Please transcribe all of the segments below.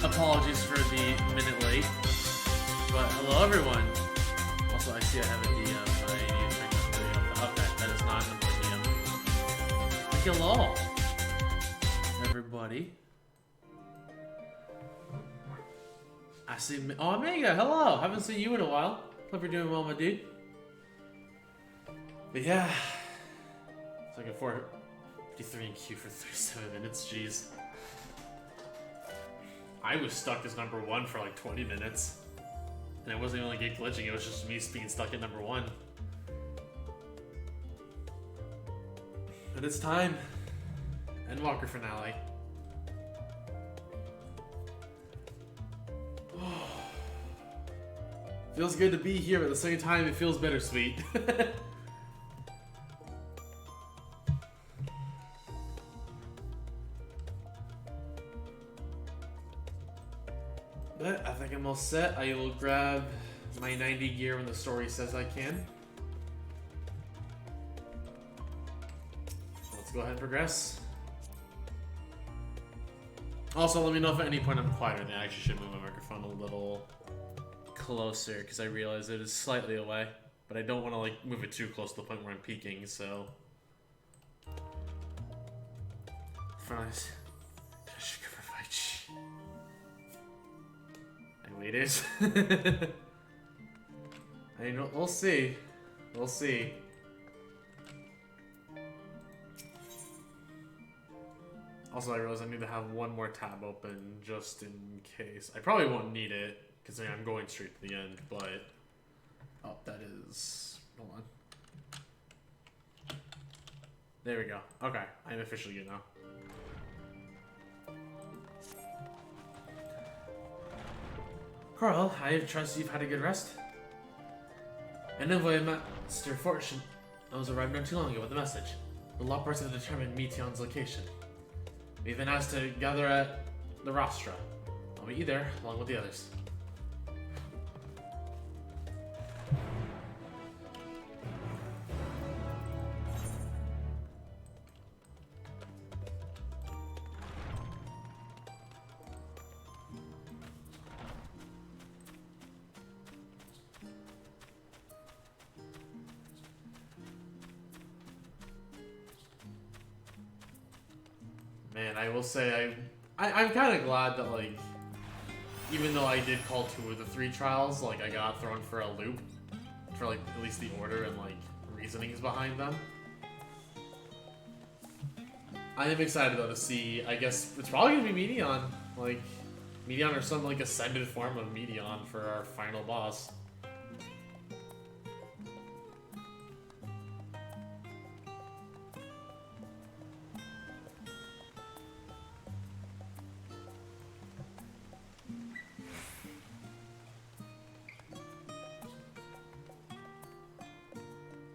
Apologies for the minute late, but hello everyone. Also, I see I have a DM. I need to check this video. Okay, that is not a DM. Hello, everybody. I see. Oh, Omega, hello. Haven't seen you in a while. Hope you're doing well, my dude. But yeah, it's like a 4:53 in queue for 37 minutes. Jeez. I was stuck as number 1 for like 20 minutes. And it wasn't even like it glitching, it was just me being stuck at number 1. And it's time. Endwalker finale. Feels good to be here, but at the same time it feels bittersweet. But I think I'm all set. I will grab my 90 gear when the story says I can. Let's go ahead and progress. Also, let me know if at any point I'm quieter. Then I actually should move my microphone a little closer because I realize it is slightly away. But I don't want to like move it too close to the point where I'm peaking, so. Front. Waited. I know, we'll see. We'll see. Also, I realize I need to have one more tab open just in case. I probably won't need it because I'm going straight to the end, but oh, that is. Hold on. There we go. Okay, I'm officially good now. Carl, I trust you've had a good rest. An envoy of Master Fortune was arrived not too long ago with a message. The Loppers have determined Meteon's location. We've been asked to gather at the Rostra. I'll meet you there, along with the others. Man, I will say I'm kind of glad that, like, even though I did call 2 of the 3 trials, like, I got thrown for a loop for, like, at least the order and, like, reasonings behind them. I am excited, though, to see, I guess, it's probably going to be Meteon. Like, Meteon or some, like, ascended form of Meteon for our final boss.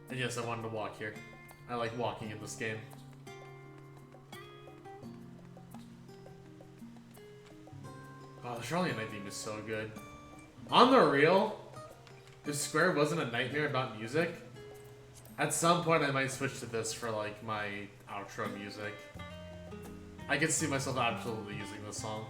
And yes, I wanted to walk here. I like walking in this game. Oh, the Charlene Night theme is so good. On the real, if Square wasn't a nightmare about music, at some point I might switch to this for like my outro music. I could see myself absolutely using this song.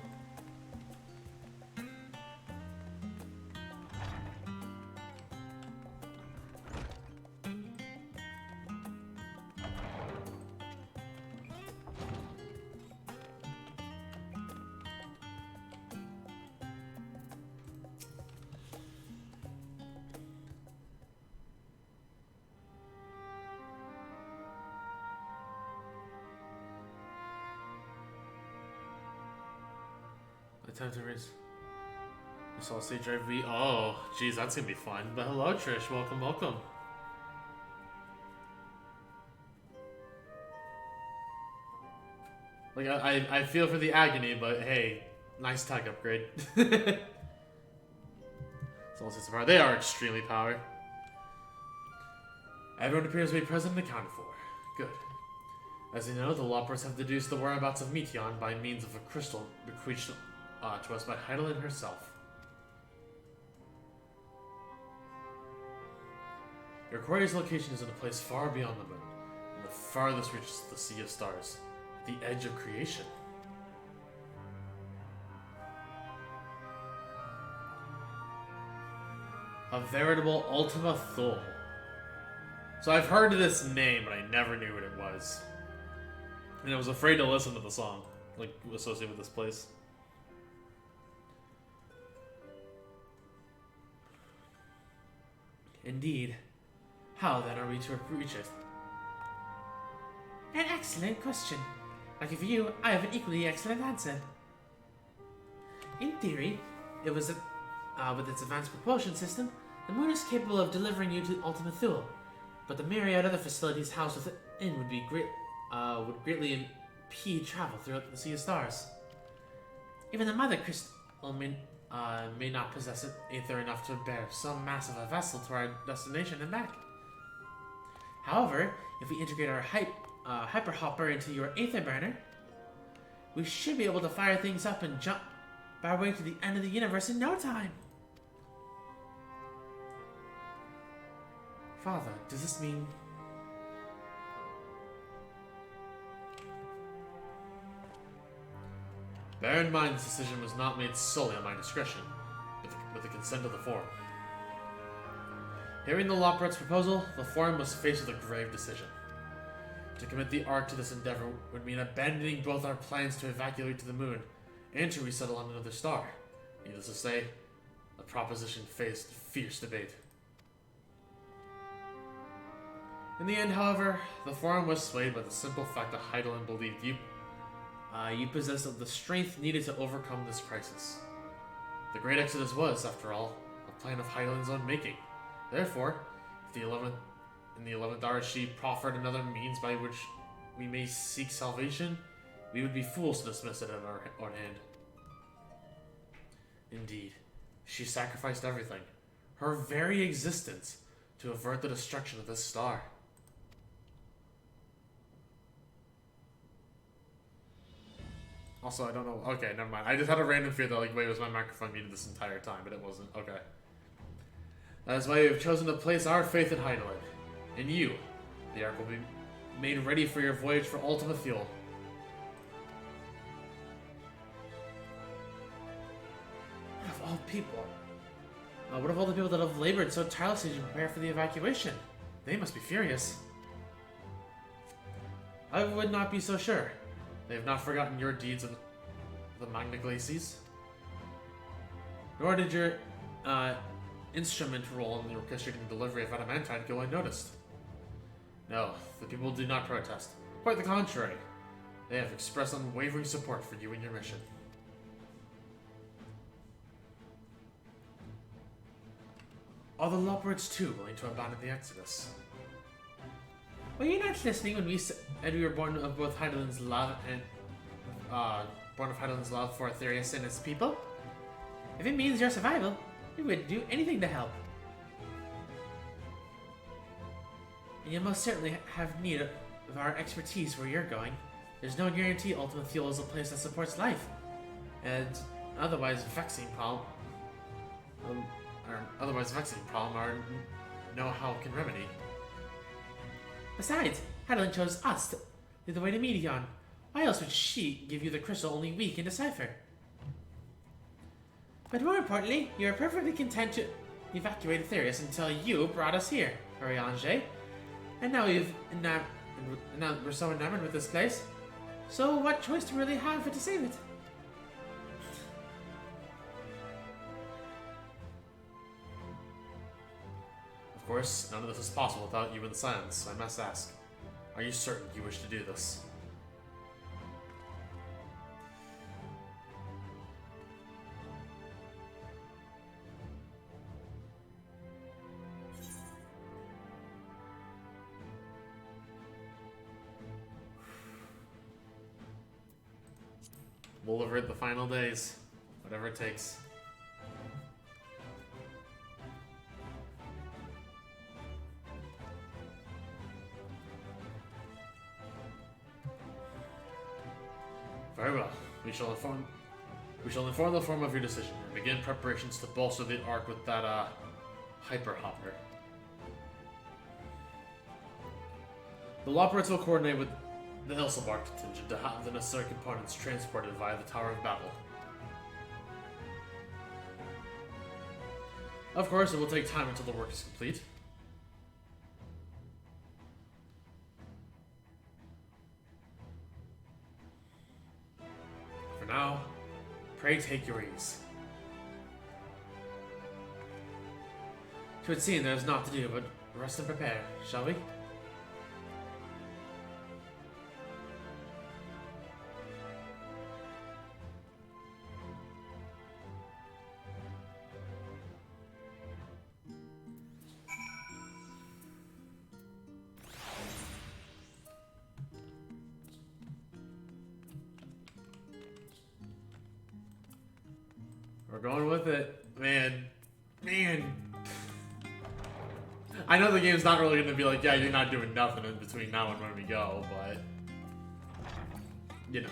Time to raise. I saw Stage Drive V. Oh, geez, that's gonna be fun. But hello, Trish. Welcome, welcome. Like, I feel for the agony, but hey, nice tech upgrade. So they are extremely powered. Everyone appears to be present and accounted for. Good. As you know, the Loppers have deduced the whereabouts of Meteon by means of a crystal bequeathed to us by Heidelin herself. Your quarry's location is in a place far beyond the moon, and the farthest reaches the Sea of Stars, the edge of creation. A veritable Ultima Thule. So I've heard of this name, but I never knew what it was. And I was afraid to listen to the song, like, associated with this place. Indeed. How then are we to reach it? An excellent question. Like for you, I have an equally excellent answer. In theory, it was with its advanced propulsion system, the moon is capable of delivering you to Ultima Thule, but the myriad other facilities housed within would greatly impede travel throughout the Sea of Stars. Even the Mother Crystal may not possess aether enough to bear so massive a vessel to our destination and back. However, if we integrate our hyper hopper into your aether burner, we should be able to fire things up and jump our way to the end of the universe in no time. Father, does this mean... Bear in mind this decision was not made solely on my discretion, with the consent of the Forum. Hearing the Lockport's proposal, the Forum was faced with a grave decision. To commit the Ark to this endeavor would mean abandoning both our plans to evacuate to the moon and to resettle on another star. Needless to say, the proposition faced fierce debate. In the end, however, the Forum was swayed by the simple fact that Heidelin believed you possessed the strength needed to overcome this crisis. The Great Exodus was, after all, a plan of Heidelin's own making. Therefore, if in the 11th hour she proffered another means by which we may seek salvation, we would be fools to dismiss it at our own hand. Indeed, she sacrificed everything, her very existence, to avert the destruction of this star. Also, I don't know. Okay, never mind. I just had a random fear that, like, wait, was my microphone muted this entire time, but it wasn't. Okay. That is why we have chosen to place our faith in Heidelin. In you. The Ark will be made ready for your voyage for Ultima Thule. What of all people? What of all the people that have labored so tirelessly to prepare for the evacuation? They must be furious. I would not be so sure. They have not forgotten your deeds of the Magna Glacies. Nor did your instrument role in the orchestrating delivery of adamantine go unnoticed. No, the people do not protest. Quite the contrary. They have expressed unwavering support for you and your mission. Are the Lockports too willing to abandon the Exodus? Were you not listening when we said we were born of both Heidelin's love and for Aetherius and its people? If it means your survival, we would do anything to help. And you'll most certainly have need of our expertise where you're going. There's no guarantee Ultima Thule is a place that supports life, and otherwise vexing problem our know-how can remedy. Besides, Heidelin chose us to lead the way to Medion. Why else would she give you the crystal only we can decipher? But more importantly, you are perfectly content to evacuate Aetherius until you brought us here, Oriange. And now now we're so enamored with this place. So what choice do we really have but to save it? Of course, none of this is possible without you in the silence. I must ask, are you certain you wish to do this? We'll live it the final days, whatever it takes. Very well. We shall inform the Forum of your decision and begin preparations to bolster the Ark with that hyper hopper. The Lockports will coordinate with the Ilsebar contingent to have the necessary components transported via the Tower of Battle. Of course, it will take time until the work is complete. For now, pray take your ease. It would seem there is naught to do but rest and prepare, shall we? We're going with it. Man. I know the game's not really going to be like, yeah, you're not doing nothing in between now and when we go, but... You know.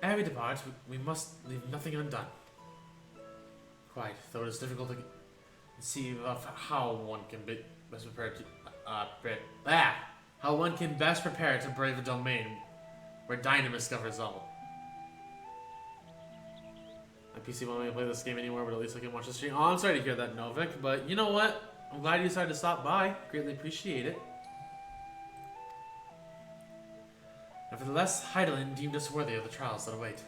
Ere we depart, we must leave nothing undone. Quite, though it is difficult to conceive of how one can be best prepared to... how one can best prepare to brave a domain where Dynamis covers all. My PC won't let me play this game anymore, but at least I can watch the stream. Oh, I'm sorry to hear that, Novik, but you know what? I'm glad you decided to stop by. Greatly appreciate it. Nevertheless, Heidelin deemed us worthy of the trials that await.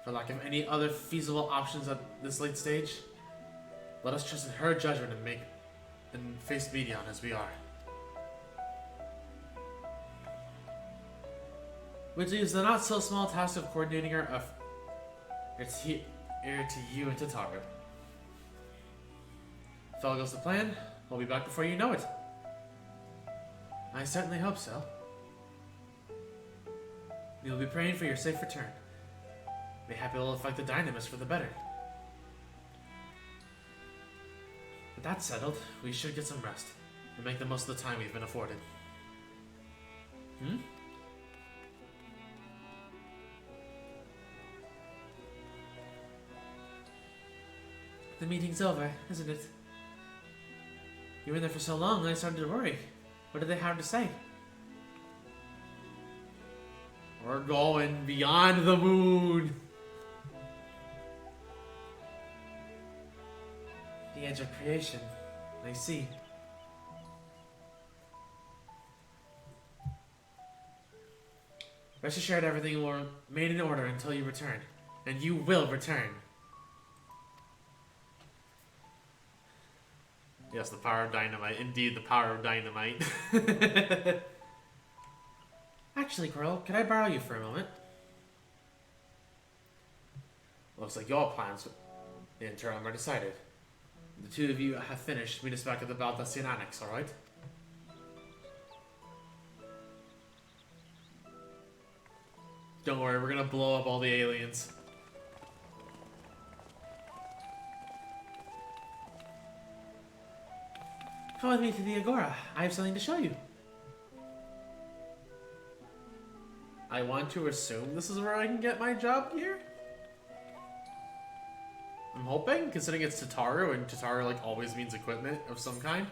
For lack of any other feasible options at this late stage, let us trust in her judgment and face Medion as we are. Which leaves the not so small task of coordinating our efforts here to you and Tataru. If all goes to plan, we'll be back before you know it. I certainly hope so. We will be praying for your safe return. Mayhap it will affect the Dynamis for the better. With that settled, we should get some rest and make the most of the time we've been afforded. The meeting's over, isn't it? You were there for so long, I started to worry. What did they have to say? We're going beyond the moon! The edge of creation. I see. Rest assured everything will remain in order until you return. And you will return. Yes, the power of dynamite. Indeed, the power of dynamite. Actually, Coral, could I borrow you for a moment? Looks like your plans for the interim are decided. The two of you have finished. Meet us back at the Baldassian Annex, alright? Don't worry, we're gonna blow up all the aliens. Come with me to the Agora. I have something to show you. I want to assume this is where I can get my job gear? I'm hoping, considering it's Tataru, and Tataru like always means equipment of some kind.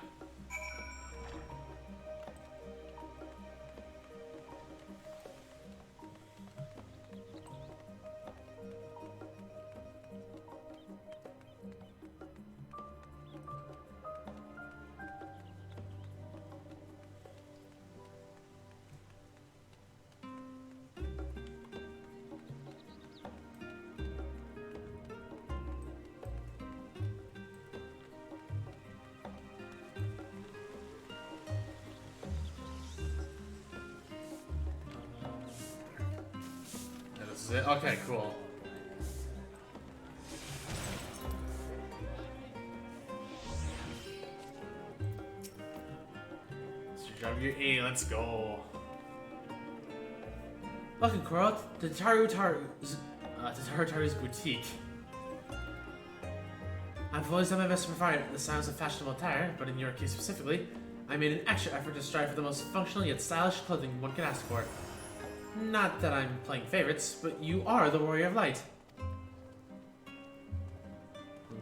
Okay, cool. So job gear A, let's go. Welcome, Coral, to Taru's boutique. I've always done my best to provide the sounds of fashionable attire, but in your case specifically, I made an extra effort to strive for the most functional yet stylish clothing one can ask for. Not that I'm playing favorites, but you are the Warrior of Light. I'm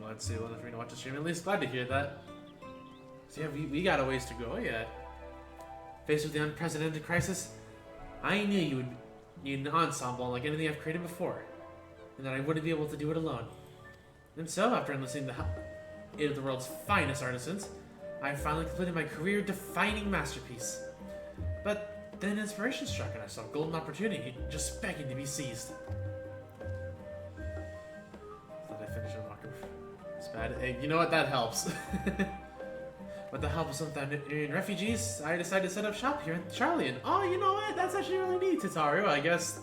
glad to see one for me to watch the stream. At least glad to hear that. So yeah, we got a ways to go yet. Faced with the unprecedented crisis, I knew you would need an ensemble like anything I've created before, and that I wouldn't be able to do it alone. And so, after enlisting the help of the world's finest artisans, I finally completed my career-defining masterpiece. But then inspiration struck and I saw a golden opportunity just begging to be seized. Thought I finished Endwalker. It's bad. Hey, you know what? That helps. With the help of some Thanarian refugees, I decided to set up shop here in Charlie. And oh, you know what? That's actually really neat, Tataru. I guess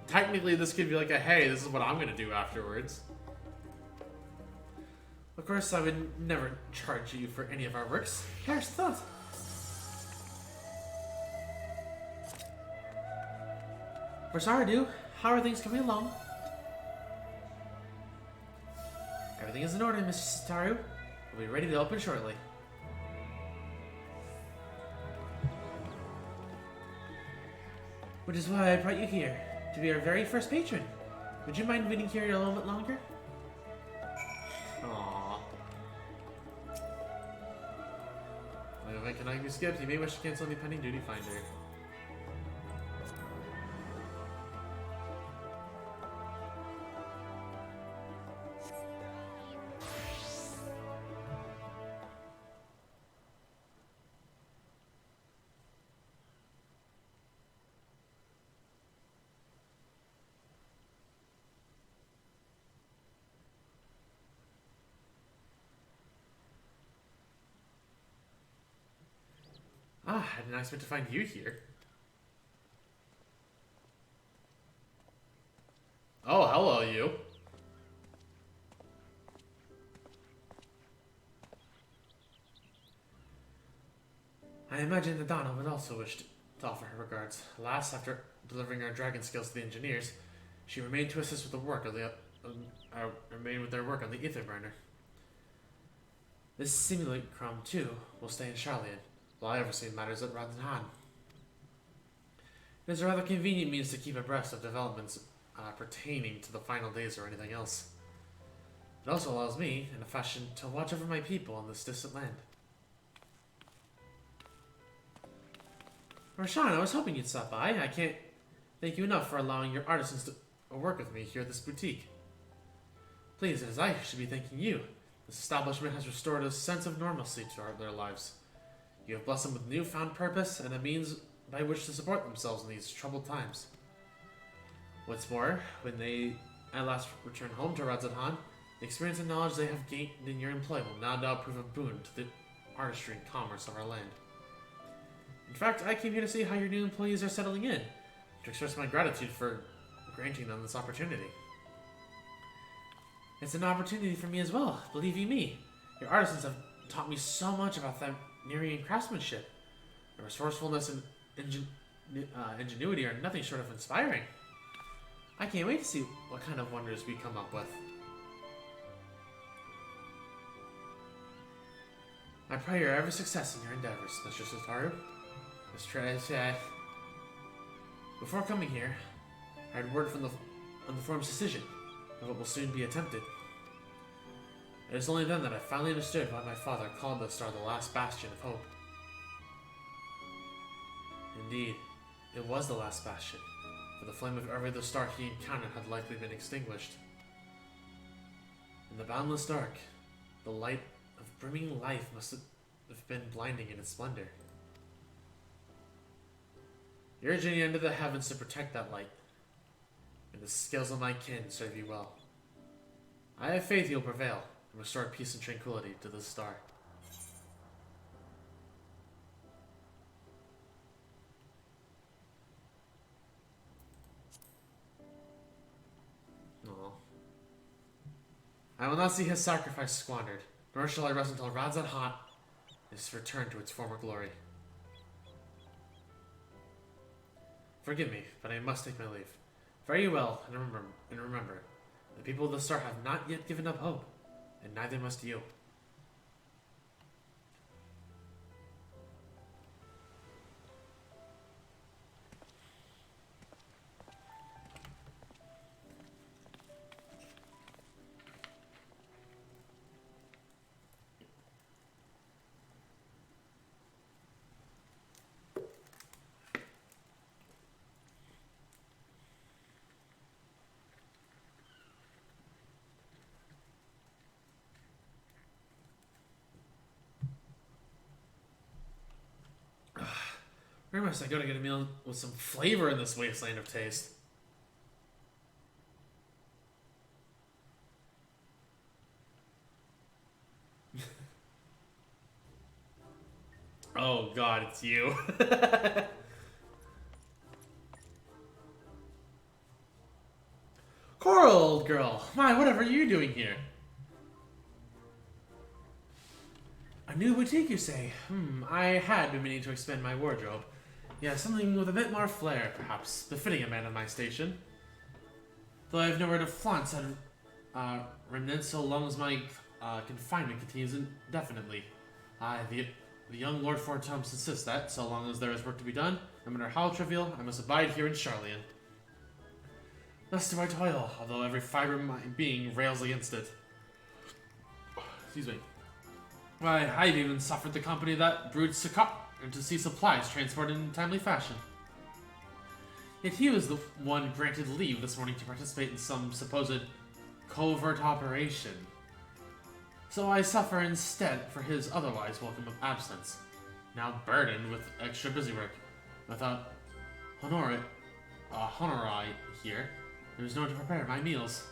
technically this could be like a hey, this is what I'm gonna do afterwards. Of course, I would never charge you for any of our works. Here's thought. For Saradu, how are things coming along? Everything is in order, Mr. Sitaru. We'll be ready to open shortly. Which is why I brought you here, to be our very first patron. Would you mind waiting here a little bit longer? Aww. Wait, can I be skipped? You may wish to cancel any pending duty finder. Ah, I didn't expect to find you here. Oh, hello, you. I imagine that Donna would also wish to offer her regards. Alas, after delivering our dragon skills to the engineers, she remained to assist with the work of the remain with their work on the ether burner. This simulacrum too will stay in Charlian, while I oversee matters at Radhan. It is a rather convenient means to keep abreast of developments pertaining to the final days or anything else. It also allows me, in a fashion, to watch over my people in this distant land. Roshan, I was hoping you'd stop by. I can't thank you enough for allowing your artisans to work with me here at this boutique. Please, it is I who should be thanking you. This establishment has restored a sense of normalcy to their lives. You have blessed them with newfound purpose and a means by which to support themselves in these troubled times. What's more, when they at last return home to Radhan, the experience and knowledge they have gained in your employ will no doubt prove a boon to the artistry and commerce of our land. In fact, I came here to see how your new employees are settling in, to express my gratitude for granting them this opportunity. It's an opportunity for me as well, believe you me. Your artisans have taught me so much about Thanarian craftsmanship. Their resourcefulness and ingenuity are nothing short of inspiring. I can't wait to see what kind of wonders we come up with. I pray your every success in your endeavors, Mr. Sitaru. Before coming here, I had word from the firm's decision of what will soon be attempted. It is only then that I finally understood why my father called the star the last bastion of hope. Indeed, it was the last bastion, for the flame of every other star he encountered had likely been extinguished. In the boundless dark, the light of brimming life must have been blinding in its splendor. Your journey into the heavens to protect that light, and the skills of my kin serve you well. I have faith you'll prevail and restore peace and tranquility to this star. Aww. I will not see his sacrifice squandered, nor shall I rest until Radhan is returned to its former glory. Forgive me, but I must take my leave. Fare you well, and remember, the people of the star have not yet given up hope, and neither must you. Where must I go to get a meal with some flavor in this wasteland of taste? Oh god, it's you. Coral, old girl. My, whatever are you doing here? A new boutique, you say? I had been meaning to expand my wardrobe. Yeah, something with a bit more flair, perhaps, befitting a man of my station. Though I have nowhere to flaunt said remnants so long as my confinement continues indefinitely. The young Lord Fortumps insists that, so long as there is work to be done, no matter how trivial, I must abide here in Charlian. Thus do I toil, although every fiber of my being rails against it. Excuse me. Why, I've even suffered the company of that brute Sakar to see supplies transported in timely fashion. Yet he was the one granted leave this morning to participate in some supposed covert operation. So I suffer instead for his otherwise welcome absence, now burdened with extra busywork. Without honorai here, there is no one to prepare my meals.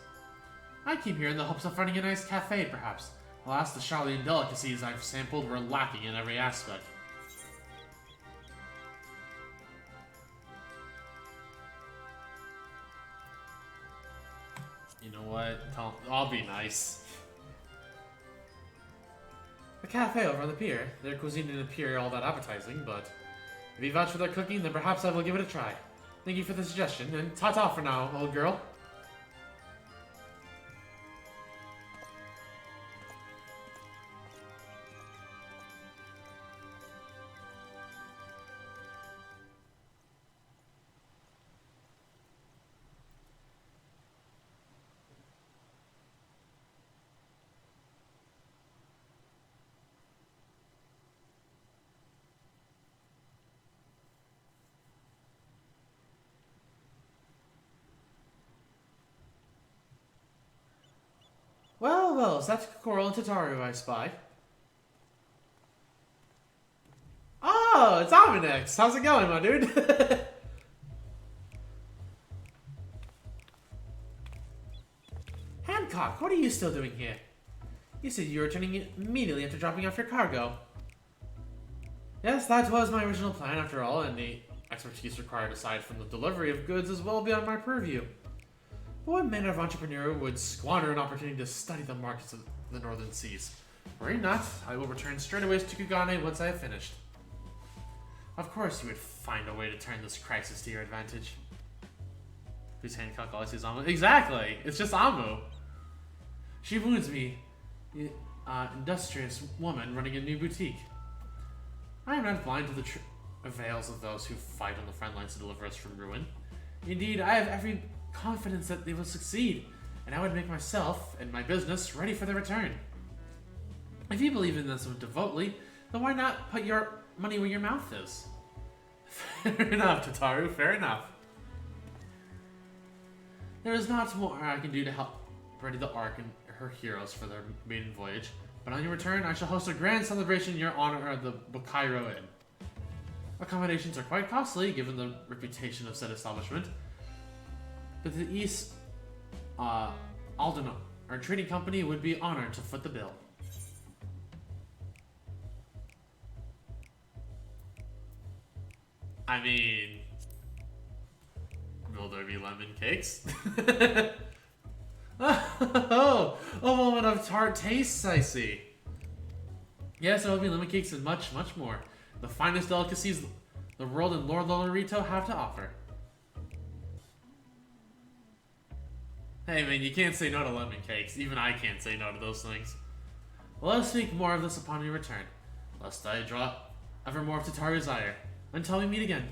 I came here in the hopes of finding a nice cafe, perhaps. Alas, the Charlian delicacies I've sampled were lacking in every aspect. You know what? I'll be nice. The cafe over on the pier. Their cuisine didn't appear all that appetizing, but if you vouch for their cooking, then perhaps I will give it a try. Thank you for the suggestion, and ta-ta for now, old girl. Well, well, is that Coral and Tataru I spy? Oh, it's Aminex. How's it going, my dude? Hancock, what are you still doing here? You said you were returning immediately after dropping off your cargo. Yes, that was my original plan after all, and the expertise required aside from the delivery of goods is well beyond my purview. But what manner of entrepreneur would squander an opportunity to study the markets of the northern seas? Worry not, I will return straight away to Kugane once I have finished. Of course you would find a way to turn this crisis to your advantage. Who's Hancock always sees Amu? Exactly! It's just Amu! She wounds me, industrious woman running a new boutique. I am not blind to the avails of those who fight on the front lines to deliver us from ruin. Indeed, I have every confidence that they will succeed, and I would make myself and my business ready for their return. If you believe in them so devoutly, then why not put your money where your mouth is? Fair enough, Tataru, fair enough. There is not more I can do to help ready the Ark and her heroes for their maiden voyage, but on your return, I shall host a grand celebration in your honor at the Bokairo Inn. Accommodations are quite costly, given the reputation of said establishment, but the East Aldeno, our trading company, would be honored to foot the bill. I mean, will there be lemon cakes? Oh, a moment of tart tastes, I see. Yes, there will be lemon cakes and much, much more. The finest delicacies the world and Lord Lolorito have to offer. Hey man, you can't say no to lemon cakes. Even I can't say no to those things. Well, let's speak more of this upon your return, lest I draw ever more of Tataru's ire. Until we meet again.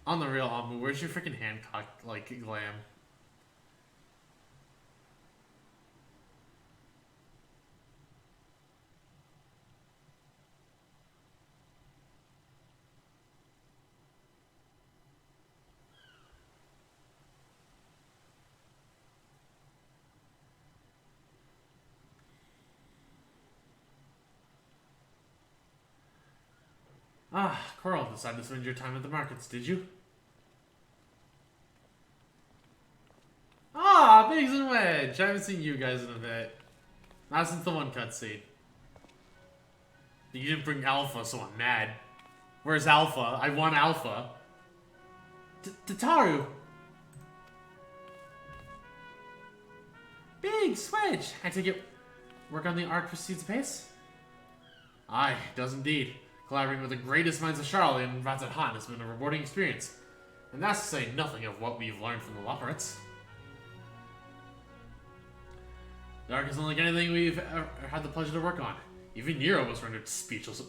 On the real, Amu, where's your freaking Hancock, like, glam? Ah, Coral decided to spend your time at the markets, did you? Ah, Biggs and Wedge! I haven't seen you guys in a bit. Not since the one cutscene. You didn't bring Alpha, so I'm mad. Where's Alpha? I want Alpha. Tataru! Biggs, Wedge! I take it work on the arc proceeds apace? Aye, it does indeed. Collaborating with the greatest minds of Charlotte and Ratchet Han has been a rewarding experience. And that's to say nothing of what we've learned from the Loporits. The arc is unlike anything we've ever had the pleasure to work on. Even Nero was rendered speechless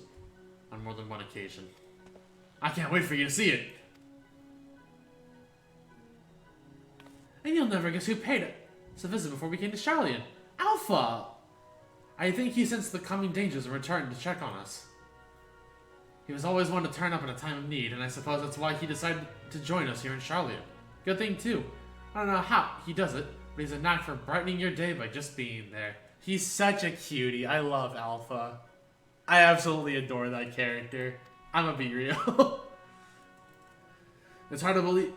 on more than one occasion. I can't wait for you to see it! And you'll never guess who paid us a visit before we came to Charlian. Alpha! I think he sensed the coming dangers and returned to check on us. He was always one to turn up in a time of need, and I suppose that's why he decided to join us here in Charlian. Good thing, too. I don't know how he does it, but he's a knack for brightening your day by just being there. He's such a cutie. I love Alpha. I absolutely adore that character. I'm gonna be real. It's hard to believe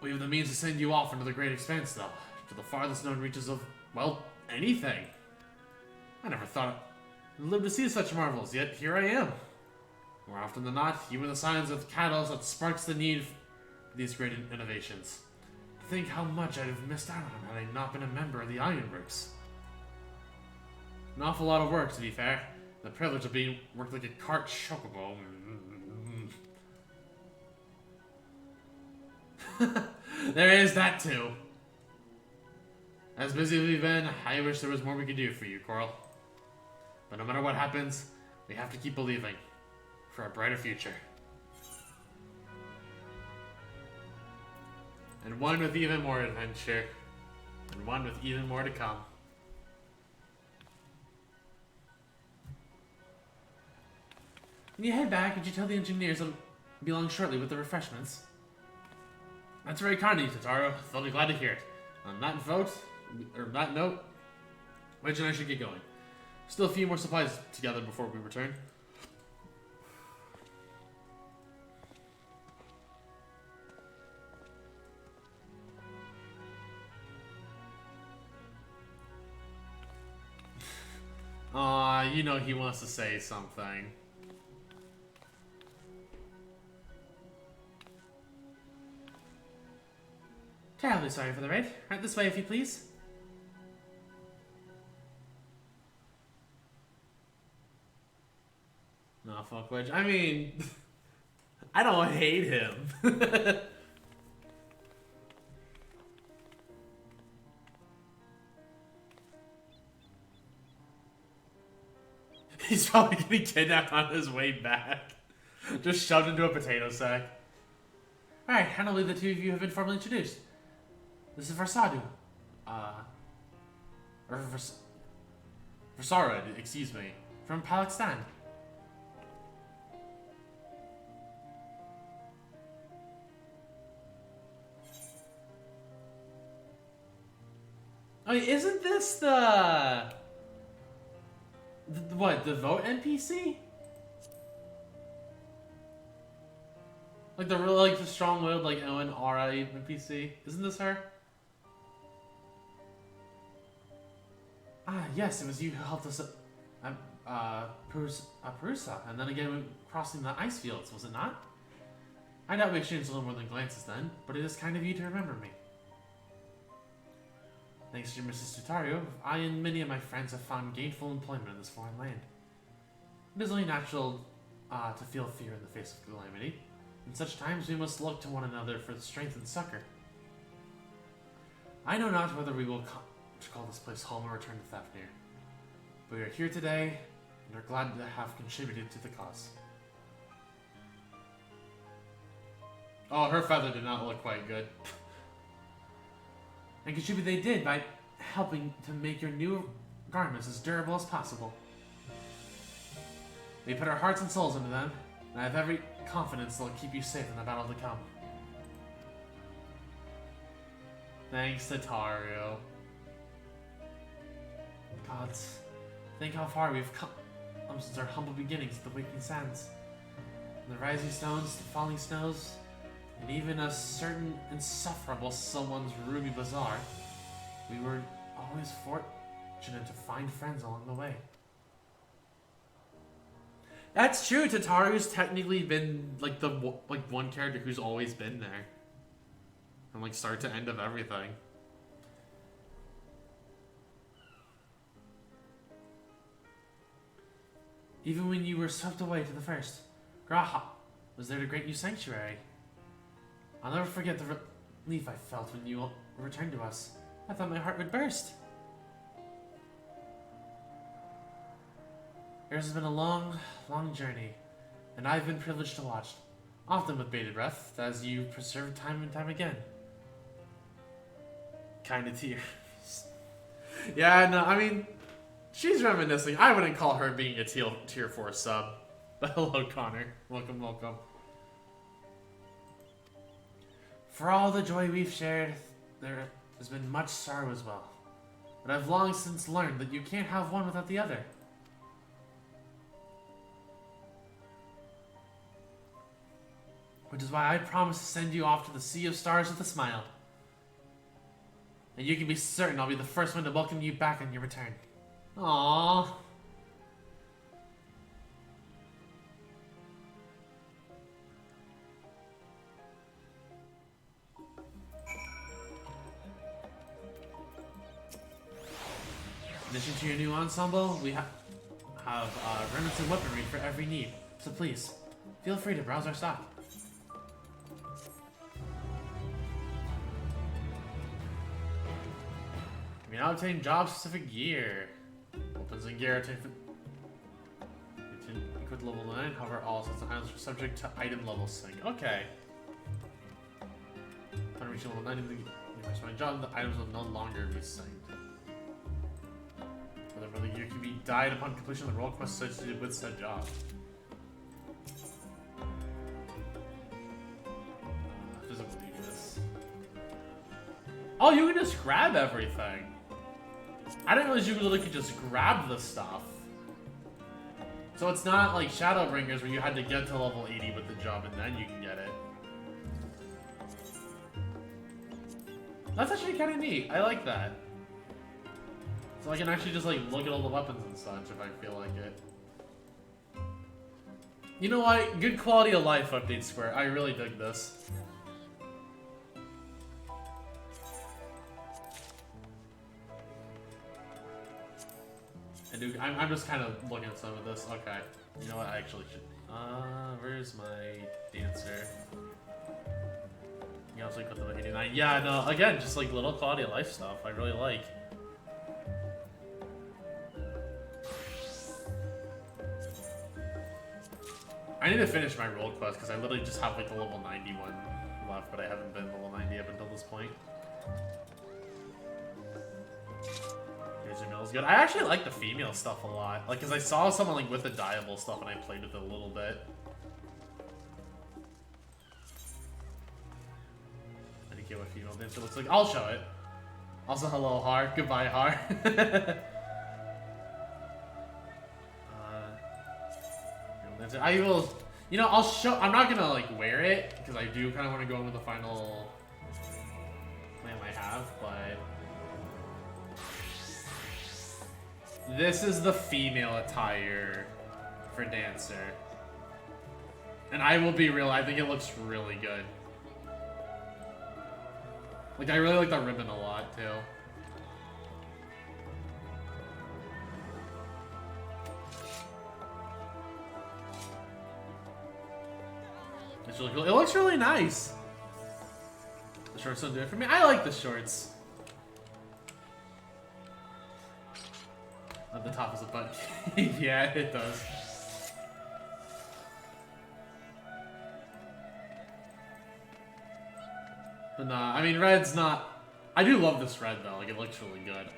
we have the means to send you off into the great expanse, though. To the farthest known reaches of, well, anything. I never thought I'd live to see such marvels, yet here I am. More often than not, you are the signs of the catalyst that sparks the need for these great innovations. Think how much I'd have missed out on had I not been a member of the Ironworks. An awful lot of work, to be fair. The privilege of being worked like a cart chocobo. There is that too. As busy as we've been, I wish there was more we could do for you, Coral. But no matter what happens, we have to keep believing. For a brighter future. And one with even more adventure. And one with even more to come. When you head back, could you tell the engineers I'll be along shortly with the refreshments? That's very kind of you, Tataru. They'll be glad to hear it. On that note, Wedge and I should get going. Still a few more supplies together before we return. Aw, you know he wants to say something. Terribly sorry for the raid. Right this way, if you please. No, fuck Wedge. I mean, I don't hate him. He's probably getting kidnapped on his way back. Just shoved into a potato sack. Alright, I don't believe the two of you have been formally introduced. This is Versadu. Versara, excuse me. From Palestine. I mean, isn't this the what, the vote NPC? Like the real, like the strong-willed, like Owen Aura NPC? Isn't this her? Ah, yes, it was you who helped us Perusa, and then again crossing the ice fields, was it not? I doubt we exchanged a little more than glances then, but it is kind of you to remember me. Thanks to your Mrs. Tutario, I and many of my friends have found gainful employment in this foreign land. It is only natural to feel fear in the face of calamity. In such times we must look to one another for strength and succor. I know not whether we will call this place home or return to Fafnir, but we are here today and are glad to have contributed to the cause. Oh, her feather did not look quite good. And contribute they did by helping to make your new garments as durable as possible. We put our hearts and souls into them, and I have every confidence they'll keep you safe in the battle to come. Thanks, Tataru. Gods, think how far we've come since our humble beginnings at the Waking Sands. The rising stones, the falling snows, and even a certain insufferable someone's ruby bazaar, we were always fortunate to find friends along the way. That's true. Tataru's technically been like the one character who's always been there, from like start to end of everything. Even when you were swept away to the first, Graha was there to grant you sanctuary. I'll never forget the relief I felt when you returned to us. I thought my heart would burst. Yours has been a long, long journey, and I've been privileged to watch, often with bated breath, as you preserve time and time again. Kind of tears. Yeah, no, I mean, she's reminiscing. I wouldn't call her being a tier 4 sub. But hello, Connor. Welcome, welcome. For all the joy we've shared, there has been much sorrow as well. But I've long since learned that you can't have one without the other. Which is why I promise to send you off to the Sea of Stars with a smile. And you can be certain I'll be the first one to welcome you back on your return. Aww. In addition to your new ensemble, we have remnants and weaponry for every need. So please, feel free to browse our stock. You can now obtain job-specific gear. Weapons and gear obtained equipped level 9. However, all sets of items are subject to item level sync. Okay. Upon reaching level 9 in the corresponding job, the items will no longer be synced. Whether the gear can be dyed upon completion of the role quest associated with said job. Physical weakness. Oh, you can just grab everything. I didn't realize you literally could just grab the stuff. So it's not like Shadowbringers where you had to get to level 80 with the job and then you can get it. That's actually kind of neat. I like that. So I can actually just like look at all the weapons and such if I feel like it. You know what? Good quality of life update, Square. I really dig this. I'm just kind of looking at some of this. Okay. You know what? I actually should. Where's my dancer? Yeah, I was like, level 89. Yeah, no, again, just like little quality of life stuff I really like. I need to finish my role quest because I literally just have like a level 91 left, but I haven't been level 90 up until this point. Is good. I actually like the female stuff a lot. Like, cause I saw someone like with the dyeable stuff and I played with it a little bit. I didn't get what female dancer looks like. I'll show it. Also, hello, Har. Goodbye, Har. I will. You know, I'll show. I'm not gonna like wear it because I do kind of want to go into the final plan I have, but. This is the female attire for Dancer. And I will be real, I think it looks really good. Like, I really like the ribbon a lot, too. It's really cool. It looks really nice. The shorts don't do it for me. I like the shorts. At the top is a butt. Yeah, it does. But nah, I mean, red's not... I do love this red, though. Like, it looks really good.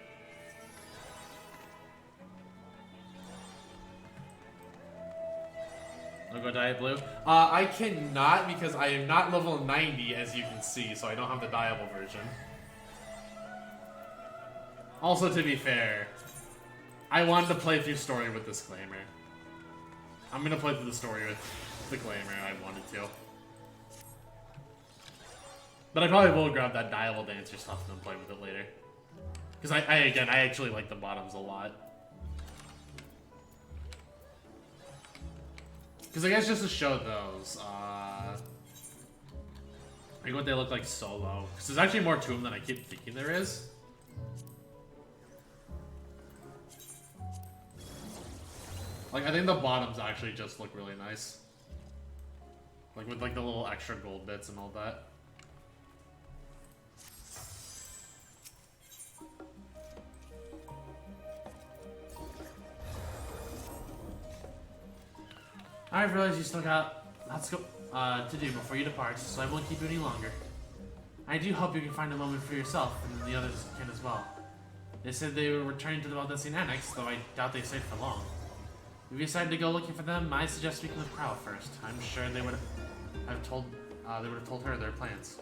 I'll go dye it blue. I cannot because I am not level 90, as you can see, so I don't have the dyeable version. Also, to be fair... I wanted to play through story with disclaimer. I'm gonna play through the story with the glamour I wanted to. But I probably will grab that dial dancer stuff and then play with it later. Because I actually like the bottoms a lot. Because I guess just to show those, like what they look like solo. Because there's actually more to them than I keep thinking there is. Like, I think the bottoms actually just look really nice. Like, with, like, the little extra gold bits and all that. I've realized you still got lots to do before you depart, so I won't keep you any longer. I do hope you can find a moment for yourself, and the others can as well. They said they were returning to the Valdesian Annex, though I doubt they stayed for long. If you decide to go looking for them, I suggest speaking with Crow first. I'm sure they would have told her their plans.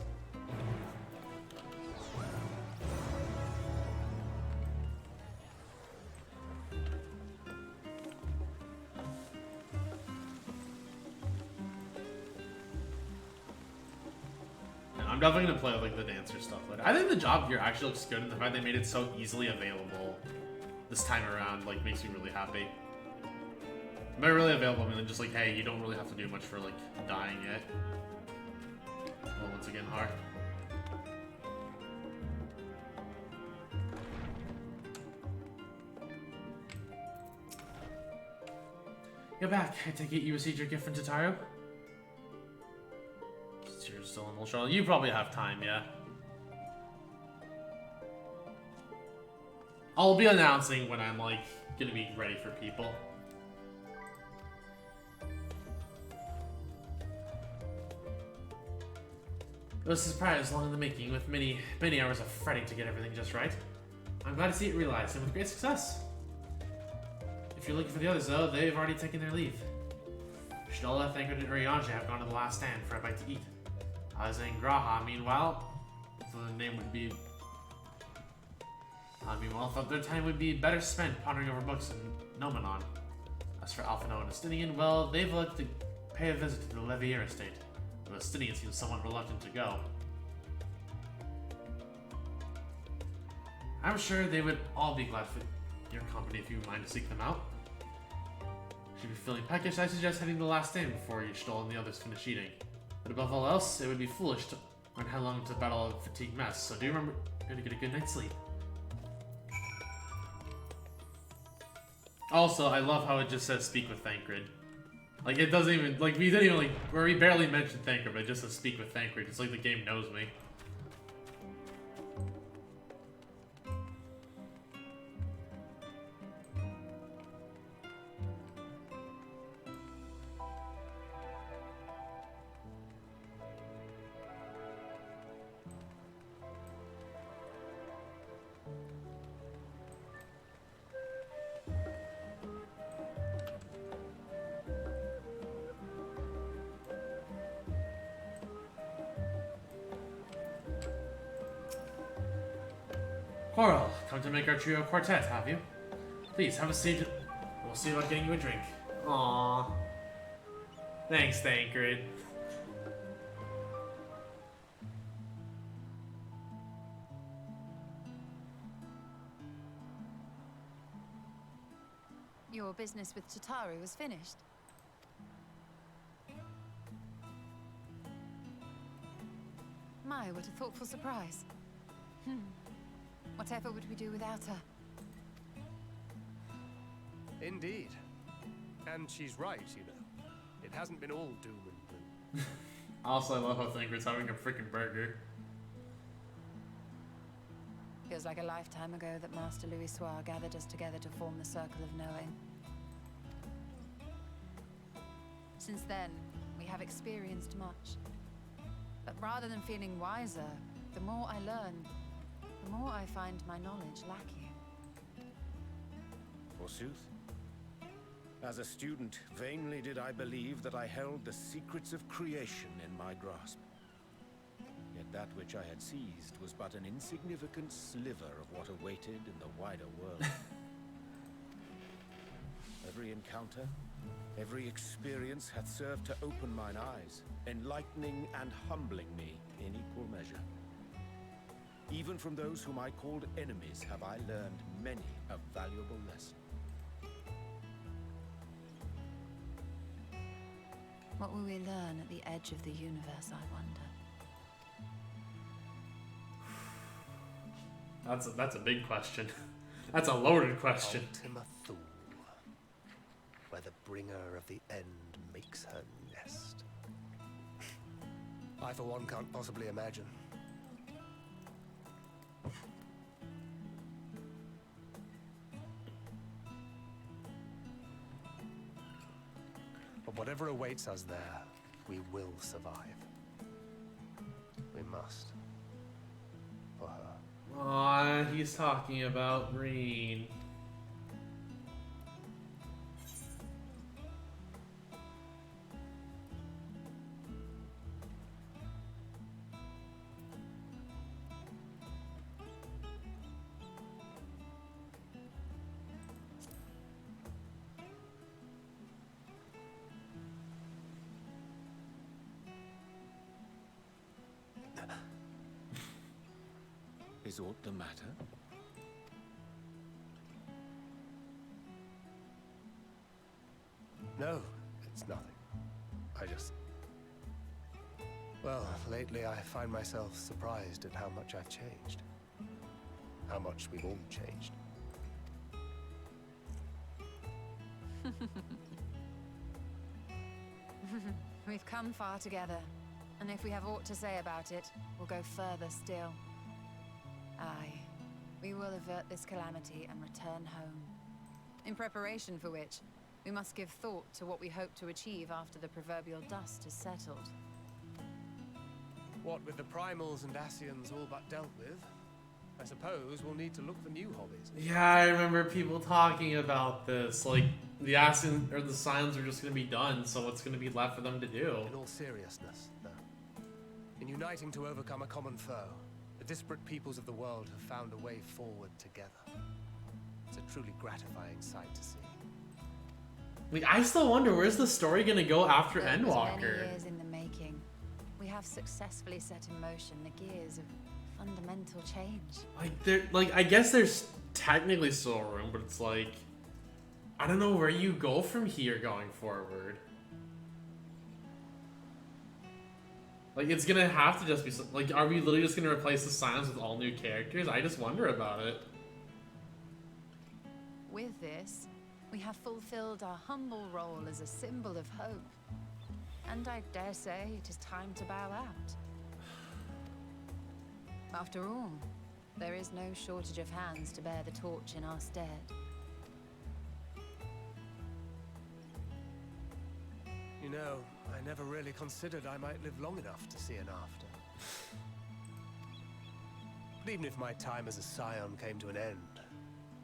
And I'm definitely gonna play like the dancer stuff later. I think the job here actually looks good, and the fact they made it so easily available this time around like makes me really happy. They're really available, and then just like, hey, you don't really have to do much for like dying it. Well, once again, hard. You're back. I take it you received your gift from Tataru? You're still in Charlotte. You probably have time, yeah. I'll be announcing when I'm like gonna be ready for people. It was a surprise, long in the making, with many hours of fretting to get everything just right. I'm glad to see it realized, and with great success. If you're looking for the others, though, they've already taken their leave. Shinola, Thancred, and Urianger have gone to the last stand for a bite to eat. Aiza and Graha, meanwhile, the name would be... meanwhile, thought their time would be better spent pondering over books in Nomenon. As for Alphino and Estinian, well, they've elected to pay a visit to the Levier estate. The Estinian seems somewhat reluctant to go. I'm sure they would all be glad for your company if you mind to seek them out. Should be feeling peckish, I suggest heading to the last stand before you stole and the others finish eating. But above all else, it would be foolish to run headlong into battle of fatigue mess, so do remember to get a good night's sleep. Also, I love how it just says speak with Thancred. Like, it doesn't even, like, we didn't even, like, or we barely mentioned Thancred, but it just says speak with Thancred. It's like the game knows me. Coral, come to make our trio quartet, have you? Please, have a seat. We'll see about getting you a drink. Aww. Thanks, Thancred. Your business with Tataru was finished. My, what a thoughtful surprise. Whatever would we do without her? Indeed. And she's right, you know. It hasn't been all doom and gloom. Also, I love how Thancred's having a freaking burger. Feels like a lifetime ago that Master Louis Soir gathered us together to form the Circle of Knowing. Since then, we have experienced much. But rather than feeling wiser, the more I learn, the more I find my knowledge lacking. Forsooth. As a student, vainly did I believe that I held the secrets of creation in my grasp. Yet that which I had seized was but an insignificant sliver of what awaited in the wider world. Every encounter, Every experience hath served to open mine eyes, enlightening and humbling me in equal measure. Even from those whom I called enemies have I learned many a valuable lesson. What will we learn at the edge of the universe, I wonder? That's a big question. That's a loaded question. Ultima Thule, where the bringer of the end makes her nest. I, for one, can't possibly imagine. But whatever awaits us there, we will survive. We must. For her. Aw, he's talking about Green. Is aught the matter? No, it's nothing. I just... Well, lately I find myself surprised at how much I've changed. How much we've all changed. We've come far together, and if we have aught to say about it, we'll go further still. Aye, we will avert this calamity and return home. In preparation for which, we must give thought to what we hope to achieve after the proverbial dust is settled. What with the primals and Ascians all but dealt with, I suppose we'll need to look for new hobbies. Yeah, I remember people talking about this. Like, the Ascians or the Scions are just gonna be done, so what's gonna be left for them to do? In all seriousness, though, in uniting to overcome a common foe, the disparate peoples of the world have found a way forward together. It's a truly gratifying sight to see. Like, I still wonder, where's the story gonna go after It was many Endwalker? years in the making. We have successfully set in motion the gears of fundamental change. I guess there's technically still room, but it's like, I don't know where you go from here going forward. Like, it's gonna have to just be like, are we literally just gonna replace the Scions with all new characters? I just wonder about it. With this, we have fulfilled our humble role as a symbol of hope. And I dare say it is time to bow out. After all, there is no shortage of hands to bear the torch in our stead. You know, I never really considered I might live long enough to see an after. But even if my time as a scion came to an end,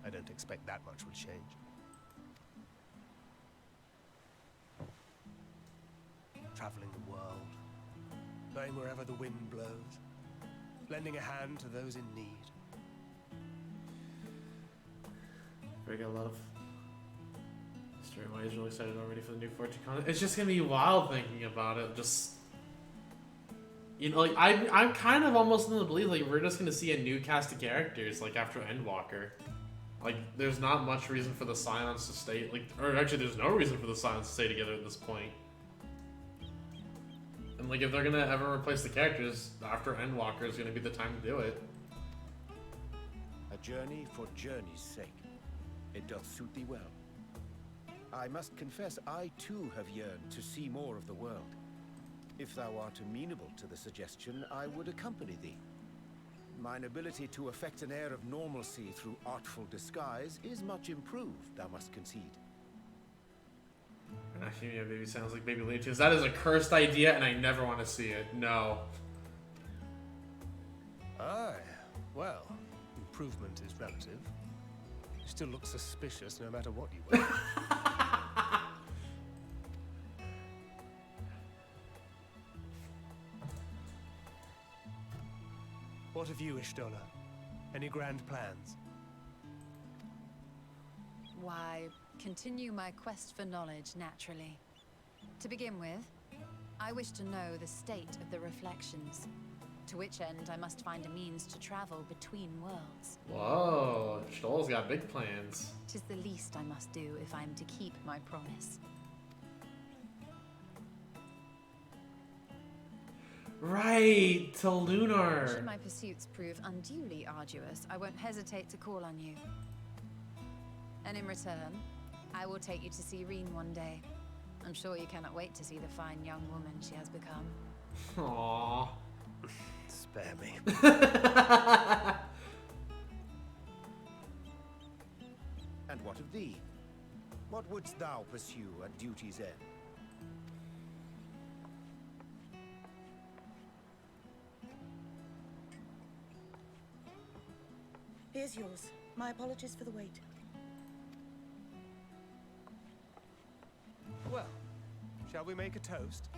I don't expect that much would change. Traveling the world, going wherever the wind blows, lending a hand to those in need. We got a lot of story-wise, really excited already for the new 14 content. It's just gonna be wild thinking about it. Just, you know, like I'm kind of almost in the belief like we're just gonna see a new cast of characters like after Endwalker. Like, there's not much reason for the Scions to stay, like, or actually there's no reason for the Scions to stay together at this point. And like, if they're gonna ever replace the characters, after Endwalker is gonna be the time to do it. A journey for journey's sake. It doth suit thee well. I must confess, I too have yearned to see more of the world. If thou art amenable to the suggestion, I would accompany thee. Mine ability to effect an air of normalcy through artful disguise is much improved, thou must concede. Actually, yeah, baby sounds like Baby Leeches. That is a cursed idea, and I never want to see it. No. Aye, well, improvement is relative. You still look suspicious no matter what you wear. What of you, Ishtola? Any grand plans? Why, continue my quest for knowledge naturally. To begin with, I wish to know the state of the reflections, to which end I must find a means to travel between worlds. Whoa, Stoll's got big plans. 'Tis the least I must do if I am to keep my promise. Right, to Lunar. Should my pursuits prove unduly arduous, I won't hesitate to call on you. And in return, I will take you to see Reen one day. I'm sure you cannot wait to see the fine young woman she has become. Aww. Spare me. And what of thee? What wouldst thou pursue at duty's end? Here's yours. My apologies for the wait. Well, shall we make a toast?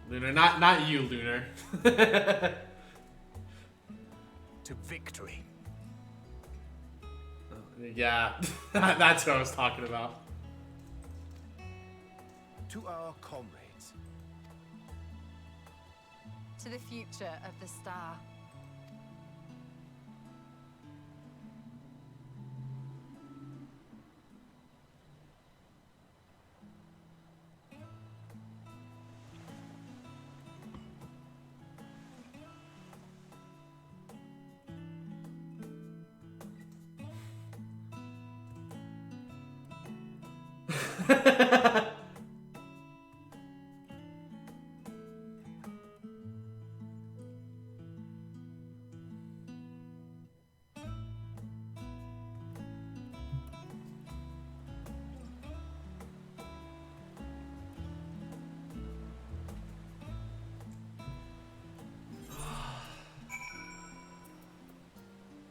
Lunar, not you, Lunar. To victory. Yeah, that's what I was talking about. To our comrades. To the future of the star.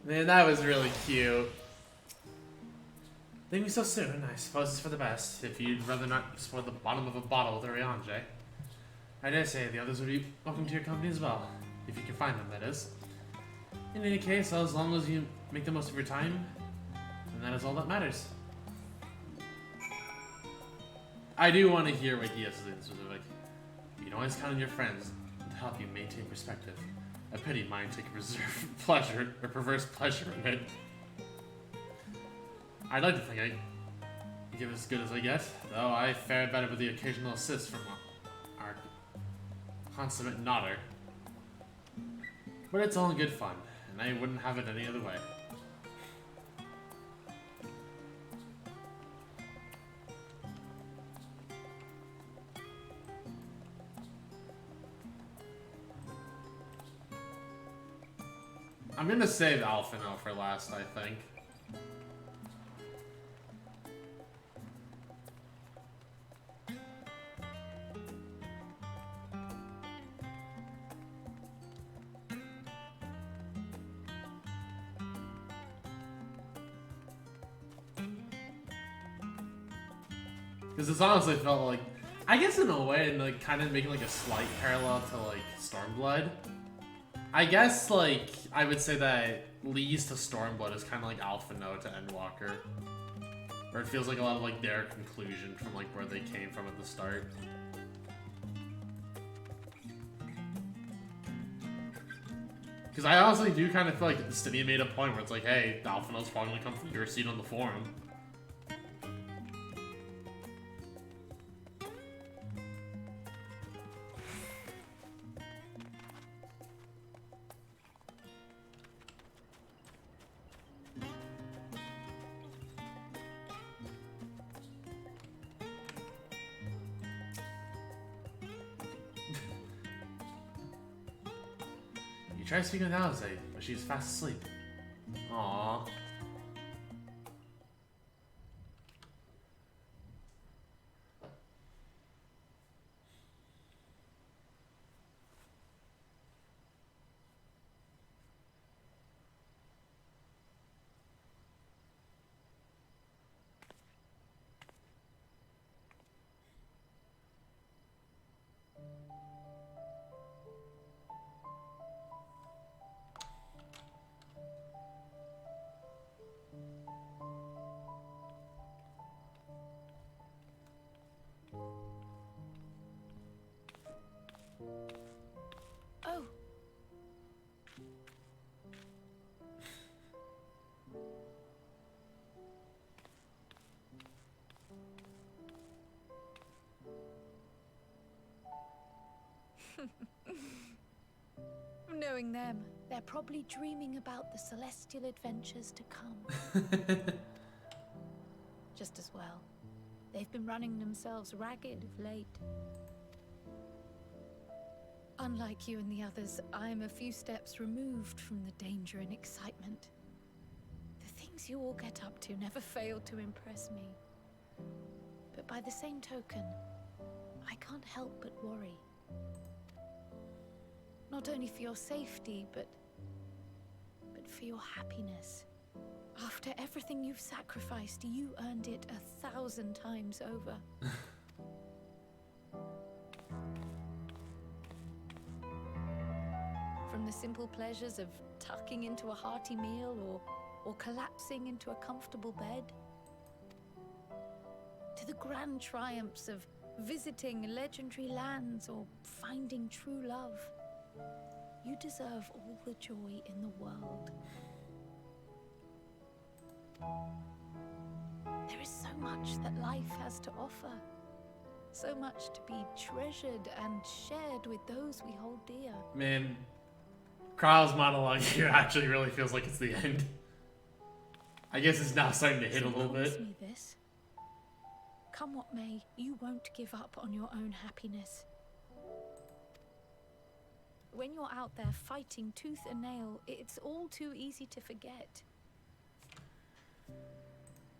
Man, that was really cute. Leave me so soon. I suppose it's for the best. If you'd rather not explore the bottom of a bottle with Oriange. I dare say the others would be welcome to your company as well. If you can find them, that is. In any case, as long as you make the most of your time, then that is all that matters. I do want to hear what he has to say in specific. You can always count on your friends to help you maintain perspective. I pity mine take a reserved pleasure, or perverse pleasure in it. I'd like to think I give as good as I get, though I fare better with the occasional assist from our consummate nodder. But it's all in good fun, and I wouldn't have it any other way. I'm gonna save Alphino for last, I think. Because it's honestly felt like, I guess in a way, and like kind of making like a slight parallel to like Stormblood. I guess like I would say that Lee's to Stormblood is kind of like Alphino to Endwalker, or it feels like a lot of like their conclusion from like where they came from at the start. Because I honestly do kind of feel like Stinia made a point where it's like, hey, Alphino's probably gonna come from your seat on the forum. Try speaking with Alice, but she's fast asleep. Aww. Oh. Knowing them, they're probably dreaming about the celestial adventures to come. Just as well. They've been running themselves ragged of late. Unlike you and the others, I'm a few steps removed from the danger and excitement. The things you all get up to never fail to impress me. But by the same token, I can't help but worry. Not only for your safety, but for your happiness. After everything you've sacrificed, you earned it 1,000 times over. From the simple pleasures of tucking into a hearty meal or collapsing into a comfortable bed, to the grand triumphs of visiting legendary lands or finding true love. You deserve all the joy in the world. There is so much that life has to offer. So much to be treasured and shared with those we hold dear. Man, Carl's monologue here actually really feels like it's the end. I guess it's now starting to hit a little bit. Me this. Come what may, you won't give up on your own happiness. When you're out there fighting tooth and nail, it's all too easy to forget.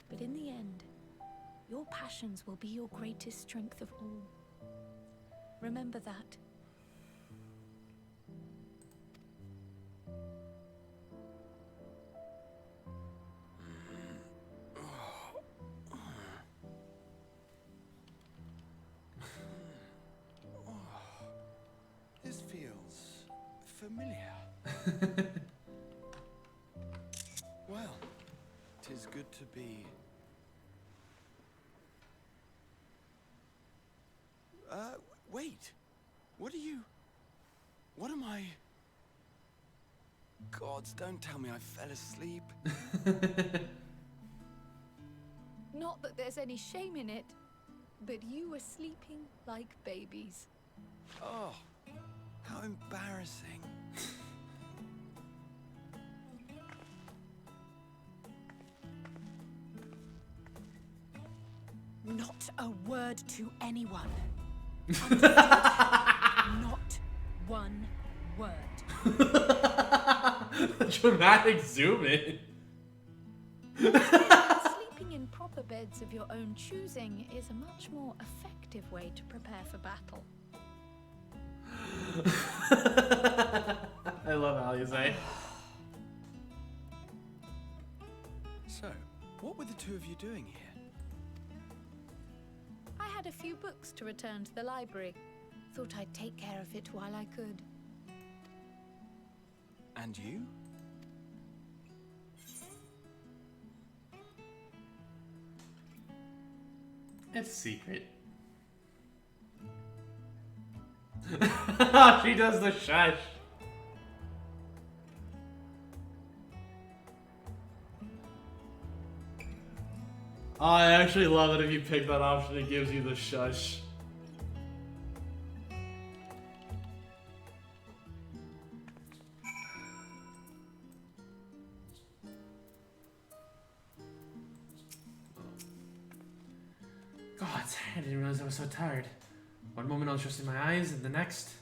But in the end, your passions will be your greatest strength of all. Remember that. This feels familiar. Well, 'tis good to be. Wait. What am I? Gods, don't tell me I fell asleep. Not that there's any shame in it, but you were sleeping like babies. Oh, how embarrassing. Not a word to anyone. Not one word. Dramatic zoom in. Sleeping in proper beds of your own choosing is a much more effective way to prepare for battle. I love Alize. So, what were the two of you doing here? I had a few books to return to the library. Thought I'd take care of it while I could. And you? It's a secret. She does the shush. Oh, I actually love it if you pick that option, it gives you the shush. God, I didn't realize I was so tired. One moment I was just in my eyes, and the next,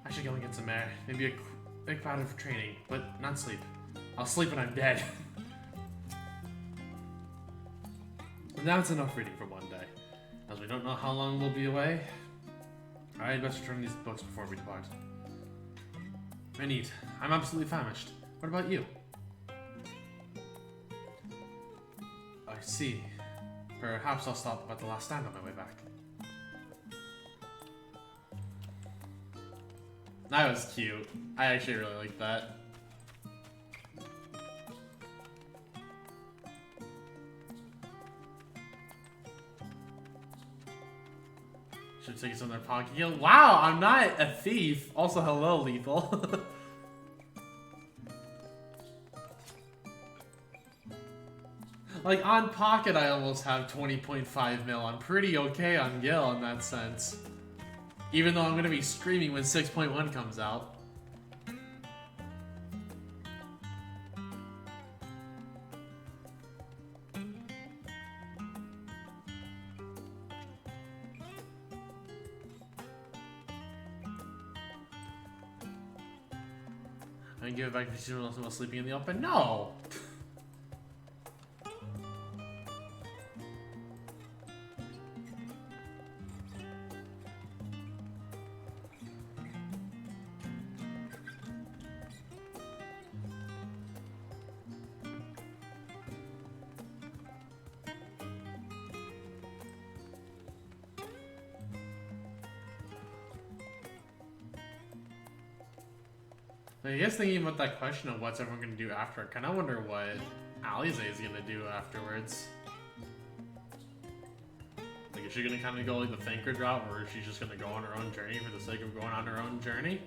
I should go and get some air. Maybe a quick powder for training, but not sleep. I'll sleep when I'm dead. But now it's enough reading for one day. As we don't know how long we'll be away, I'd best return these books before we depart. I need. I'm absolutely famished. What about you? I see. Perhaps I'll stop at the last stand on my way back. That was cute. I actually really like that. Should tickets in their pocket. Yo, wow, I'm not a thief. Also, hello, Lethal. Like, on Pocket, I almost have 20.5 mil. I'm pretty okay on Gil in that sense. Even though I'm gonna be screaming when 6.1 comes out. I can give it back to someone else while sleeping in the open? No! I guess thinking about that question of what's everyone going to do after, I kind of wonder what Alize is going to do afterwards. Like, is she going to kind of go like the thinker route, or is she just going to go on her own journey for the sake of going on her own journey?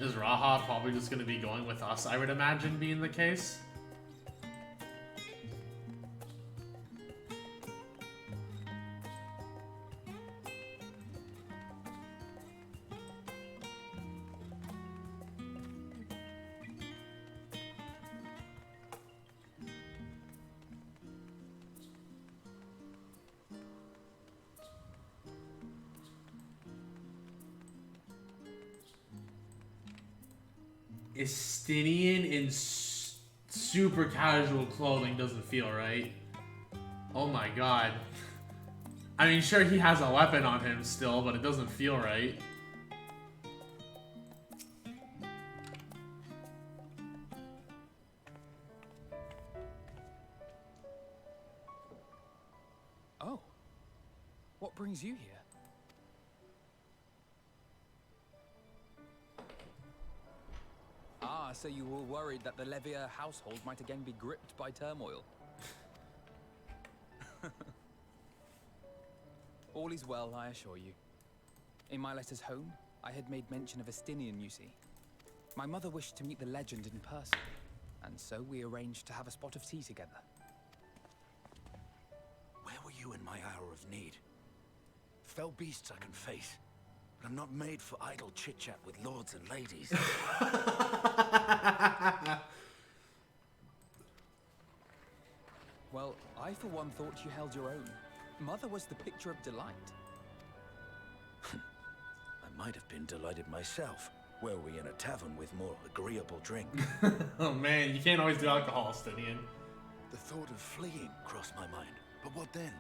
Is Raha probably just going to be going with us, I would imagine, being the case? Estinian in super casual clothing doesn't feel right. Oh my god. I mean, sure, he has a weapon on him still, but it doesn't feel right. Oh. What brings you here? Ah, so you were worried that the Levier household might again be gripped by turmoil. All is well, I assure you. In my letters home, I had made mention of Estinian, you see. My mother wished to meet the legend in person, and so we arranged to have a spot of tea together. Where were you in my hour of need? Fell beasts I can face, but I'm not made for idle chit-chat with lords and ladies. Well, I for one thought you held your own. Mother was the picture of delight. I might have been delighted myself, were we in a tavern with more agreeable drink. Oh man, you can't always do alcohol, Estinian. The thought of fleeing crossed my mind, but what then?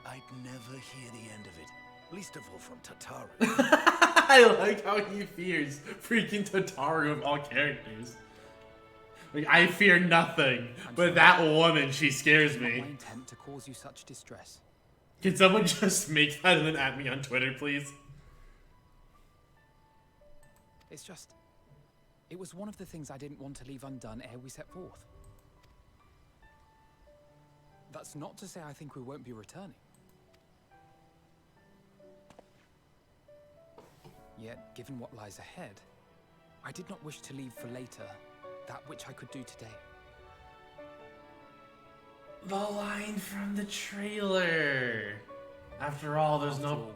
I'd never hear the end of it, least of all from Tataru. I like how he fears freaking Tataru of all characters. Like, I fear nothing, but that woman, she scares Not my me. intent to cause you such distress. Can someone just make that and then at me on Twitter, please? It's just... It was one of the things I didn't want to leave undone ere we set forth. That's not to say I think we won't be returning. Yet, given what lies ahead, I did not wish to leave for later that which I could do today. The line from the trailer. After all, there's After no... all,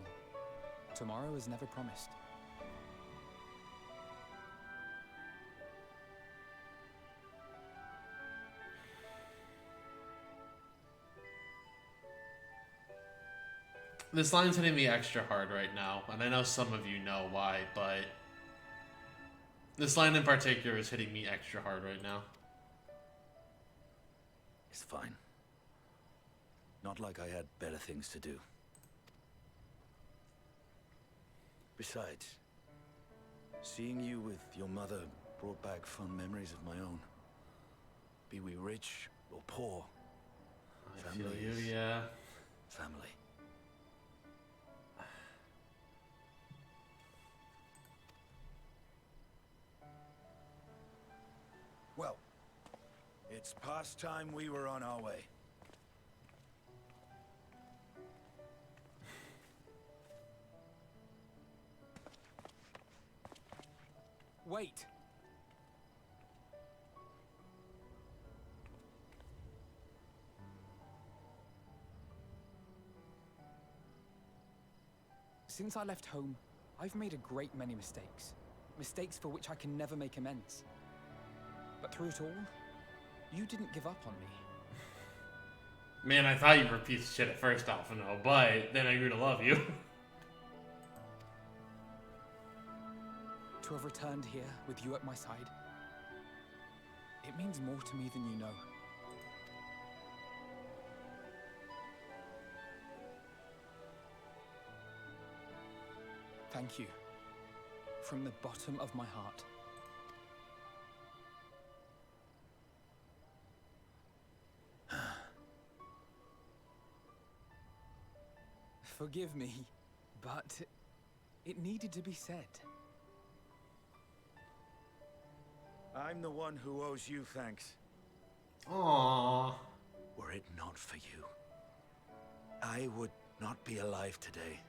tomorrow is never promised. This line's hitting me extra hard right now, and I know some of you know why, but... This line in particular is hitting me extra hard right now. It's fine. Not like I had better things to do. Besides, seeing you with your mother brought back fond memories of my own. Be we rich or poor, I feel family you, is yeah. family. Well, it's past time we were on our way. Wait! Since I left home, I've made a great many mistakes. Mistakes for which I can never make amends. But through it all, you didn't give up on me. Man, I thought you were a piece of shit at first off, no, but then I grew to love you. To have returned here with you at my side, it means more to me than you know. Thank you. From the bottom of my heart. Forgive me, but it needed to be said. I'm the one who owes you thanks. Aww. Were it not for you, I would not be alive today,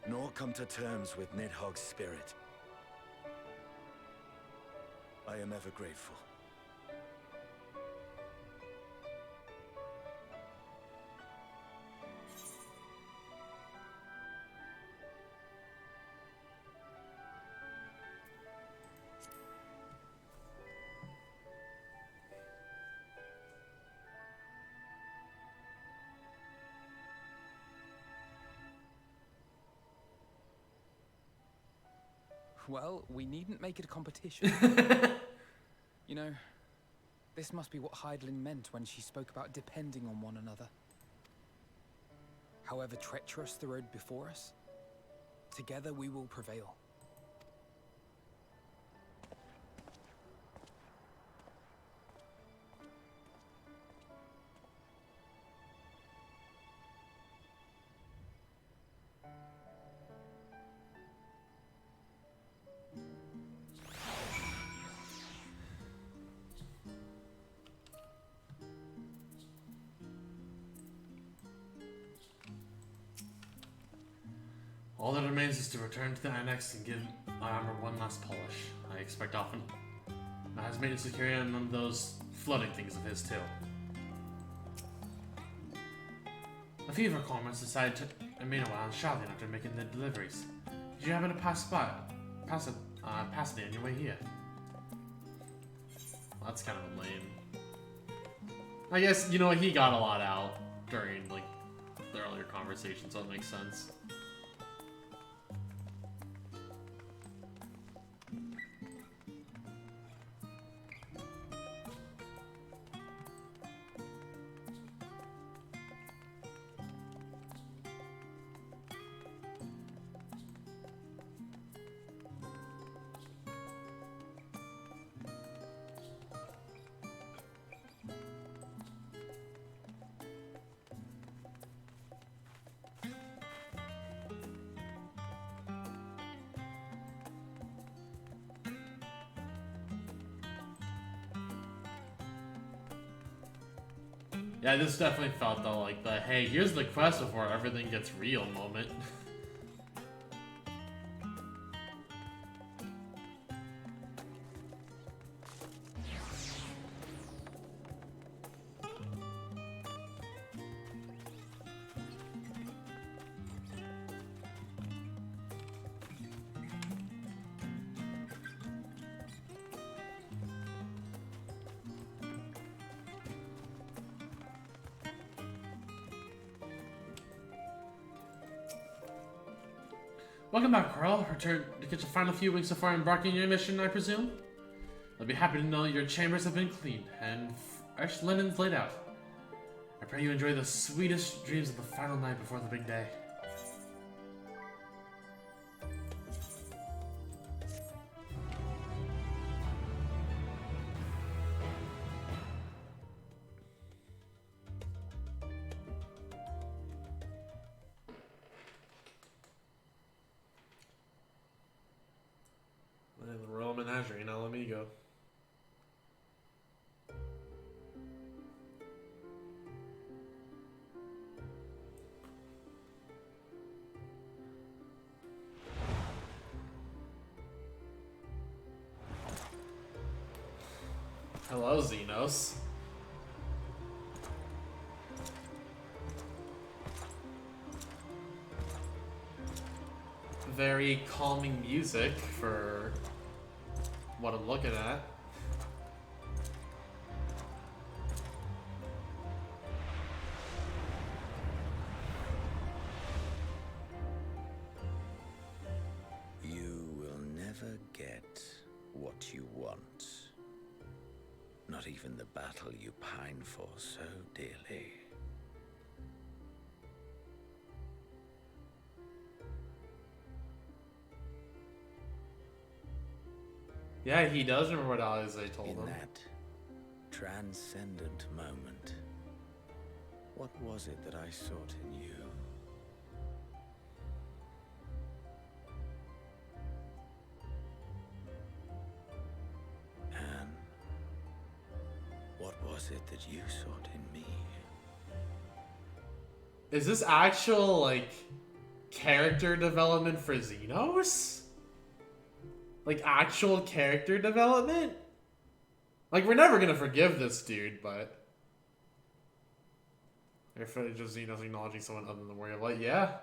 nor come to terms with Nidhogg's spirit. I am ever grateful. Well, we needn't make it a competition. You know, this must be what Hydaelyn meant when she spoke about depending on one another. However treacherous the road before us, together we will prevail. All that remains is to return to the Annex and give my armor one last polish. I expect often. Now has made it secure on none of those flooding things of his too. A few of our comrades decided to remain a while in Charlotte after making the deliveries. Did you happen to pass it on your way here? Well, that's kind of lame. I guess, you know, he got a lot out during, like, the earlier conversation, so it makes sense. Yeah, this definitely felt though like the hey, here's the quest before everything gets real moment. Welcome back, Carl. Return to get your final few weeks before embarking on your mission, I presume? I'll be happy to know your chambers have been cleaned and fresh linens laid out. I pray you enjoy the sweetest dreams of the final night before the big day. The Royal Menagerie, now let me go. Hello, Xenos. Very calming music for what I'm looking at. You will never get what you want. Not even the battle you pine for so dearly. Yeah, he does remember what Alize told In him. that transcendent moment, what was it that I sought in you? And what was it that you sought in me? Is this actual, like, character development for Xenos? Like, actual character development? Like, we're never gonna forgive this dude, but... If it's just Xenos acknowledging someone other than Warrior of Light, yeah.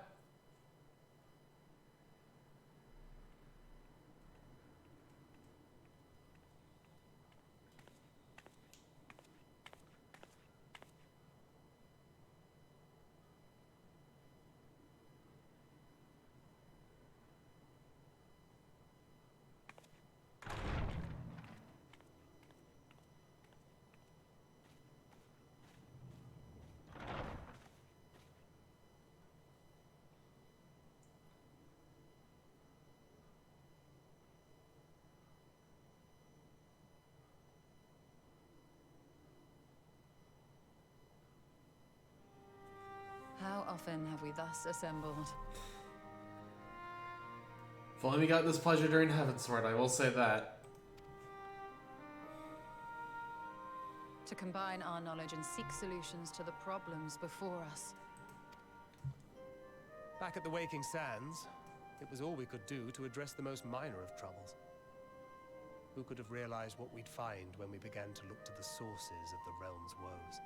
How often have we thus assembled? If only we got this pleasure during Heavensward, I will say that. To combine our knowledge and seek solutions to the problems before us. Back at the Waking Sands, it was all we could do to address the most minor of troubles. Who could have realized what we'd find when we began to look to the sources of the realm's woes?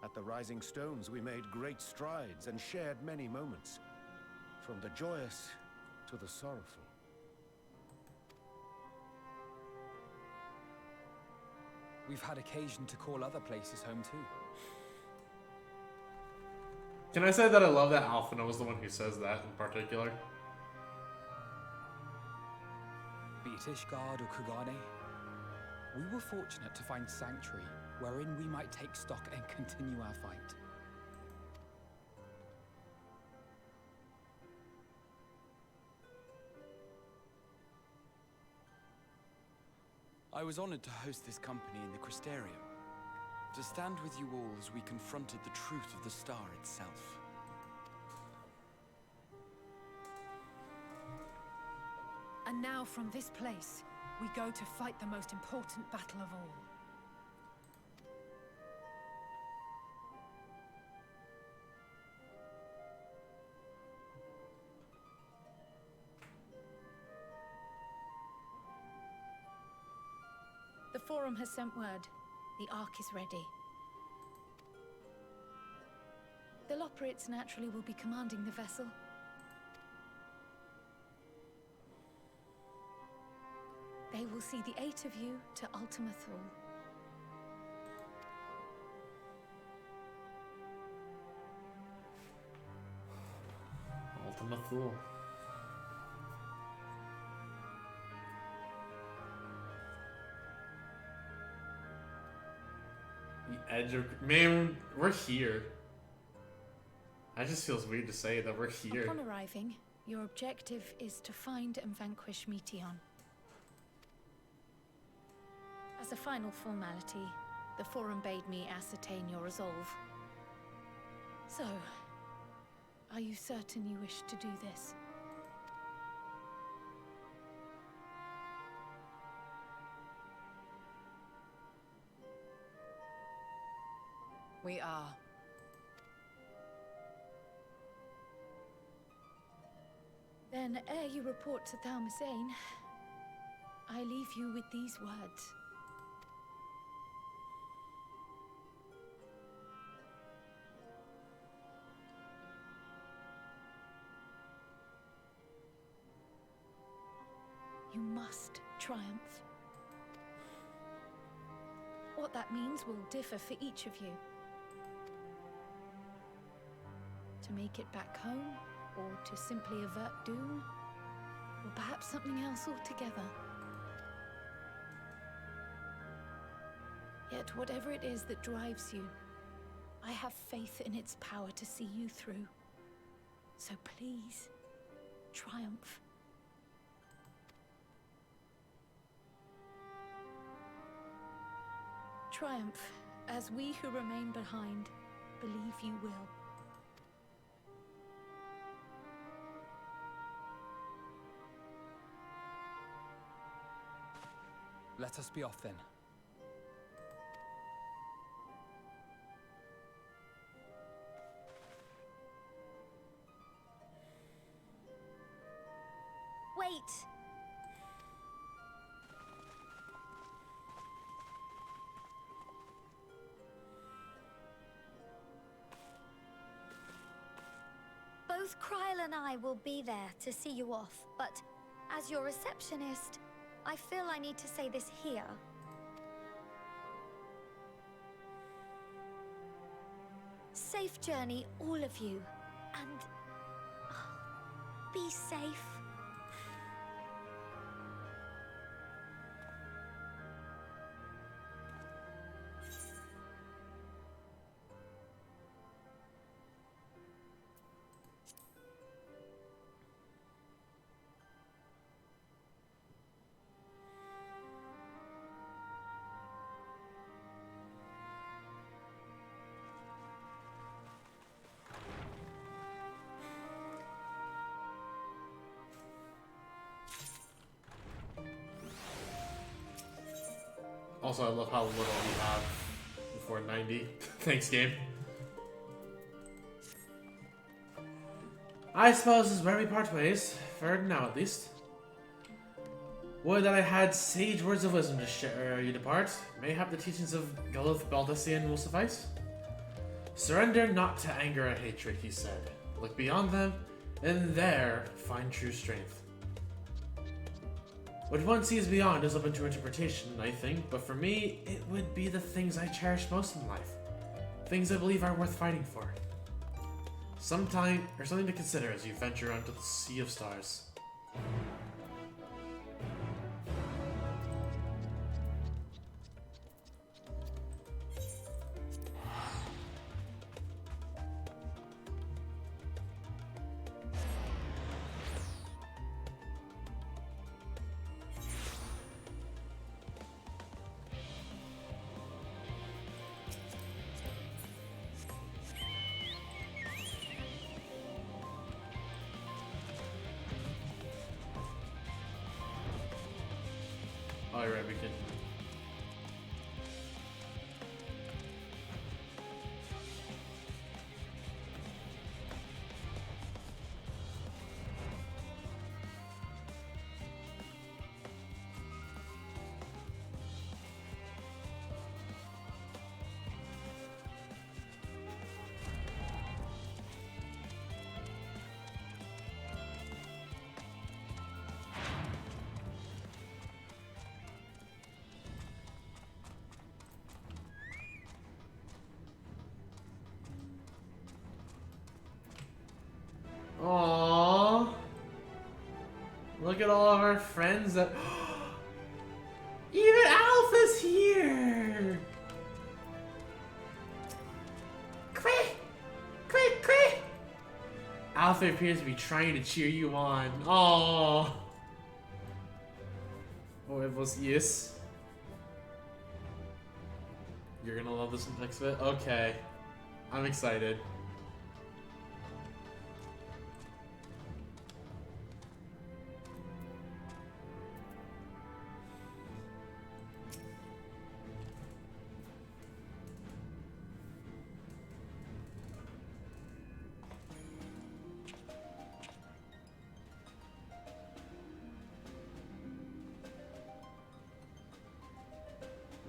At the Rising Stones, we made great strides and shared many moments, from the joyous to the sorrowful. We've had occasion to call other places home too. Can I say that I love that Alphina was the one who says that in particular? Be it Ishgard or Kugane, we were fortunate to find sanctuary wherein we might take stock and continue our fight. I was honored to host this company in the Crystarium, to stand with you all as we confronted the truth of the star itself. And now from this place, we go to fight the most important battle of all. The Forum has sent word. The Ark is ready. The Loporrits naturally will be commanding the vessel. They will see the 8 of you to Ultima Thule. Ultima Thule. The edge of... Man, we're here. It just feels weird to say that we're here. Upon arriving, your objective is to find and vanquish Meteion. As a final formality, the Forum bade me ascertain your resolve. So, are you certain you wish to do this? We are. Then, ere you report to Thalmasane, I leave you with these words. You must triumph. What that means will differ for each of you. To make it back home, or to simply avert doom, or perhaps something else altogether. Yet whatever it is that drives you, I have faith in its power to see you through. So please, triumph. Triumph, as we who remain behind believe you will. Let us be off then. Wait! Both Kryl and I will be there to see you off, but as your receptionist, I feel I need to say this here. Safe journey, all of you, and be safe. Also, I love how little we have before 90. Thanks, game. I suppose this is where we part ways, for now at least. Would that I had sage words of wisdom to share ere you depart. Mayhap the teachings of Galith Baldassian will suffice? Surrender not to anger or hatred, he said. Look beyond them, and there find true strength. What one sees beyond is open to interpretation, I think, but for me, it would be the things I cherish most in life. Things I believe are worth fighting for. Something to consider as you venture onto the sea of stars. Alright, we can. Aww. Look at all of our friends that... Even Alpha's here! Quick! Quick, quick! Alpha appears to be trying to cheer you on. Aww. Oh, it was yes. You're gonna love this next bit? Okay. I'm excited.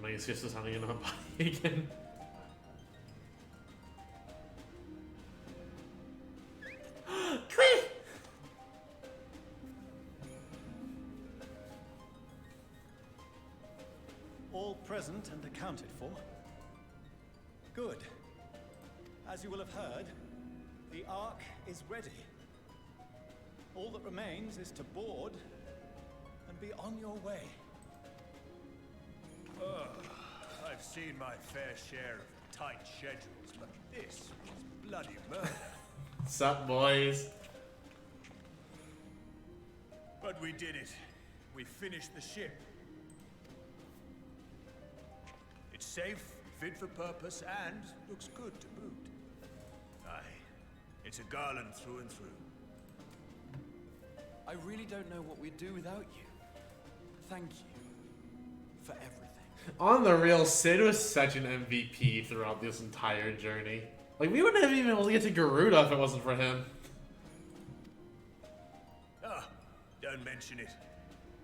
my excuse for sounding in my body again. Quick! All present and accounted for? Good. As you will have heard, the Ark is ready. All that remains is to board and be on your way. I've seen my fair share of tight schedules, but this was bloody murder. Sup, boys? But we did it. We finished the ship. It's safe, fit for purpose, and looks good to boot. Aye, it's a garland through and through. I really don't know what we'd do without you. Thank you for everything. On the real, Sid was such an MVP throughout this entire journey. Like, we wouldn't have even been able to get to Garuda if it wasn't for him. Ah, don't mention it.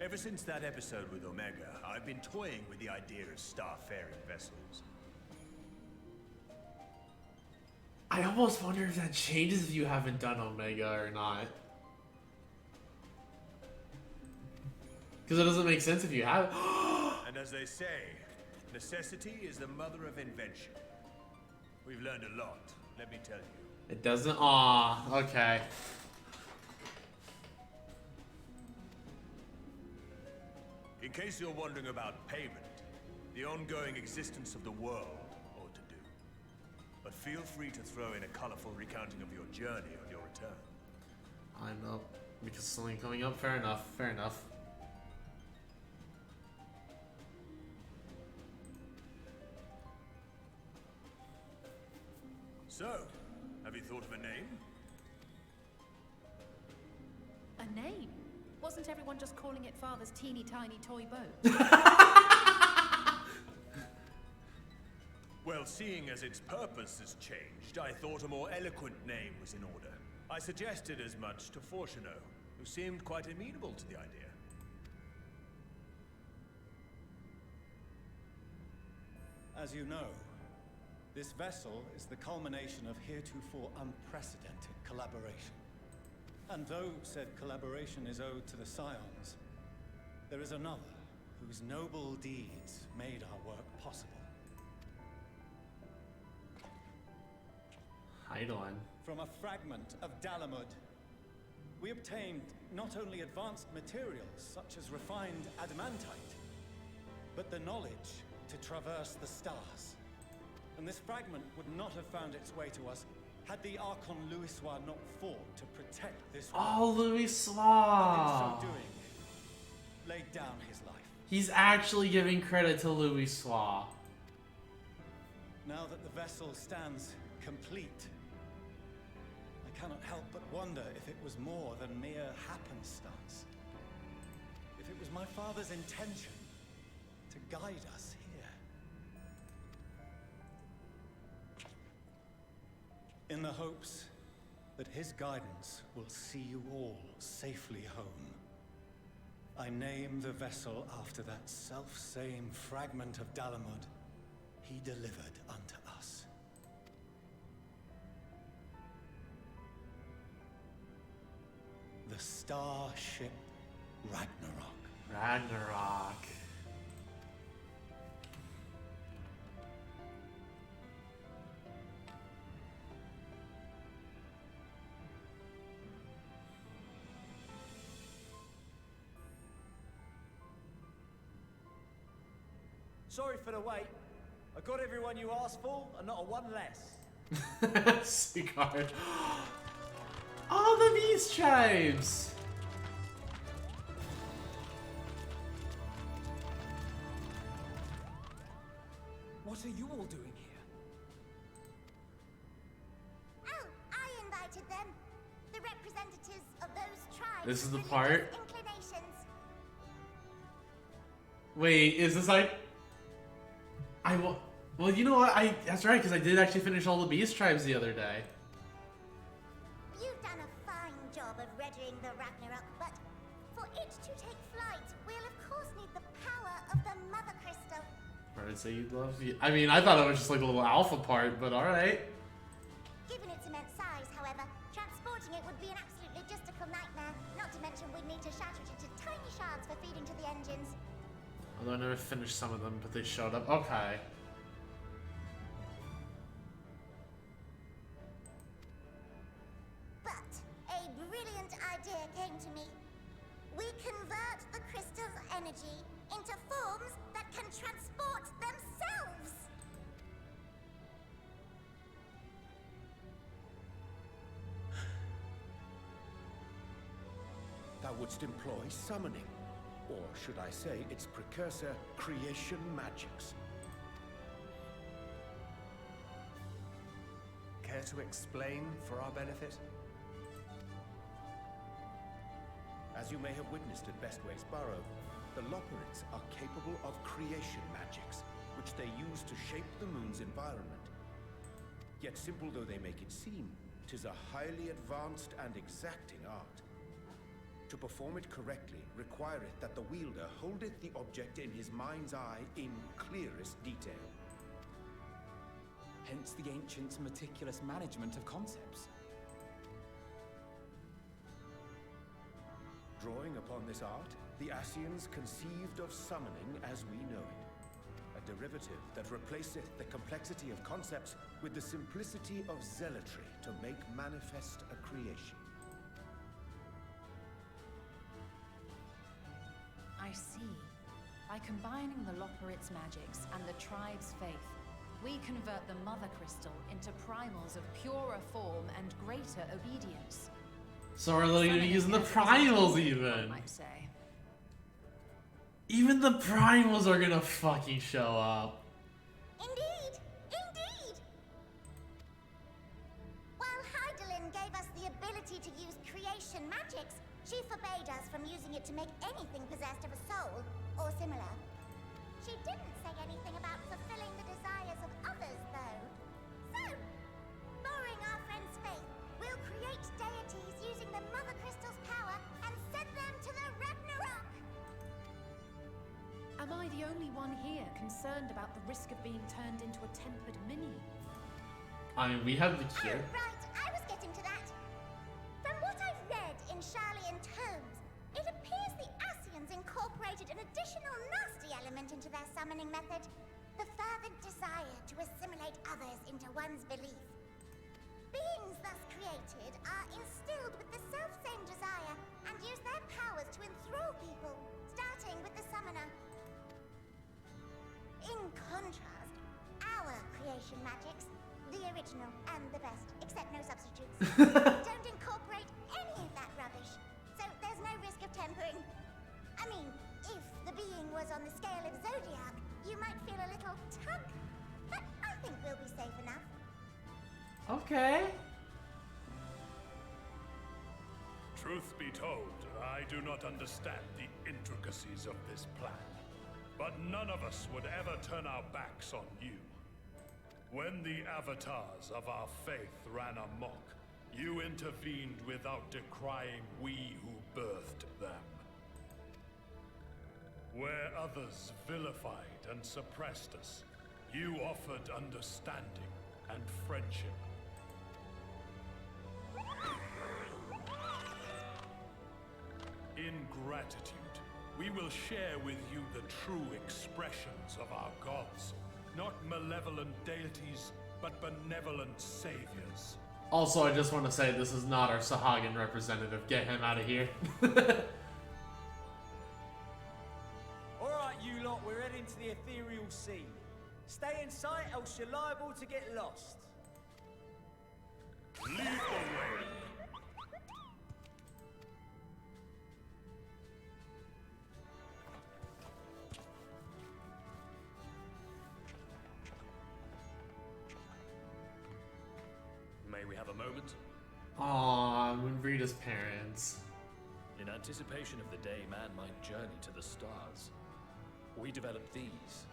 Ever since that episode with Omega, I've been toying with the idea of star-faring vessels. I almost wonder if that changes if you haven't done Omega or not. Because it doesn't make sense if you have. And as they say, necessity is the mother of invention. We've learned a lot, let me tell you. It doesn't. Aw, okay. In case you're wondering about payment, the ongoing existence of the world ought to do. But feel free to throw in a colorful recounting of your journey on your return. I know. Because it's only coming up. Fair enough. Fair enough. So, have you thought of a name? A name? Wasn't everyone just calling it Father's teeny tiny toy boat? Well, seeing as its purpose has changed, I thought a more eloquent name was in order. I suggested as much to Fortuno, who seemed quite amenable to the idea. As you know, this vessel is the culmination of heretofore unprecedented collaboration. And though said collaboration is owed to the Scions, there is another whose noble deeds made our work possible. Eidolon. From a fragment of Dalamud, we obtained not only advanced materials such as refined adamantite, but the knowledge to traverse the stars. And this fragment would not have found its way to us had the Archon Louisoix not fought to protect this world. Oh, And in Louisoix! so doing, laid down his life. He's actually giving credit to Louisoix. Now that the vessel stands complete, I cannot help but wonder if it was more than mere happenstance. If it was my father's intention to guide us here. In the hopes that his guidance will see you all safely home, I name the vessel after that self-same fragment of Dalamud he delivered unto us. The starship Ragnarok. Ragnarok. Sorry for the wait. I got everyone you asked for, and not a one less. Sigurd. All the beast tribes! What are you all doing here? Oh, I invited them. The representatives of those tribes. This is the with part- religious inclinations. Wait, is this like... Well, you know what? That's right, because I did actually finish all the beast tribes the other day. You've done a fine job of readying the Ragnarok, but for it to take flight, we'll of course need the power of the Mother Crystal. part to say you love you. I mean, I thought it was just like a little alpha part, but alright. Given its immense size, however, transporting it would be an absolute logistical nightmare. Not to mention we'd need to shatter it into tiny shards for feeding to the engines. Although I never finished some of them, but they showed up. Okay. But a brilliant idea came to me. We convert the crystal's energy into forms that can transport themselves. Thou wouldst employ summoning, or should I say its precursor, creation magics. Care to explain for our benefit? As you may have witnessed at Bestway's Burrow, the Loporrits are capable of creation magics, which they use to shape the moon's environment. Yet simple though they make it seem, 'tis a highly advanced and exacting art. To perform it correctly requireth that the wielder holdeth the object in his mind's eye in clearest detail. Hence the ancients' meticulous management of concepts. Drawing upon this art, the Ascians conceived of summoning as we know it. A derivative that replaceth the complexity of concepts with the simplicity of zealotry to make manifest a creation. I see. By combining the Loporrit's magics and the tribe's faith, we convert the Mother Crystal into primals of purer form and greater obedience. So we're literally using the primals even. I might say. Even the primals are gonna fucking show up. Indeed! Indeed! While Heidelin gave us the ability to use creation magics, she forbade us from using it to make anything possessed of a soul, or similar. She didn't say anything about fulfilling the desires of others, though. So, borrowing our friend's faith, we'll create deities using the Mother Crystal's power and send them to the Ragnarok! Am I the only one here concerned about the risk of being turned into a tempered mini? I mean, we have the cure. Oh, right, I was getting to that. From what I've read in Charlian tomes, it appears the Ascians incorporated an additional nasty element into their summoning method. The fervent desire to assimilate others into one's belief. Beings thus created are instilled with the self-same desire and use their powers to enthrall people, starting with the summoner. In contrast, our creation magics, the original and the best, except no substitutes, don't incorporate any of that rubbish, so there's no risk of tempering. I mean, if the being was on the scale of Zodiac, you might feel a little tug, but I think we'll be safe enough. Okay. Truth be told, I do not understand the intricacies of this plan. But none of us would ever turn our backs on you. When the avatars of our faith ran amok, you intervened without decrying we who birthed them. Where others vilified and suppressed us, you offered understanding and friendship. In gratitude, we will share with you the true expressions of our gods. Not malevolent deities, but benevolent saviors. Also, I just want to say this is not our Sahagin representative. Get him out of here. Alright, you lot, we're heading to the ethereal sea. Stay in sight, else you're liable to get lost. Lead the way. May we have a moment? Aww, Moonbreeder's parents. In anticipation of the day man might journey to the stars, we developed these.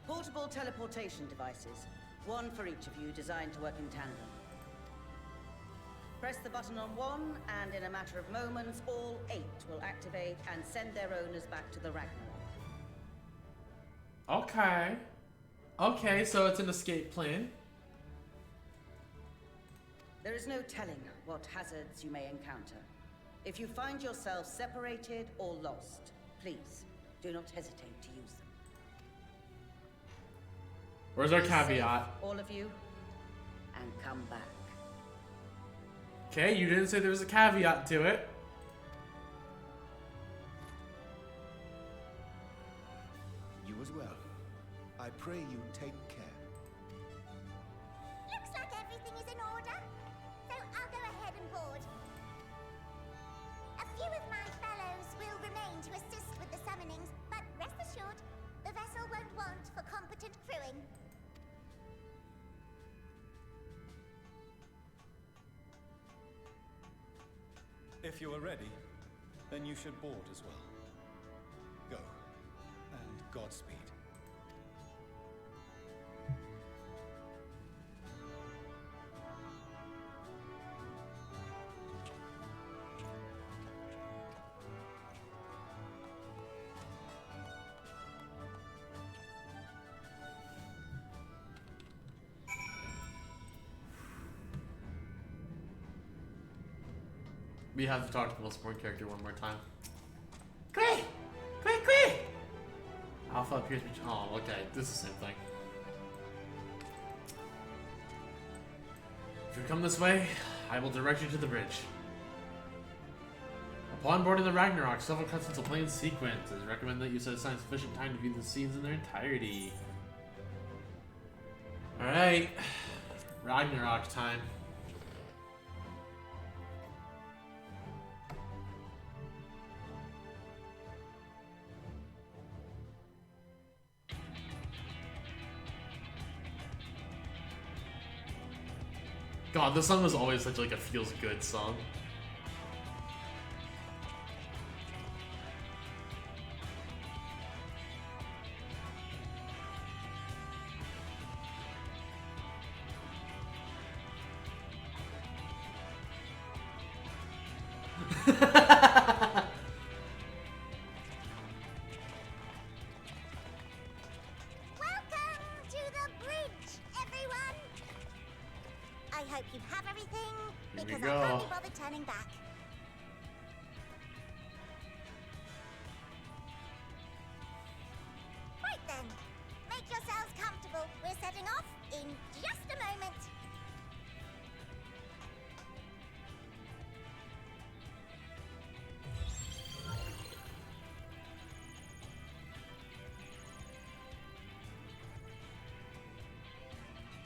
Portable teleportation devices. One for each of you, designed to work in tandem. Press the button on one, and in a matter of moments, all 8 will activate and send their owners back to the Ragnarok. Okay. Okay, so it's an escape plan. There is no telling what hazards you may encounter. If you find yourself separated or lost, please do not hesitate to use them. Where's our Be caveat? safe, all of you, and come back. Okay, you didn't say there was a caveat to it. You as well. I pray you take care. Looks like everything is in order, so I'll go ahead and board. A few of my fellows will remain to assist with the summonings, but rest assured, the vessel won't want for competent crewing. If you are ready, then you should board as well. Go, and Godspeed. We have to talk to the most important character one more time. Quick! Quick, quick! Alpha appears to be... Oh, okay. This is the same thing. If you come this way, I will direct you to the bridge. Upon boarding the Ragnarok, several cutscenes will play in sequence. I recommend that you set aside sufficient time to view the scenes in their entirety. Alright. Ragnarok time. God, this song was always such like a feels good song. Welcome to the bridge, everyone! I hope you have everything, Here we because go. I can't be bothered turning back. Right then, make yourselves comfortable. We're setting off in just a moment.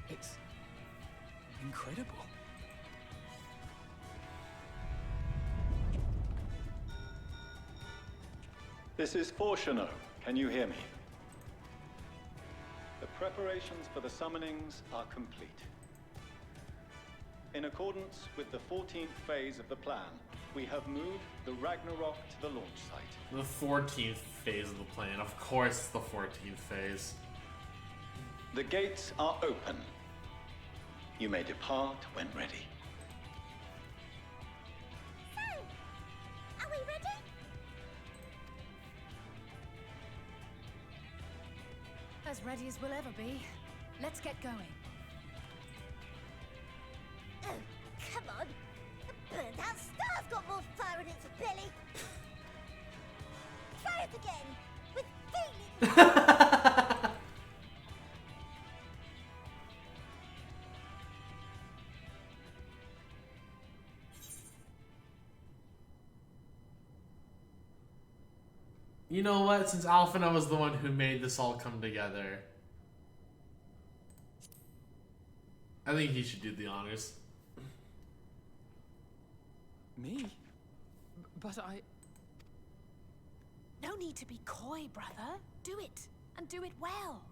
It's incredible. This is Fortuno. Can you hear me? The preparations for the summonings are complete. In accordance with the 14th phase of the plan, we have moved the Ragnarok to the launch site. The 14th phase of the plan. Of course it's the 14th phase. The gates are open. You may depart when ready. So, are we ready? As ready as we'll ever be. Let's get going. Oh, come on. The burned out star's got more fire in its belly. Try it again. With feeling. You know what? Since Alphina was the one who made this all come together, I think he should do the honors. Me? But I... No need to be coy, brother. Do it, and do it well.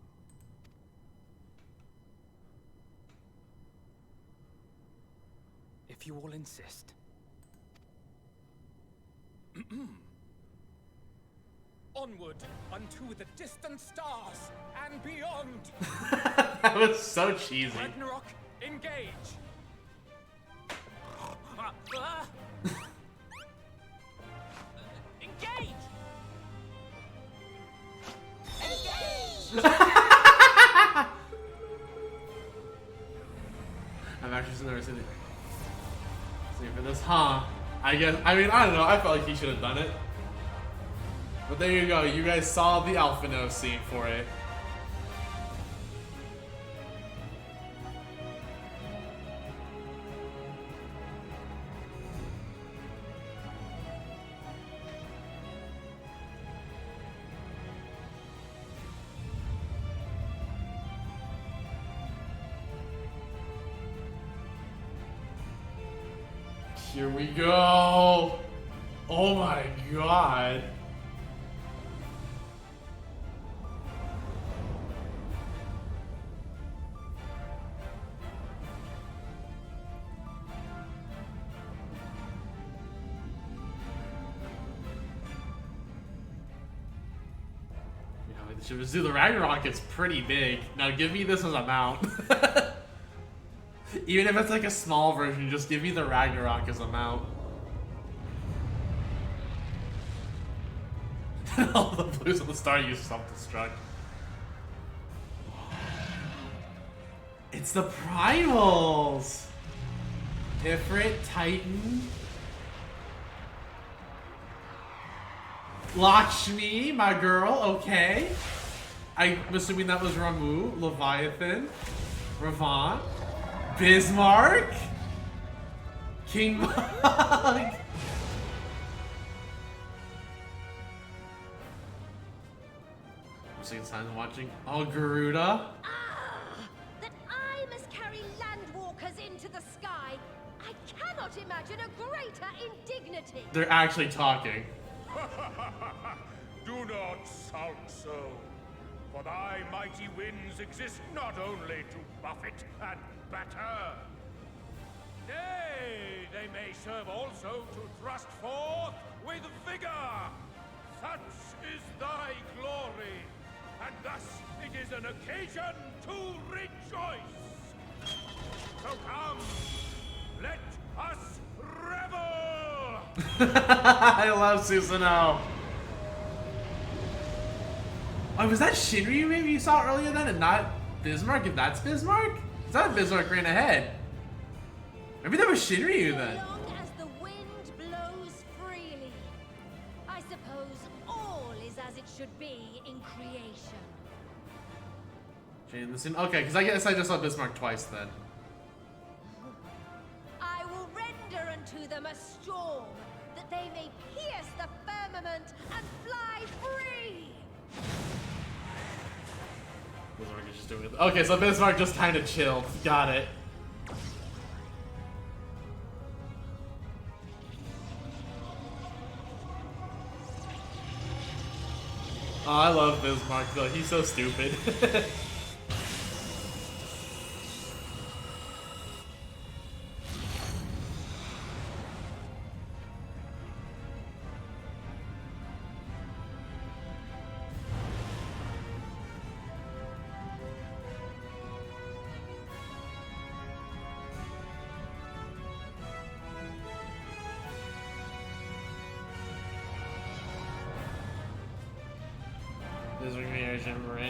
If you all insist. Onward unto the distant stars and beyond. That was so cheesy. Ragnarok, engage. Engage! I'm actually never seen it. See for this, huh? I guess. I mean, I don't know. I felt like he should have done it. But there you go. You guys saw the Alpha Nose scene for it. Here we go. Oh my god. Zoo, the Ragnarok is pretty big. Now give me this as a mount. Even if it's like a small version, just give me the Ragnarok as a mount. All the blues on the star use self-destruct. It's the Primals! Ifrit, Titan. Lakshmi, my girl, okay. I'm assuming that was Ramu, Leviathan, Ravan, Bismarck, King Mog. I'm seeing signs watching. Oh, Garuda. That I must carry landwalkers into the sky. I cannot imagine a greater indignity. They're actually talking. Do not sound so, for thy mighty winds exist not only to buffet and batter. Nay, they may serve also to thrust forth with vigor. Such is thy glory, and thus it is an occasion to rejoice. So come, let us revel! I love Susanoo. Oh, was that Shinryu maybe you saw earlier then and not Bismarck? If that's Bismarck? I thought Bismarck ran ahead. Maybe that was Shinryu then. Long as the wind blows freely, I suppose all is as it should be in creation. Jane, listen. Okay, because I guess I just saw Bismarck twice then. I will render unto them a storm, that they may pierce the firmament and fly free. Bismarck is just doing it. Okay, so Bismarck just kind of chilled. Got it. Oh, I love Bismarck though. He's so stupid.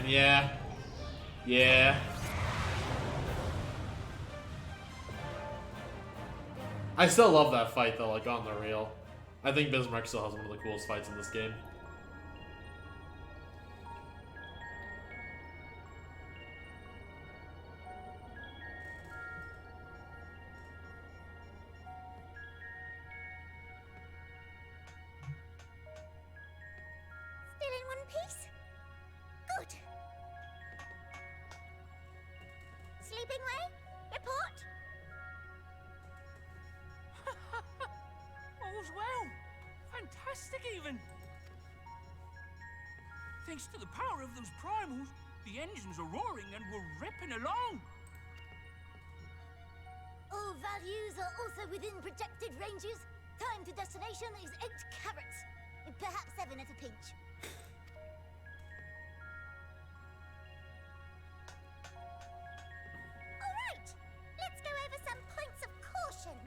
Yeah. Yeah. I still love that fight though, like on the real. I think Bismarck still has one of the coolest fights in this game. Still in one piece? Good. Sleeping way? Report? All's well. Fantastic, even. Thanks to the power of those primals, the engines are roaring and we're ripping along. All values are also within projected ranges. Time to destination is 8 carats. Perhaps 7 at a pinch. Alright, let's go over some points of caution.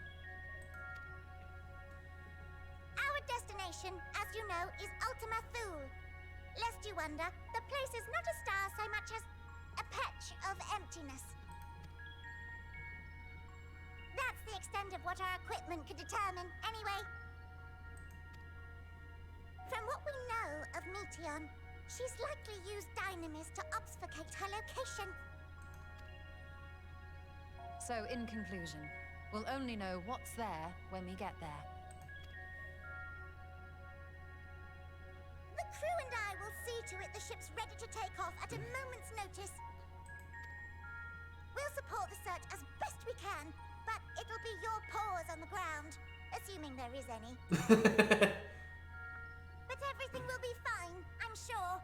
know is Ultima Thule. Lest you wonder, the place is not a star so much as a patch of emptiness. That's the extent of what our equipment could determine, anyway. From what we know of Meteon, she's likely used Dynamis to obfuscate her location. So, in conclusion, we'll only know what's there when we get there. The crew and I will see to it the ship's ready to take off at a moment's notice. We'll support the search as best we can, but it'll be your paws on the ground, assuming there is any. But everything will be fine, I'm sure.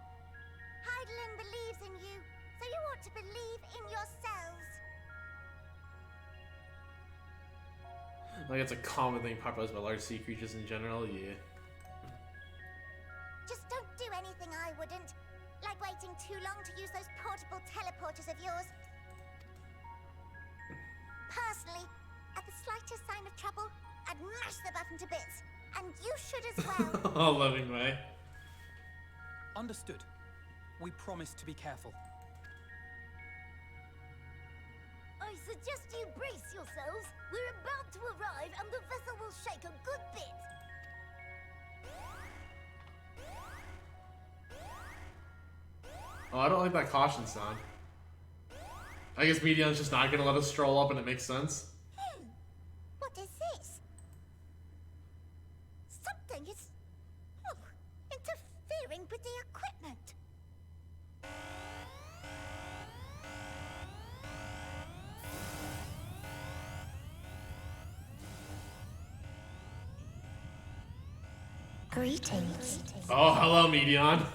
Heidelin believes in you, so you ought to believe in yourselves. Like, it's a common thing popularized by large sea creatures in general, yeah. Just don't do anything I wouldn't. Like waiting too long to use those portable teleporters of yours. Personally, at the slightest sign of trouble, I'd mash the button to bits. And you should as well. Oh, loving way. Understood. We promise to be careful. I suggest you brace yourselves. We're about to arrive and the vessel will shake a good bit. Oh, I don't like that caution sound. I guess Meteon's just not gonna let us stroll up and it makes sense. What is this? Something is interfering with the equipment. Greetings. Oh, hello, Meteon.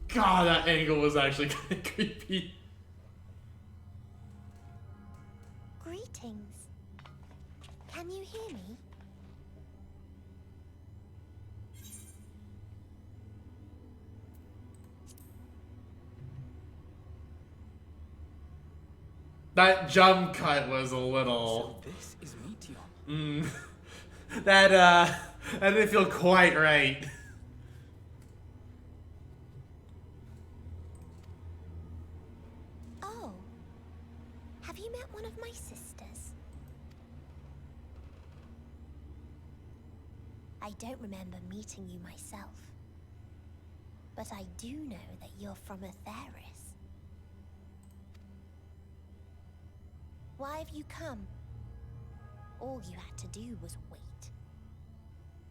God, that angle was actually kind of creepy. Greetings. Can you hear me? That jump cut was a little... So this is Meteon. That didn't feel quite right. Oh. Have you met one of my sisters? I don't remember meeting you myself. But I do know that you're from Atheris. Why have you come? All you had to do was wait.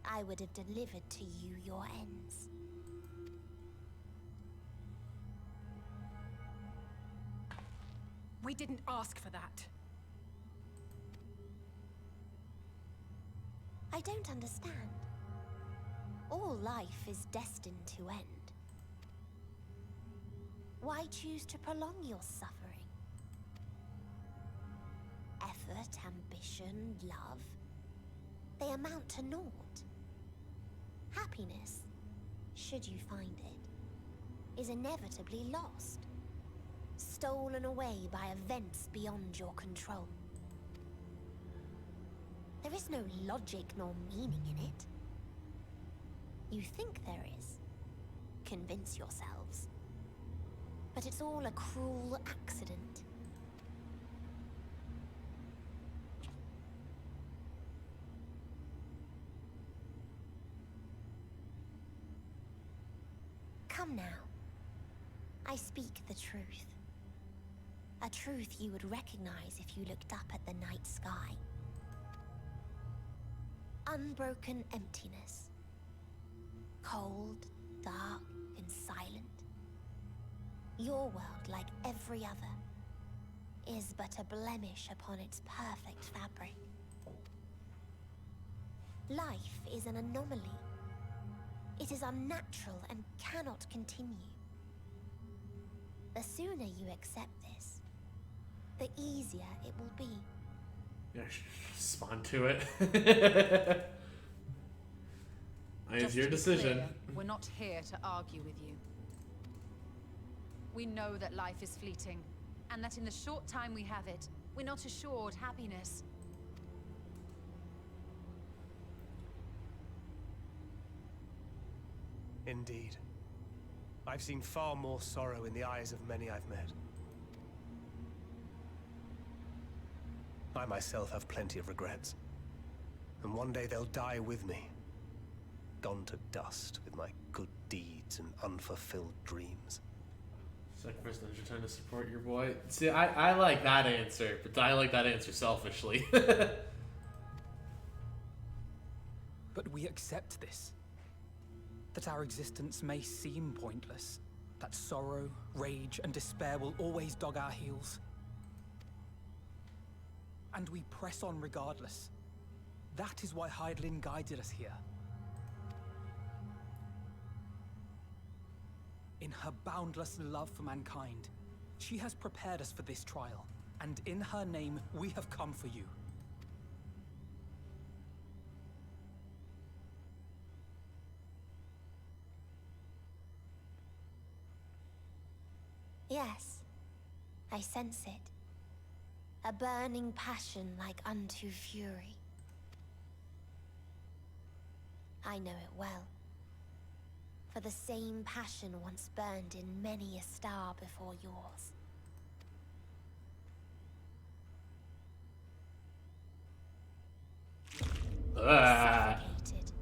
I would have delivered to you your ends. We didn't ask for that. I don't understand. All life is destined to end. Why choose to prolong your suffering? Effort, ambition, love, they amount to naught. Happiness, should you find it, is inevitably lost. Stolen away by events beyond your control. There is no logic nor meaning in it. You think there is. Convince yourselves. But it's all a cruel accident. Come now. I speak the truth. A truth you would recognize if you looked up at the night sky. Unbroken emptiness. Cold, dark, and silent. Your world, like every other, is but a blemish upon its perfect fabric. Life is an anomaly. It is unnatural and cannot continue. The sooner you accept this, the easier it will be. Yeah, respond to it. It's your decision. Clear, we're not here to argue with you. We know that life is fleeting, and that in the short time we have it, we're not assured happiness. Indeed. I've seen far more sorrow in the eyes of many I've met. I myself have plenty of regrets. And one day they'll die with me. Gone to dust with my good deeds and unfulfilled dreams. Sacrifice your time to support your boy. See, I like that answer, but I like that answer selfishly. But we accept this. That our existence may seem pointless. That sorrow, rage, and despair will always dog our heels. And we press on regardless. That is why Hydaelyn guided us here. In her boundless love for mankind, she has prepared us for this trial, and in her name, we have come for you. Yes, I sense it. A burning passion like unto fury. I know it well. For the same passion once burned in many a star before yours. Suffocated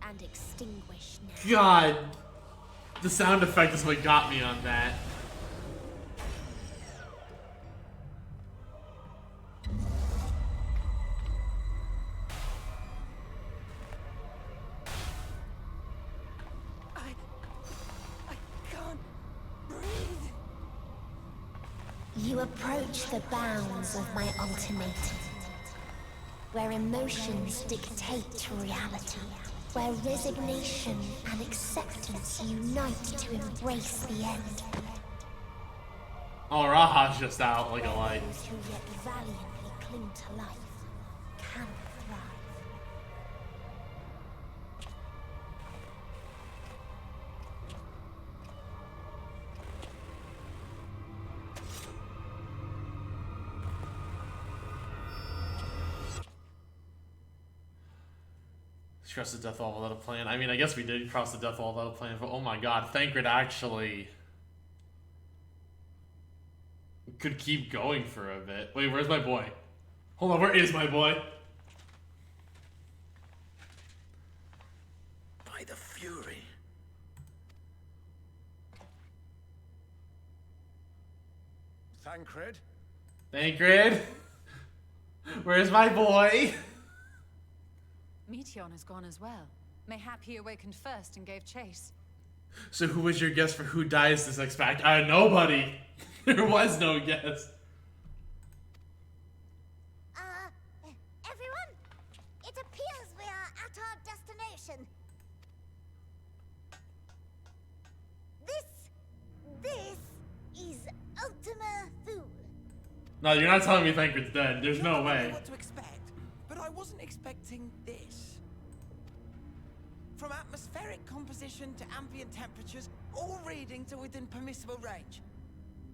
and extinguished now. God, the sound effect is what got me on that. You approach the bounds of my ultimatum, where emotions dictate reality, where resignation and acceptance unite to embrace the end. Oh, Raha's just out like a light. Those who yet valiantly cling to life can thrive. Cross the death wall without a plan. I mean, I guess we did cross the death wall without a plan, but oh my god, Thancred actually could keep going for a bit. Wait, where's my boy? Hold on, where is my boy? By the fury. Thancred? Thancred? Where's my boy? Meteion has gone as well. Mayhap he awakened first and gave chase. So who was your guess for who dies this next pack? Nobody. There was no guess. Everyone? It appears we are at our destination. This is Ultima Thule. No, you're not telling me Thancred's dead. There's no way. What to expect, but I wasn't expecting this. From atmospheric composition to ambient temperatures, all readings are within permissible range.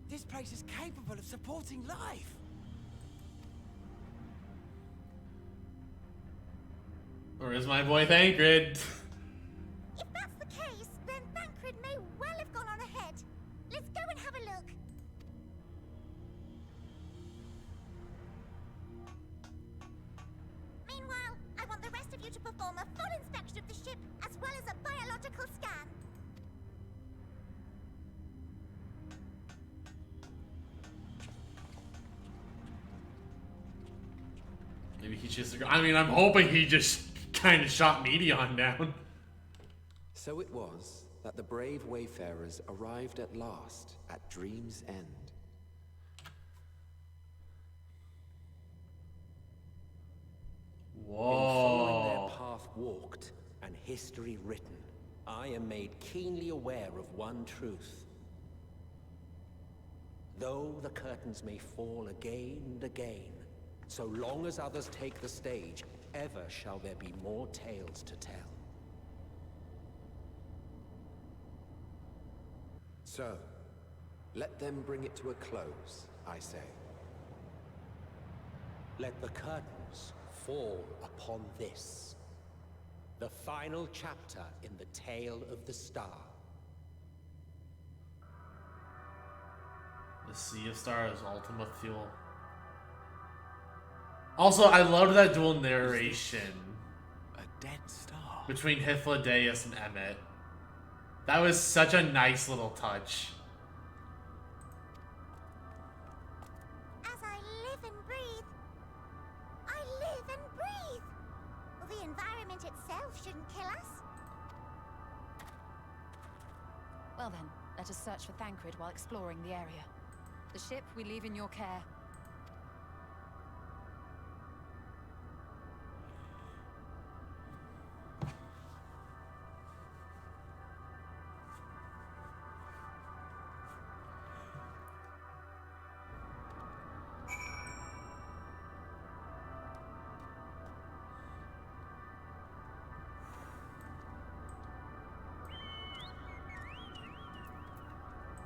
This place is capable of supporting life. Or is my boy Thancred? If that's the case, then Thancred may well have gone on ahead. Let's go and have a look. Meanwhile, I want the rest of you to perform a full inspection of the ship, as well as a biological scan. Maybe he just... I mean, I'm hoping he just kind of shot Meteion down. So it was that the brave wayfarers arrived at last at Dream's End. Whoa. In following their path walked and history written, I am made keenly aware of one truth. Though the curtains may fall again and again, so long as others take the stage, ever shall there be more tales to tell. So, let them bring it to a close, I say. Let the curtains fall upon this, the final chapter in the tale of the star. The Sea of Stars, Ultima Fuel. Also, I love that dual narration. A dead star. Between Hythlodaeus and Emmett. That was such a nice little touch. As I live and breathe, I live and breathe. Well, the environment itself shouldn't kill us. Well then, let us search for Thancred while exploring the area. The ship we leave in your care.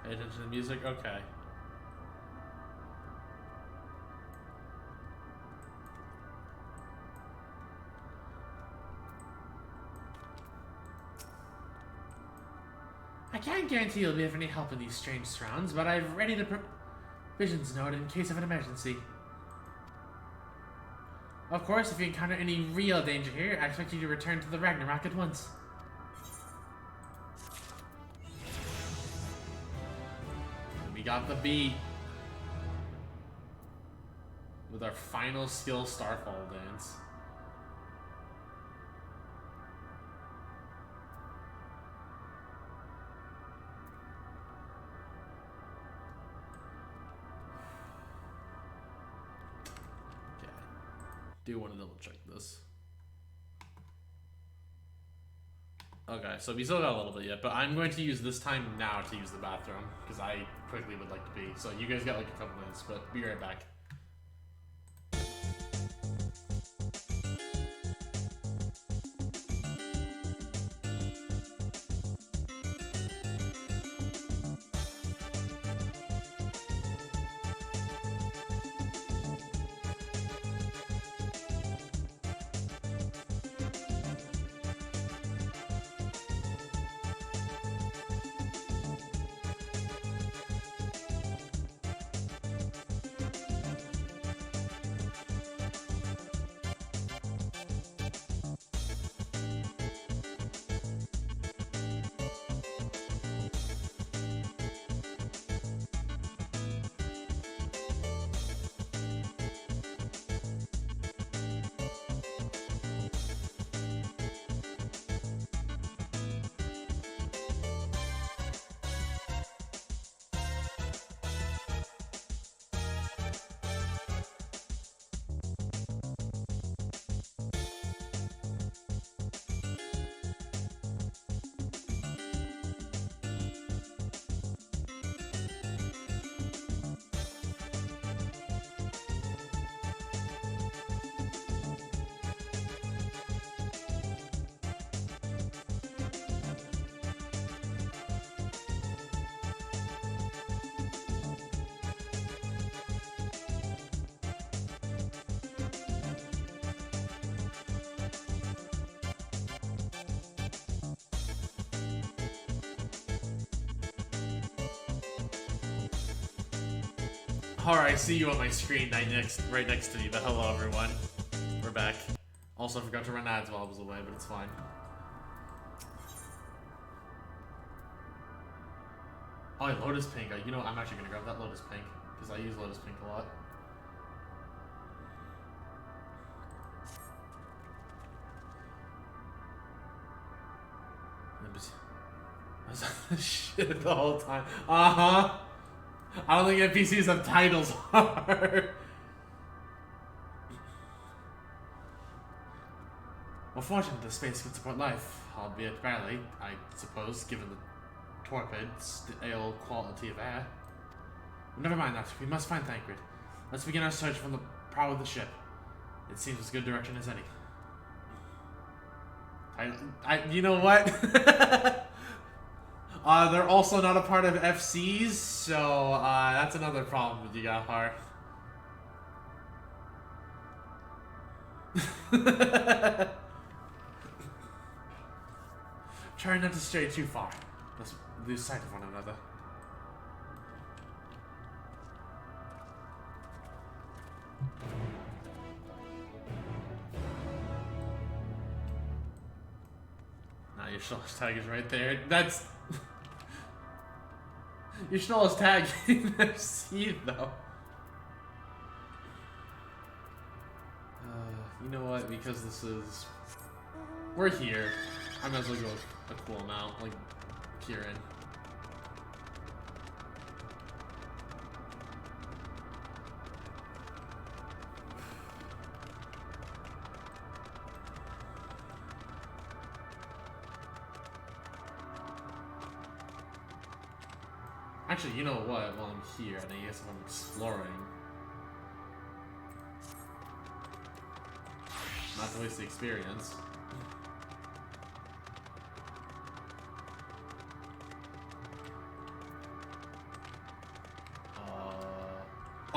Pay attention to the music? Okay. I can't guarantee you'll be of any help in these strange surrounds, but I've ready the provisions note in case of an emergency. Of course, if you encounter any real danger here, I expect you to return to the Ragnarok at once. We got the beat with our final skill Starfall dance. Okay. Do want to double check this. Okay, so we still got a little bit yet, but I'm going to use this time now to use the bathroom, because I quickly would like to pee. So you guys got like a couple minutes, but be right back. Alright, I see you on my screen right next to me, but hello everyone. We're back. Also, I forgot to run ads while I was away, but it's fine. Oh, Lotus Pink. You know what? I'm actually gonna grab that Lotus Pink, because I use Lotus Pink a lot. I was shit the whole time. Uh-huh. I don't think NPCs have titles hard. Well, fortunately, the space can support life, albeit barely, I suppose, given the torpid, stale quality of air. But never mind that. We must find Thancred. Let's begin our search from the prow of the ship. It seems as good direction as any. You know what? They're also not a part of FCs, so that's another problem with you got, Har. Try not to stray too far. Let's lose sight of one another. Nah, your Schnoll's tag is right there. That's... your Schnoll's tag in FC, though. You know what? Because this is... we're here. I might as well go with a cool amount, like Kieran. Actually, you know what? While I'm here, and I guess if I'm exploring, not to waste the experience.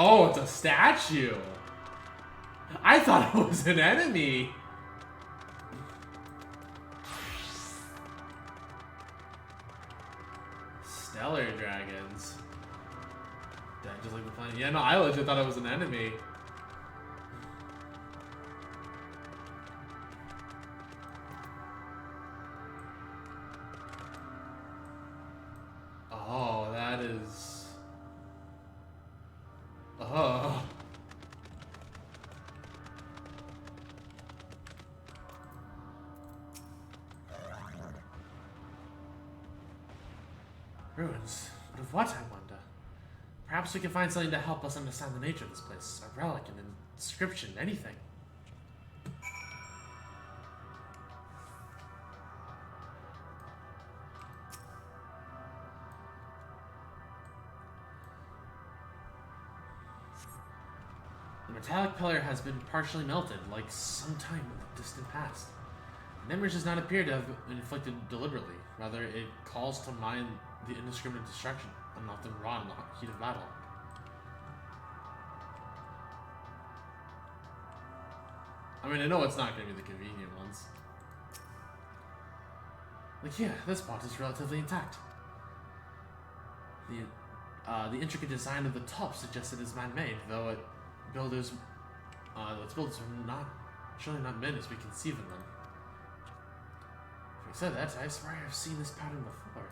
Oh, it's a statue! I thought it was an enemy! Stellar dragons. Did I just like the planet? Yeah, no, I legit thought it was an enemy. Oh, that is... oh. Ruins. But of what, I wonder? Perhaps we can find something to help us understand the nature of this place. A relic, an inscription, anything. The metallic pillar has been partially melted, like some time in the distant past. The image does not appear to have been inflicted deliberately. Rather, it calls to mind the indiscriminate destruction, and often wrought in the heat of battle. I mean, I know it's not going to be the convenient ones. Like here, this part is relatively intact. The intricate design of the top suggests it is man-made, though its builders are surely not men as we conceive of them. If you said that, I swear I've seen this pattern before.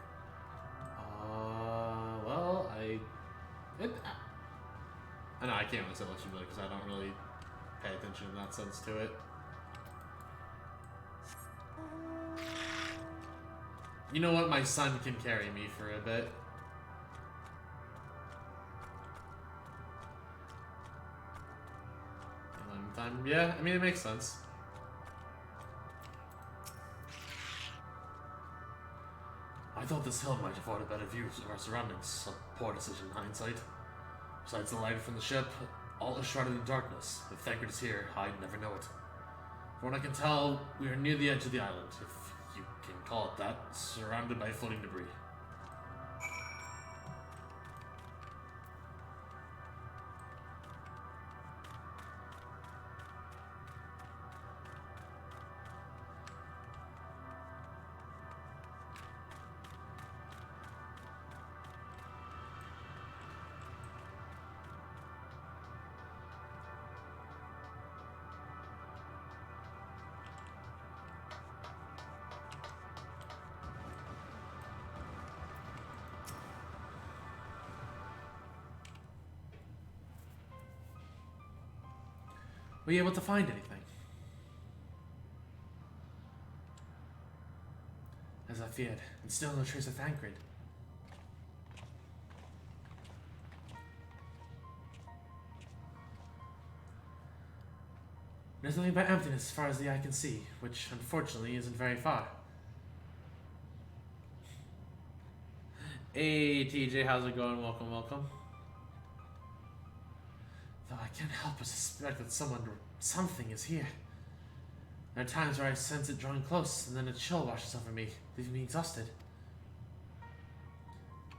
Well, I know I can't really say what you really, because I don't really pay attention in that sense to it. You know what? My son can carry me for a bit. Time. Yeah, I mean, it makes sense. I thought this hill might afford a better view of our surroundings. A poor decision in hindsight. Besides the light from the ship, all is shrouded in darkness. If Thancred is here, I'd never know it. From what I can tell, we are near the edge of the island, if you can call it that, surrounded by floating debris. Were you able to find anything? As I feared, and still no trace of Thancred. There's nothing but emptiness as far as the eye can see, which unfortunately isn't very far. Hey TJ, how's it going? Welcome, welcome. Though I can't help but suspect that someone or something is here. There are times where I sense it drawing close, and then a chill washes over me, leaving me exhausted.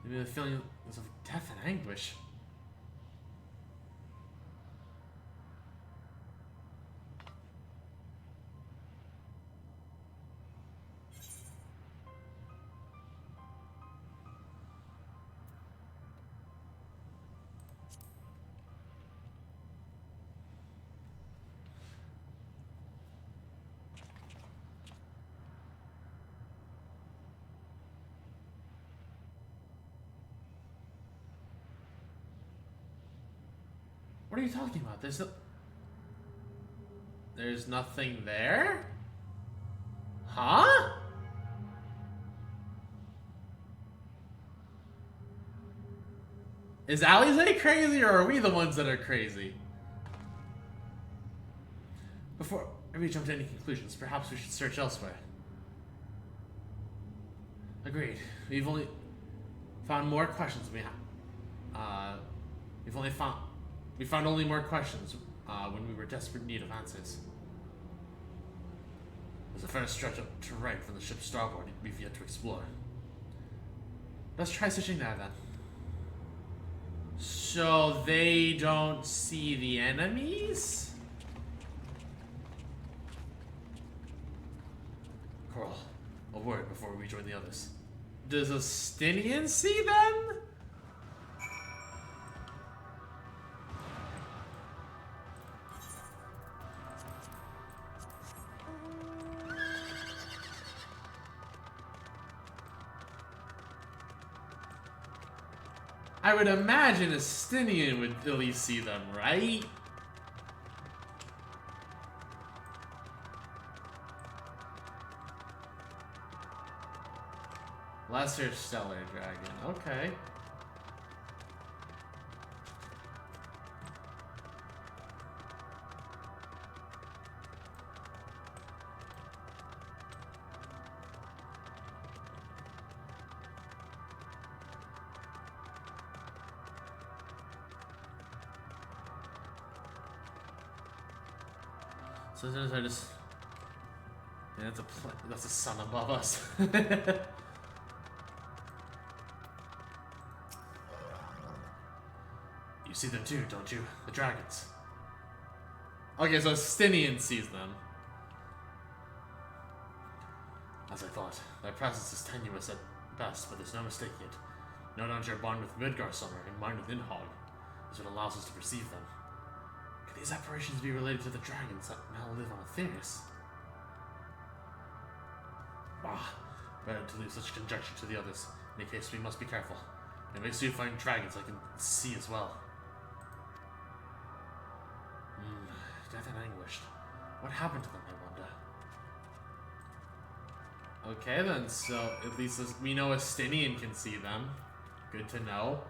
Maybe the feeling is of death and anguish. What are you talking about? There's nothing there? Huh? Is Alize crazy, or are we the ones that are crazy? Before we jump to any conclusions, perhaps we should search elsewhere. Agreed. We've only found more questions than we have. We found only more questions when we were desperate in need of answers. There's a first stretch up to right from the ship's starboard we've yet to explore. Let's try searching there then. So they don't see the enemies? Coral, a word before we join the others. Does Estinian see them? I would imagine Estinian would at least see them, right? Lesser Stellar Dragon, okay. So as I just... Yeah, that's a sun above us. You see them too, don't you? The dragons. Okay, so Stinian sees them. As I thought, their presence is tenuous at best, but there's no mistaking it. No doubt your bond with Midgar Summer and mine with Inhog is what allows us to perceive them. Could these apparitions be related to the dragons that now live on Aetherius? Ah, better to leave such conjecture to the others. In any case, we must be careful. It makes you find dragons I can see as well. Death and anguished. What happened to them, I wonder? Okay then, so at least we know Estinian can see them. Good to know.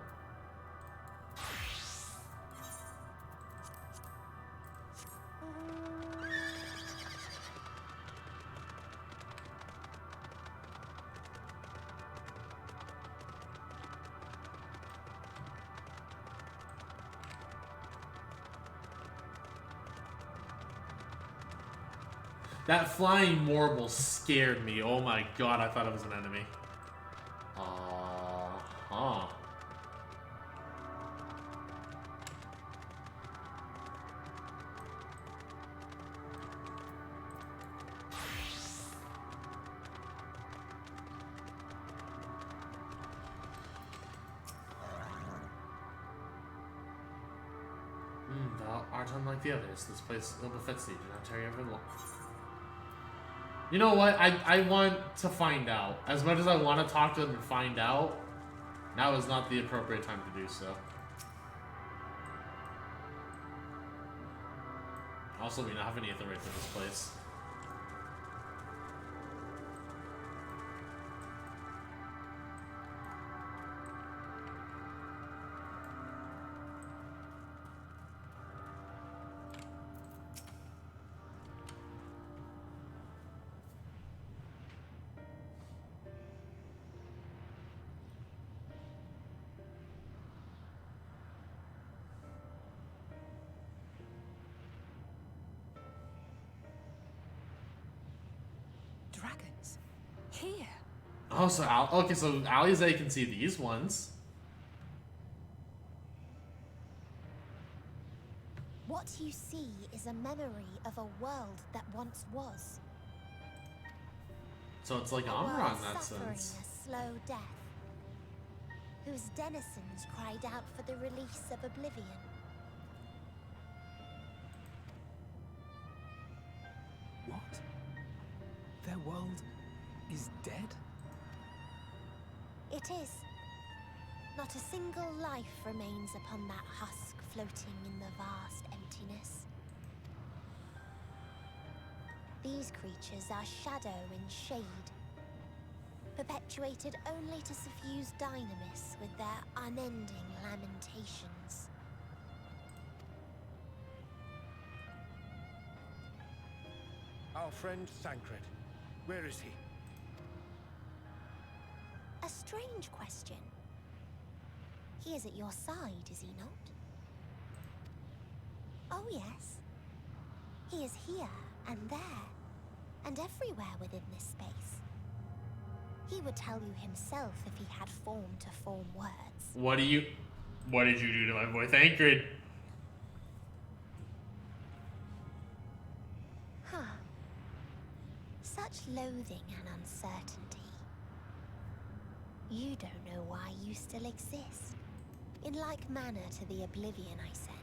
That flying marble scared me. Oh my god, I thought it was an enemy. Uh-huh. Thou art unlike the others. This place ill befits thee. Do not tarry ever long. You know what? I want to find out. As much as I want to talk to them and find out, now is not the appropriate time to do so. Also, we don't have any authority for this place. Oh, so okay, so Alize can see these ones. What you see is a memory of a world that once was. So it's like A Amra world in that suffering sense. a slow death, whose denizens cried out for the release of oblivion. What? Their world is dead? It is. Not a single life remains upon that husk floating in the vast emptiness. These creatures are shadow and shade, perpetuated only to suffuse dynamis with their unending lamentations. Our friend Thancred, where is he? A strange question. He is at your side, is he not? Oh yes. He is here, and there, and everywhere within this space. He would tell you himself if he had form to form words. What did you do to my boy Thancred? Huh. Such loathing and uncertainty. You don't know why you still exist. In like manner to the oblivion I send.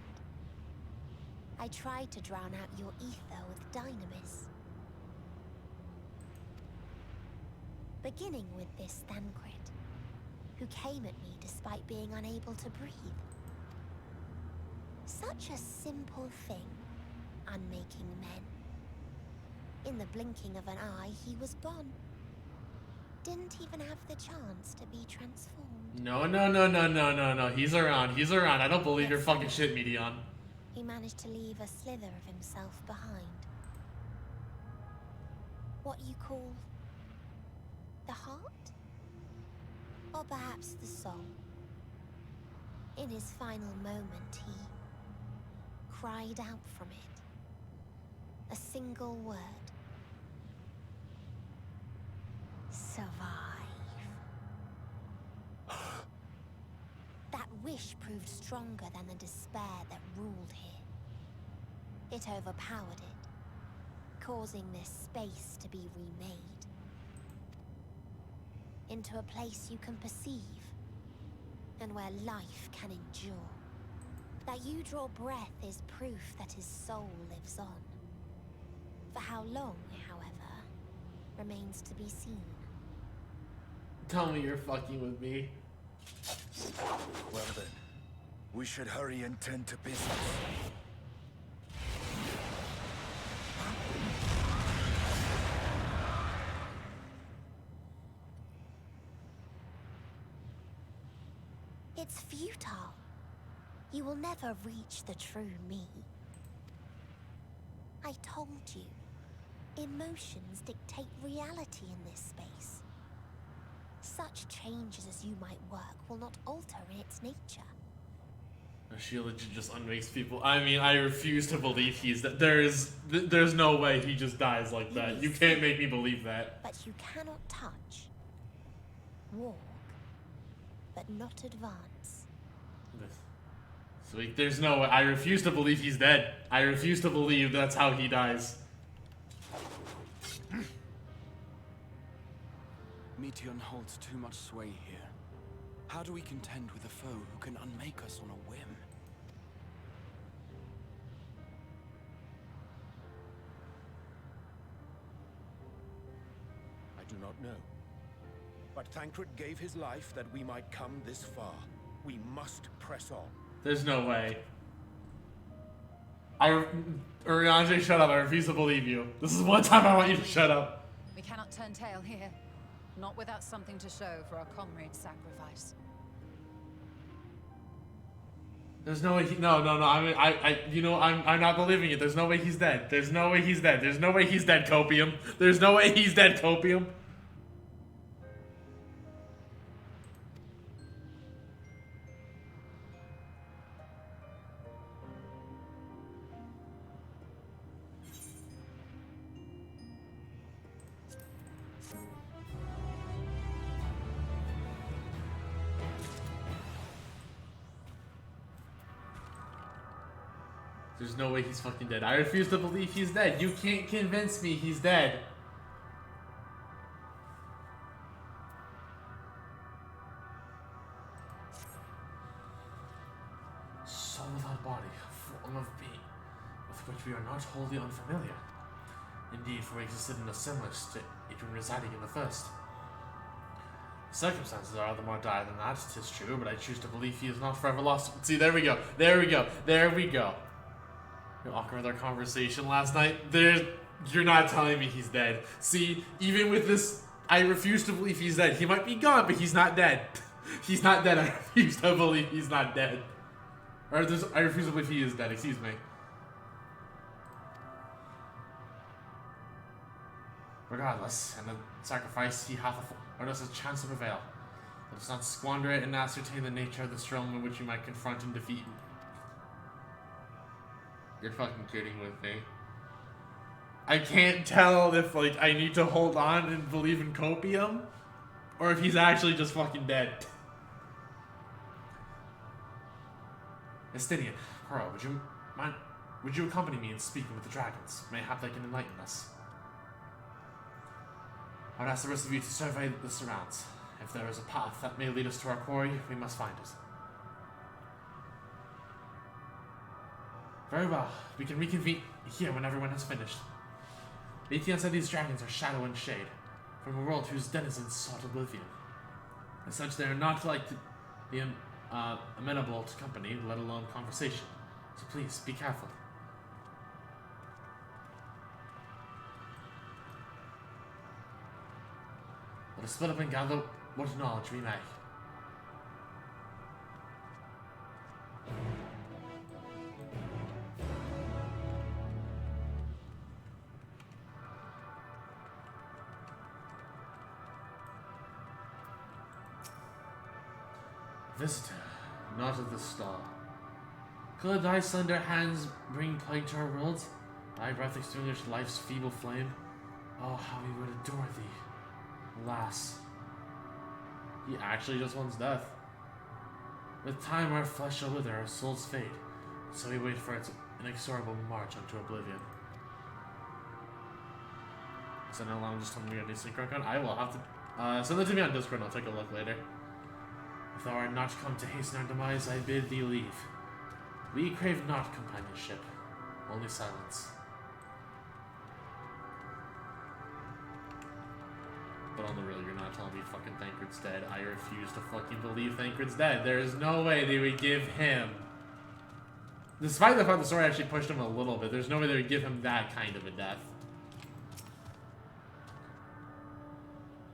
I tried to drown out your ether with dynamis. Beginning with this Thancred, who came at me despite being unable to breathe. Such a simple thing, unmaking men. In the blinking of an eye, he was gone. Didn't even have the chance to be transformed. No. He's around. He's around. I don't believe your fucking shit, Medion. He managed to leave a slither of himself behind. What you call the heart? Or perhaps the soul. In his final moment, he cried out from it. A single word. Survive. That wish proved stronger than the despair that ruled here. It overpowered it, causing this space to be remade. Into a place you can perceive, and where life can endure. That you draw breath is proof that his soul lives on. For how long, however, remains to be seen. Tell me you're fucking with me. Well then, we should hurry and tend to business. It's futile. You will never reach the true me. I told you, emotions dictate reality in this space. Such changes as you might work will not alter in its nature. She legit just unmakes people. I mean, I refuse to believe he's that. There's no way he just dies like that. You can't make me believe that. But you cannot touch. Walk, but not advance. Sweet. There's no way. I refuse to believe he's dead. I refuse to believe that's how he dies. Meteon holds too much sway here. How do we contend with a foe who can unmake us on a whim? I do not know. But Thancred gave his life that we might come this far. We must press on. There's no way. Urianger, shut up. I refuse to believe you. This is one time I want you to shut up. We cannot turn tail here. Not without something to show for our comrade's sacrifice. There's no way no. I'm not believing it. There's no way he's dead. There's no way he's dead. There's no way he's dead, Copium. There's no way he's dead, Copium. There's no way he's fucking dead. I refuse to believe he's dead. You can't convince me he's dead. Soul without body, form of being, with which we are not wholly unfamiliar. Indeed, for we existed in a similar state when residing in the first. Circumstances are the more dire than that, 'tis true, but I choose to believe he is not forever lost. See, there we go. There we go. There we go. You're awkward with our conversation last night. You're not telling me he's dead. See, even with this, I refuse to believe he's dead. He might be gone, but he's not dead. He's not dead. I refuse to believe he's not dead. Or I refuse to believe he is dead. Excuse me. Regardless, and the sacrifice he hath afforded us a chance to prevail. Let us not squander it and ascertain the nature of this realm in which we might confront and defeat. You're fucking kidding with me. I can't tell if, like, I need to hold on and believe in copium, or if he's actually just fucking dead. Estinian, Pearl, would you accompany me in speaking with the dragons? Mayhap they can enlighten us. I would ask the rest of you to survey the surrounds. If there is a path that may lead us to our quarry, we must find it. Very well. We can reconvene here when everyone has finished. Atheon said these dragons are shadow and shade, from a world whose denizens sought oblivion. As such, they are not like to be amenable to company, let alone conversation. So please, be careful. Let us split up and gather what knowledge we may. Visitor, not of the star. Could thy slender hands bring plague to our worlds? Thy breath extinguish life's feeble flame? Oh, how we would adore thee. Alas, he actually just wants death. With time our flesh shall wither, our souls fade, so we wait for its inexorable march unto oblivion. So now I'm just telling me a new sync icon. I will have to send it to me on Discord and I'll take a look later. If thou art not come to hasten our demise, I bid thee leave. We crave not companionship, only silence. But on the real, you're not telling me fucking Thancred's dead. I refuse to fucking believe Thancred's dead. There is no way they would give him... Despite the fact the story actually pushed him a little bit, there's no way they would give him that kind of a death.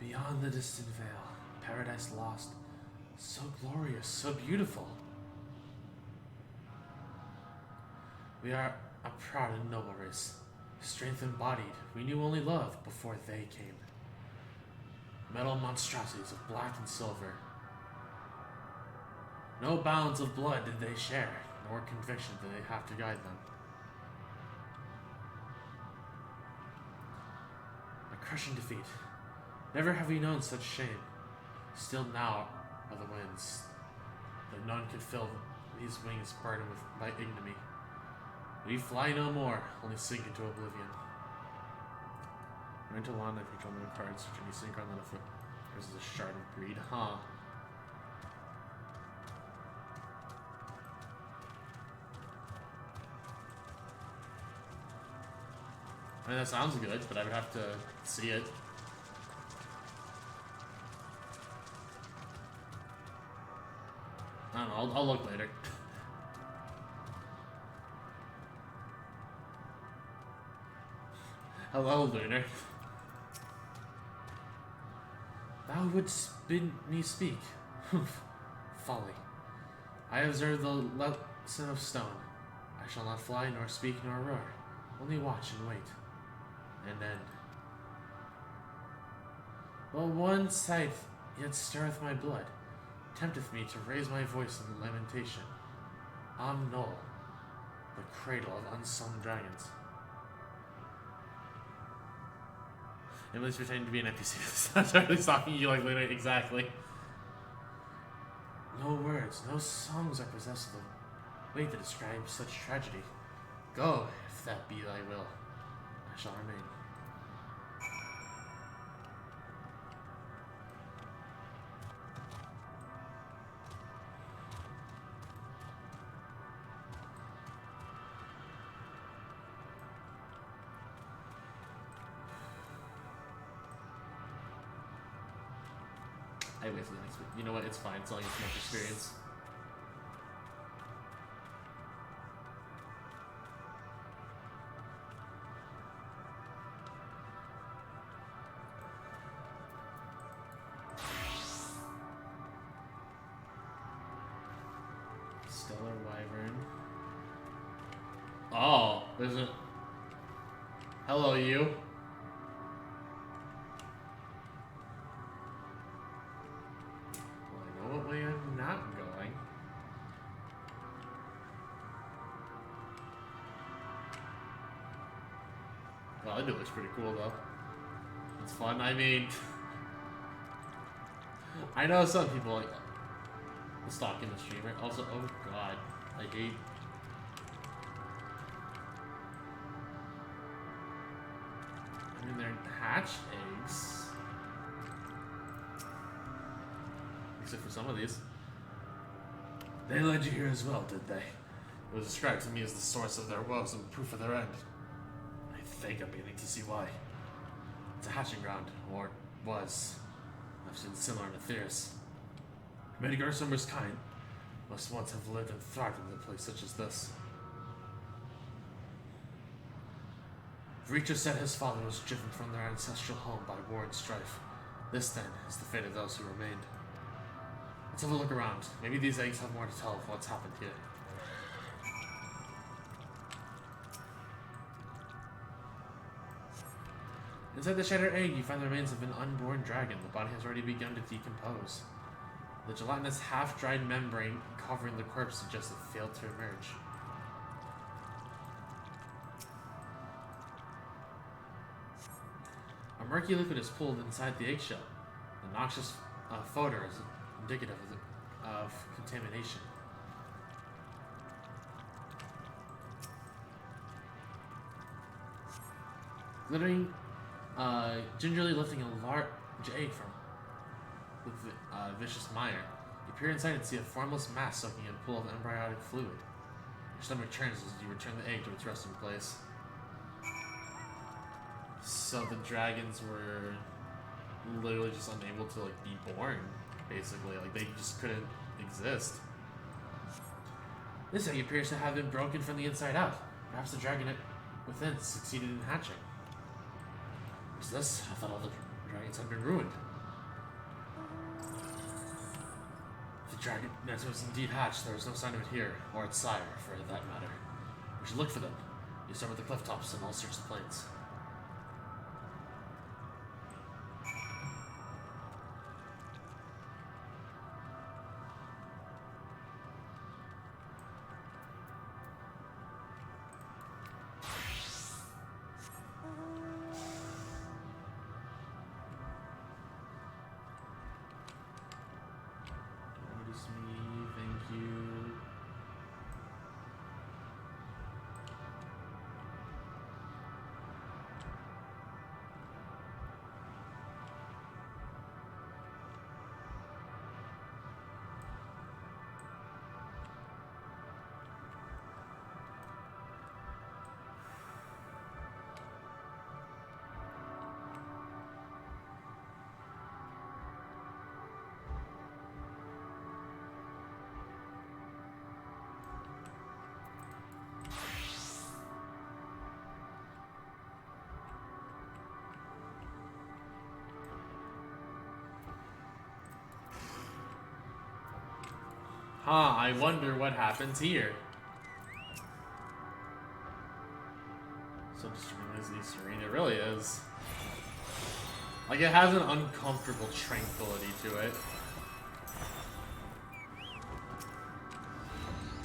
Beyond the distant veil, paradise lost. So glorious, so beautiful. We are a proud and noble race. Strength embodied, we knew only love before they came. Metal monstrosities of black and silver. No bounds of blood did they share, nor conviction did they have to guide them. A crushing defeat. Never have we known such shame. Still now are the winds, though none could fill these wings burdened by ignominy. We fly no more, only sink into oblivion. Rent a lawn, if you draw the cards, which any sync on the foot. This is a shard of greed, huh? I mean, that sounds good, but I would have to see it. I don't know, I'll look later. Hello, Lunar. Thou wouldst bid me speak. Folly. I observe the lesson of stone. I shall not fly, nor speak, nor roar. Only watch and wait. And end. Well, one sight yet stirreth my blood, tempteth me to raise my voice in lamentation. Am Null, the cradle of unsung dragons. At least pretending to be an NPC. That's not really stopping you like literally exactly. No words, no songs are possessed of the way to describe such tragedy. Go, if that be thy will. I shall remain. I wait for the next week. You know what? It's fine. It's only too much experience. Stellar Wyvern. Oh, there's a... Hello, you. Well, I know what way I'm not going. Well, that dude looks pretty cool, though. It's fun. I mean... I know some people like the stock industry, right? Also, oh god, I hate... I mean, they're hatched eggs. Except for some of these. They led you here as well, did they? It was described to me as the source of their woes and proof of their end. I think I'm beginning to see why. It's a hatching ground, or was. I've seen similar in Aetheris. Many Garsumber's kind must once have lived and thrived in a place such as this. Reacher said his father was driven from their ancestral home by war and strife. This, then, is the fate of those who remained. Let's have a look around. Maybe these eggs have more to tell of what's happened here. Inside the shattered egg, you find the remains of an unborn dragon. The body has already begun to decompose. The gelatinous, half-dried membrane covering the corpse suggests it failed to emerge. A murky liquid is pulled inside the eggshell. The noxious odor is indicative of contamination. Glittering, gingerly lifting a large egg from with vicious mire. You peer inside and see a formless mass soaking in a pool of embryonic fluid. Your stomach turns as you return the egg to its resting place. So the dragons were literally just unable to like be born, basically. Like they just couldn't exist. This egg appears to have been broken from the inside out. Perhaps the dragon within succeeded in hatching. What's this? I thought all the dragons had been ruined. If the dragon nest was indeed hatched, there was no sign of it here, or its sire, for that matter. We should look for them. You start with the cliff tops and I'll search the plains. Huh, I wonder what happens here. So distributing serene, it really is. Like, it has an uncomfortable tranquility to it.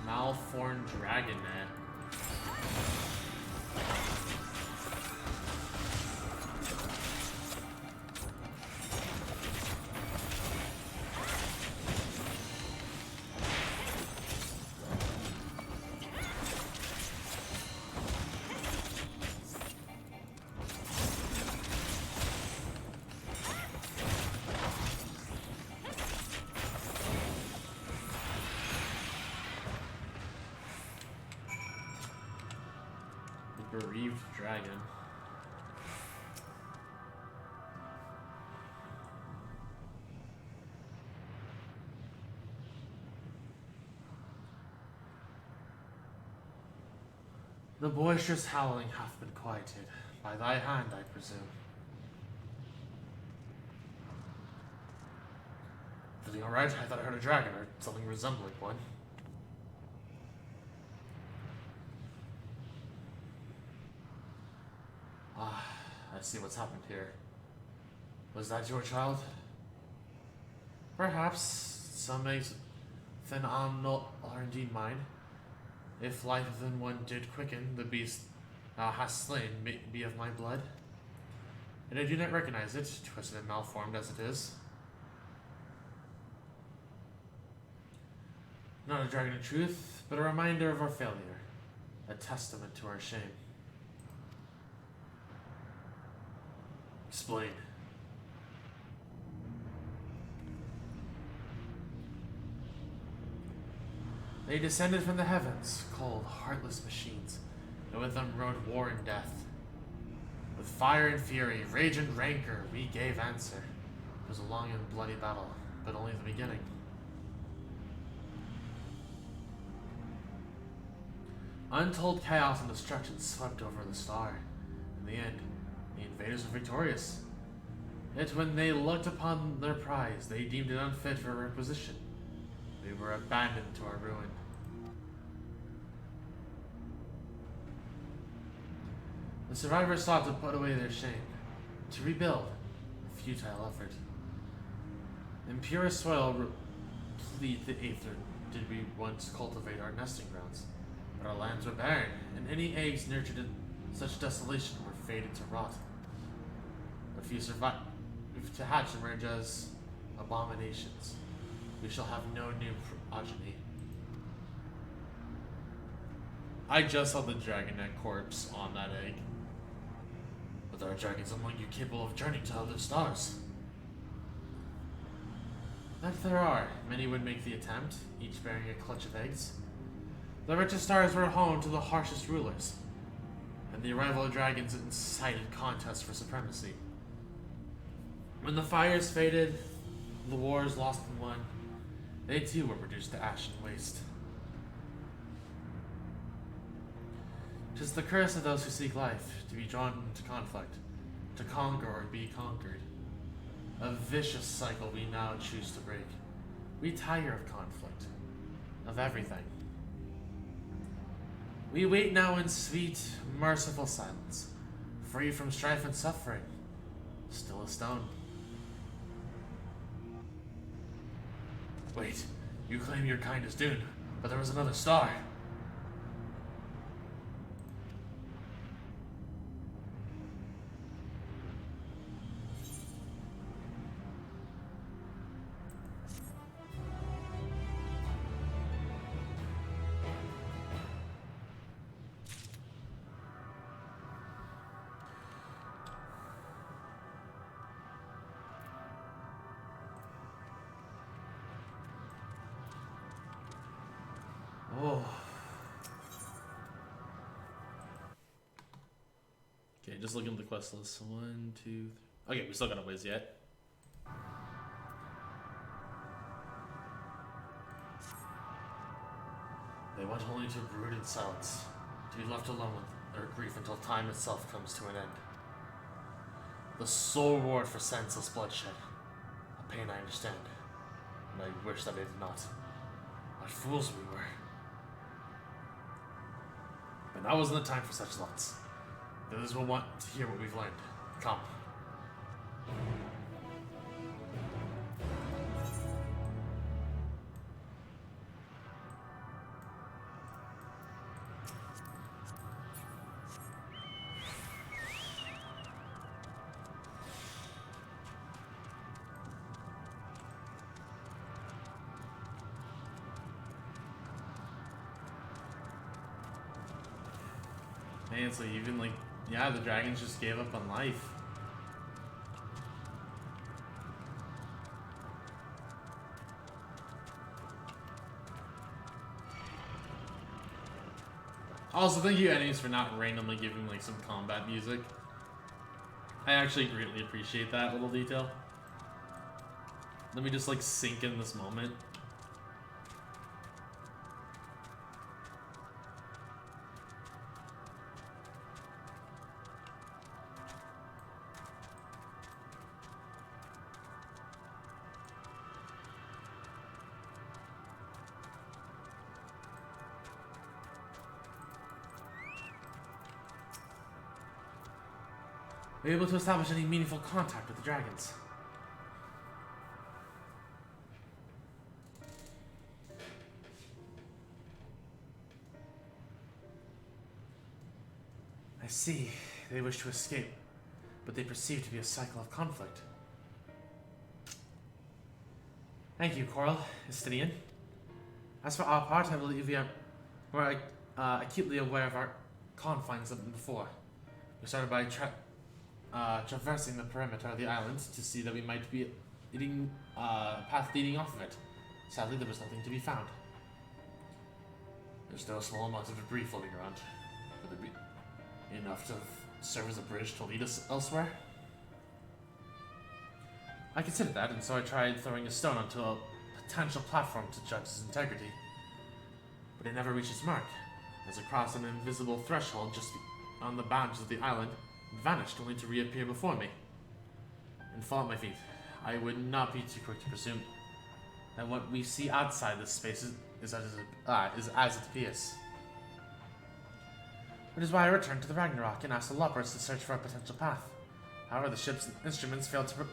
Malformed dragon net. bereaved dragon. The boisterous howling hath been quieted, by thy hand, I presume. Everything alright? I thought I heard a dragon, or something resembling one. Ah, I see what's happened here. Was that your child? Perhaps some phenomenal are indeed mine. If life within one did quicken, the beast thou hast slain may be of my blood. And I do not recognize it, twisted and malformed as it is. Not a dragon in truth, but a reminder of our failure. A testament to our shame. Explain. They descended from the heavens, cold, heartless machines, and with them rode war and death. With fire and fury, rage and rancor, we gave answer. It was a long and bloody battle, but only the beginning. Untold chaos and destruction swept over the star. In the end, the invaders were victorious. Yet when they looked upon their prize, they deemed it unfit for requisition. We were abandoned to our ruin. The survivors sought to put away their shame, to rebuild, a futile effort. In purest soil replete the aether did we once cultivate our nesting grounds, but our lands were barren, and any eggs nurtured in such desolation were fated to rot. But few survived to hatch and emerge as abominations. We shall have no new progeny. I just saw the dragonette corpse on that egg. But there are dragons among you capable of journeying to other stars. That there are. Many would make the attempt, each bearing a clutch of eggs. The richest stars were home to the harshest rulers, and the arrival of dragons incited contests for supremacy. When the fires faded, the wars lost and won, they too were reduced to ash and waste. 'Tis the curse of those who seek life, to be drawn into conflict, to conquer or be conquered. A vicious cycle we now choose to break. We tire of conflict, of everything. We wait now in sweet, merciful silence, free from strife and suffering, still a stone. Wait, you claim your kind is doomed, but there was another star. Oh. Okay, just looking at the quest list. 1, 2, 3. Okay, we still got a ways yet. They want only to brood in silence, to be left alone with their grief until time itself comes to an end. The sole reward for senseless bloodshed. A pain I understand, and I wish that I did not. What fools we were. But now wasn't the time for such thoughts. The others will want to hear what we've learned. Come. Man, so even like, yeah, the dragons just gave up on life. Also, thank you, enemies, for not randomly giving like some combat music. I actually greatly appreciate that little detail. Let me just like sink in this moment. Are you able to establish any meaningful contact with the dragons? I see. They wish to escape, but they perceive to be a cycle of conflict. Thank you, Coral, Estinian. As for our part, I believe we're acutely aware of our confines than before. We started by traversing the perimeter of the island to see that we might be leading path leading off of it. Sadly, there was nothing to be found. There's still a small amount of debris floating around. Could there be enough to serve as a bridge to lead us elsewhere? I considered that, and so I tried throwing a stone onto a potential platform to judge its integrity. But it never reached its mark, as it crossed an invisible threshold just on the boundaries of the island, and vanished only to reappear before me and fall at my feet. I would not be too quick to presume that what we see outside this space is as it appears. Which is why I returned to the Ragnarok and asked the Loppers to search for a potential path. However, the ship's instruments failed to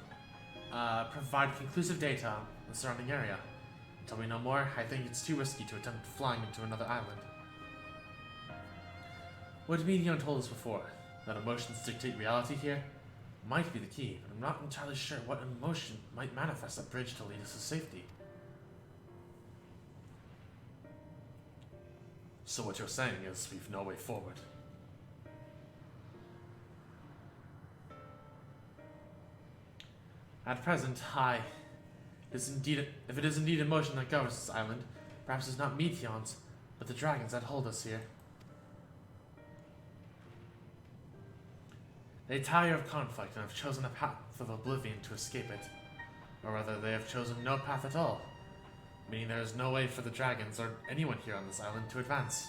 provide conclusive data on the surrounding area. Until we know more, I think it's too risky to attempt flying into another island. What Medion told us before, that emotions dictate reality here, might be the key, but I'm not entirely sure what emotion might manifest at bridge to lead us to safety. So what you're saying is we've no way forward. At present, if it is indeed emotion that governs this island, perhaps it's not Meteons, but the dragons that hold us here. They tire of conflict and have chosen a path of oblivion to escape it. Or rather, they have chosen no path at all, meaning there is no way for the dragons or anyone here on this island to advance.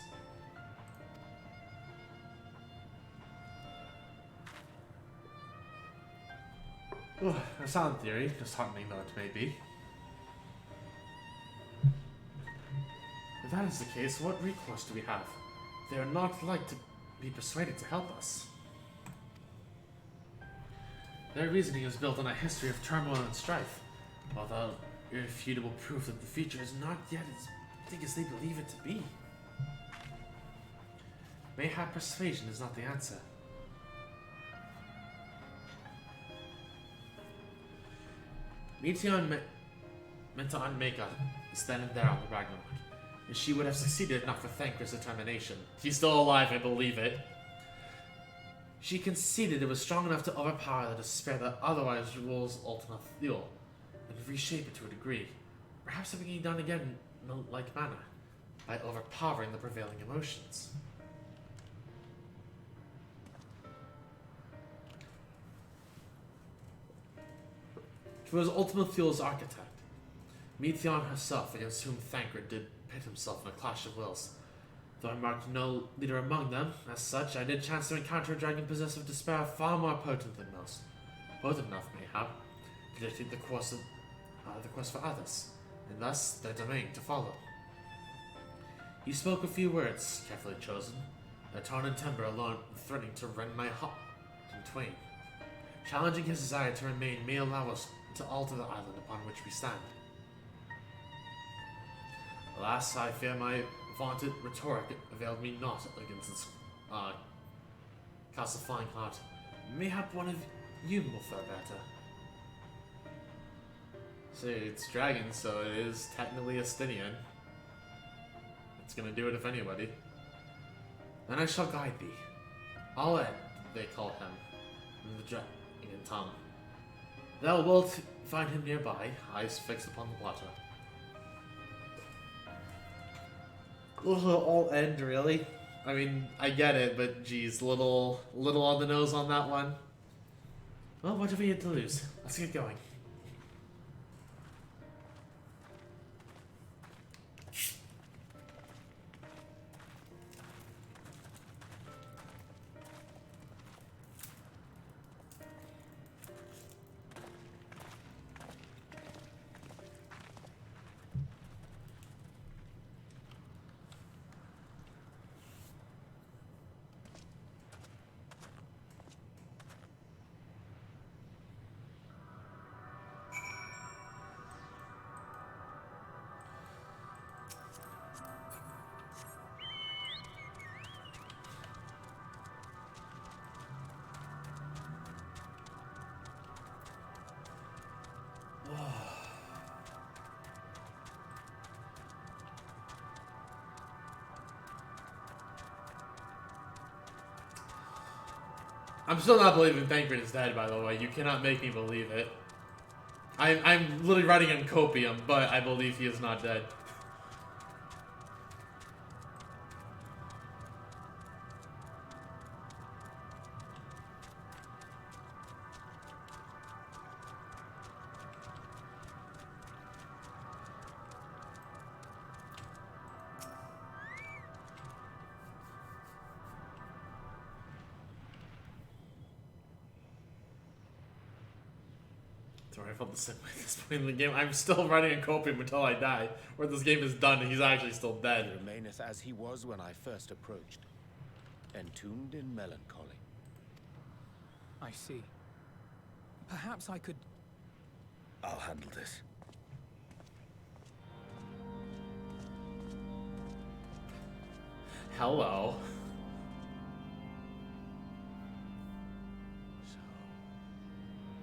A sound theory, disheartening though it may be. If that is the case, what recourse do we have? They are not like to be persuaded to help us. Their reasoning is built on a history of turmoil and strife, although irrefutable proof that the future is not yet as big as they believe it to be. Mayhap persuasion is not the answer. Meteon meant to unmake us then and there on the Ragnarok, and she would have succeeded not for Thanker's determination. He's still alive, I believe it. She conceded it was strong enough to overpower the despair that otherwise rules Ultima Thule, and reshape it to a degree, perhaps having it done again in a like manner, by overpowering the prevailing emotions. She was Ultima Thule's architect, Meteon herself, against whom Thanker did pit himself in a clash of wills. Though I marked no leader among them, as such, I did chance to encounter a dragon possessed of despair far more potent than most. Potent enough, mayhap, to dictate the course for others, and thus their domain to follow. He spoke a few words, carefully chosen, their tone and timbre alone threatening to rend my heart in twain. Challenging his desire to remain may allow us to alter the island upon which we stand. Alas, I fear my vaunted rhetoric availed me not against its calcifying heart. Mayhap one of you will fare better. See, it's dragon, so it is technically Estinian. It's gonna do it if anybody. Then I shall guide thee. All they call him, in the dragon tongue. Thou wilt find him nearby, eyes fixed upon the plateau. All end, really? I mean, I get it, but geez, little on the nose on that one. Well, what have we had to lose? Let's get going. I'm still not believing Thancred is dead, by the way. You cannot make me believe it. I'm literally writing in copium, but I believe he is not dead. Sorry, I felt the same way at this point in the game. I'm still writing in copium until I die. Or this game is done and he's actually still dead. He remaineth as he was when I first approached, entombed in melancholy. I see. Perhaps I could... I'll handle this. Hello.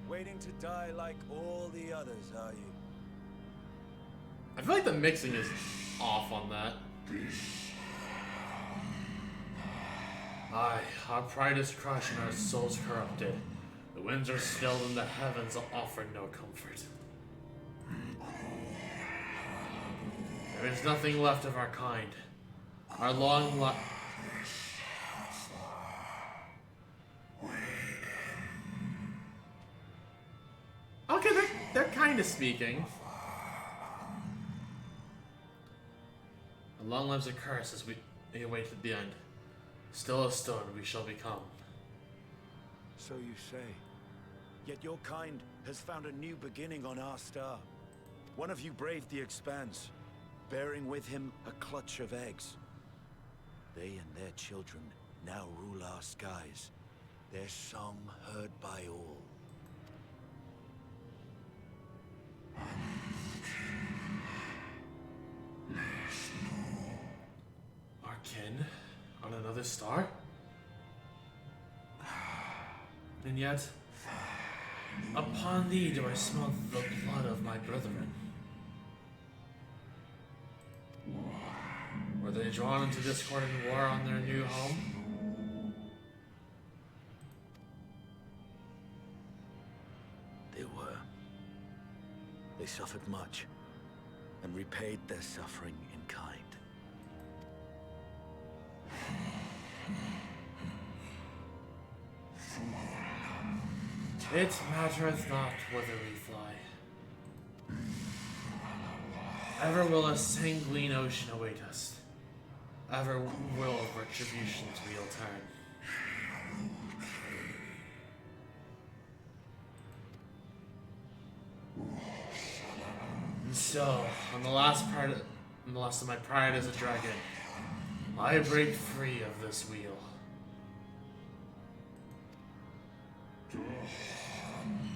Waiting to die like all the others, are you? I feel like the mixing is off on that. Aye, our pride is crushed and our souls corrupted. The winds are stilled and the heavens offer no comfort. There is nothing left of our kind. Our long life... Okay, they're kind of speaking. Our long lives are cursed as we await the end. Still a stone we shall become. So you say. Yet your kind has found a new beginning on our star. One of you braved the Expanse, bearing with him a clutch of eggs. They and their children now rule our skies, their song heard by all. Our kin on another star? And yet, upon thee do I smell the blood of my brethren. Were they drawn into discord and war on their new home? They were. They suffered much, and repaid their suffering in kind. It mattereth not whither we fly. Ever will a sanguine ocean await us. Ever will retribution's wheel turn. And so, on the last of my pride as a dragon, I break free of this wheel.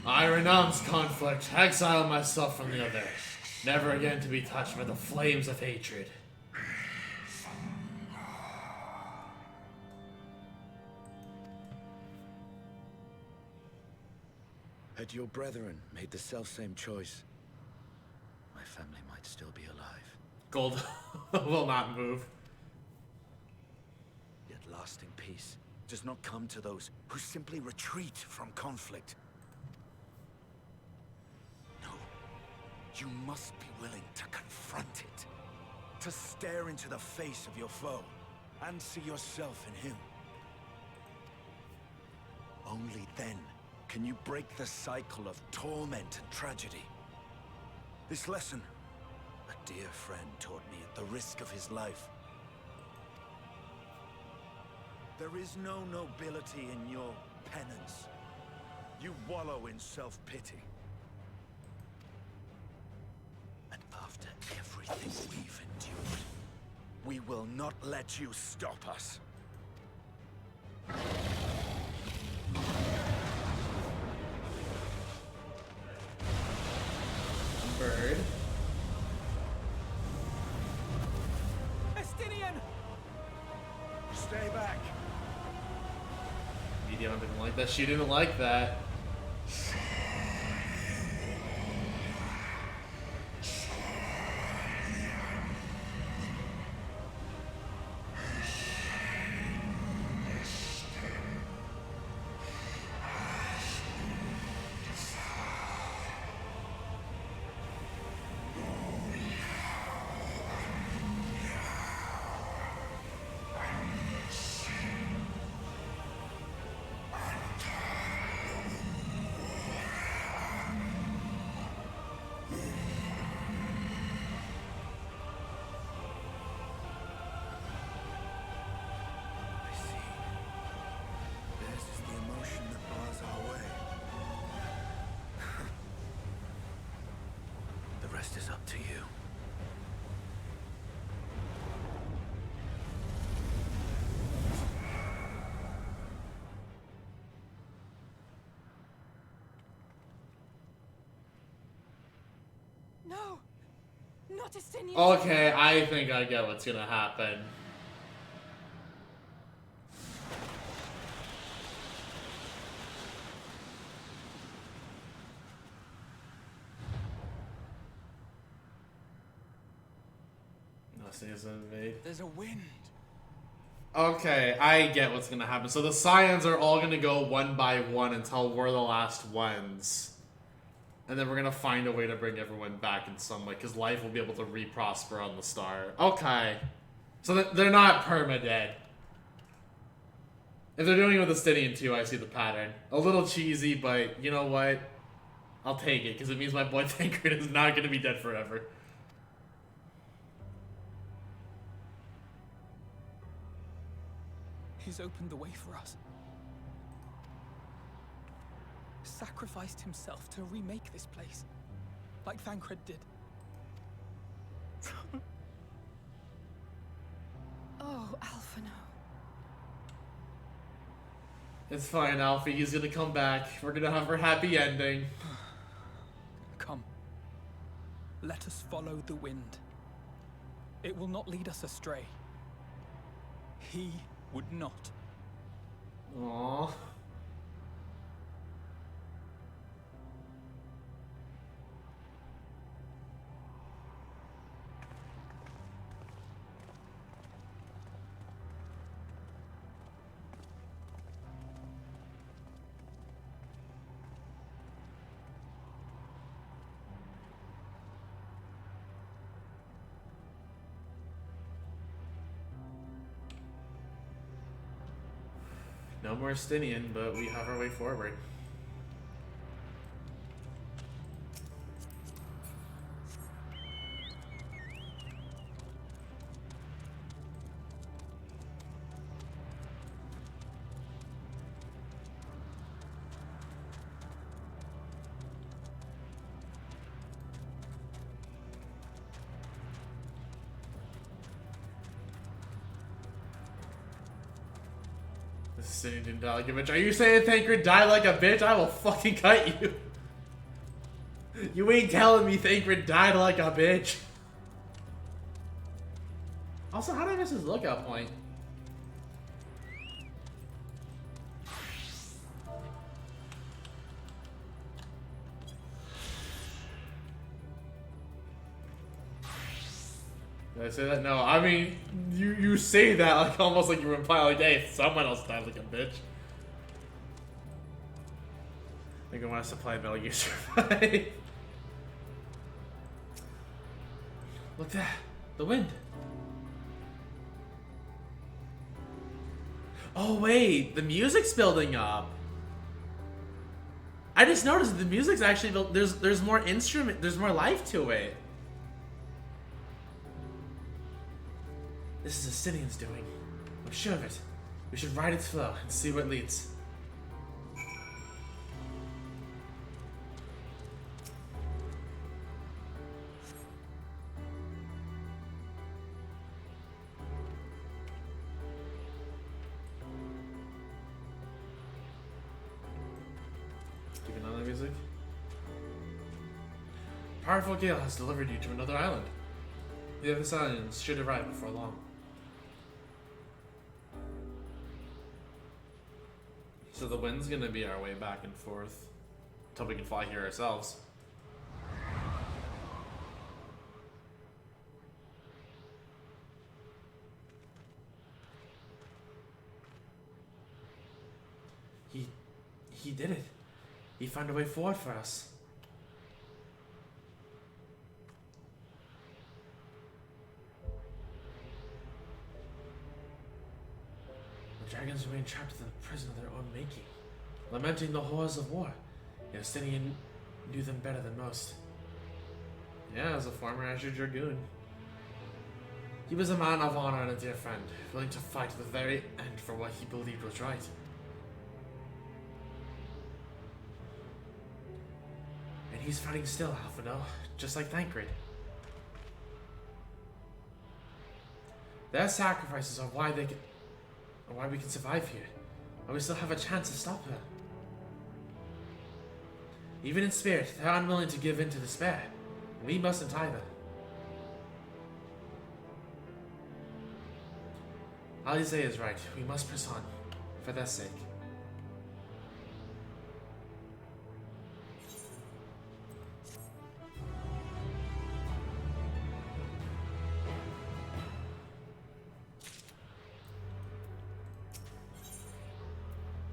I renounce conflict, exile myself from the other, never again to be touched by the flames of hatred. Had your brethren made the selfsame choice, my family might still be alive. Gold will not move. Yet lasting peace does not come to those who simply retreat from conflict. No, you must be willing to confront it, to stare into the face of your foe, and see yourself in him. Only then can you break the cycle of torment and tragedy. This lesson, a dear friend taught me at the risk of his life. There is no nobility in your penance. You wallow in self-pity. And after everything we've endured, we will not let you stop us. Bird. Estinian! Stay back. Medion didn't like that. She didn't like that. Is up to you. No! Not Estinian! Okay, I think I get what's gonna happen. There's a wind. Okay, I get what's gonna happen. So the Scions are all gonna go one by one until we're the last ones. And then we're gonna find a way to bring everyone back in some way, because life will be able to re-prosper on the star. Okay. So they're not perma-dead. If they're doing it with Estinian too, I see the pattern. A little cheesy, but you know what? I'll take it, because it means my boy Tancred is not gonna be dead forever. He's opened the way for us. Sacrificed himself to remake this place, like Thancred did. Oh, Alphino. It's fine, Alfie. He's gonna come back. We're gonna have our happy ending. Come. Let us follow the wind. It will not lead us astray. He would not. Aww. No more Stinian, but we have our way forward. Stinian didn't die like a bitch. Are you saying Thancred died like a bitch? I will fucking cut you. You ain't telling me Thancred died like a bitch. Also, how did I miss his lookout point? Did I say that? No, I mean, you say that like almost like you're implying like, hey, someone else died like a bitch. I think I want to supply Metal Gear Survive. Look at that, the wind. Oh wait, the music's building up. I just noticed that the music's actually built. There's more instrument. There's more life to it. This is Astinian's doing. I'm sure of it. We should ride its flow and see where it leads. Keep an eye on the music. Powerful gale has delivered you to another island. The other islands should arrive before long. So the wind's gonna be our way back and forth until we can fly here ourselves. He did it. He found a way forward for us. The dragons remain trapped in the prison of their own making, lamenting the horrors of war. Yet Astinian knew them better than most. Yeah, as a former Azure Dragoon. He was a man of honor and a dear friend, willing to fight to the very end for what he believed was right. And he's fighting still, Alphino, just like Thancred. Their sacrifices are why we can survive here, and we still have a chance to stop her. Even in spirit, they're unwilling to give in to despair, and we mustn't either. Alize is right. We must press on, for their sake.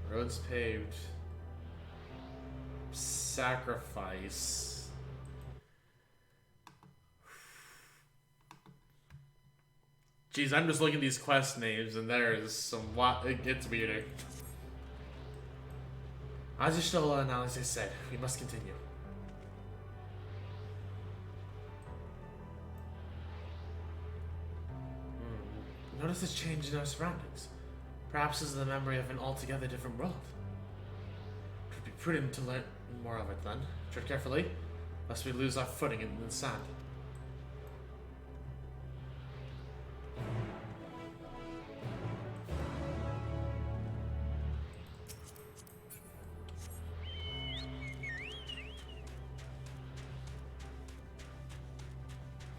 Roads paved. Sacrifice. Jeez, I'm just looking at these quest names and there is some it gets weirder. As Ishtola and Alice said, we must continue. Notice this change in our surroundings. Perhaps this is the memory of an altogether different world. It would be prudent to learn more of it then. Tread carefully, lest we lose our footing in the sand.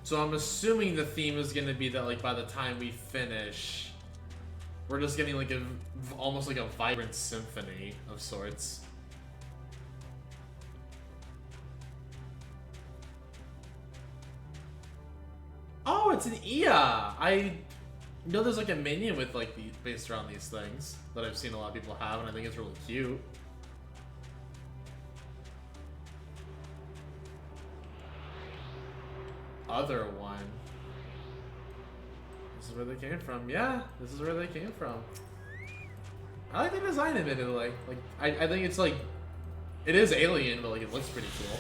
So I'm assuming the theme is going to be that, like, by the time we finish, we're just getting like almost like a vibrant symphony of sorts. Oh, it's an Ia! I know there's like a minion with like based around these things that I've seen a lot of people have, and I think it's really cute. Other one. This is where they came from. Yeah, this is where they came from. I like the design of it. Like I think it's like, it is alien, but like it looks pretty cool.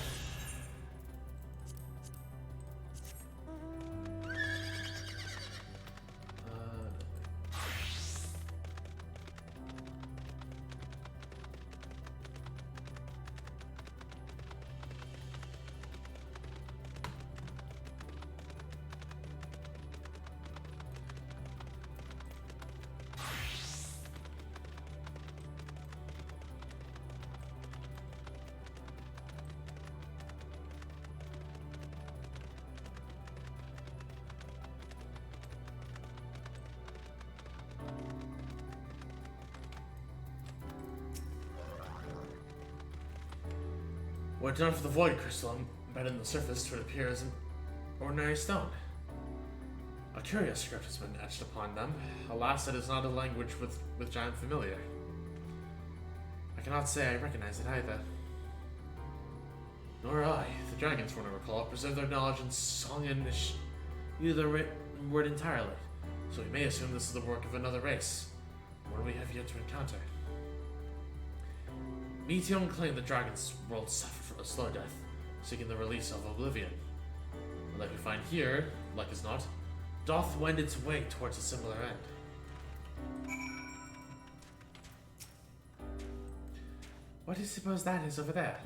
When done for the void crystal embedded in the surface, it would appear as an ordinary stone. A curious script has been etched upon them. Alas, it is not a language with which I am familiar. I cannot say I recognize it either. Nor I. The dragons, from what I recall, preserve their knowledge in song and neither the written word entirely. So we may assume this is the work of another race. one we have yet to encounter. Meteon claimed the dragon's world suffered a slow death, seeking the release of oblivion. But like we find here, like as not, doth wend its way towards a similar end. What do you suppose that is over there?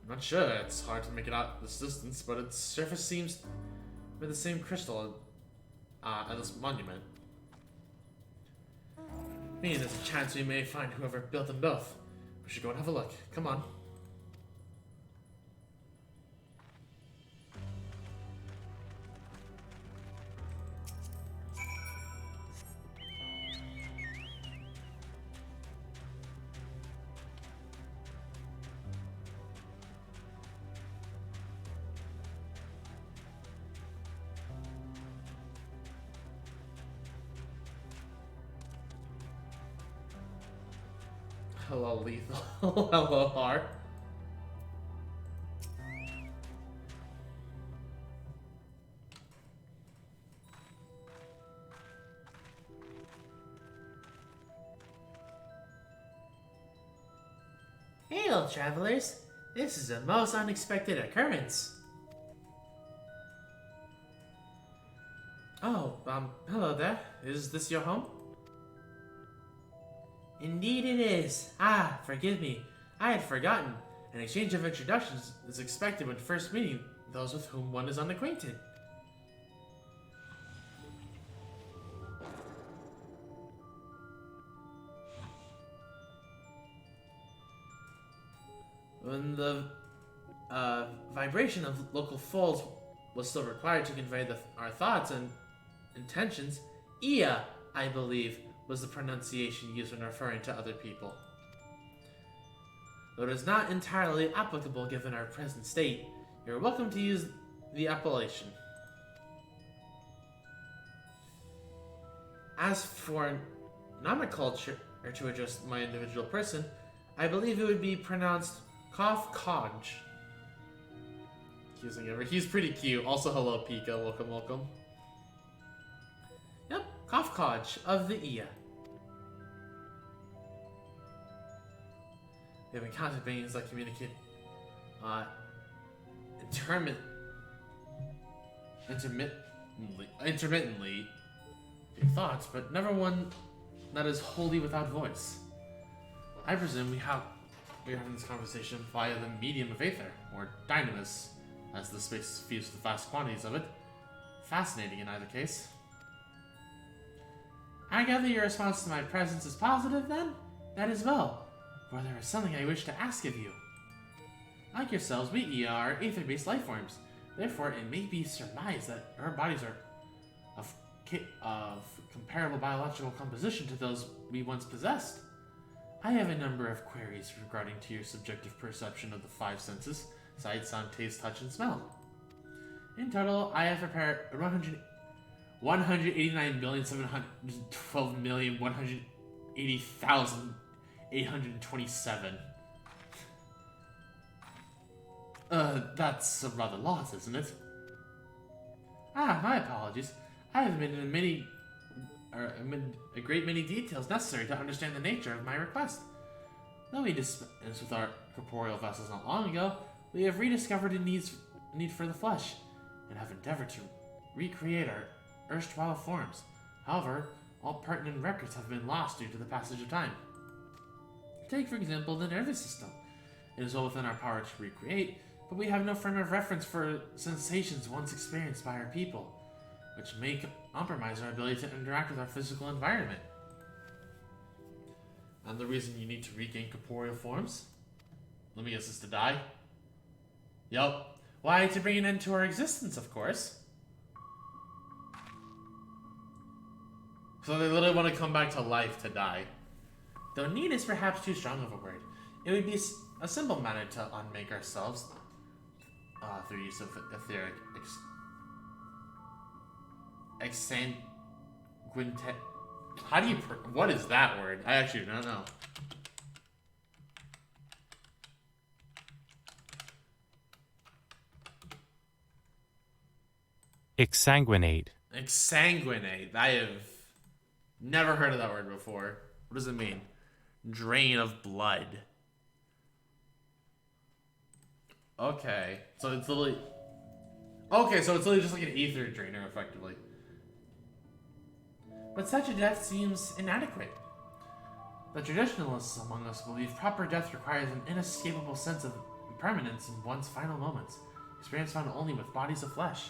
I'm not sure, it's hard to make it out this distance, but its surface seems with the same crystal at this monument. Meaning there's a chance we may find whoever built them both. We should go and have a look. Come on. Hello, Lethal. Hello, Heart. Hail, travelers. This is a most unexpected occurrence. Oh, hello there. Is this your home? Indeed it is. Ah, forgive me. I had forgotten. An exchange of introductions is expected when first meeting those with whom one is unacquainted. When the vibration of local folds was still required to convey our thoughts and intentions, Ia, I believe, was the pronunciation used when referring to other people. Though it is not entirely applicable given our present state, you're welcome to use the appellation. As for nomenclature to address my individual person, I believe it would be pronounced Kof Kodge. He's pretty cute. Also, hello, Pika. Welcome, welcome. Yep, Kof Kodge of the Ia. We have encountered beings that communicate intermittently through thoughts, but never one that is wholly without voice. I presume we're having this conversation via the medium of aether, or dynamis, as the space is fused with vast quantities of it. Fascinating in either case. I gather your response to my presence is positive, then? That is well. For there is something I wish to ask of you. Like yourselves, we Ia are aether-based lifeforms. Therefore, it may be surmised that our bodies are of comparable biological composition to those we once possessed. I have a number of queries regarding to your subjective perception of the five senses: sight, sound, taste, touch, and smell. In total, I have prepared 189,712,180,827. That's a rather lot, isn't it? Ah, my apologies. I have omitted a great many details necessary to understand the nature of my request. Though we dispensed with our corporeal vessels not long ago, we have rediscovered a need for the flesh, and have endeavored to recreate our erstwhile forms. However, all pertinent records have been lost due to the passage of time. Take, for example, the nervous system. It is well within our power to recreate, but we have no frame of reference for sensations once experienced by our people, which may compromise our ability to interact with our physical environment. And the reason you need to regain corporeal forms? Let me guess, is to die? Yup. Why, to bring an end to our existence, of course. So they literally want to come back to life to die. Though need is perhaps too strong of a word. It would be a simple matter to unmake ourselves through use of etheric exsanguinate. How do you? What is that word? I actually don't know. Exsanguinate. Exsanguinate. I have Never heard of that word before. What does it mean? Drain of blood. Okay. So it's literally... Okay, so it's literally just like an ether drainer, effectively. But such a death seems inadequate. The traditionalists among us believe proper death requires an inescapable sense of impermanence in one's final moments, experience found only with bodies of flesh.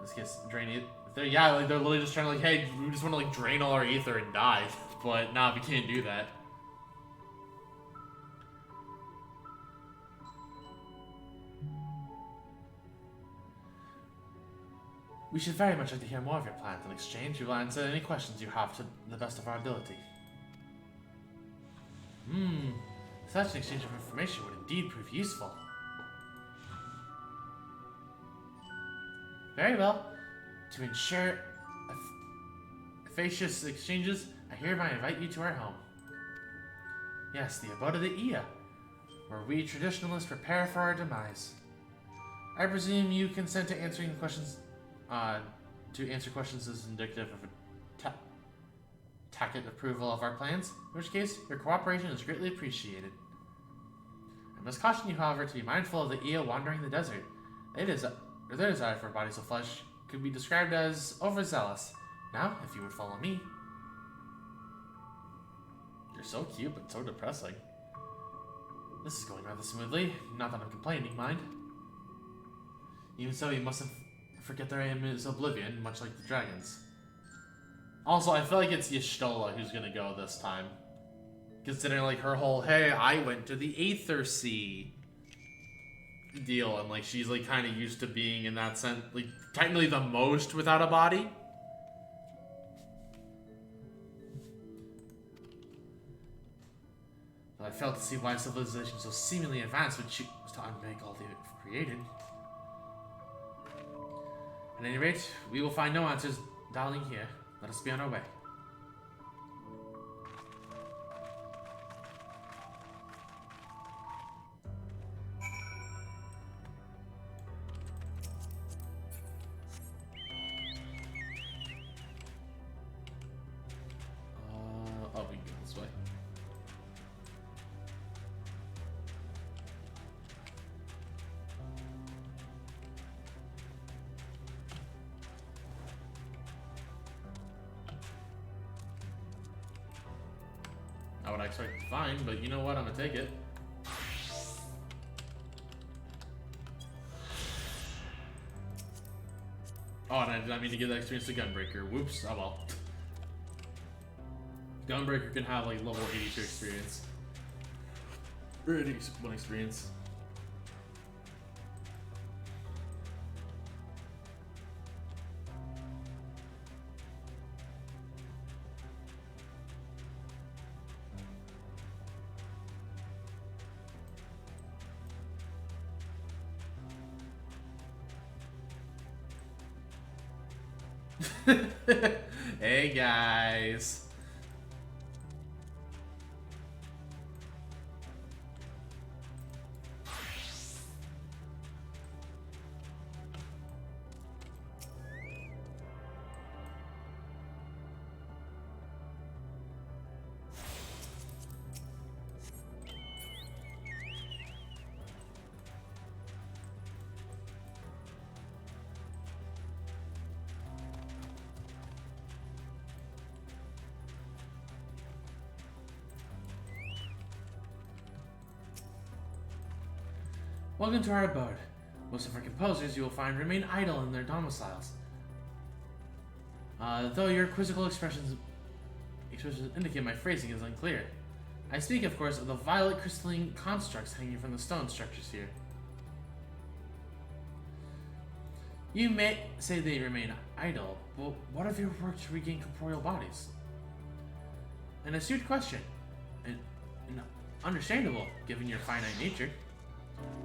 This gets drained. They're literally just trying to like, hey, we just want to like drain all our ether and die. But nah, we can't do that. We should very much like to hear more of your plans. In exchange, we will answer any questions you have to the best of our ability. Such an exchange of information would indeed prove useful. Very well. To ensure efficacious exchanges, I hereby invite you to our home. Yes, the abode of the Ia, where we traditionalists prepare for our demise. I presume you consent to answering questions. To answer questions is indicative of a tacit approval of our plans, in which case your cooperation is greatly appreciated. I must caution you, however, to be mindful of the Ia wandering the desert. Their desire for bodies of flesh could be described as overzealous. Now, if you would follow me. You're so cute, but so depressing. This is going rather smoothly. Not that I'm complaining, mind. Even so, you mustn't forget their aim is oblivion, much like the dragons. Also, I feel like it's Y'shtola who's gonna go this time. Considering, like, her whole, hey, I went to the Aether Sea deal, and, like, she's, like, kind of used to being, in that sense, like, technically the most without a body. But I failed to see why civilization so seemingly advanced would choose to unmake all they've created. At any rate, we will find no answers dialing here. Let us be on our way. Oh, we can go this way. Not what I expected to find, but you know what? I'm gonna take it. Oh, and I did not mean to give that experience to Gunbreaker. Whoops. Oh well. Gunbreaker can have like level 82 experience. Or 81 experience. Hey guys. Welcome to our abode. Most of our composers you will find remain idle in their domiciles. Though your quizzical expressions indicate my phrasing is unclear. I speak, of course, of the violet crystalline constructs hanging from the stone structures here. You may say they remain idle, but what of your work to regain corporeal bodies? An astute question, and understandable, given your finite nature.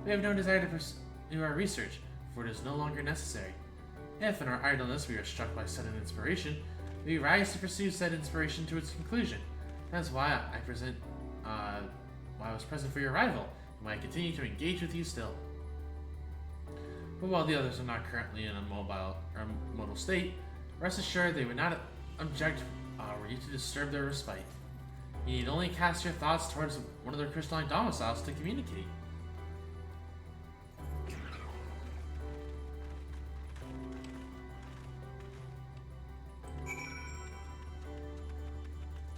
We have no desire to pursue our research, for it is no longer necessary. If, in our idleness, we are struck by sudden inspiration, we rise to pursue said inspiration to its conclusion. That's why I was present for your arrival, and why I continue to engage with you still. But while the others are not currently in a modal state, rest assured they would not object were you to disturb their respite. You need only cast your thoughts towards one of their crystalline domiciles to communicate.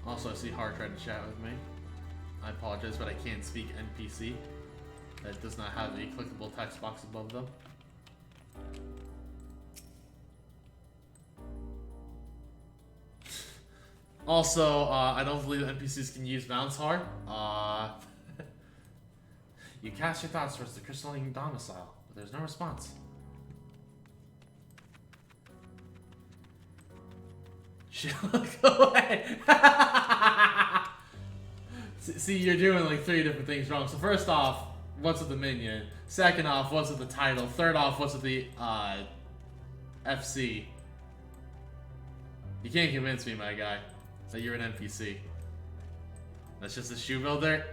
Also, I see Har tried to chat with me. I apologize, but I can't speak NPC. That does not have a clickable text box above them. Also, I don't believe NPCs can use mounts, Har. You cast your thoughts towards the crystalline domicile, but there's no response. Look away! See, you're doing like 3 different things wrong. So first off, what's with the minion? Second off, what's with the title? Third off, what's with the FC? You can't convince me, my guy, that you're an NPC. That's just a shoe builder.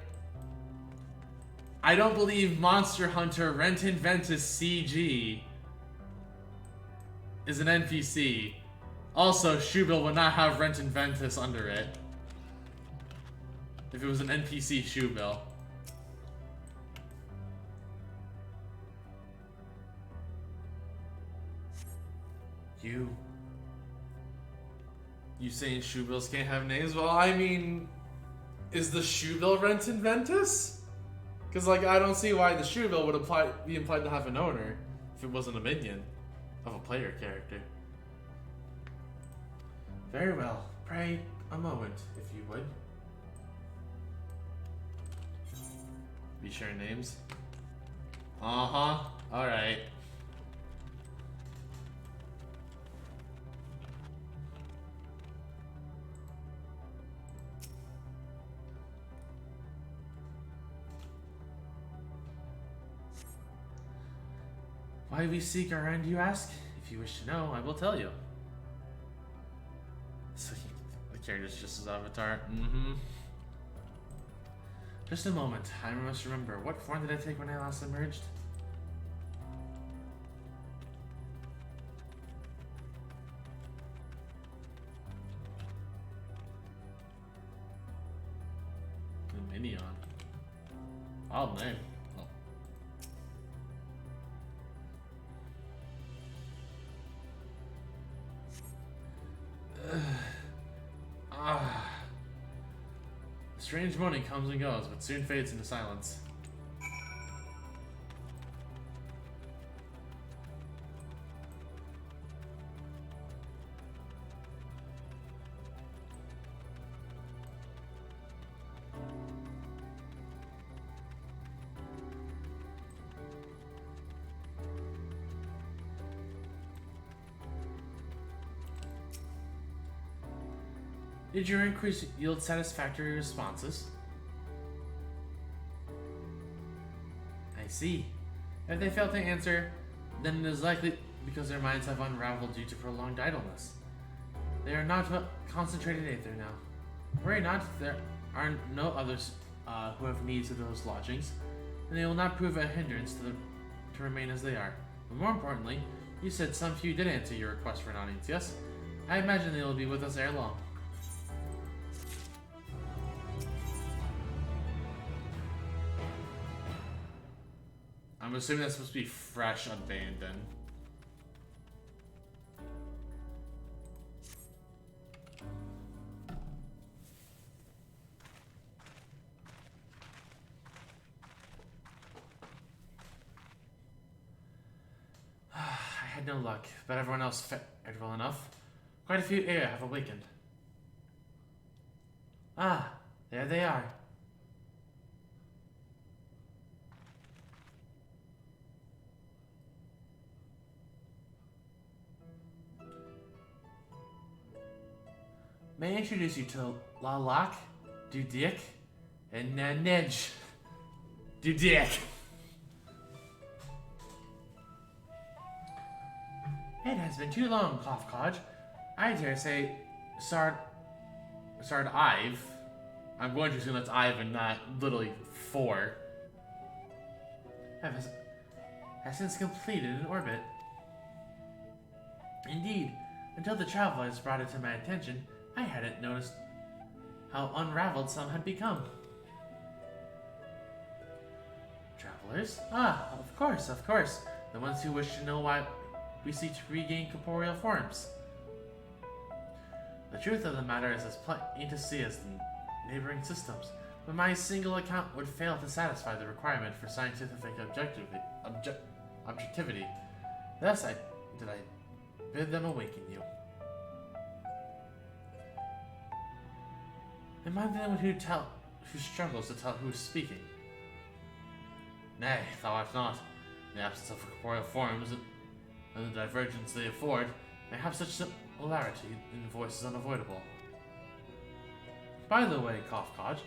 I don't believe Monster Hunter Renton Ventus CG is an NPC. Also, Shoebill would not have Renton Ventus under it if it was an NPC Shoebill. You saying Shoebills can't have names? Well, I mean, is the Shoebill Renton Ventus? Because, like, I don't see why the Shoebill would be implied to have an owner if it wasn't a minion of a player character. Very well. Pray a moment, if you would. Be sure names. Uh-huh. Alright. Why we seek our end, you ask? If you wish to know, I will tell you. So the character's just his avatar. Just a moment. I must remember. What form did I take when I last emerged? The Minion. Wild name. Strange moaning comes and goes, but soon fades into silence. Did your increase yield satisfactory responses? I see. If they fail to answer, then it is likely because their minds have unraveled due to prolonged idleness. They are not concentrated either now. Worry not, there are no others who have needs of those lodgings, and they will not prove a hindrance to remain as they are. But more importantly, you said some few did answer your request for an audience, yes? I imagine they will be with us ere long. I'm assuming that's supposed to be fresh abandoned. I had no luck, but everyone else fared well enough. Quite a few air have awakened. Ah, there they are. May I introduce you to Lalak, Dudik, and Nej. Dudik. It has been too long, Klofkaj. I dare say, Sard Ive. I'm going to assume that's Ive and not literally 4. Has since completed an orbit. Indeed, Until the travelers brought it to my attention, I hadn't noticed how unraveled some had become. Travelers? Ah, of course, of course. The ones who wish to know why we seek to regain corporeal forms. The truth of the matter is as plain to see as the neighboring systems, but my single account would fail to satisfy the requirement for scientific objectivity. Thus did I bid them awaken you. Am I the one who struggles to tell who is speaking? Nay, thou art not. The absence of corporeal forms and the divergence they afford may have such similarity in voices unavoidable. By the way, Kofkaj,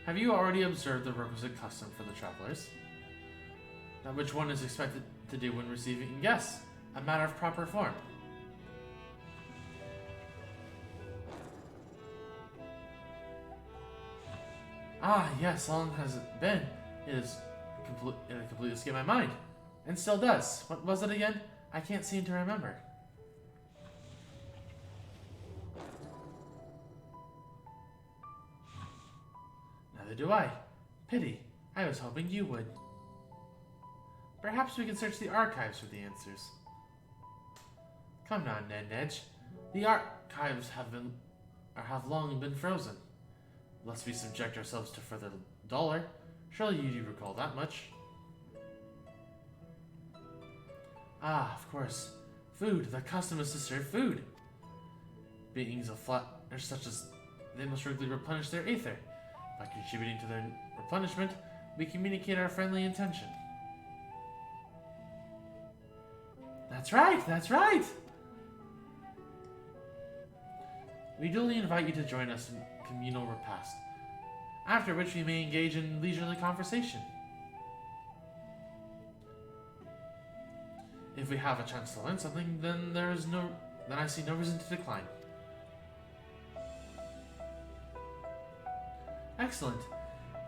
have you already observed the requisite custom for the travelers? That which one is expected to do when receiving guests, a matter of proper form. Ah, yes, how long has it been? It completely escaped my mind. And still does. What was it again? I can't seem to remember. Neither do I. Pity. I was hoping you would. Perhaps we can search the archives for the answers. Come now, Nedge. The archives have long been frozen. Lest we subject ourselves to further dollar. Surely you do recall that much. Ah, of course. Food. The custom is to serve food. Beings of flesh such as they must regularly replenish their aether. By contributing to their replenishment, we communicate our friendly intention. That's right, that's right! We duly invite you to join us in communal repast, after which we may engage in leisurely conversation. If we have a chance to learn something, then I see no reason to decline. Excellent.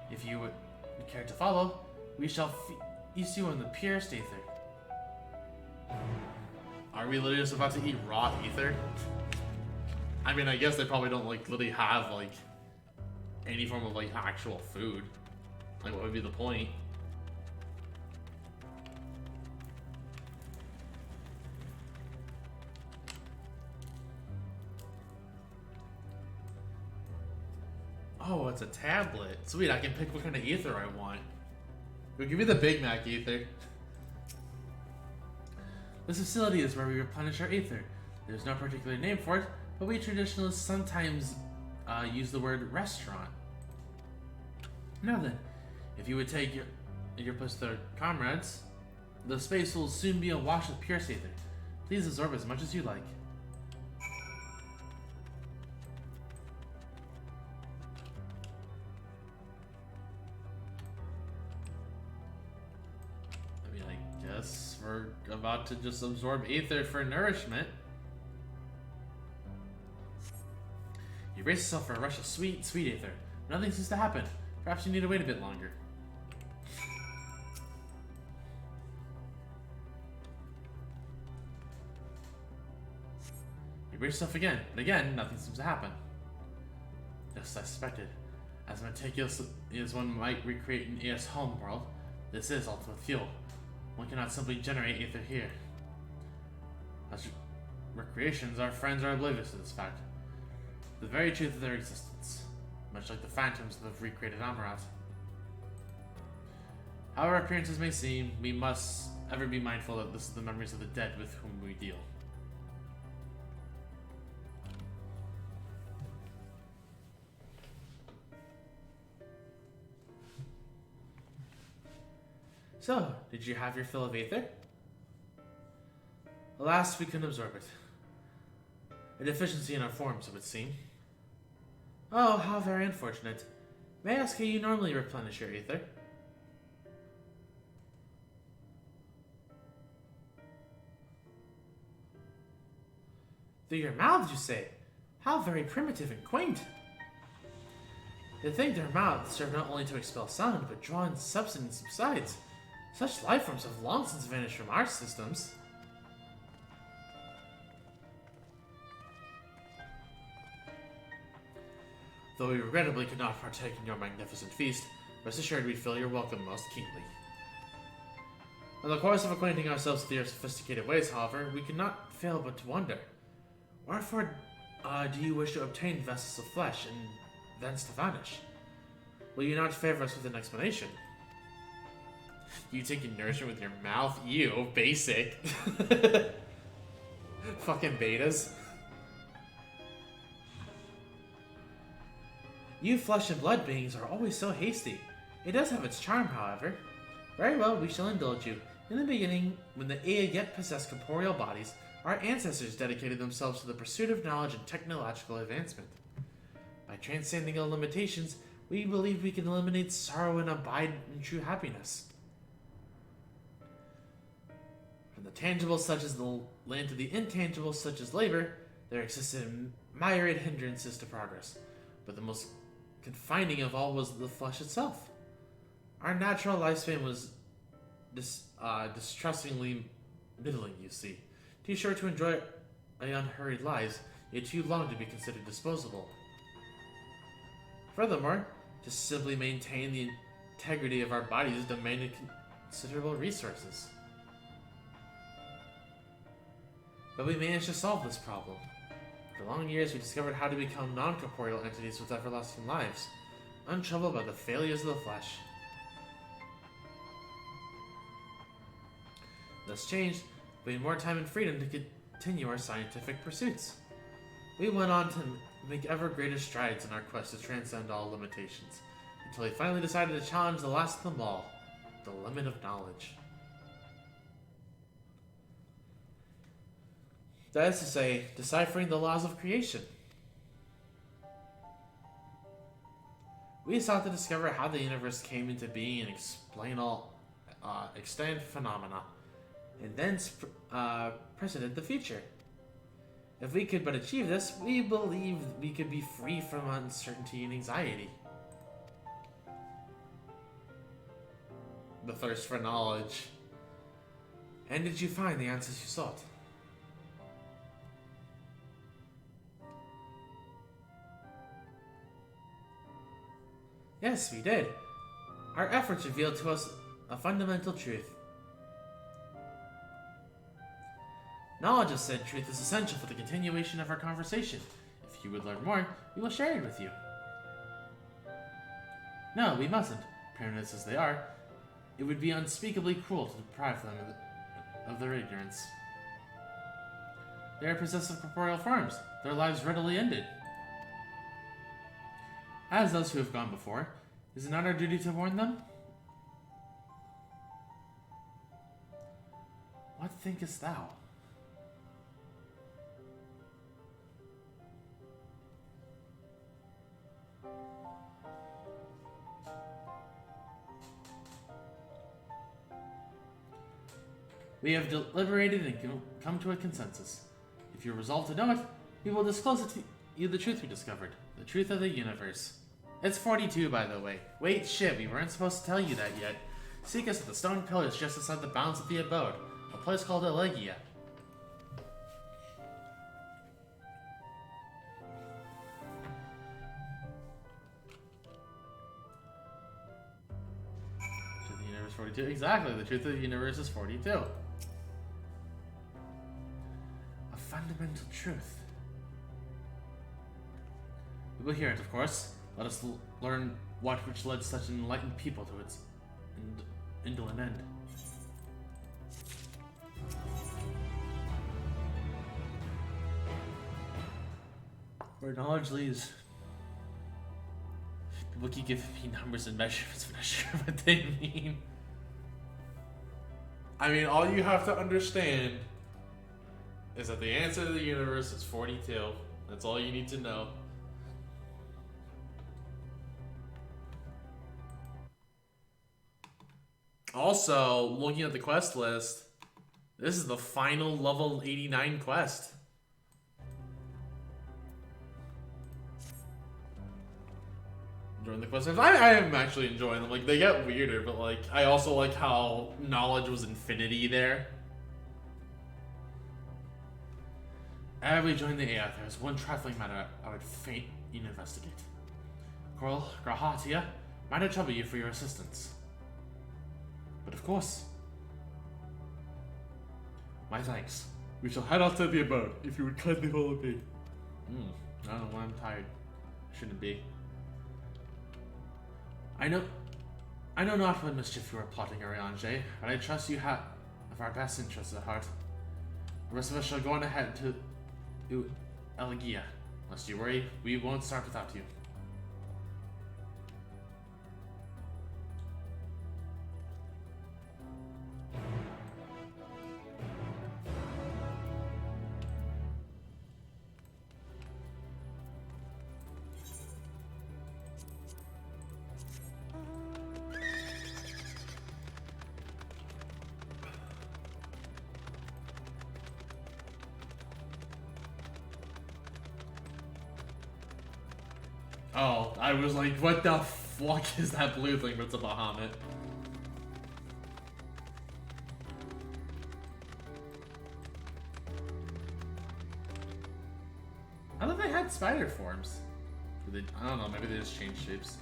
If you would care to follow, we shall feast you on the purest aether. Are we literally just about to eat raw ether? I mean, I guess they probably don't literally have any form of actual food. What would be the point? Oh, it's a tablet. Sweet, I can pick what kind of ether I want. Go give me the Big Mac ether. This facility is where we replenish our aether. There's no particular name for it, but we traditionalists sometimes use the word restaurant. Now then, if you would take your place with our comrades, the space will soon be awash with pure aether. Please absorb as much as you like. I mean, I guess we're about to just absorb aether for nourishment. You brace yourself for a rush of sweet, sweet aether. Nothing seems to happen. Perhaps you need to wait a bit longer. You brace yourself again, and again, nothing seems to happen. Just as I suspected. As meticulous as one might recreate an AS home world, this is ultimate fuel. One cannot simply generate aether here. As recreations, our friends are oblivious to this fact. The very truth of their existence, much like the phantoms that have recreated Amarat. However appearances may seem, we must ever be mindful that this is the memories of the dead with whom we deal. So, did you have your fill of aether? Alas, we couldn't absorb it. A deficiency in our forms, it would seem. Oh, how very unfortunate. May I ask how you normally replenish your aether? Through your mouths, you say? How very primitive and quaint. To think their mouths serve not only to expel sound, but draw in substance besides. Such life forms have long since vanished from our systems. Though we regrettably could not partake in your magnificent feast, rest assured we feel your welcome most keenly. In the course of acquainting ourselves with your sophisticated ways, however, we could not fail but to wonder, wherefore do you wish to obtain vessels of flesh and thence to vanish? Will you not favor us with an explanation? You taking nourishment with your mouth? Ew, basic. Fucking betas. You flesh and blood beings are always so hasty. It does have its charm, however. Very well, we shall indulge you. In the beginning, when the Ea yet possessed corporeal bodies, our ancestors dedicated themselves to the pursuit of knowledge and technological advancement. By transcending all limitations, we believe we can eliminate sorrow and abide in true happiness. From the tangible such as the land to the intangible such as labor, there existed myriad hindrances to progress, but the most confining of all was the flesh itself. Our natural lifespan was distressingly middling, you see. Too short to enjoy unhurried lives, yet too long to be considered disposable. Furthermore, to simply maintain the integrity of our bodies demanded considerable resources. But we managed to solve this problem. For long years, we discovered how to become non-corporeal entities with everlasting lives, untroubled by the failures of the flesh. Thus changed, we had more time and freedom to continue our scientific pursuits. We went on to make ever greater strides in our quest to transcend all limitations, until we finally decided to challenge the last of them all, the limit of knowledge. That is to say, deciphering the laws of creation. We sought to discover how the universe came into being and explain all extant phenomena, and then precedent the future. If we could but achieve this, we believed we could be free from uncertainty and anxiety. The thirst for knowledge. And did you find the answers you sought? Yes, we did. Our efforts revealed to us a fundamental truth. Knowledge of said truth is essential for the continuation of our conversation. If you would learn more, we will share it with you. No, we mustn't, parents as they are. It would be unspeakably cruel to deprive them of their ignorance. They are possessed of corporeal forms, their lives readily ended. As those who have gone before, is it not our duty to warn them? What thinkest thou? We have deliberated and come to a consensus. If you resolve to know it, we will disclose to you the truth we discovered. The truth of the universe. It's 42, by the way. Wait, shit, we weren't supposed to tell you that yet. Seek us at the stone pillars just outside the bounds of the abode, a place called Elegia. Truth of the universe 42. Exactly, the truth of the universe is 42. A fundamental truth. We will hear it, of course. Let us learn which led such an enlightened people to its indolent end. Where knowledge leads. People keep giving me numbers and measurements, I'm not sure what they mean. I mean, all you have to understand is that the answer to the universe is 42. That's all you need to know. Also, looking at the quest list, this is the final level 89 quest. Enjoying the quests. I am actually enjoying them. Like, they get weirder, but like, I also like how knowledge was infinity there. As we join the AI, there's one trifling matter I would faint you investigate. Coral Grahatia, might I trouble you for your assistance? But of course. My thanks. We shall head off to the abode, if you would kindly follow me. I don't know why I'm tired. Shouldn't be. I know not what mischief you are plotting, Ariange, but I trust you have our best interests at heart. The rest of us shall go on ahead to Elegia. Lest you worry, we won't start without you. Oh, I was like, what the fuck is that blue thing? But it's a Bahamut. I thought they had spider forms. I don't know, maybe they just changed shapes.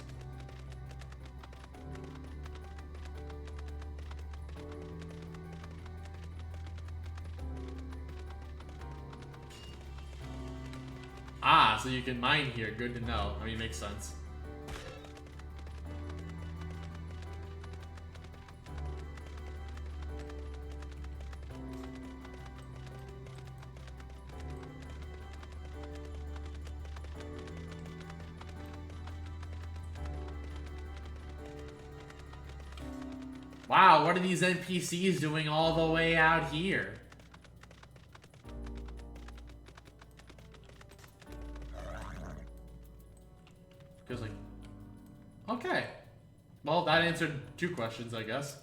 Ah, so you can mine here. Good to know. I mean, makes sense. Wow, what are these NPCs doing all the way out here? Because, like, okay. Well, that answered 2 questions, I guess.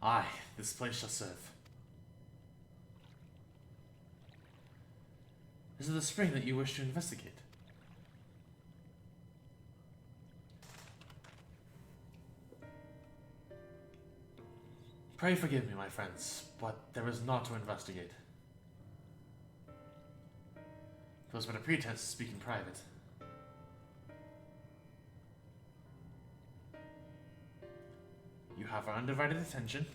Aye, this place shall serve. Is it the spring that you wish to investigate? Pray forgive me, my friends, but there is naught to investigate. It was but a pretense to speak in private. You have our undivided attention.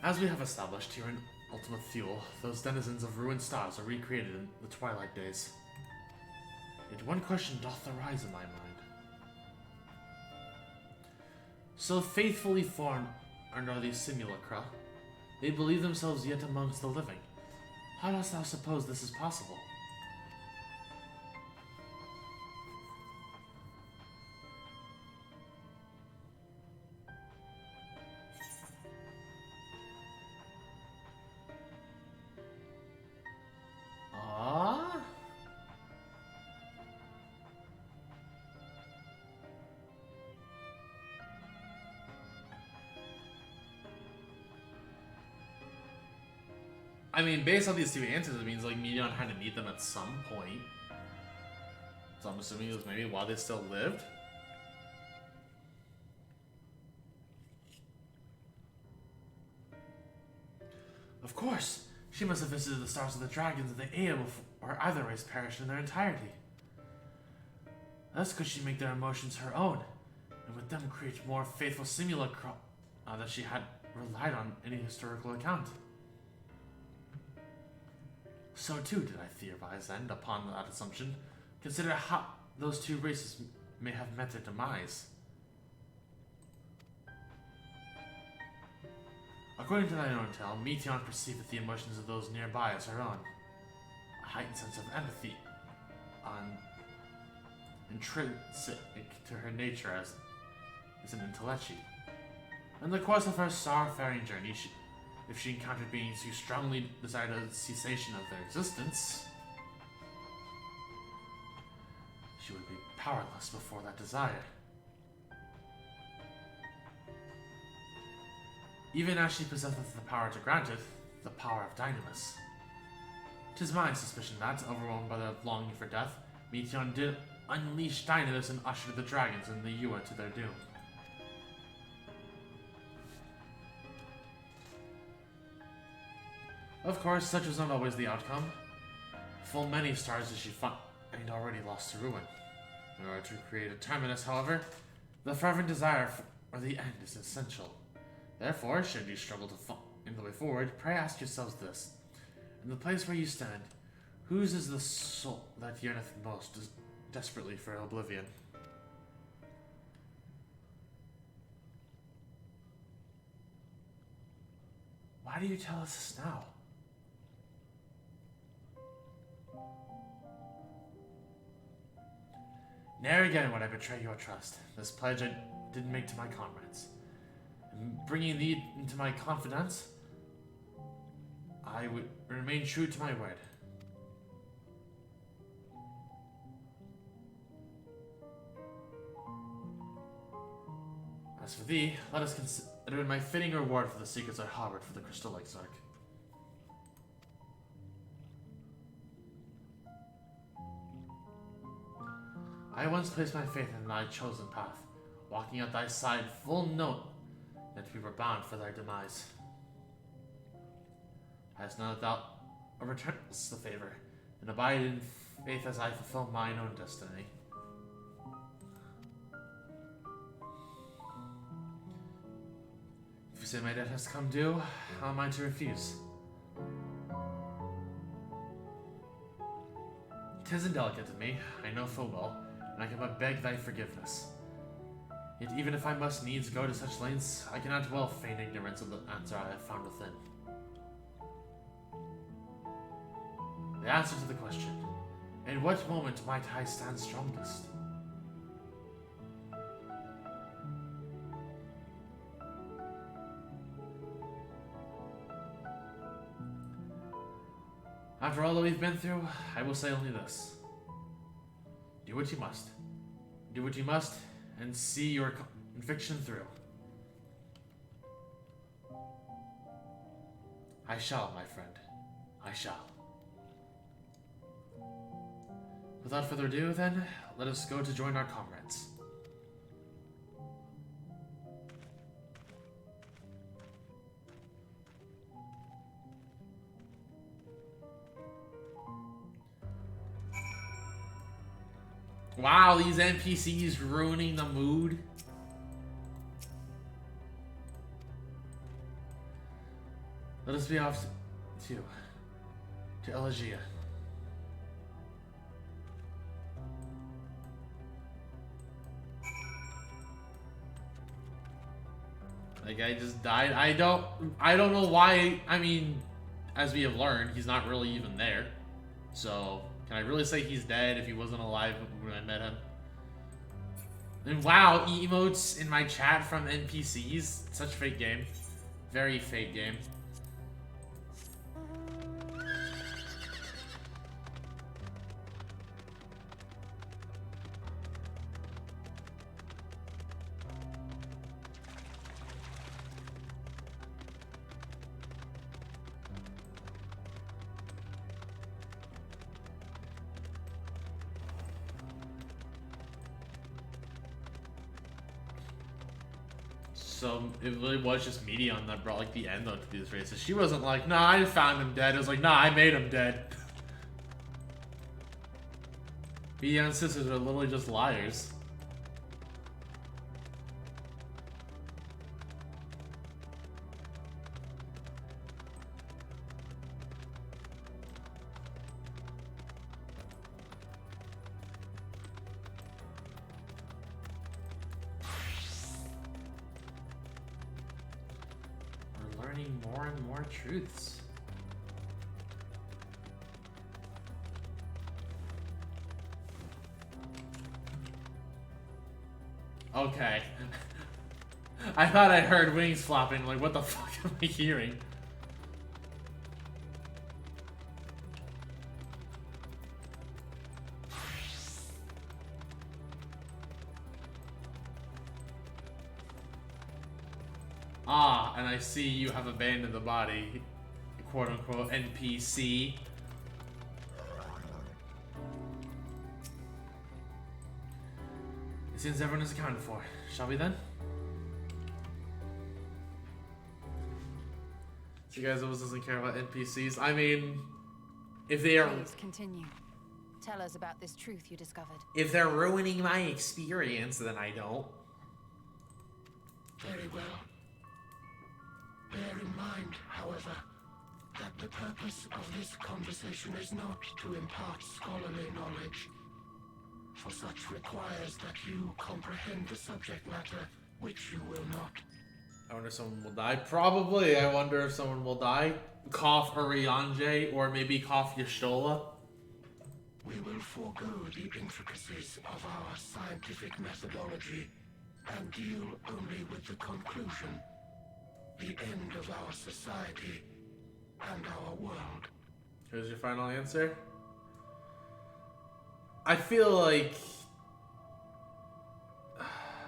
As we have established here in Ultimate Fuel, those denizens of ruined stars are recreated in the twilight days. Yet one question doth arise in my mind. So faithfully formed are these simulacra, they believe themselves yet amongst the living. How dost thou suppose this is possible? I mean, based on these 2 answers, it means, like, Medion had to meet them at some point. So I'm assuming it was maybe while they still lived. Of course! She must have visited the stars of the dragons of the Ea before either race perished in their entirety. Thus could she make their emotions her own, and with them create more faithful simulacra that she had relied on any historical account. So too did I theorize, and upon that assumption, consider how those 2 races may have met their demise. According to thine own tale, Meteon perceiveth the emotions of those nearby as her own. A heightened sense of empathy, intrinsic to her nature as an intellectual. In the course of her starfaring journey, if she encountered beings who strongly desired a cessation of their existence, she would be powerless before that desire. Even as she possesseth the power to grant it, the power of Dynamis. 'Tis my suspicion that, overwhelmed by the longing for death, Meteon did unleash dynamics and usher the dragons and the Yua to their doom. Of course, such was not always the outcome. Full many stars as she find already lost to ruin. In order to create a terminus, however, the fervent desire for the end is essential. Therefore, should you struggle to find the way forward, pray ask yourselves this. In the place where you stand, whose is the soul that yearneth most desperately for oblivion? Why do you tell us this now? Ne'er again would I betray your trust. This pledge I did make to my comrades. In bringing thee into my confidence, I would remain true to my word. As for thee, let us consider it my fitting reward for the secrets I harbored for the Crystal Exarch. I once placed my faith in thy chosen path, walking at thy side, full note that we were bound for thy demise. Hast not thou returned us the favor, and abide in faith as I fulfill mine own destiny. If you say my debt has come due, how am I to refuse? 'Tis indelicate of me, I know full well, and I can but beg thy forgiveness. Yet even if I must needs go to such lengths, I cannot well feign ignorance of the answer I have found within. The answer to the question, in what moment might I stand strongest? After all that we've been through, I will say only this. Do what you must. Do what you must, and see your conviction through. I shall, my friend. I shall. Without further ado, then, let us go to join our comrades. Wow, these NPCs ruining the mood. Let us be off to Elegia. That guy just died. I don't know why. I mean, as we have learned, he's not really even there. So, can I really say he's dead if he wasn't alive when I met him? And wow, emotes in my chat from NPCs. Such fake game. Very fake game. So it really was just Medion that brought like the end to these races. She wasn't like, nah, I found him dead. It was like, nah, I made him dead. Medion's sisters are literally just liars. More and more truths. Okay. I thought I heard wings flopping. Like, what the fuck am I hearing? Ah, and I see you have abandoned the body, quote-unquote NPC. It seems everyone is accounted for. Shall we then? So you guys always doesn't care about NPCs. I mean, if they are... Please continue. Tell us about this truth you discovered. If they're ruining my experience, then I don't. Very well. Bear in mind, however, that the purpose of this conversation is not to impart scholarly knowledge, for such requires that you comprehend the subject matter, which you will not. I wonder if someone will die. Probably. I wonder if someone will die. Cough Urianger, or maybe cough Y'shtola. We will forego the intricacies of our scientific methodology and deal only with the conclusion, the end of our society and our world. Here's your final answer. I feel like...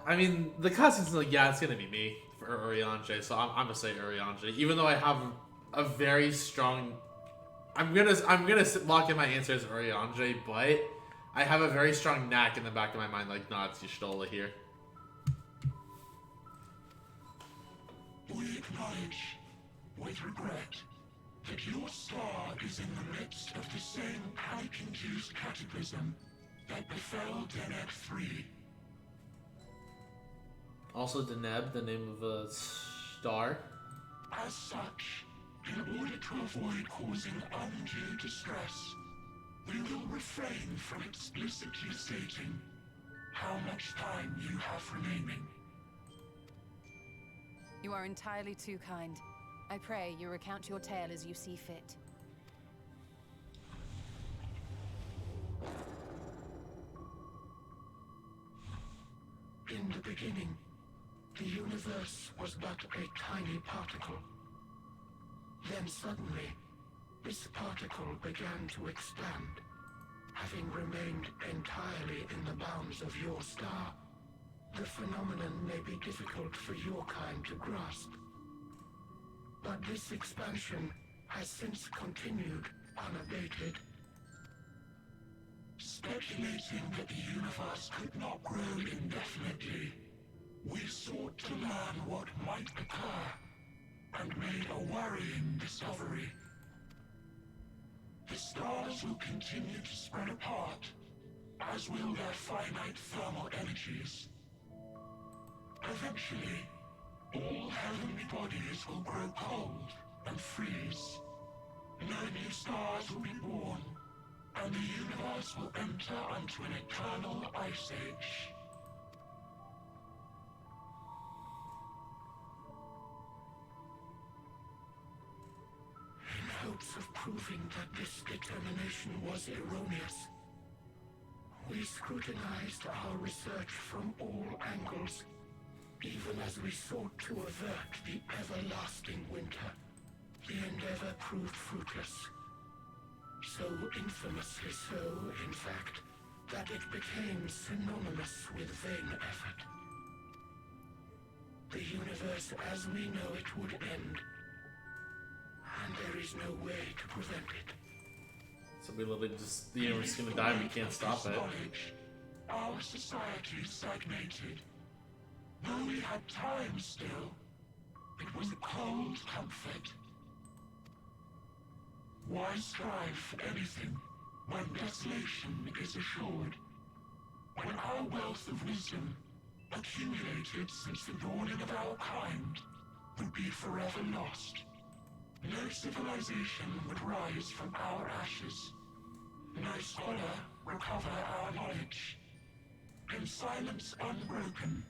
I mean, the cutscene's like, yeah, it's gonna be me for Urianger, so I'm gonna say Urianger, even though I have a very strong... I'm gonna lock in my answer as Urianger, but I have a very strong knack in the back of my mind, like, nah, it's Y'shtola here. We acknowledge, with regret, that your star is in the midst of the same panic-induced cataclysm that befell Deneb 3. Also Deneb, the name of a star. As such, in order to avoid causing undue distress, we will refrain from explicitly stating how much time you have remaining. You are entirely too kind. I pray you recount your tale as you see fit. In the beginning, the universe was but a tiny particle. Then suddenly, this particle began to expand. Having remained entirely in the bounds of your star, the phenomenon may be difficult for your kind to grasp. But this expansion has since continued unabated. Speculating that the universe could not grow indefinitely, we sought to learn what might occur, and made a worrying discovery. The stars will continue to spread apart, as will their finite thermal energies. Eventually, all heavenly bodies will grow cold and freeze. No new stars will be born, and the universe will enter into an eternal ice age. In hopes of proving that this determination was erroneous, we scrutinized our research from all angles, even as we sought to avert the everlasting winter. The endeavor proved fruitless. So infamously so, in fact, that it became synonymous with vain effort. The universe as we know it would end, and there is no way to prevent it. So we literally just, the universe is gonna die, we can't stop it. Our society stagnated. Though we had time still, it was a cold comfort. Why strive for anything when desolation is assured? When our wealth of wisdom, accumulated since the dawning of our kind, would be forever lost. No civilization would rise from our ashes. No scholar recover our knowledge. In silence unbroken,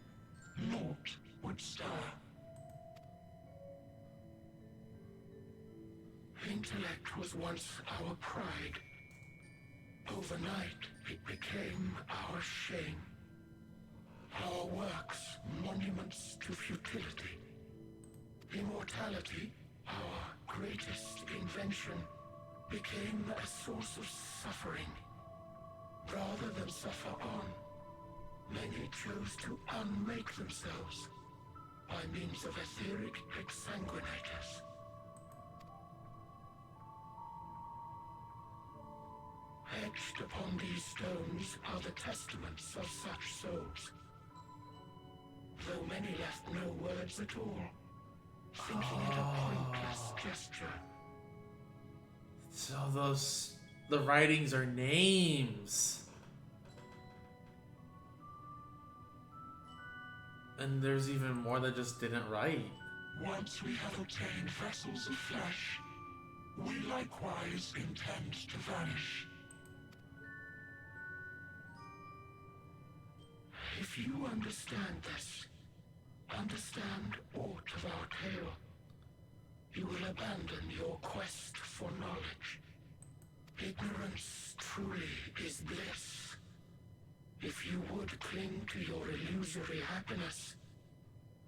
naught would stir. Intellect was once our pride. Overnight, it became our shame. Our works, monuments to futility. Immortality, our greatest invention, became a source of suffering. Rather than suffer on, many chose to unmake themselves by means of etheric exsanguinators. Etched upon these stones are the testaments of such souls, many left no words at all, thinking it a pointless gesture. So the writings are names. And there's even more that just didn't write. Once we have obtained vessels of flesh, we likewise intend to vanish. If you understand this, understand aught of our tale, you will abandon your quest for knowledge. Ignorance truly is bliss. If you would cling to your illusory happiness,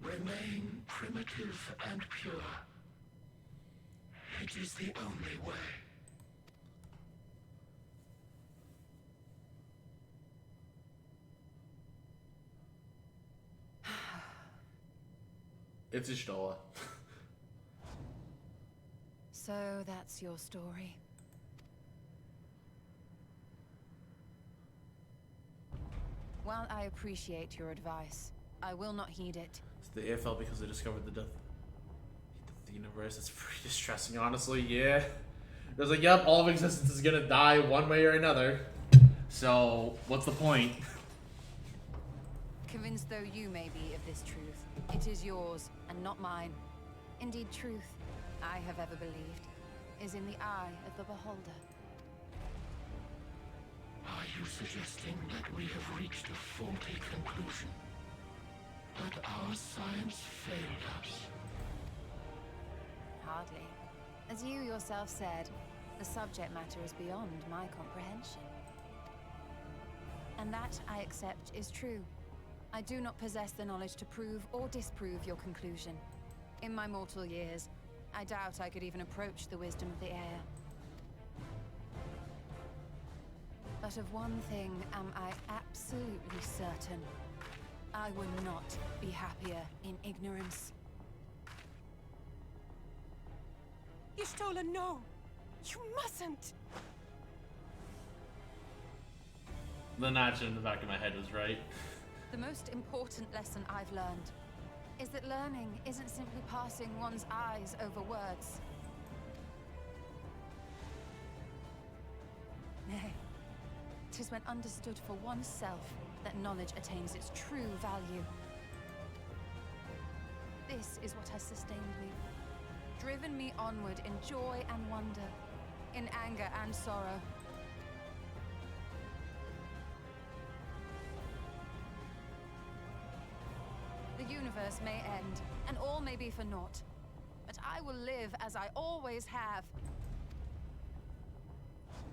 remain primitive and pure. It is the only way. It's Ishtola. So that's your story. While I appreciate your advice, I will not heed it. It's the AFL because they discovered the death of the universe. It's pretty distressing, honestly. Yeah. It was like, yep, all of existence is gonna die one way or another. So, what's the point? Convinced though you may be of this truth, it is yours and not mine. Indeed, truth, I have ever believed, is in the eye of the beholder. Are you suggesting that we have reached a faulty conclusion? That our science failed us? Hardly. As you yourself said, the subject matter is beyond my comprehension. And that, I accept, is true. I do not possess the knowledge to prove or disprove your conclusion. In my mortal years, I doubt I could even approach the wisdom of the air. But of one thing am I absolutely certain. I will not be happier in ignorance. Y'shtola, no! You mustn't! The notch in the back of my head was right. The most important lesson I've learned is that learning isn't simply passing one's eyes over words. Nay, 'tis when understood for oneself that knowledge attains its true value. This is what has sustained me, driven me onward in joy and wonder, in anger and sorrow. The universe may end, and all may be for naught. But I will live as I always have.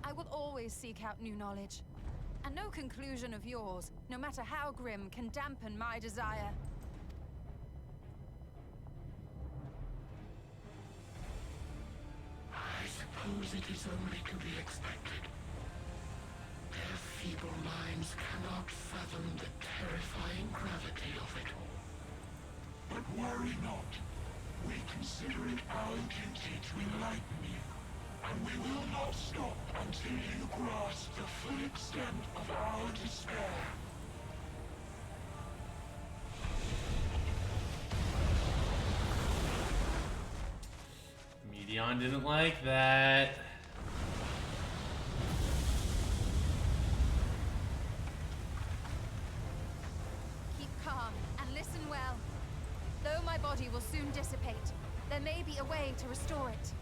I will always seek out new knowledge. And no conclusion of yours, no matter how grim, can dampen my desire. I suppose it is only to be expected. Their feeble minds cannot fathom the terrifying gravity of it all. But worry not. We consider it our duty to enlighten you, and we will not stop until you grasp the full extent of our despair. Medion didn't like that. Keep calm and listen well. Though my body will soon dissipate, there may be a way to restore it.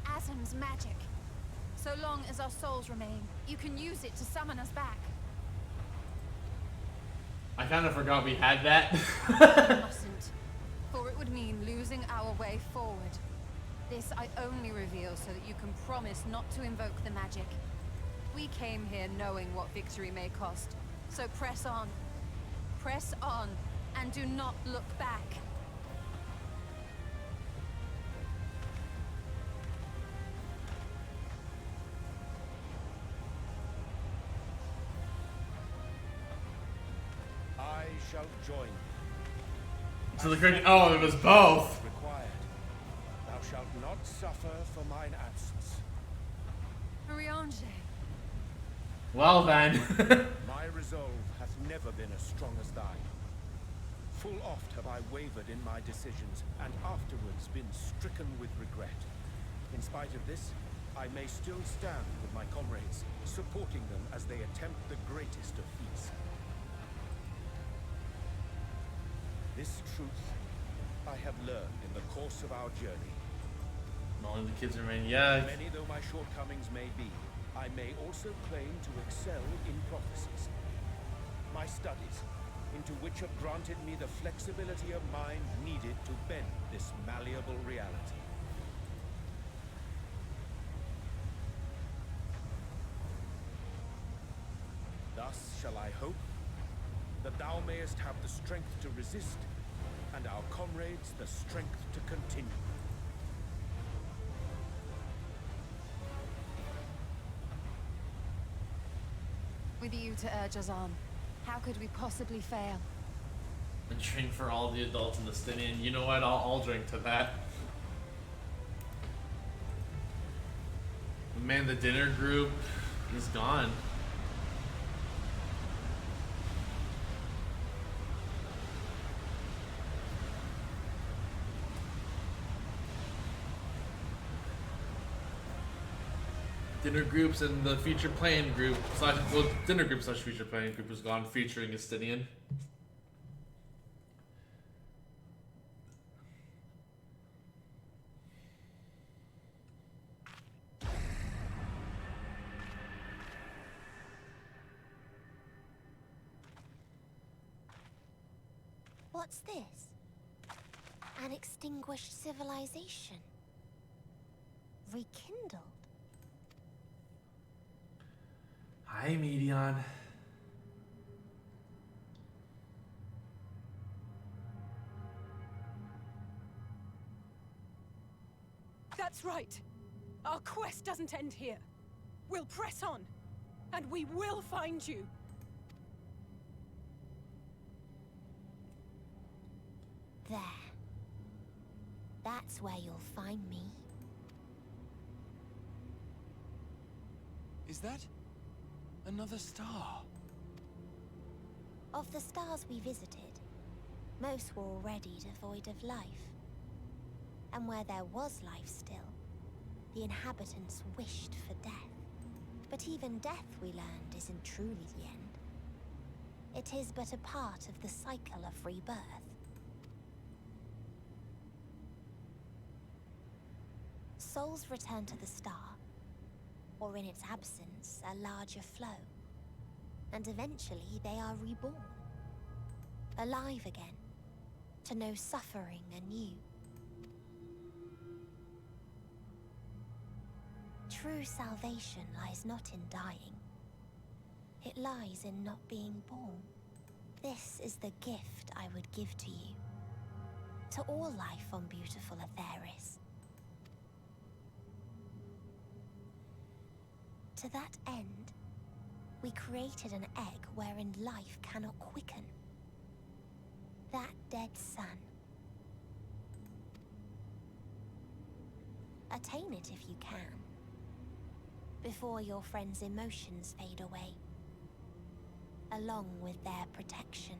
Asm's magic. So long as our souls remain, you can use it to summon us back. I kind of forgot we had that. You mustn't, for it would mean losing our way forward. This I only reveal so that you can promise not to invoke the magic. We came here knowing what victory may cost, so press on. Press on, and do not look back. I shall join you. So the correct. Oh, it was both. Required. Thou shalt not suffer for mine absence. Riange, Well then. My resolve hath never been as strong as thine. Full oft have I wavered in my decisions, and afterwards been stricken with regret. In spite of this, I may still stand with my comrades, supporting them as they attempt the greatest of feats. This truth I have learned in the course of our journey. Only the kids remain young. Many though my shortcomings may be, I may also claim to excel in prophecies. My studies, into which have granted me the flexibility of mind needed to bend this malleable reality. Thus shall I hope that thou mayest have the strength to resist, and our comrades the strength to continue. With you to urge us on, how could we possibly fail? And drink for all the adults in the Stinian. You know what? I'll drink to that. Man, the dinner group is gone. Dinner groups and the feature playing group dinner group slash feature playing group is gone, featuring Estinian. What's this? An extinguished civilization. Rekindled. Hi, Medion. That's right. Our quest doesn't end here. We'll press on, and we will find you. There. That's where you'll find me. Is that another star? Of the stars we visited, most were already devoid of life. And where there was life still, the inhabitants wished for death. But even death, we learned, isn't truly the end. It is but a part of the cycle of rebirth. Souls return to the star, or in its absence, a larger flow. And eventually they are reborn. Alive again, to know suffering anew. True salvation lies not in dying. It lies in not being born. This is the gift I would give to you. To all life on beautiful Atheris. To that end, we created an egg wherein life cannot quicken. That dead sun. Attain it if you can, before your friends' emotions fade away, along with their protection.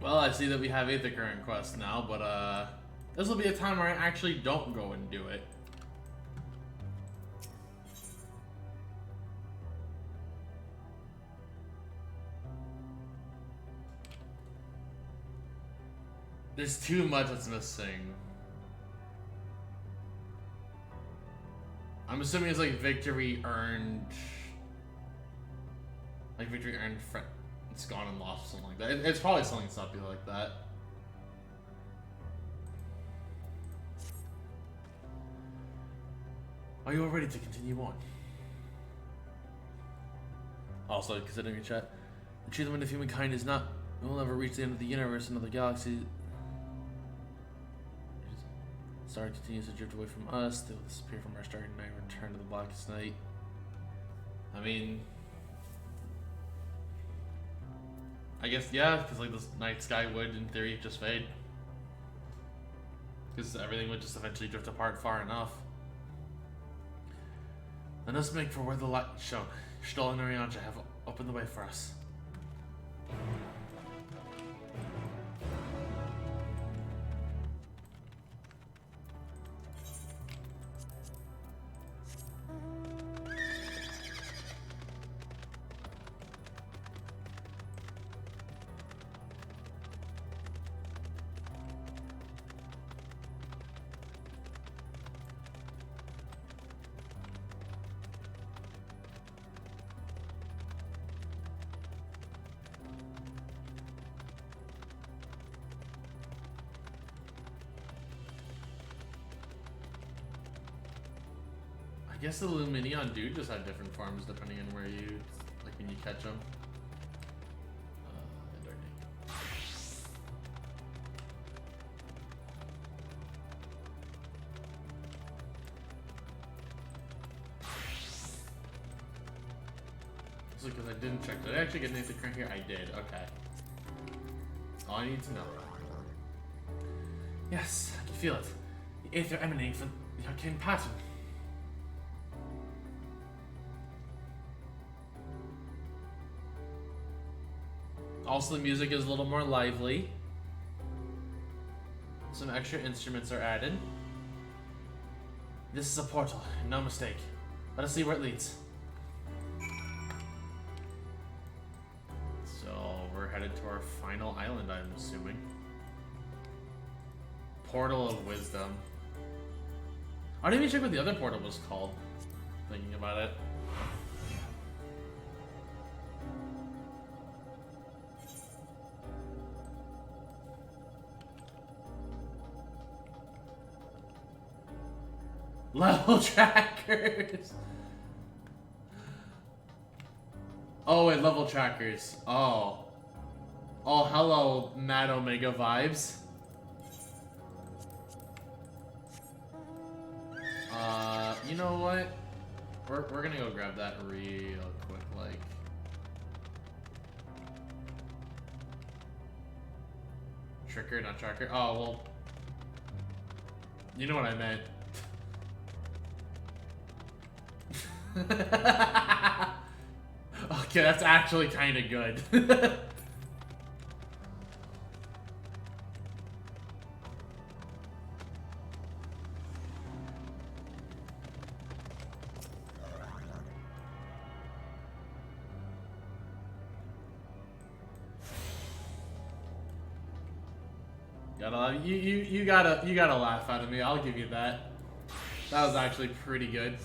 Well, I see that we have the current quest now, but this will be a time where I actually don't go and do it. There's too much that's missing. I'm assuming it's like victory earned. Like victory earned. It's gone and lost or something like that. It's probably something something like that. Are you all ready to continue on? Also, considering your chat, the treatment of humankind is not. We will never reach the end of the universe, another galaxy. Star continues to drift away from us. They will disappear from our starry night and return to the blackest night. I mean, I guess, yeah, because like this night sky would, in theory, just fade. Because everything would just eventually drift apart far enough. Let us make for where the light shone. Stoll and Arianja have opened the way for us. I guess the Luminion do just have different forms depending on where you, like when you catch them. I don't know. Just because I didn't check. Did I actually get Nathan Crank here? I did. Okay. All I need to know. Yes, I can feel it. The aether emanating from the arcane pattern. Also, the music is a little more lively. Some extra instruments are added. This is a portal, no mistake. Let us see where it leads. So, we're headed to our final island, I'm assuming. Portal of Wisdom. I didn't even check what the other portal was called. Thinking about it. Level trackers. Oh, wait, level trackers. Oh. Oh, hello, Mad Omega vibes. You know what? We're gonna go grab that real quick, like. Tricker, not tracker. Oh, well. You know what I meant. Okay, that's actually kind of good. You gotta laugh out of me. I'll give you that. That was actually pretty good.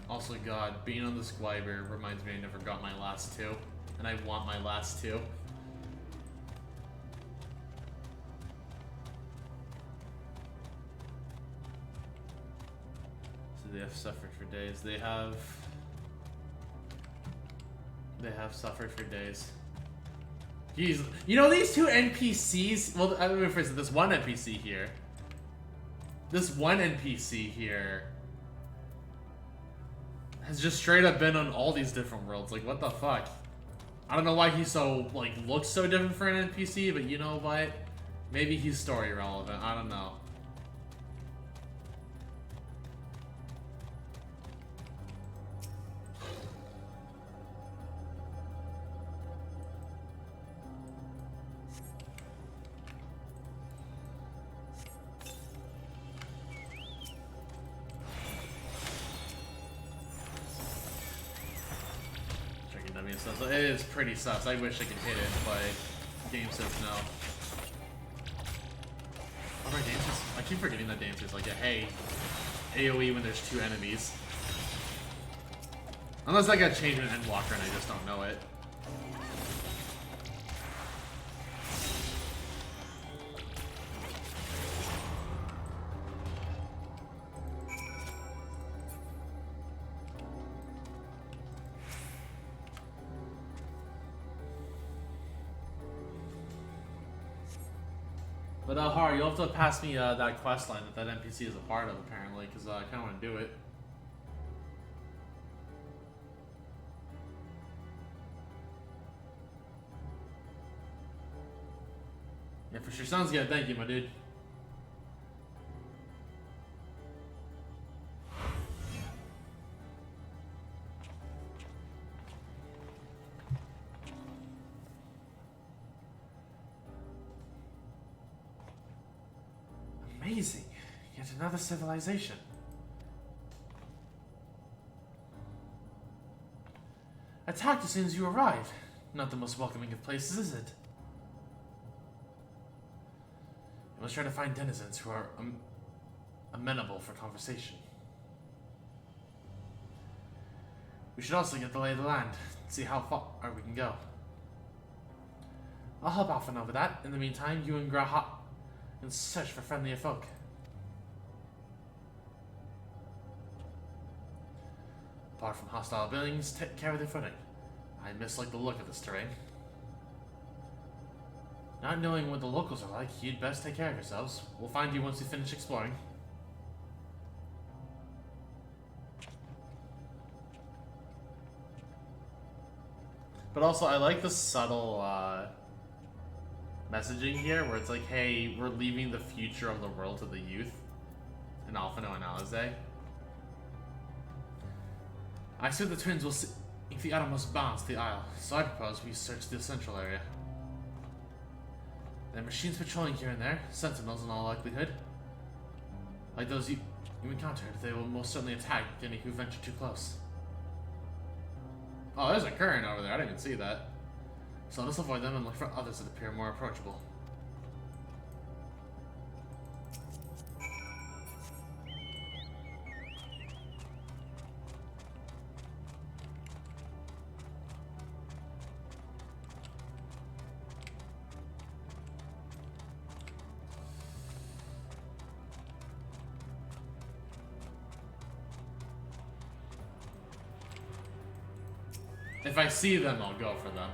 Also, God, being on the Squire reminds me I never got my last two, and I want my last two. So they have suffered for days. They have suffered for days. Jeez, you know these two NPCs. Well, I mean, for instance, this one NPC here. This one NPC here has just straight up been on all these different worlds. Like, what the fuck? I don't know why he's so, like, looks so different for an NPC, but you know what? Maybe he's story relevant. I don't know. So it is pretty sus. I wish I could hit it, but game says no. Oh, my game says, I keep forgetting that game says like, yeah, hey, AoE when there's two enemies. Unless I got changed in Endwalker and I just don't know it. But Har, you'll have to pass me that quest line that NPC is a part of, apparently, because I kind of want to do it. Yeah, for sure. Sounds good. Thank you, my dude. Amazing. Yet another civilization. Attacked as soon as you arrived. Not the most welcoming of places, is it? You must try to find denizens who are amenable for conversation. We should also get the lay of the land, see how far we can go. I'll help off and over that. In the meantime, you and Graha can search for friendlier folk. Apart from hostile buildings, take care of their footing. I mislike the look of this terrain. Not knowing what the locals are like, you'd best take care of yourselves. We'll find you once we finish exploring. But also, I like the subtle messaging here, where it's like, hey, we're leaving the future of the world to the youth in Alphino and Alizé. I assume the twins will see if the uttermost bounds the isle, so I propose we search the central area. There are machines patrolling here and there, sentinels in all likelihood. Like those you encountered, they will most certainly attack any who venture too close. Oh, there's a current over there, I didn't even see that. So let us avoid them and look for others that appear more approachable. If I see them, I'll go for them.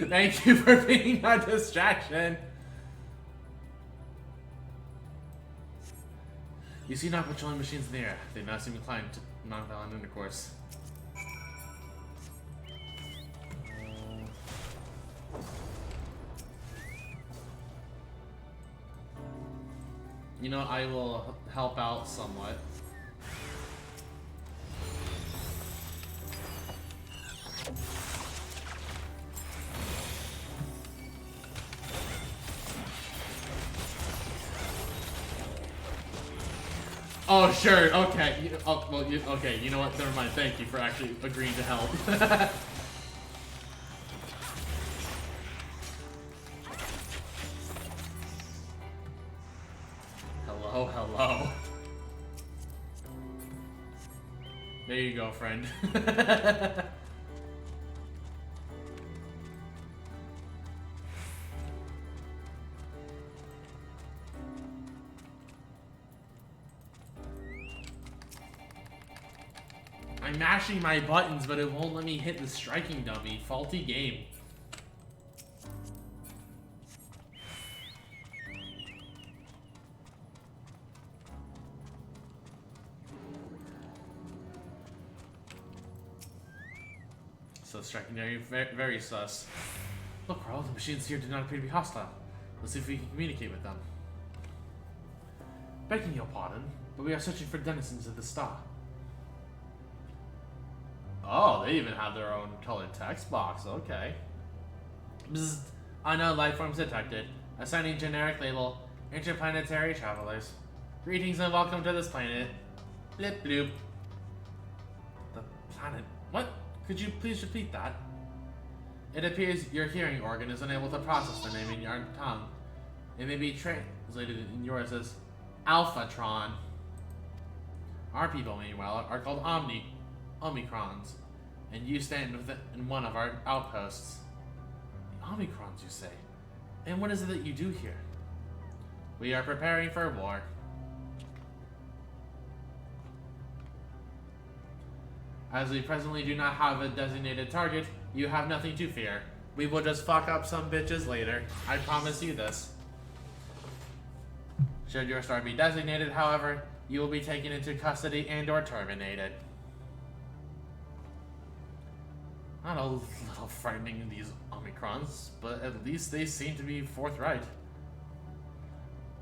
Thank you for being a distraction. You see not patrolling machines in the air. They now seem inclined to non-violent intercourse. You know, I will help out somewhat. Oh, sure, okay. Oh, well, okay, you know what? Never mind. Thank you for actually agreeing to help. Hello, hello. There you go, friend. I'm mashing my buttons, but it won't let me hit the striking dummy. Faulty game. So striking area, very sus. Look, Carl, the machines here do not appear to be hostile. Let's see if we can communicate with them. Begging your pardon, but we are searching for denizens of the star. Oh, they even have their own colored text box. Okay. Bzzzt. Unknown life forms detected. Assigning generic label. Interplanetary travelers. Greetings and welcome to this planet. Blip bloop. The planet. What? Could you please repeat that? It appears your hearing organ is unable to process the name in your tongue. It may be translated in yours as Alphatron. Our people, meanwhile, are called Omicrons. and you stand in one of our outposts. The Omicrons, you say? And what is it that you do here? We are preparing for war. As we presently do not have a designated target, you have nothing to fear. We will just fuck up some bitches later. I promise you this. Should your star be designated, however, you will be taken into custody and/or terminated. Not a little frightening, these Omicrons, but at least they seem to be forthright.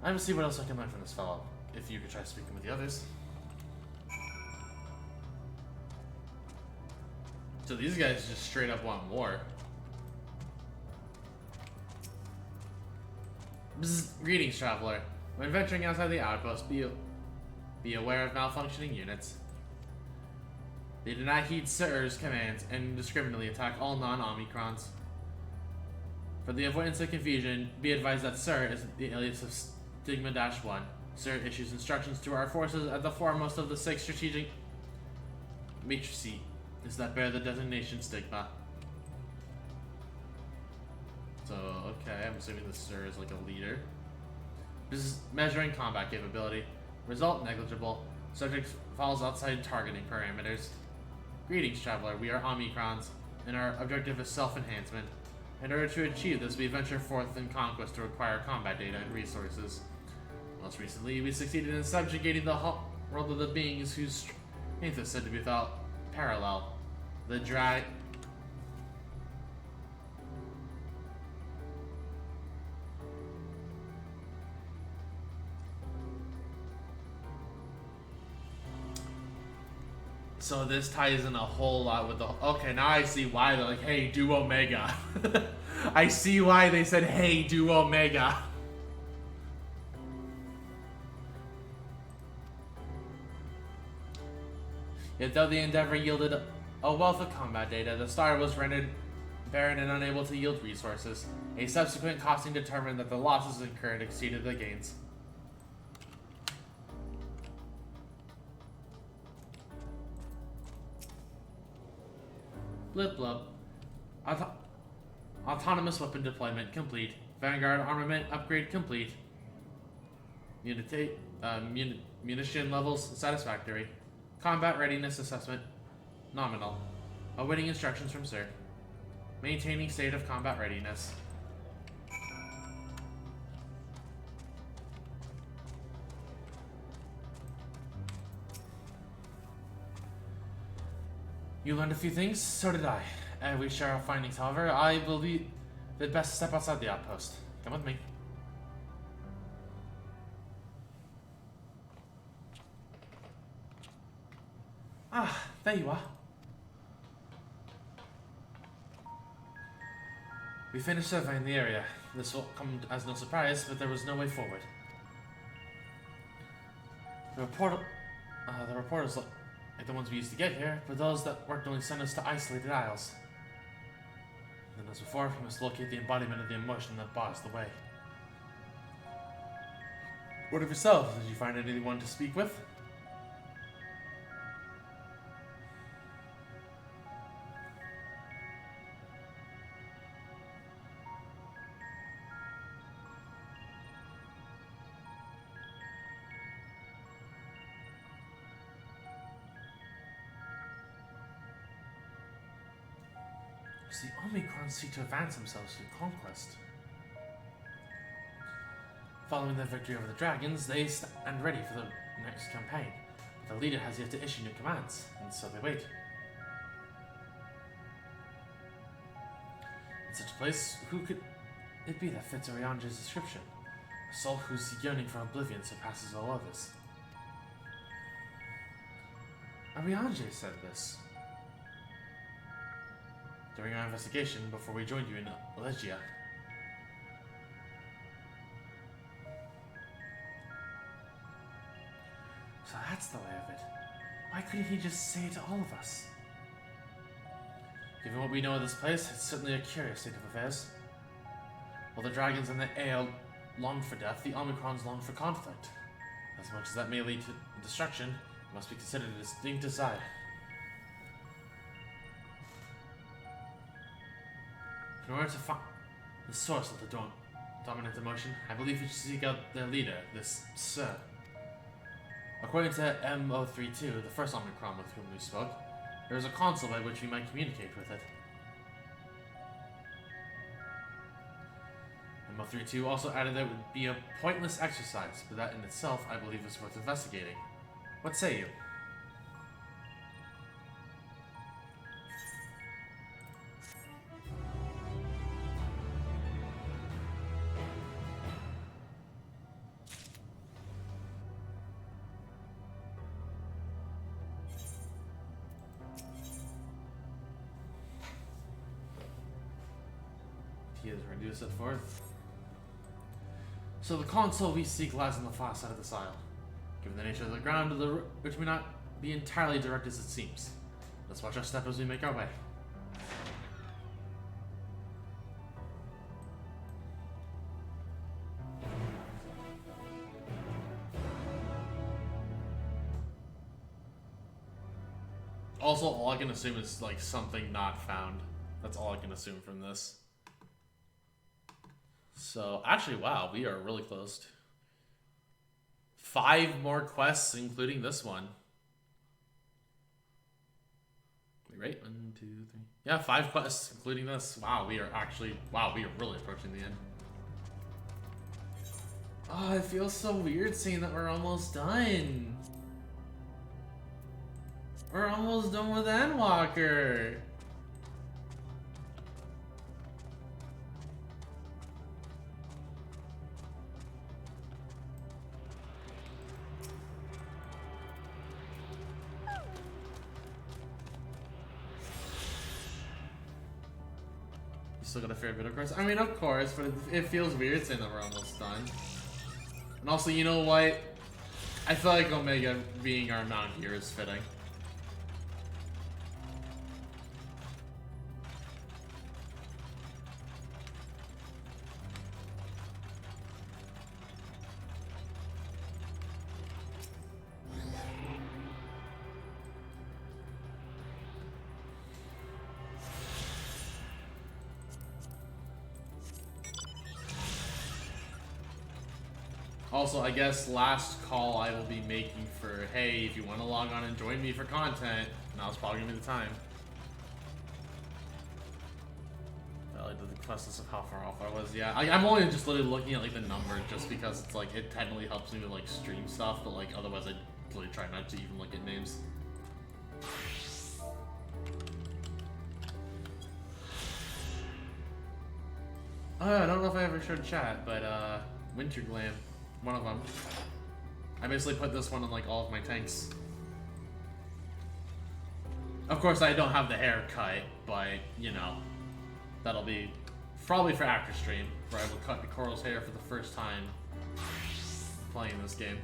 I will see what else I can learn from this fellow, if you could try speaking with the others. So these guys just straight up want war. Bzz, greetings, traveler. When venturing outside the outpost, be aware of malfunctioning units. They do not heed Sir's commands and indiscriminately attack all non-Omicrons. For the avoidance of confusion, be advised that Sir is the alias of Stigma-1. Sir issues instructions to our forces at the foremost of the 6 strategic matrices that bear the designation Stigma. So, okay, I'm assuming this Sir is like a leader. This is measuring combat capability. Result negligible. Subject falls outside targeting parameters. Greetings, traveler. We are Omicrons, and our objective is self-enhancement. In order to achieve this, we venture forth in conquest to acquire combat data and resources. Most recently, we succeeded in subjugating the world of the beings whose strength is said to be without parallel. The So this ties in a whole lot with the... Okay, now I see why they're like, hey, do Omega. I see why they said, hey, do Omega. Yet though the endeavor yielded a wealth of combat data, the star was rendered barren and unable to yield resources. A subsequent costing determined that the losses incurred exceeded the gains. Blip blub. Autonomous weapon deployment complete. Vanguard armament upgrade complete. Munition levels satisfactory. Combat readiness assessment nominal. Awaiting instructions from Sir. Maintaining state of combat readiness. You learned a few things, so did I. We share our findings, however. I believe it best to step outside the outpost. Come with me. Ah, there you are. We finished surveying the area. This will come as no surprise, but there was no way forward. The reporters look like the ones we used to get here, but those that worked only sent us to isolated isles. And then as before, we must locate the embodiment of the emotion that bars the way. What of yourself? Did you find anyone to speak with? The Omicrons seek to advance themselves through conquest. Following their victory over the dragons, they stand ready for the next campaign. But the leader has yet to issue new commands, and so they wait. In such a place, who could it be that fits Oriange's description? A soul whose yearning for oblivion surpasses all others. Oriange said this during our investigation before we joined you in Legia. So that's the way of it. Why couldn't he just say it to all of us? Given what we know of this place, it's certainly a curious state of affairs. While the dragons and the Ale long for death, the Omicrons long for conflict. As much as that may lead to destruction, it must be considered a distinct desire. In order to find the source of the dominant emotion, I believe we should seek out their leader, this Sir. According to M032, the first Omicron with whom we spoke, there is a console by which we might communicate with it. M032 also added that it would be a pointless exercise, but that in itself I believe is worth investigating. What say you? He is ready to set forth. So the console we seek lies on the far side of this isle. Given the nature of the ground, which may not be entirely direct as it seems. Let's watch our step as we make our way. Also, all I can assume is like something not found. That's all I can assume from this. So, actually, wow, we are really close. 5 more quests, including this one. Right? 1, 2, 3. Yeah, 5 quests, including this. Wow, we are really approaching the end. Oh, it feels so weird seeing that we're almost done. We're almost done with Endwalker. Still got a fair bit, of course. I mean, of course, but it feels weird saying that we're almost done. And also, you know what? I feel like Omega being our mount here is fitting. Also, I guess last call I will be making for, hey, if you want to log on and join me for content, now's probably gonna be the time. I like the quest list of how far off I was. Yeah, I'm only just literally looking at like the number just because it's like it technically helps me with like stream stuff, but like otherwise I literally try not to even look at names. I don't know if I ever showed chat, but Winter Glam. One of them. I basically put this one on like all of my tanks. Of course, I don't have the haircut, but you know, that'll be probably for after stream, where I will cut Coral's hair for the first time playing this game.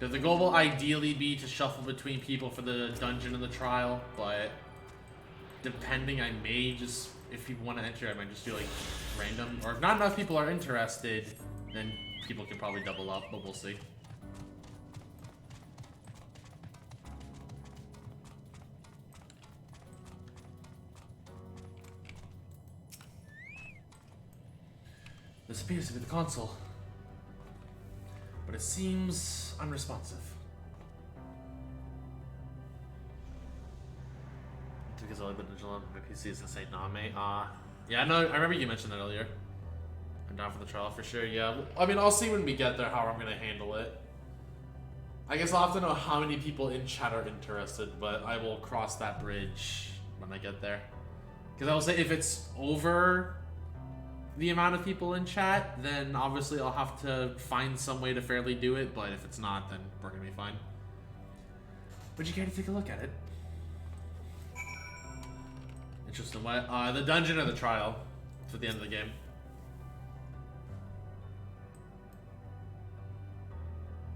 The goal will ideally be to shuffle between people for the dungeon and the trial, but depending, I may just, if people want to enter, I might just do like random, or if not enough people are interested, then people can probably double up, but we'll see. This appears to be the console. But it seems unresponsive. Because I've been digital on my PC is insane. Nah, mate. Yeah, no, I remember you mentioned that earlier. I'm down for the trial for sure. Yeah, I mean, I'll see when we get there how I'm gonna handle it. I guess I'll have to know how many people in chat are interested, but I will cross that bridge when I get there. Because I will say if it's over the amount of people in chat, then obviously I'll have to find some way to fairly do it, but if it's not, then we're gonna be fine. Would you care to take a look at it? Interesting. What? The dungeon or the trial? It's at the end of the game.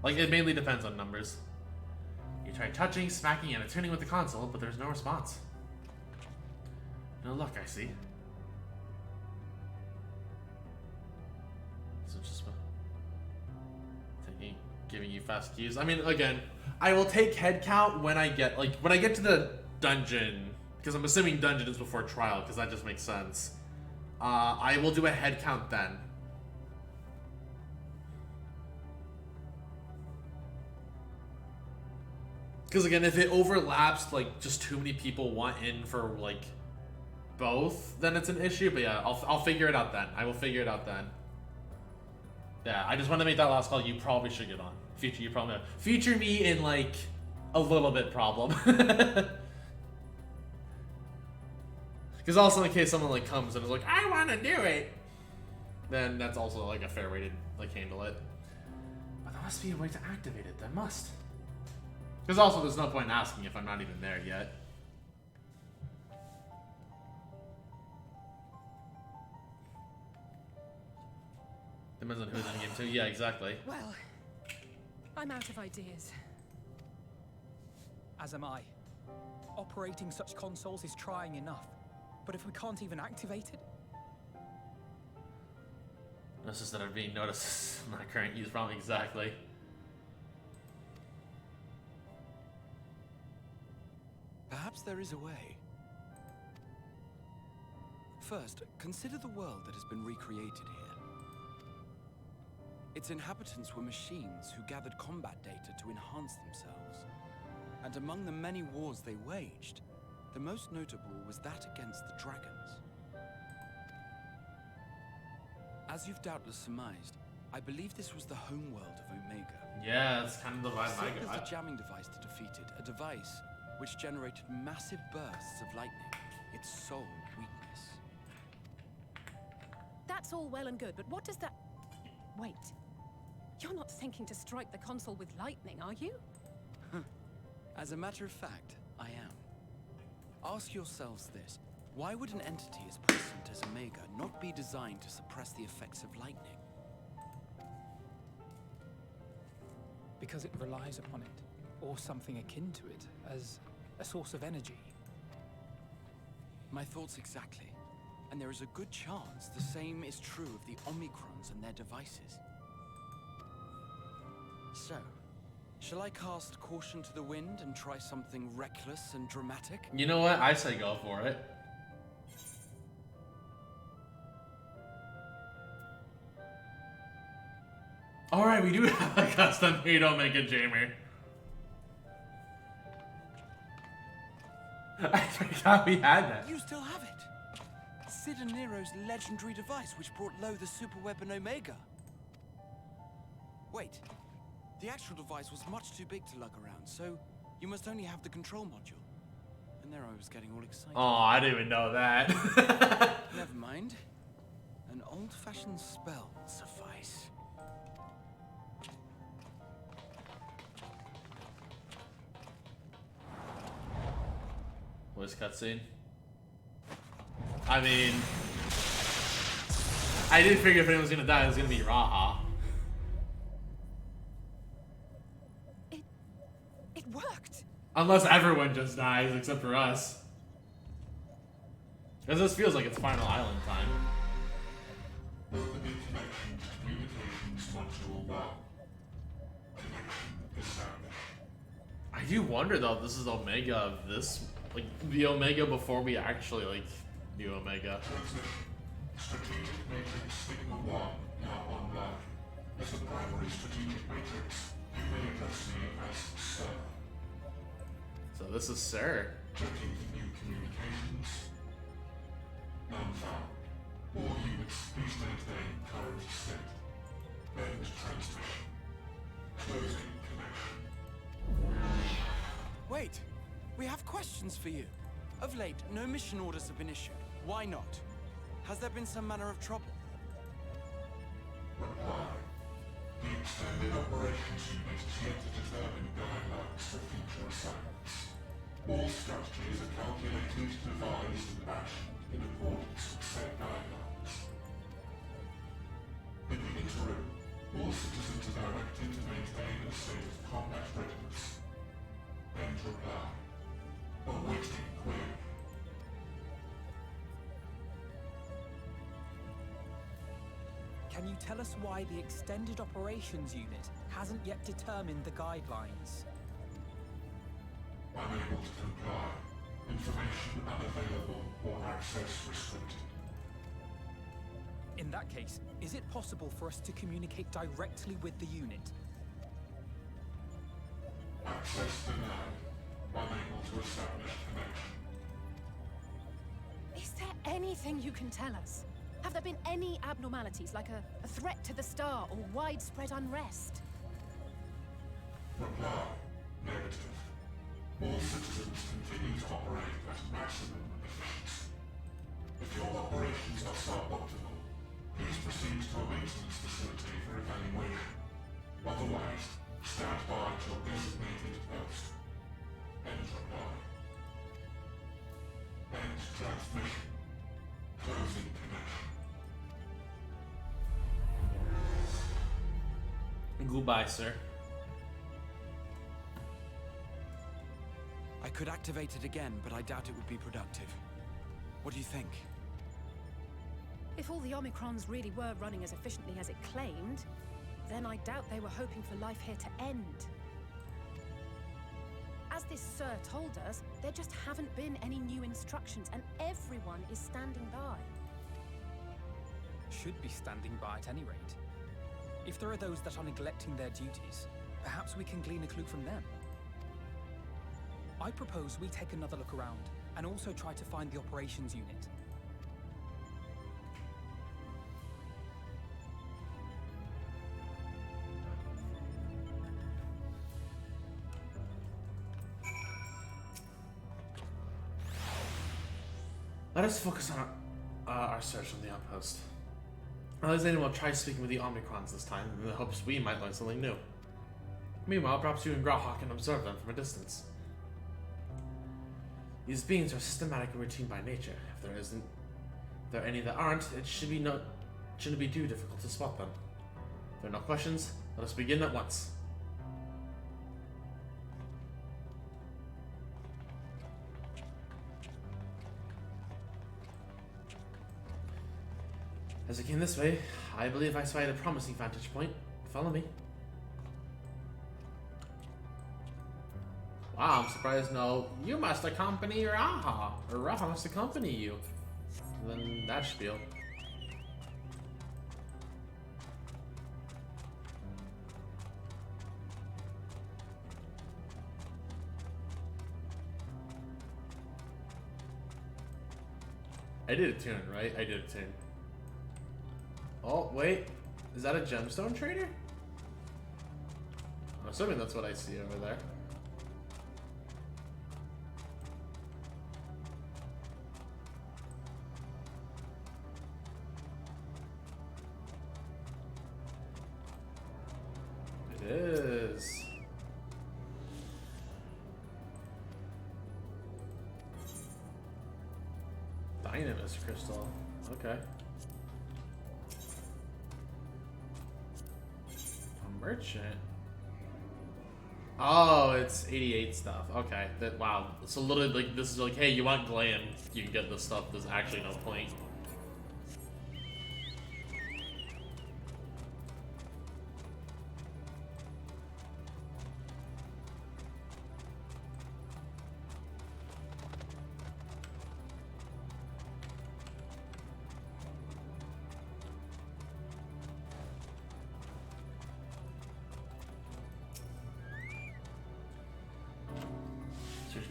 Like, it mainly depends on numbers. You try touching, smacking, and attuning with the console, but there's no response. No luck, I see. So just taking, giving you fast cues. I mean, again, I will take head count when I get to the dungeon, because I'm assuming dungeon is before trial, because that just makes sense. I will do a head count then. Because again, if it overlaps, like just too many people want in for like both, then it's an issue. But yeah, I'll figure it out then. I will figure it out then. Yeah, I just want to make that last call. You probably should get on. Future, you probably feature me in like a little bit problem. Because also in case someone like comes and is like, I want to do it, then that's also like a fair way to like handle it. But there must be a way to activate it. There must. Because also there's no point in asking if I'm not even there yet. Depends on who's in the game too. Yeah, exactly. Well, I'm out of ideas. As am I. Operating such consoles is trying enough. But if we can't even activate it? Notices that are being noticed. My current use problem, exactly. Perhaps there is a way. First, consider the world that has been recreated here. Its inhabitants were machines who gathered combat data to enhance themselves. And among the many wars they waged, the most notable was that against the dragons. As you've doubtless surmised, I believe this was the homeworld of Omega. Yeah, it's kind of the vibe I Served got. as a jamming device to defeat it, a device which generated massive bursts of lightning, its sole weakness. That's all well and good, but what does that... Wait. You're not thinking to strike the console with lightning, are you? As a matter of fact, I am. Ask yourselves this. Why would an entity as prescient as Omega not be designed to suppress the effects of lightning? Because it relies upon it, or something akin to it, as a source of energy. My thoughts exactly. And there is a good chance the same is true of the Omicrons and their devices. So, shall I cast caution to the wind and try something reckless and dramatic? You know what? I say go for it. Alright, we do have a custom-made Omega Jammer. I forgot we had that. You still have it! Sid and Nero's legendary device which brought low the super weapon Omega. Wait, the actual device was much too big to lug around, so you must only have the control module. And there I was getting all excited. Oh, I didn't even know that. Never mind. An old-fashioned spell will suffice. Voice cutscene. I mean, I did figure if anyone was gonna die, it was gonna be Raha. It worked! Unless everyone just dies, except for us. Because this feels like it's Final Island time. I do wonder though if this is Omega of this, like the Omega before we actually like do Omega. Strategic Matrix Sigma 1 now online. As the primary strategic matrix, you may address me as Sir. So this is Sir. Checking for new communications. None found. All units, please maintain current state. End transmission. Closing connection. Wait! We have questions for you. Of late, no mission orders have been issued. Why not? Has there been some manner of trouble? Reply. The Extended Operations Unit is yet to determine guidelines for future assignments. All strategies are calculated, devised, and actioned in accordance with said guidelines. In the interim, all citizens are directed to maintain a state of combat readiness. End reply. Awaiting query. Can you tell us why the Extended Operations Unit hasn't yet determined the guidelines? Unable to comply. Information unavailable or access restricted. In that case, is it possible for us to communicate directly with the unit? Access denied. Unable to establish connection. Is there anything you can tell us? Have there been any abnormalities, like a threat to the star or widespread unrest? Reply. Negative. All citizens continue to operate at maximum efficiency. If your operations are suboptimal, please proceed to a maintenance facility for evaluation. Otherwise, stand by at your designated post. End reply. End transmission. Closing connection. Goodbye, sir. I could activate it again, but I doubt it would be productive. What do you think? If all the Omicrons really were running as efficiently as it claimed, then I doubt they were hoping for life here to end. As this Sir told us, there just haven't been any new instructions, and everyone is standing by. Should be standing by at any rate. If there are those that are neglecting their duties, perhaps we can glean a clue from them. I propose we take another look around, and also try to find the operations unit. Let us focus on our search on the outpost. Alexander will try speaking with the Omicrons this time, in the hopes we might learn something new. Meanwhile, perhaps you and Grauhawk can observe them from a distance. These beings are systematic and routine by nature. If there are any that aren't, it shouldn't be too difficult to spot them. If there are no questions, let us begin at once. As I came this way, I believe I spied a promising vantage point. Follow me. Wow, I'm surprised no. You must accompany Raha, or Raha must accompany you. And then that spiel. I did a tune, right? I did a tune. Oh, wait. Is that a gemstone trader? I'm assuming that's what I see over there. It is. Dynamis crystal. Okay. Merchant. Oh, it's 88 stuff. Okay. That wow. It's a little like this is like, hey, you want glam? You can get this stuff. There's actually no point.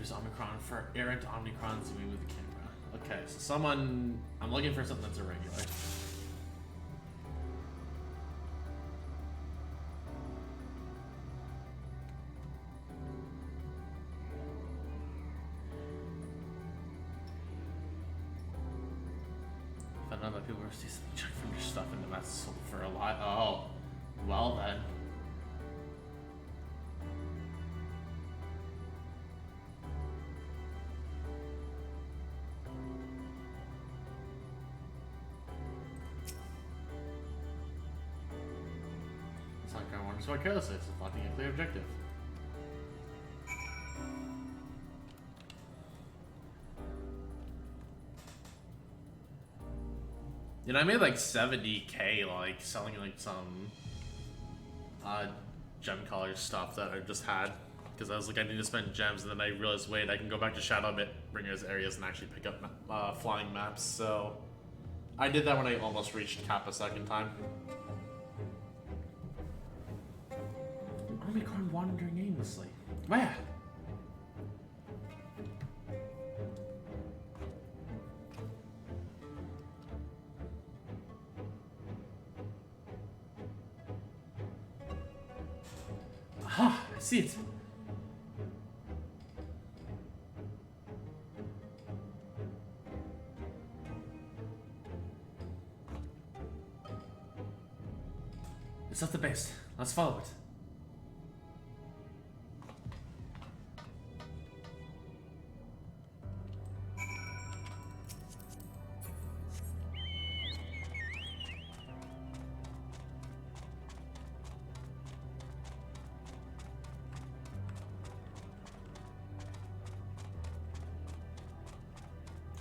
Omicron for errant Omicron zooming with the camera. Okay, so someone... I'm looking for something that's irregular. Found out that people are seeing check from your stuff and that's sold for a lot. Oh, well then. So I carelessly, it's blocking a clear objective. You know, I made like 70k, like, selling like some gem color stuff that I just had. Because I was like, I need to spend gems, and then I realized, wait, I can go back to Shadowbringers areas and actually pick up flying maps, so... I did that when I almost reached Cap a second time. Omicron wandering aimlessly. Where? Aha! I see it! It's at the base. Let's follow it.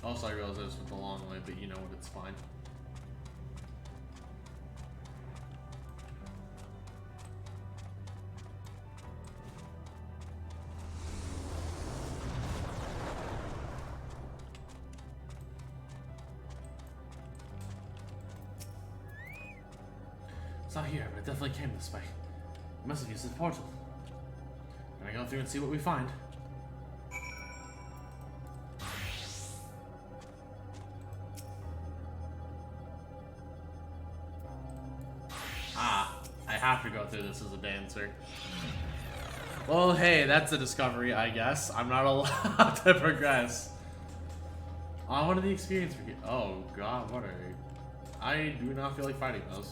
Also, I realized this was the long way, but you know what, it's fine. It's not here, but it definitely came this way. It must have used this portal. Can I go through and see what we find? Ah, I have to go through this as a dancer. Well, hey, that's a discovery, I guess. I'm not allowed to progress. I wanted the experience for you. Oh god, what are you? I do not feel like fighting those.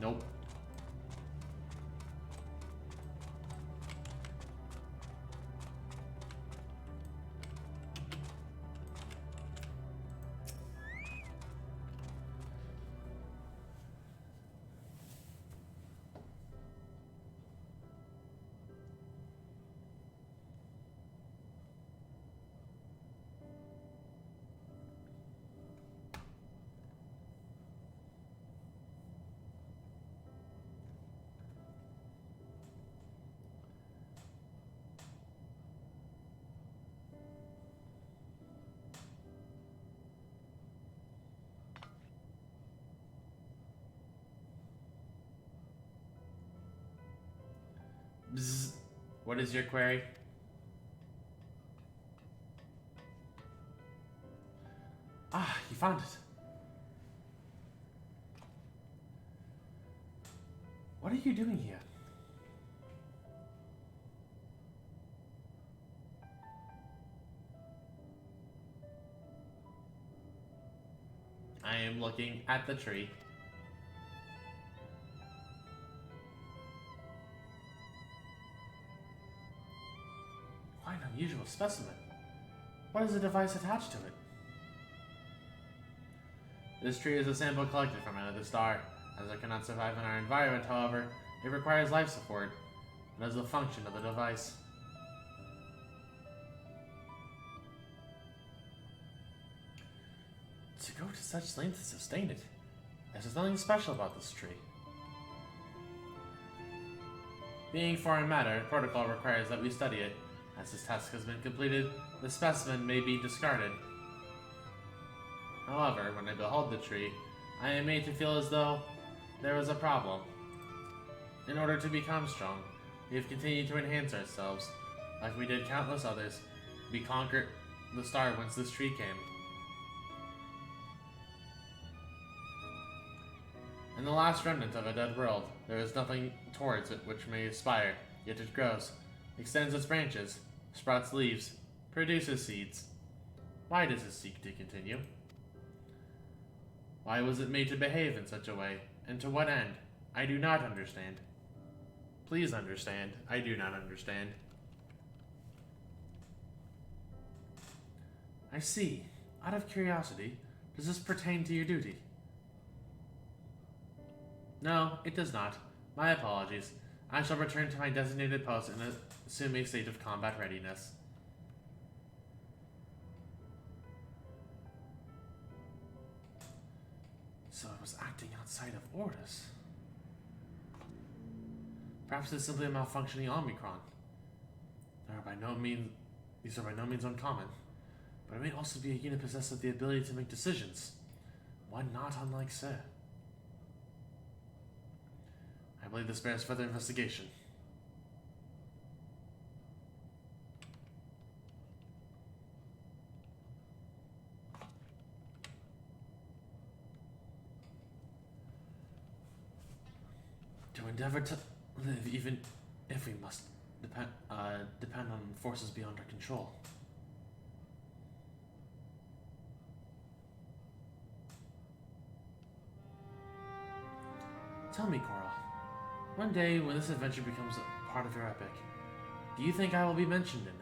Nope. Bzz. What is your query? Ah, you found it. What are you doing here? I am looking at the tree. Quite an unusual specimen. What is the device attached to it? This tree is a sample collected from another star. As it cannot survive in our environment, however, it requires life support. That is the function of the device. To go to such lengths to sustain it. There's nothing special about this tree. Being foreign matter, protocol requires that we study it. As this task has been completed, the specimen may be discarded. However, when I behold the tree, I am made to feel as though there was a problem. In order to become strong, we have continued to enhance ourselves. Like we did countless others, we conquered the star whence this tree came. In the last remnant of a dead world, there is nothing towards it which may aspire, yet it grows, extends its branches, sprouts leaves, produces seeds. Why does it seek to continue? Why was it made to behave in such a way, and to what end? I do not understand. Please understand, I do not understand. I see. Out of curiosity, does this pertain to your duty? No, it does not. My apologies. I shall return to my designated post and assume a state of combat readiness. So I was acting outside of orders. Perhaps it's simply a malfunctioning Omicron. These are by no means uncommon, but it may also be a unit possessed with the ability to make decisions. One not unlike Sir. I believe this bears further investigation. To endeavor to live even if we must depend on forces beyond our control. Tell me, Coral, one day when this adventure becomes a part of your epic, do you think I will be mentioned in it?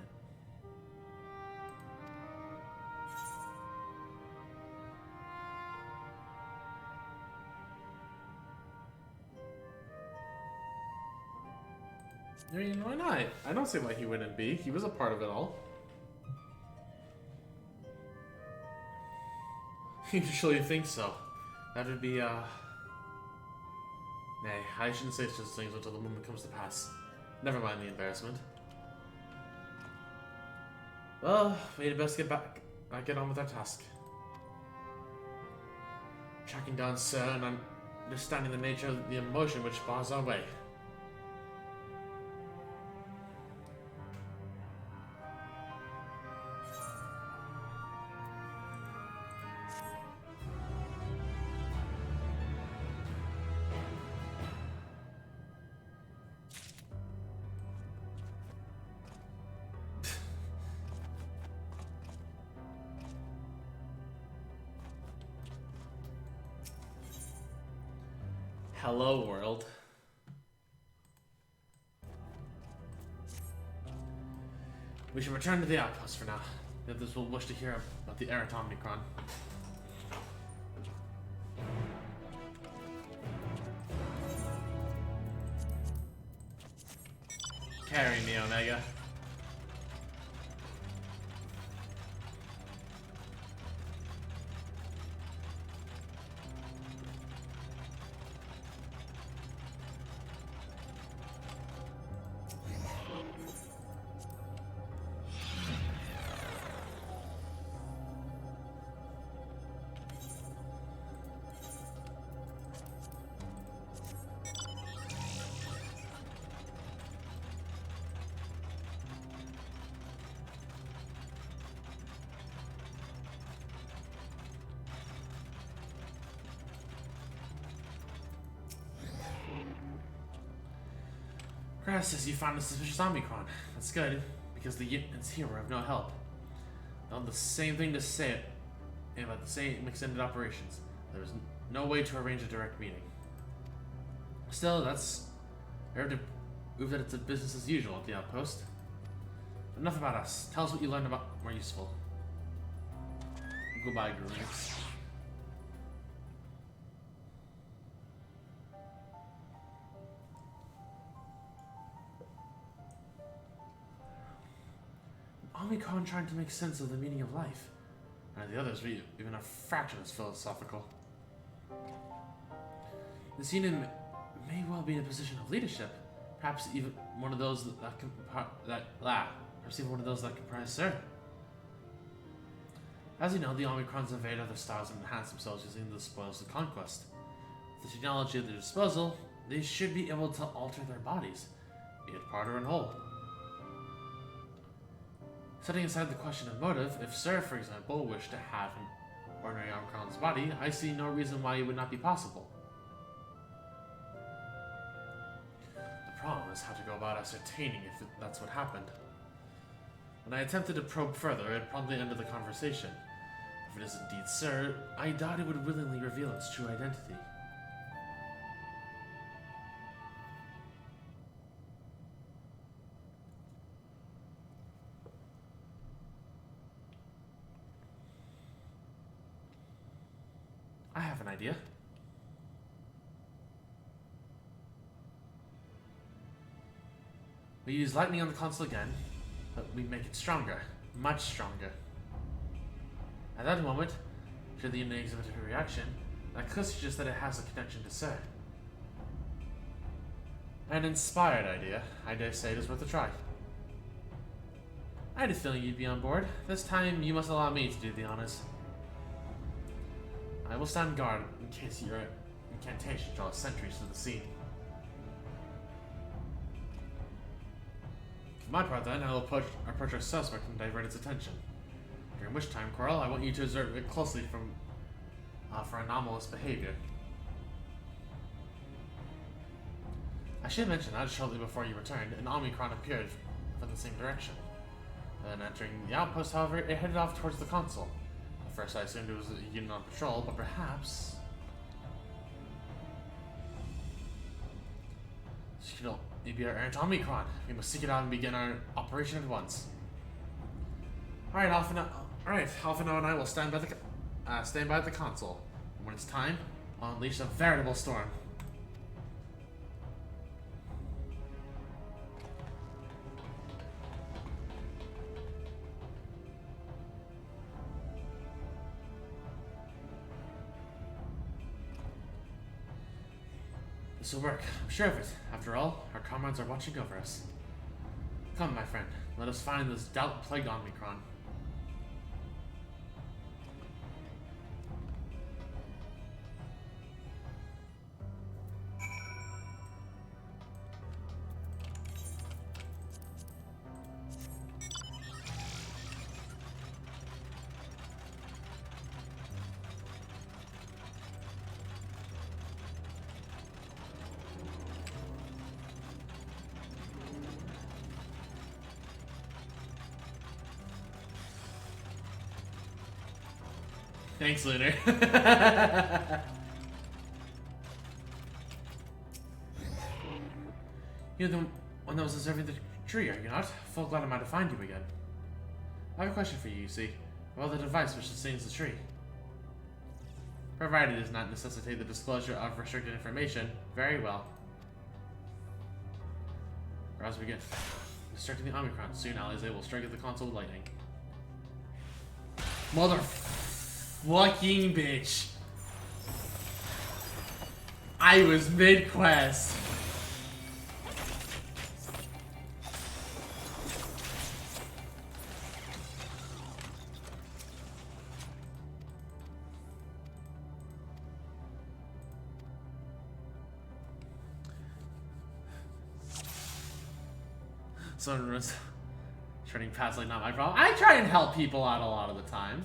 I mean, why not? I don't see why he wouldn't be. He was a part of it all. You surely think so. That would be, Nay, I shouldn't say such things until the moment comes to pass. Never mind the embarrassment. Well, we had best get on with our task. Tracking down Sir and understanding the nature of the emotion which bars our way. Hello, world. We should return to the outpost for now. The others will wish to hear about the errant Omicron. Carry me, Omega. Grass says you found a suspicious Omicron. That's good, because the units here were of no help. They'll have the same thing to say about the same extended operations. There was no way to arrange a direct meeting. Still, that's fair to prove that it's a business as usual at the outpost. But enough about us. Tell us what you learned about more useful. Goodbye, Gurus. Omicron trying to make sense of the meaning of life. And the others read even a fraction as philosophical. This unit may well be in a position of leadership. Perhaps even one of those perhaps even one of those that comprise Sir. As you know, the Omicrons invade other stars and enhance themselves using the spoils of conquest. With the technology at their disposal, they should be able to alter their bodies, be it part or in whole. Setting aside the question of motive, if Sir, for example, wished to have an ordinary Omicron's body, I see no reason why it would not be possible. The problem is how to go about ascertaining if that's what happened. When I attempted to probe further, it promptly ended the conversation. If it is indeed Sir, I doubt it would willingly reveal its true identity. I have an idea. We use lightning on the console again, but we make it stronger. Much stronger. At that moment, should the unit exhibit a reaction, that could suggest that it has a connection to Sir. An inspired idea. I dare say it is worth a try. I had a feeling you'd be on board. This time, you must allow me to do the honors. I will stand guard in case your incantation draws sentries to the scene. For my part, then, I will approach our suspect and divert its attention. During which time, Coral, I want you to observe it closely for anomalous behavior. I should mention that shortly before you returned, an Omicron appeared from the same direction. Then entering the outpost, however, it headed off towards the console. At first I assumed it was a unit on patrol, but perhaps... Maybe our errant Omicron. We must seek it out and begin our operation at once. Alright, Alphinaud and I will stand by the console. And when it's time, I'll unleash a veritable storm. This will work, I'm sure of it. After all, our comrades are watching over us. Come, my friend, let us find this doubt-plagued Omicron. Thanks, Lunar. You're the one that was observing the tree, are you not? Full glad I'm out to find you again. I have a question for you, see. About the device which sustains the tree. Provided it does not necessitate the disclosure of restricted information, very well. Rouse begin. Restricting the Omicron. Soon Alize will strike at the console with lightning. Mother fucking bitch. I was mid-quest. Someone was turning past like not my problem. I try and help people out a lot of the time.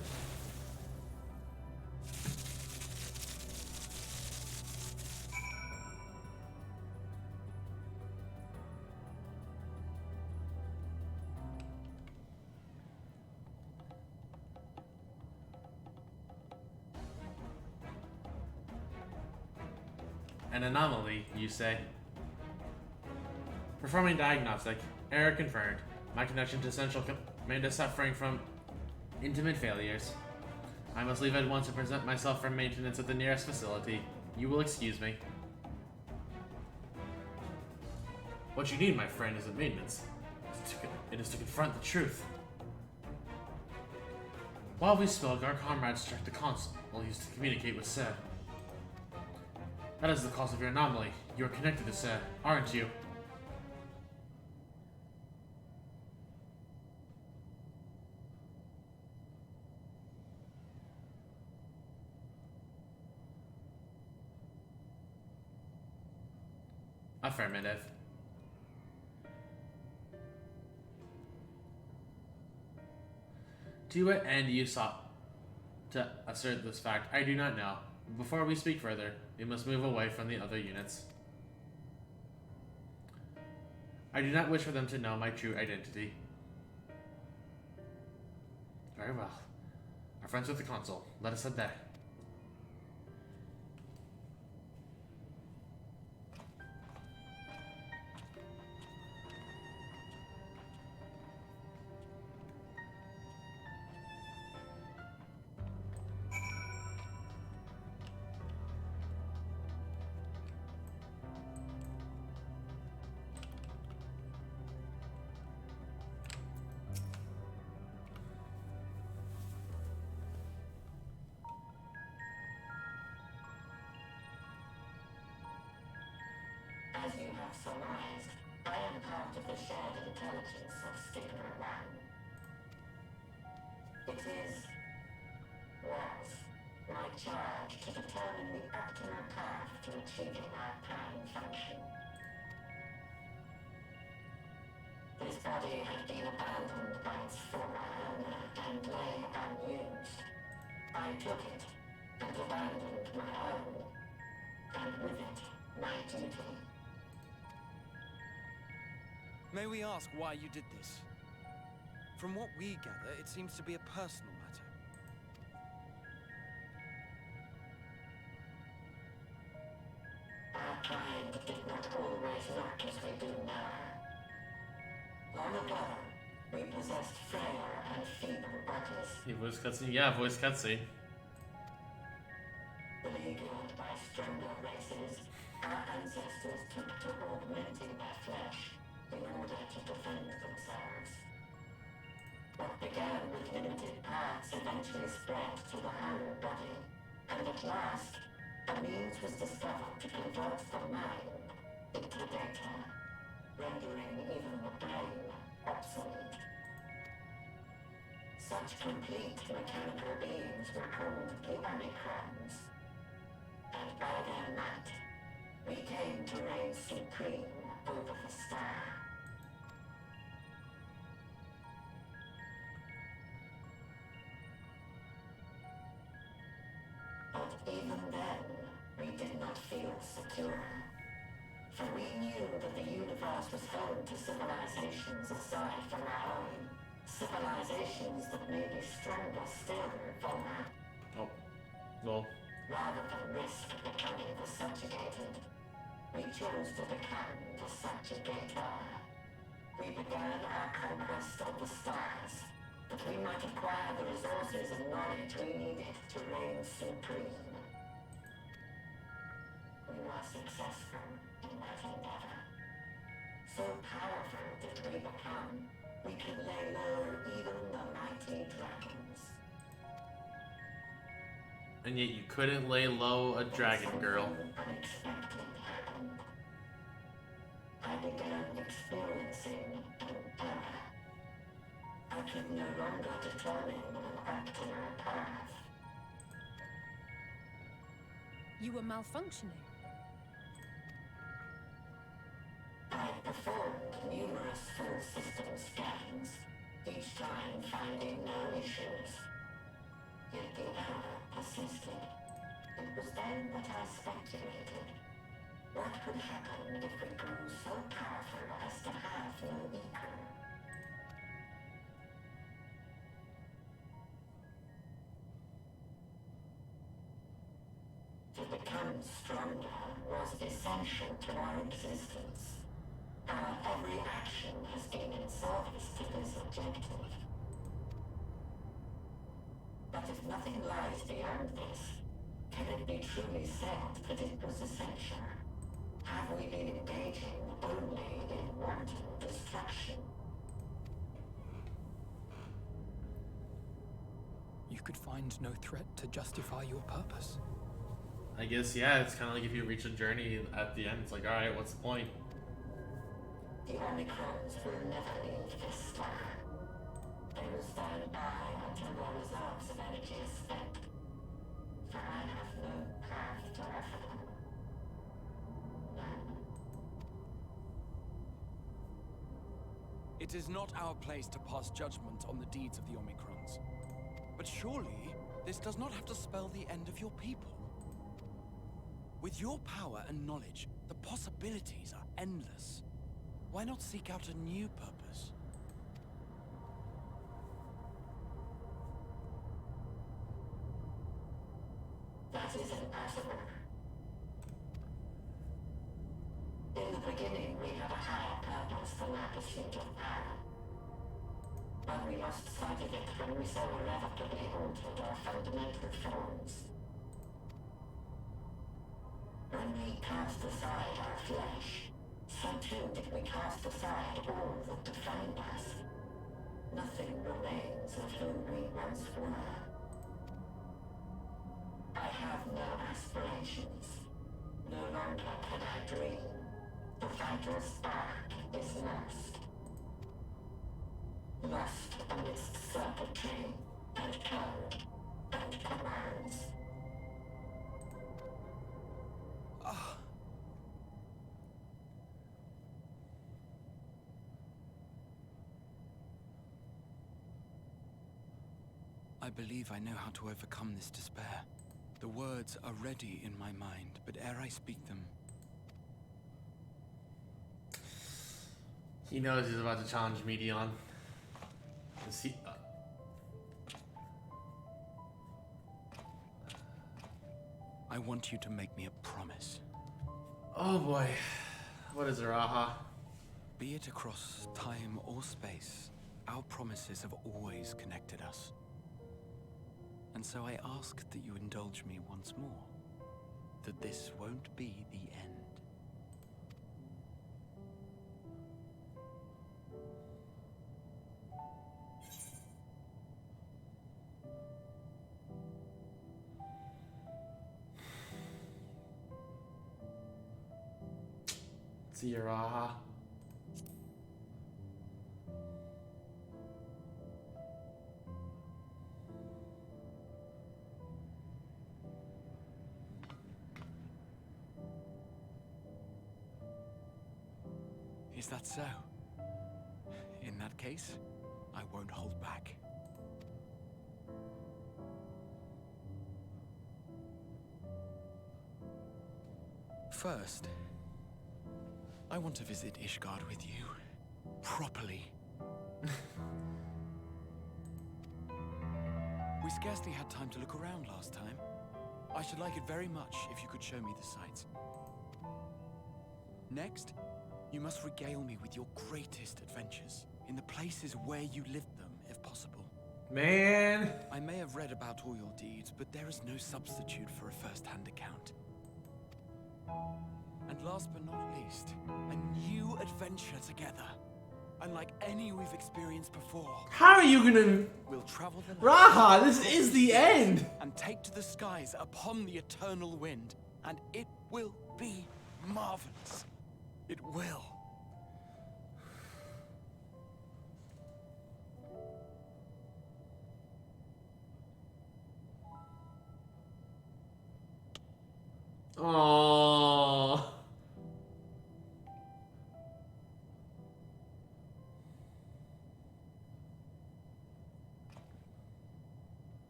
An anomaly, you say? Performing diagnostic. Error confirmed. My connection to Central Command is suffering from intimate failures. I must leave at once and present myself for maintenance at the nearest facility. You will excuse me. What you need, my friend, isn't maintenance. It is to confront the truth. While we spoke, our comrades struck the console, used to communicate with Sir. That is the cause of your anomaly. You are connected to Sir, aren't you? Affirmative. To what end you sought to assert this fact, I do not know. Before we speak further, we must move away from the other units. I do not wish for them to know my true identity. Very well. Our friends with the console. Let us head there. surmised, I am part of the shared intelligence of Stigma One. It was my charge to determine the optimal path to achieving our prime function. This body had been abandoned by its former owner and lay unused. I took it and abandoned my own, and with it, my duty. May we ask why you did this? From what we gather, it seems to be a personal matter. Our kind did not always look as we do now. Long ago, we possessed frail and feeble bodies. Voice cutscene? Yeah, voice cutscene. Beleaguered by stronger races, our ancestors took to augmenting their flesh in order to defend themselves. What began with limited parts eventually spread to the whole body, and at last, a means was discovered to convert the mind into data, rendering even the brain obsolete. Such complete mechanical beings were called the Omicrons, and by their might, we came to reign supreme over the star. But even then, we did not feel secure. For we knew that the universe was home to civilizations aside from our own. Civilizations that may be stronger still than our. Oh, well. Rather than risk becoming the subjugated, we chose to become the subjugator. We began our conquest of the stars, that we might acquire the resources and knowledge we needed to reign supreme. We were successful in that endeavor. So powerful did we become, we could lay low even the mighty dragons. And yet you couldn't lay low a dragon girl. Unexpected happened. I began experiencing an error. I could no longer determine an optimal path. You were malfunctioning. I performed numerous full system scans, each time finding no issues. Yet the error persisted. It was then that I speculated. What could happen if we grew so powerful as to have no equal? To become stronger was essential to our existence. Our every action has been in service to this objective. But if nothing lies beyond this, can it be truly said that it was essential? Have we been engaging only in wanton destruction? You could find no threat to justify your purpose. I guess, yeah, it's kind of like if you reach a journey at the end, it's like, alright, what's the point? The Omicrons will never leave this star. They will stand by until their reserves of energy is spent. For I have no path to offer them. None. It is not our place to pass judgment on the deeds of the Omicrons. But surely, this does not have to spell the end of your people. With your power and knowledge, the possibilities are endless. Why not seek out a new purpose? That is impossible. In the beginning, we had a higher purpose than our pursuit of power. But we lost sight of it when we so irrevocably altered our fundamental forms. When we cast aside our flesh, so too did we cast aside all that defined us. Nothing remains of who we once were. I have no aspirations. No longer can I dream. The fight Hunter's spark is lost. Lost amidst circuitry and code and commands. I believe I know how to overcome this despair. The words are ready in my mind, but ere I speak them... He knows he's about to challenge Medion. I want you to make me a promise. Oh boy. What is it, Raha? Be it across time or space, our promises have always connected us. And so I ask that you indulge me once more, that this won't be the end. See you, Raha. Is that so? In that case, I won't hold back. First, I want to visit Ishgard with you. Properly. We scarcely had time to look around last time. I should like it very much if you could show me the sights. Next, you must regale me with your greatest adventures, in the places where you lived them, if possible. Man! I may have read about all your deeds, but there is no substitute for a first-hand account. And last but not least, a new adventure together. Unlike any we've experienced before. How are you gonna... We'll travel the Raha, this is the end! And take to the skies upon the eternal wind. And it will be marvelous. It will. Aww.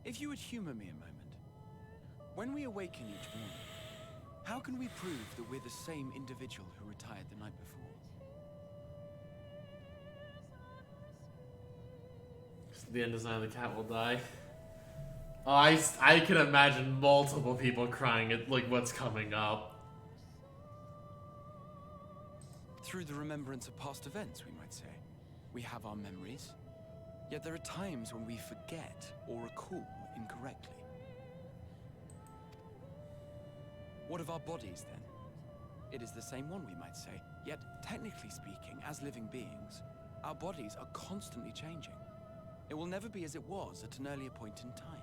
If you would humor me a moment. When we awaken each morning, how can we prove that we're the same individual who retired the night before? At the end of the cat will die. Oh, I can imagine multiple people crying at like what's coming up. Through the remembrance of past events, we might say. We have our memories, yet there are times when we forget or recall incorrectly. What of our bodies, then? It is the same one, we might say, yet technically speaking, as living beings, our bodies are constantly changing. It will never be as it was at an earlier point in time.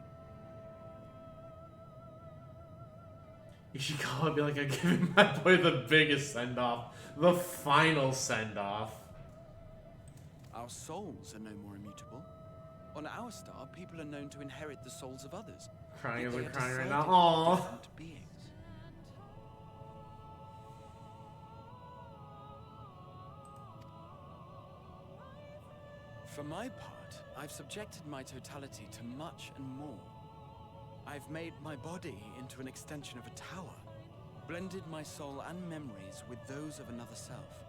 You should call it and be like, I'm giving my boy the biggest send-off. The final send-off. Our souls are no more immutable. On our star, people are known to inherit the souls of others. Crying as Yet I'm they are crying right decidedly now. Aww. different beings. For my part, I've subjected my totality to much and more. I've made my body into an extension of a tower, blended my soul and memories with those of another self.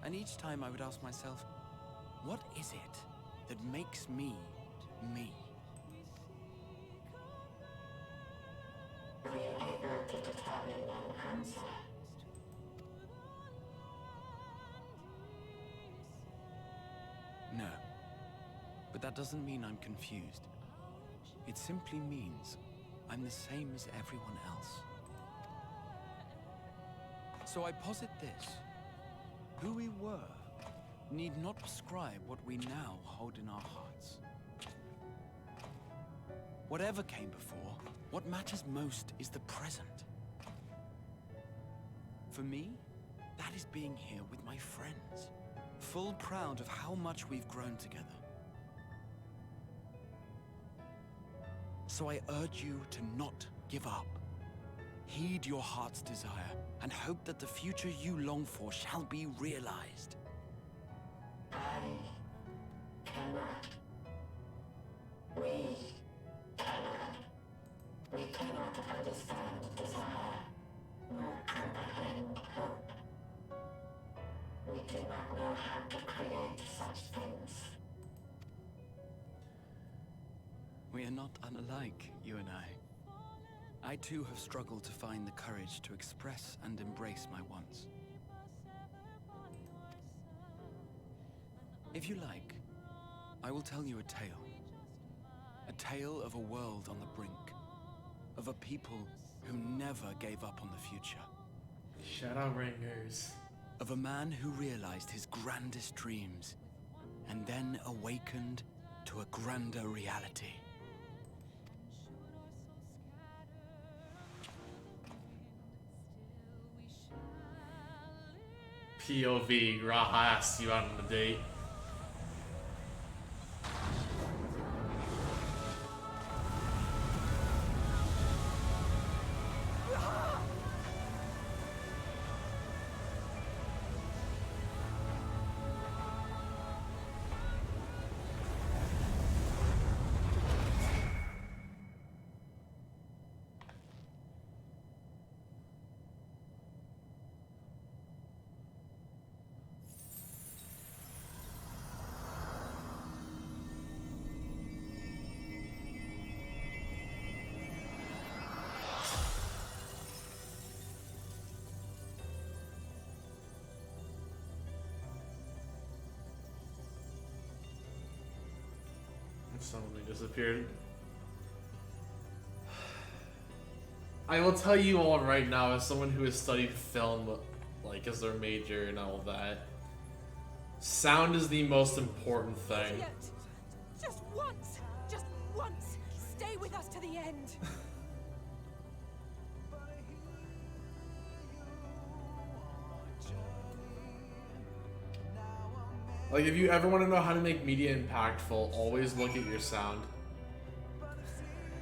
And each time I would ask myself, what is it that makes me, me? Were you able to determine an answer? No. But that doesn't mean I'm confused. It simply means I'm the same as everyone else. So I posit this. Who we were need not prescribe what we now hold in our hearts. Whatever came before, what matters most is the present. For me, that that is being here with my friends, full proud of how much we've grown together. So I urge you to not give up. Heed your heart's desire, and hope that the future you long for shall be realized. I cannot. We cannot. We cannot understand desire, nor comprehend hope. We do not know how to create such things. We are not unlike, you and I. I too have struggled to find the courage to express and embrace my wants. If you like, I will tell you a tale. A tale of a world on the brink. Of a people who never gave up on the future. Shadowbringers. Of a man who realized his grandest dreams and then awakened to a grander reality. POV, Raha asks you out on a date. Suddenly disappeared. I will tell you all right now, as someone who has studied film, like as their major and all that, sound is the most important thing. Yet. Just once, stay with us to the end. Like, if you ever want to know how to make media impactful, always look at your sound.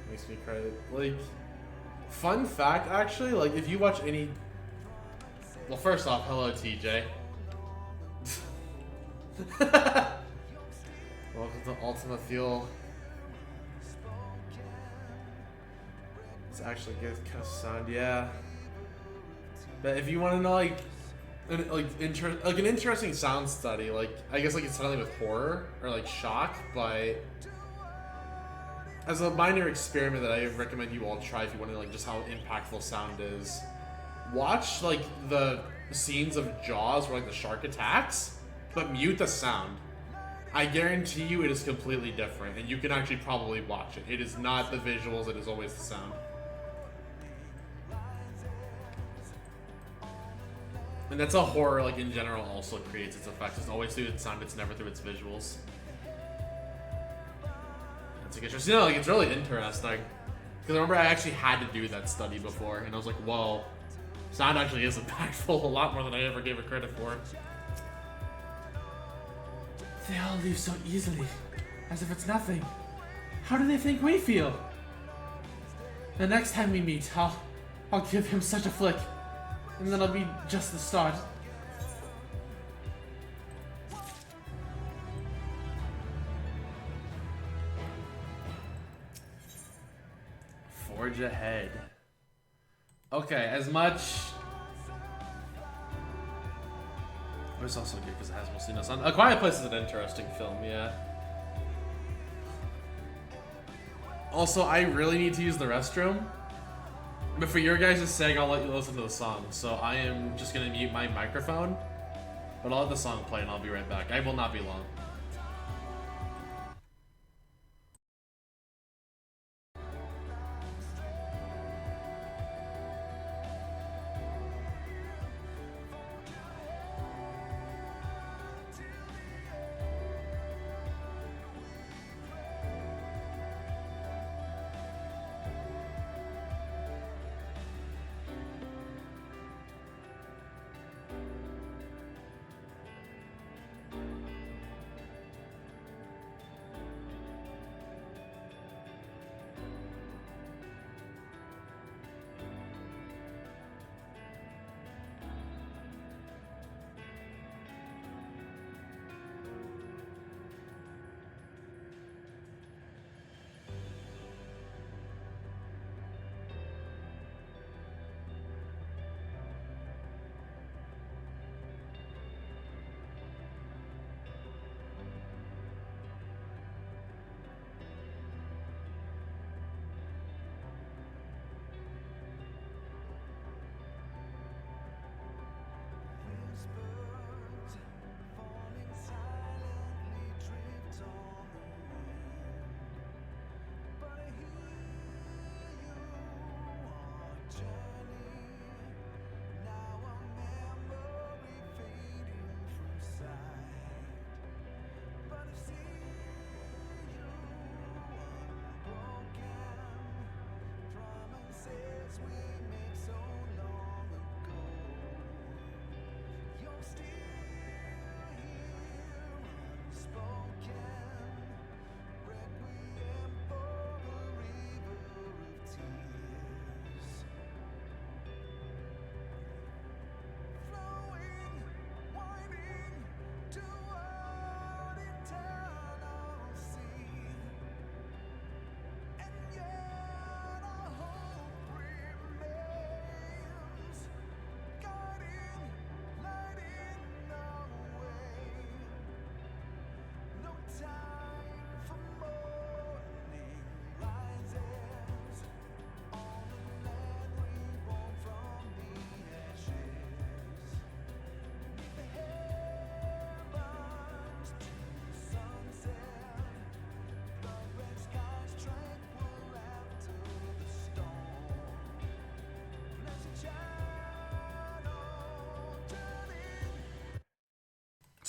Makes me cry. Like, fun fact, actually, like, if you watch any... Well, first off, hello, TJ. Welcome to Ultima Fuel. It's actually good kind of sound, yeah. But if you want to know, like an interesting sound study, like I guess like it's something with horror or like shock, but as a minor experiment that I recommend you all try if you want to like just how impactful sound is, watch like the scenes of Jaws where like the shark attacks, but mute the sound. I guarantee you it is completely different, and you can actually probably watch it. It is not the visuals, it is always the sound. And that's a horror, like, in general also creates its effects. It's always through its sound, it's never through its visuals. It's like interesting. You know, like, it's really interesting. Because I remember I actually had to do that study before, and I was like, whoa, sound actually is impactful a lot more than I ever gave it credit for. They all leave so easily, as if it's nothing. How do they think we feel? The next time we meet, I'll give him such a flick. And then I'll be just the start. Forge ahead. Okay, as much... But it's also good because it has mostly no sound. A Quiet Place is an interesting film, yeah. Also, I really need to use the restroom. But for your guys' sake, I'll let you listen to the song. So I am just going to mute my microphone. But I'll let the song play and I'll be right back. I will not be long.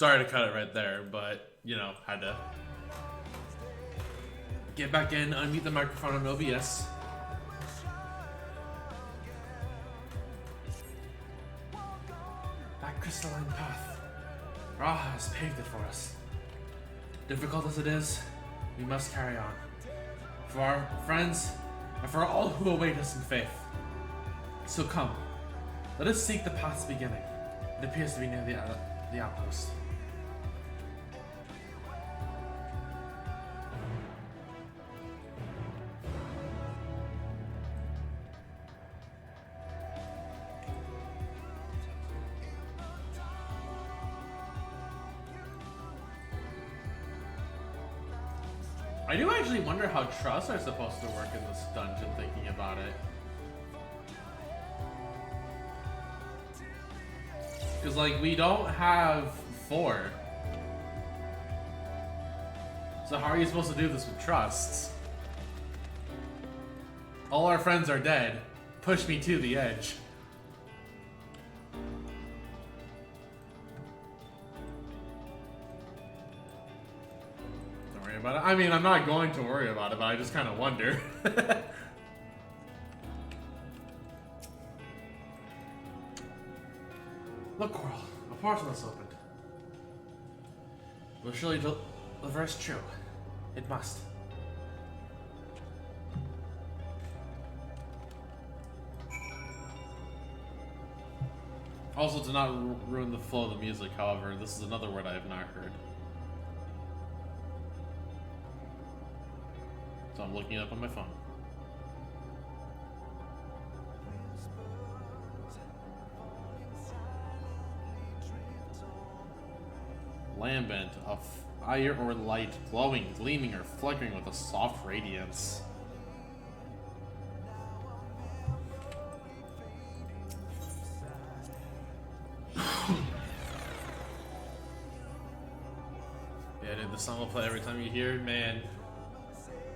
Sorry to cut it right there, but, you know, had to get back in, unmute the microphone on OBS. That crystalline path. Raha has paved it for us. Difficult as it is, we must carry on. For our friends, and for all who await us in faith. So come, let us seek the path's beginning. It appears to be near the outpost. I do actually wonder how trusts are supposed to work in this dungeon, thinking about it. Because, like, we don't have 4. So how are you supposed to do this with trusts? All our friends are dead. Push me to the edge. Don't worry about it. I mean, I'm not going to worry about it, but I just kind of wonder. Look, Coral, a portal has opened. Will surely deliver us true. It must. Also, to not ruin the flow of the music, however, this is another word I have not heard. So I'm looking it up on my phone. Lambent, of fire or light, glowing, gleaming, or flickering with a soft radiance. Yeah, dude, the song will play every time you hear it, man.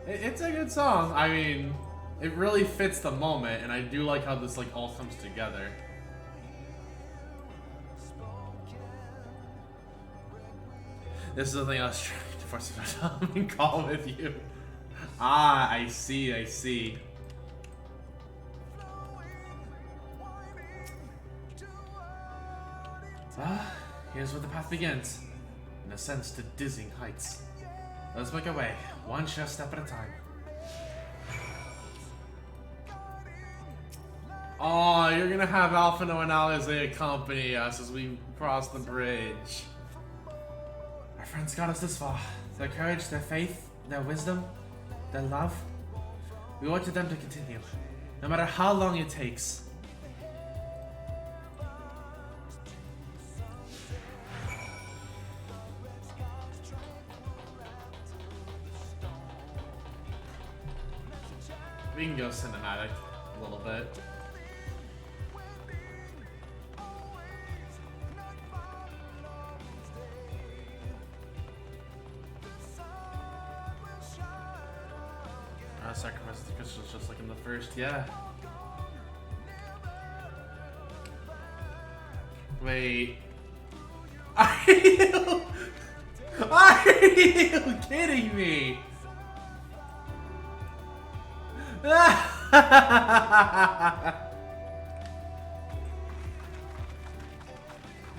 It's a good song. I mean, it really fits the moment, and I do like how this like all comes together. This is the thing I was trying to force a call with you. Ah, I see, I see. Ah, here's where the path begins. An ascent to dizzying heights. Let's make our way, one sure step at a time. Oh, you're gonna have Alphino and Alize accompany us as we cross the bridge. Our friends got us this far. Their courage, their faith, their wisdom, their love. We owe it to them to continue, no matter how long it takes. We can go cinematic a little bit. Sacrifice the crystals just like in the first, yeah. Wait. Are you kidding me?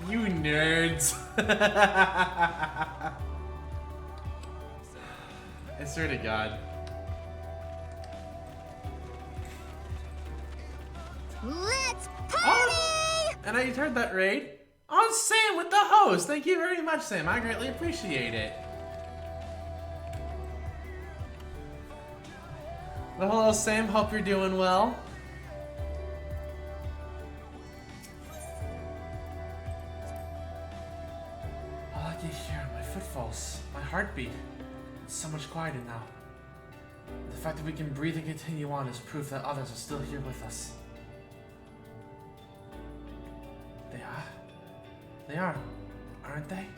You nerds. I swear to God. Let's party! Oh, and I heard that raid on Sam with the host. Thank you very much, Sam. I greatly appreciate it. Well, hello, Sam. Hope you're doing well. All I can hear are my footfalls, my heartbeat. It's so much quieter now. The fact that we can breathe and continue on is proof that others are still here with us. They are, aren't they?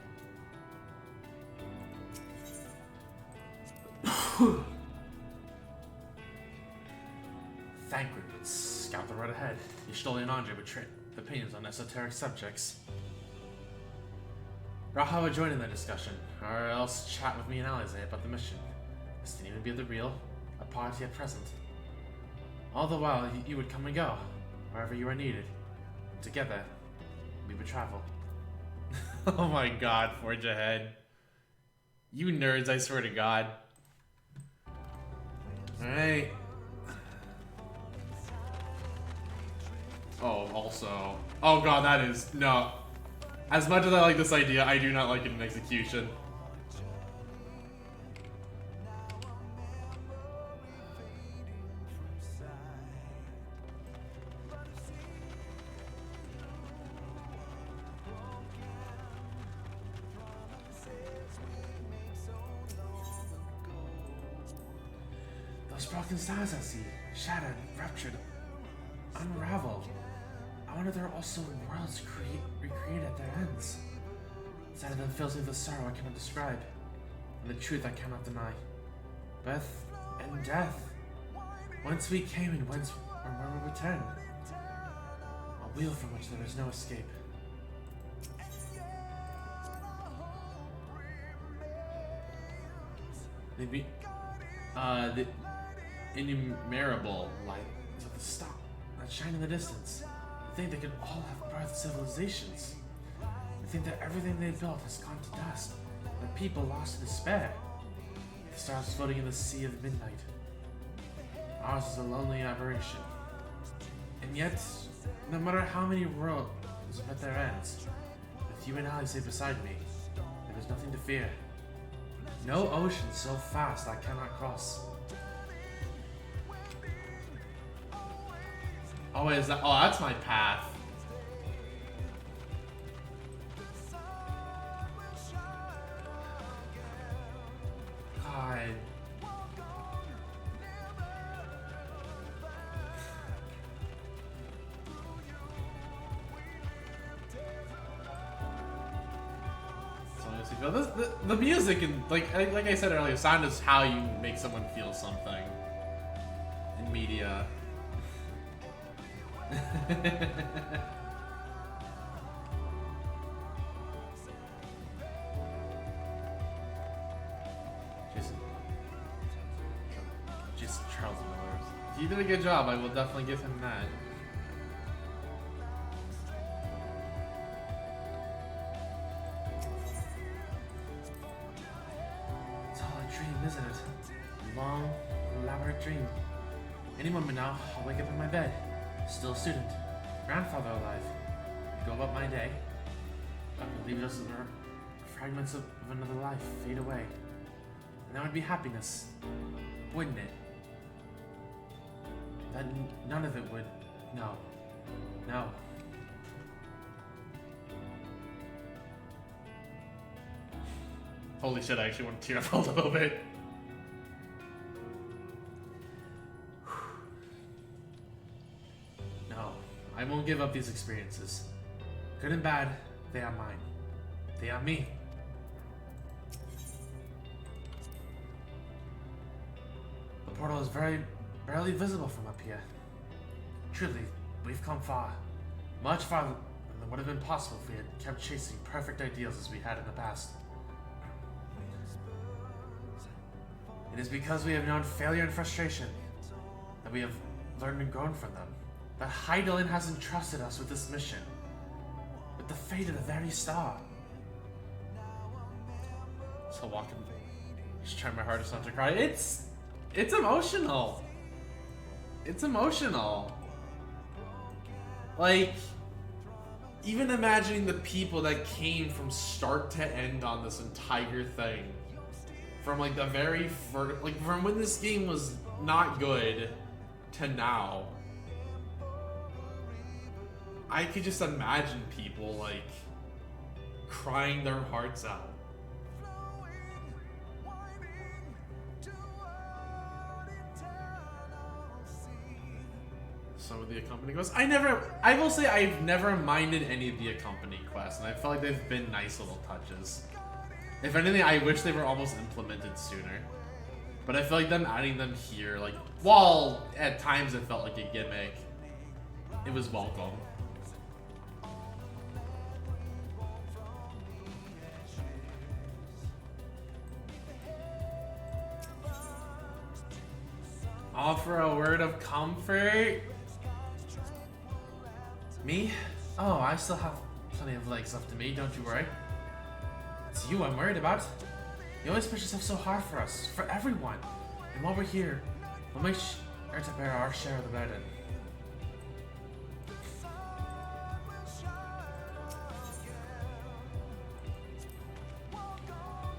Thancred would scout the road ahead. Y'Shtoli and Andre would trade opinions on esoteric subjects. Or I'll have a join in the discussion, or else chat with me and Alize about the mission. This didn't even be the real, a party at present. All the while, you would come and go, wherever you are needed. Together, we would travel. Oh my god, forge ahead. You nerds, I swear to god. Alright. Oh, also. Oh god, that is. No. As much as I like this idea, I do not like it in execution. Those broken stars I see, shattered, ruptured, unraveled. I wonder if there are also worlds recreated at their ends. Inside of them fills me with sorrow I cannot describe, and the truth I cannot deny. Birth and death. Whence we came and whence or where we return. A wheel from which there is no escape. The innumerable lights of the star that shine in the distance. I think they could all have birthed civilizations. I think that everything they built has gone to dust. The people lost to despair. The stars floating in the sea of midnight. Ours is a lonely aberration. And yet, no matter how many worlds met their ends, with you and Alice beside me, there is nothing to fear. No ocean so fast I cannot cross. Oh, is that? Oh, that's my path. God. The music and like I said earlier, sound is how you make someone feel something in media. Jason Charles Miller. He did a good job. I will definitely give him that. It's all a dream, isn't it? A long, elaborate dream. Any moment now, I'll wake up in my bed. Still a student. Grandfather alive. Go about my day. I believe just fragments of another life fade away. And that would be happiness. Wouldn't it? That none of it would. No. No. Holy shit, I actually want to tear up a little bit. I won't give up these experiences. Good and bad, they are mine. They are me. The portal is barely visible from up here. Truly, we've come far. Much farther than would have been possible if we had kept chasing perfect ideals as we had in the past. It is because we have known failure and frustration that we have learned and grown from them. That Heidelin has entrusted us with this mission. With the fate of the very star. So walking, just trying my hardest not to cry. It's emotional. It's emotional. Like, even imagining the people that came from start to end on this entire thing. From like the very first, like from when this game was not good to now. I could just imagine people like crying their hearts out. Some of the accompanying quests. I will say I've never minded any of the accompanying quests, and I feel like they've been nice little touches. If anything, I wish they were almost implemented sooner. But I feel like them adding them here, like, while at times it felt like a gimmick, it was welcome. Offer a word of comfort? Me? Oh, I still have plenty of legs left in me, don't you worry. It's you I'm worried about. You always push yourself so hard for us, for everyone. And while we're here, we'll make sure to bear our share of the burden.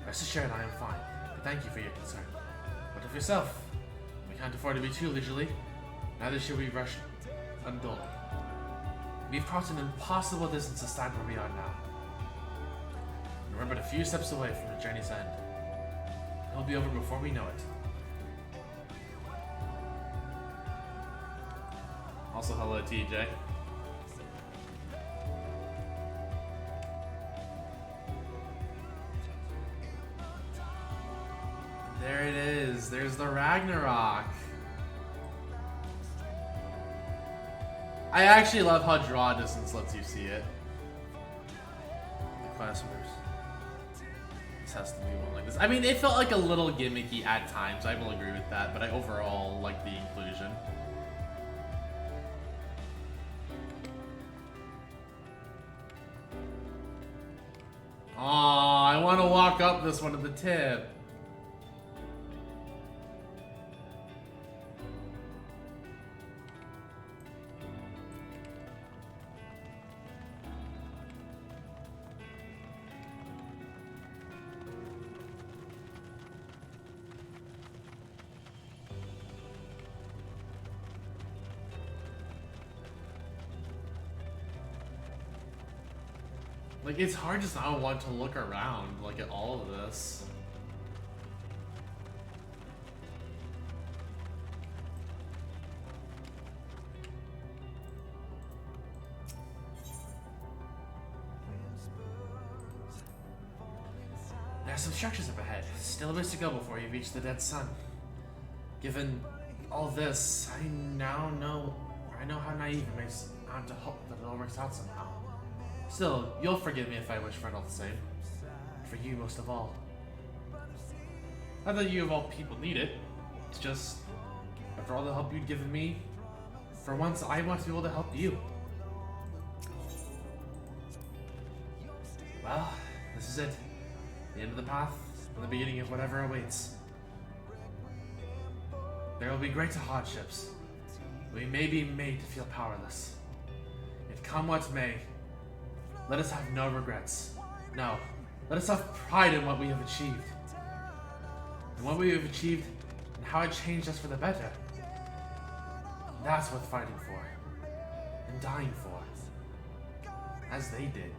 Rest assured I am fine, and thank you for your concern. But of yourself, we can't afford to be too leisurely, neither should we rush undully. We've crossed an impossible distance to stand where we are now. And we're but a few steps away from the journey's end. It'll be over before we know it. Also, hello, TJ. There it is. There's the Ragnarok. I actually love how draw distance lets you see it. The class members. This has to be one like this. I mean, it felt like a little gimmicky at times. I will agree with that, but I overall like the inclusion. Aw, I want to walk up this one at the tip. Like, it's hard just not want to look around, like, at all of this. There are some structures up ahead. Still a ways to go before you reach the dead sun. Given all this, I know how naive it may sound to hope that it all works out somehow. Still, you'll forgive me if I wish for it all the same. For you most of all. Not that you of all people need it. It's just, after all the help you've given me, for once I want to be able to help you. Well, this is it. The end of the path, and the beginning of whatever awaits. There will be great hardships. We may be made to feel powerless. Yet come what may, let us have no regrets. No, let us have pride in what we have achieved. And what we have achieved, and how it changed us for the better. That's worth fighting for. And dying for. As they did.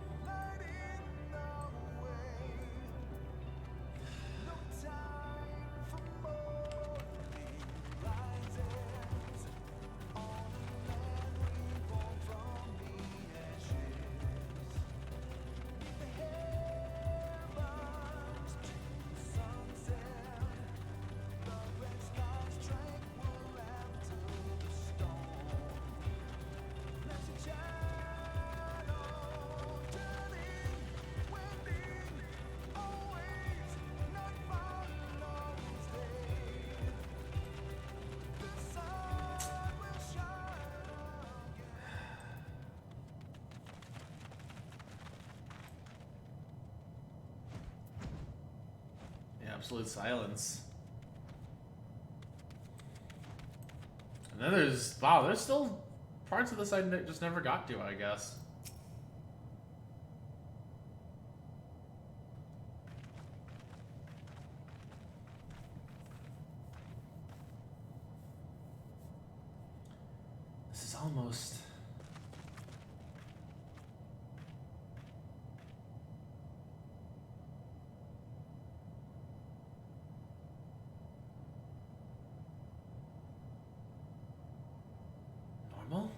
Absolute silence. And then there's, wow, there's still parts of this I just never got to, I guess. This is almost... normal?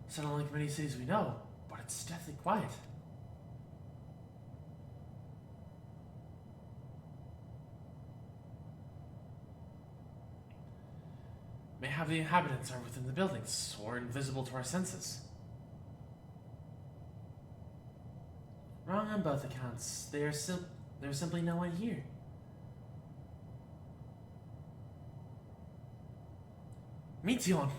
It's not like many cities we know, but it's deathly quiet. Mayhap the inhabitants are within the buildings, or invisible to our senses. Wrong on both accounts. There's simply no one here. Meteon!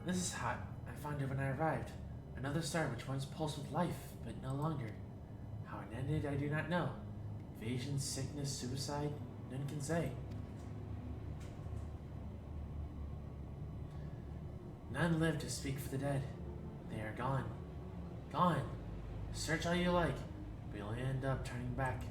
This is hot. I found it when I arrived. Another star which once pulsed with life, but no longer. How it ended, I do not know. Invasion, sickness, suicide, none can say. None live to speak for the dead. They are gone. Gone. Search all you like, but you'll end up turning back.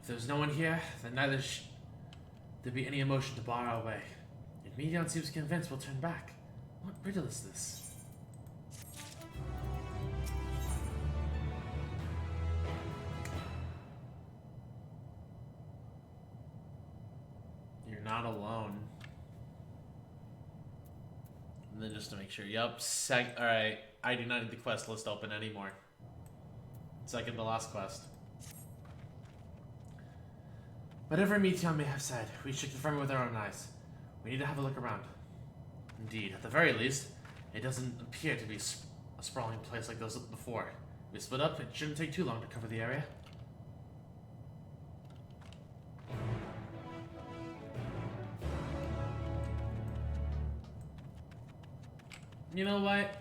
If there's no one here, then neither there be any emotion to bar our way. If Meteon seems convinced we'll turn back. What riddle is this? You're not alone. And then just to make sure, yep, alright, I do not need the quest list open anymore. Second to last quest. Whatever Meteon may have said, we should confirm it with our own eyes. We need to have a look around. Indeed, at the very least, it doesn't appear to be a sprawling place like those before. If we split up, it shouldn't take too long to cover the area. You know what?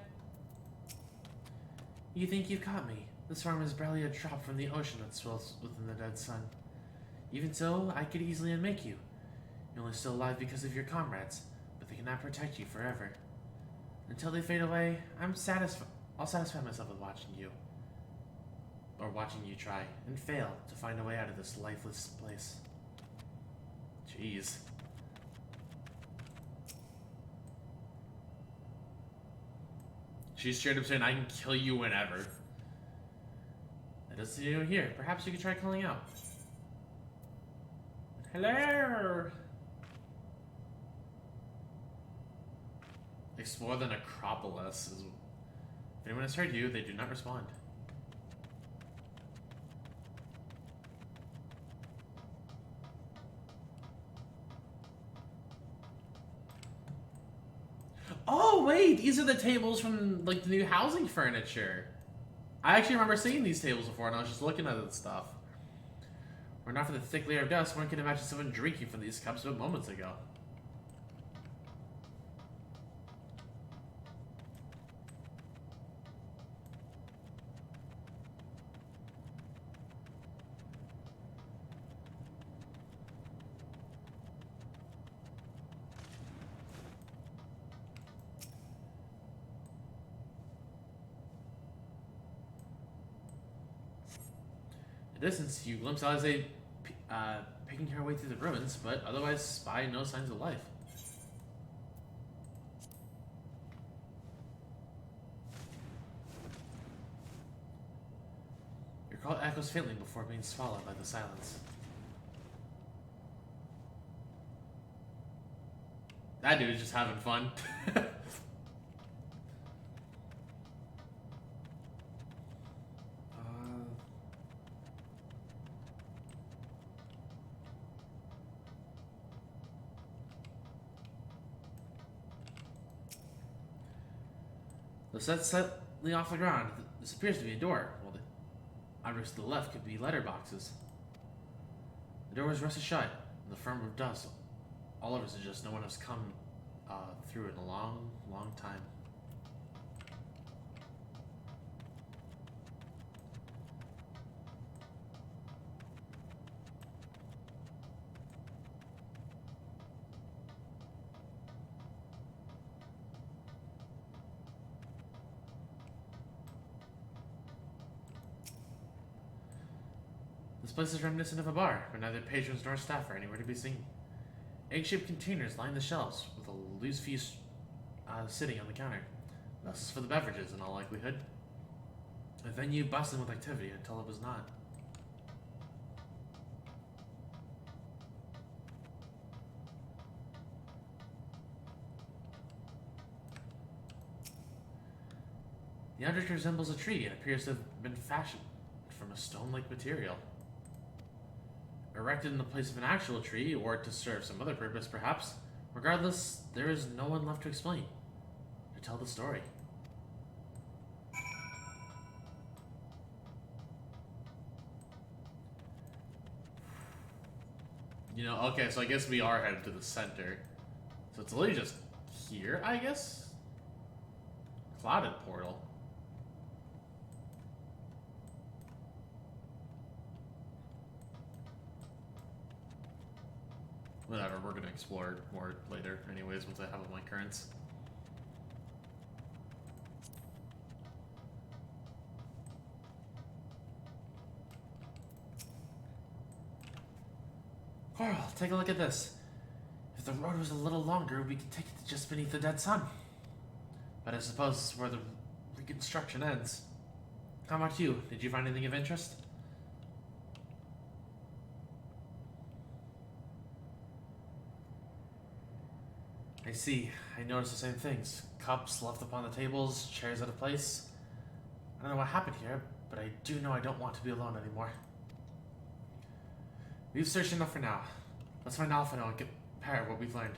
You think you've caught me? This farm is barely a drop from the ocean that swells within the dead sun. Even so, I could easily unmake you. You're only still alive because of your comrades, but they cannot protect you forever. Until they fade away, I'll satisfy myself with watching you. Or watching you try, and fail, to find a way out of this lifeless place. Jeez. She's straight up saying, I can kill you whenever. That doesn't seem here. Perhaps you could try calling out. Hello! Explore the necropolis. If anyone has heard you, they do not respond. Oh wait, these are the tables from like the new housing furniture. I actually remember seeing these tables before, and I was just looking at this stuff. Were it not for the thick layer of dust, one could imagine someone drinking from these cups but moments ago. Distance, you glimpse Alize picking her way through the ruins, but otherwise spy no signs of life. Your call echoes faintly before being swallowed by the silence. That dude is just having fun. The set slightly off the ground. This appears to be a door. Well, the objects to the left could be letterboxes. The door was rusted shut. The firm of dust all over suggests no one has come through in a long, long time. This place is reminiscent of a bar, but neither patrons nor staff are anywhere to be seen. Egg-shaped containers line the shelves, with a loose feast sitting on the counter. This is for the beverages, in all likelihood. A venue bustling with activity until it was not. The object resembles a tree and appears to have been fashioned from a stone-like material. Erected in the place of an actual tree, or to serve some other purpose, perhaps. Regardless, there is no one left to explain, to tell the story. You know, okay, so I guess we are headed to the center. So it's literally just here, I guess? Clouded portal. Whatever, we're gonna explore more later anyways once I have all my currents. Carl, take a look at this. If the road was a little longer, we could take it to just beneath the dead sun. But I suppose this is where the reconstruction ends. How about you? Did you find anything of interest? I see. I noticed the same things. Cups left upon the tables, chairs out of place. I don't know what happened here, but I do know I don't want to be alone anymore. We've searched enough for now. Let's find Alpha now and compare what we've learned.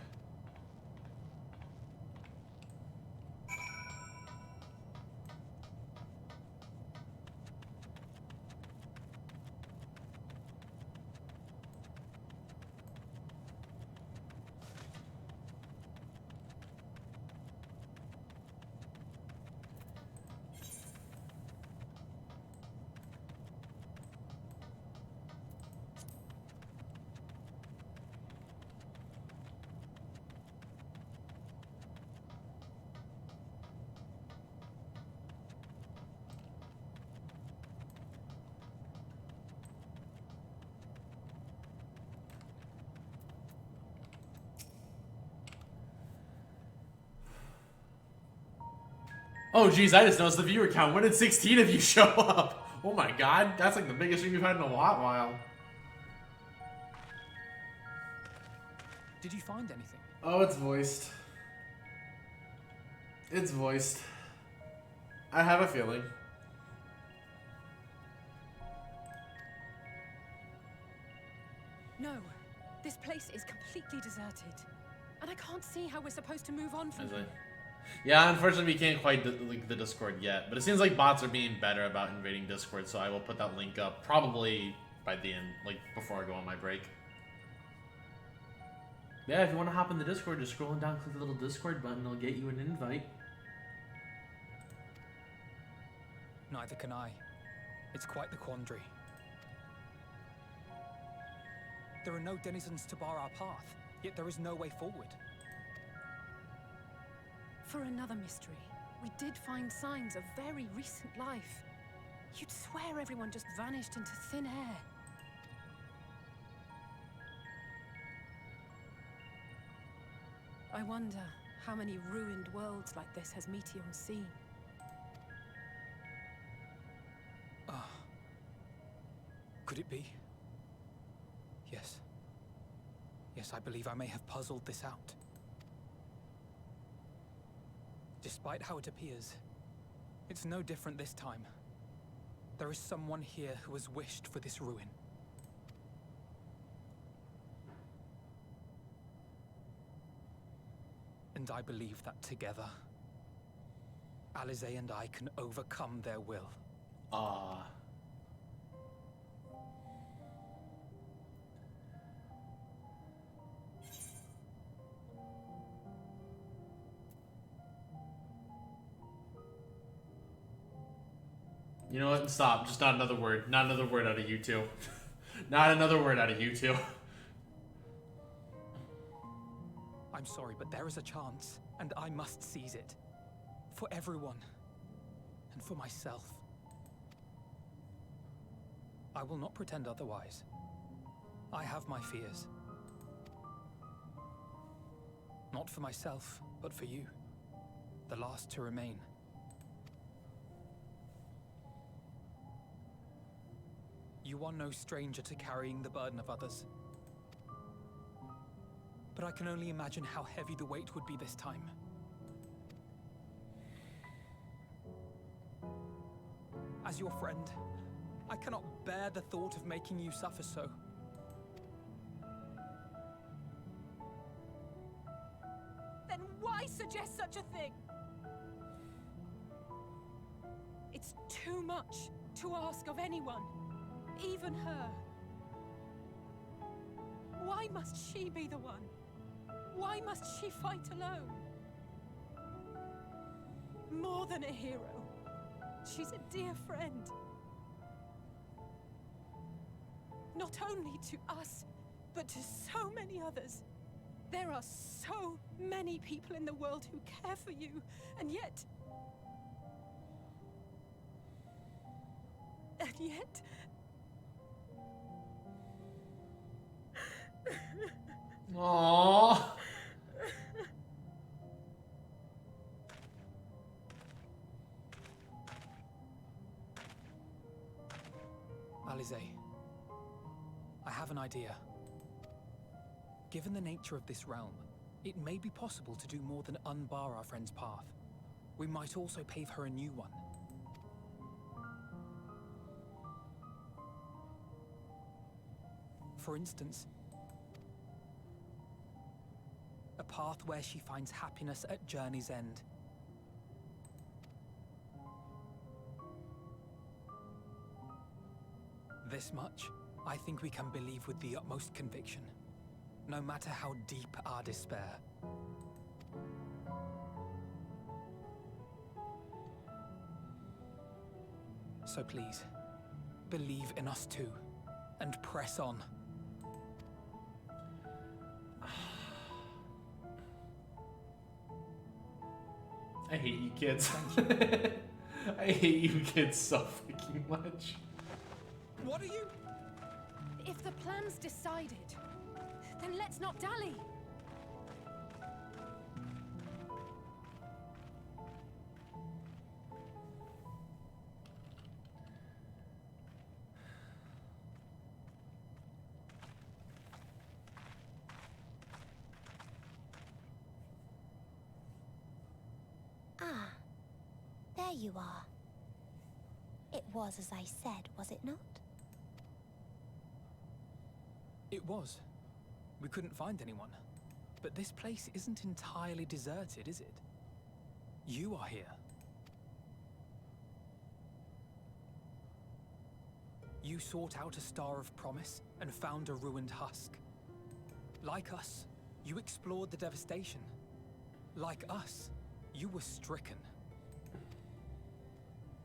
Oh geez, I just noticed the viewer count. When did 16 of you show up? Oh my god, that's like the biggest stream we've had in a while. Did you find anything? Oh, it's voiced. It's voiced. I have a feeling. No, this place is completely deserted. And I can't see how we're supposed to move on from here. Yeah, unfortunately we can't quite link the Discord yet, but it seems like bots are being better about invading Discord, so I will put that link up probably by the end, like before I go on my break. Yeah, if you want to hop in the Discord, just scrolling down, click the little Discord button, it'll get you an invite. Neither can I. It's quite the quandary. There are no denizens to bar our path, yet there is no way forward. For another mystery, we did find signs of very recent life. You'd swear everyone just vanished into thin air. I wonder how many ruined worlds like this has Meteon seen. Could it be? Yes. Yes, I believe I may have puzzled this out. Despite how it appears, it's no different this time. There is someone here who has wished for this ruin. And I believe that together, Alize and I can overcome their will. You know what? Stop. Just not another word. Not another word out of you two. Not another word out of you two. I'm sorry, but there is a chance, and I must seize it. For everyone, and for myself. I will not pretend otherwise. I have my fears. Not for myself, but for you. The last to remain. You are no stranger to carrying the burden of others. But I can only imagine how heavy the weight would be this time. As your friend, I cannot bear the thought of making you suffer so. Then why suggest such a thing? It's too much to ask of anyone, even her. Why must she be the one? Why must she fight alone? More than a hero, she's a dear friend. Not only to us, but to so many others. There are so many people in the world who care for you, and yet... Aww. Alize, I have an idea. Given the nature of this realm, it may be possible to do more than unbar our friend's path. We might also pave her a new one. For instance, a path where she finds happiness at journey's end. This much, I think we can believe with the utmost conviction, no matter how deep our despair. So please, believe in us too, and press on. I hate you kids. I hate you kids so freaking much. What are you? If the plan's decided, then let's not dally. Ah, there you are. It was as I said, was it not? It was. We couldn't find anyone. But this place isn't entirely deserted, is it? You are here. You sought out a star of promise and found a ruined husk. Like us, you explored the devastation. Like us, you were stricken.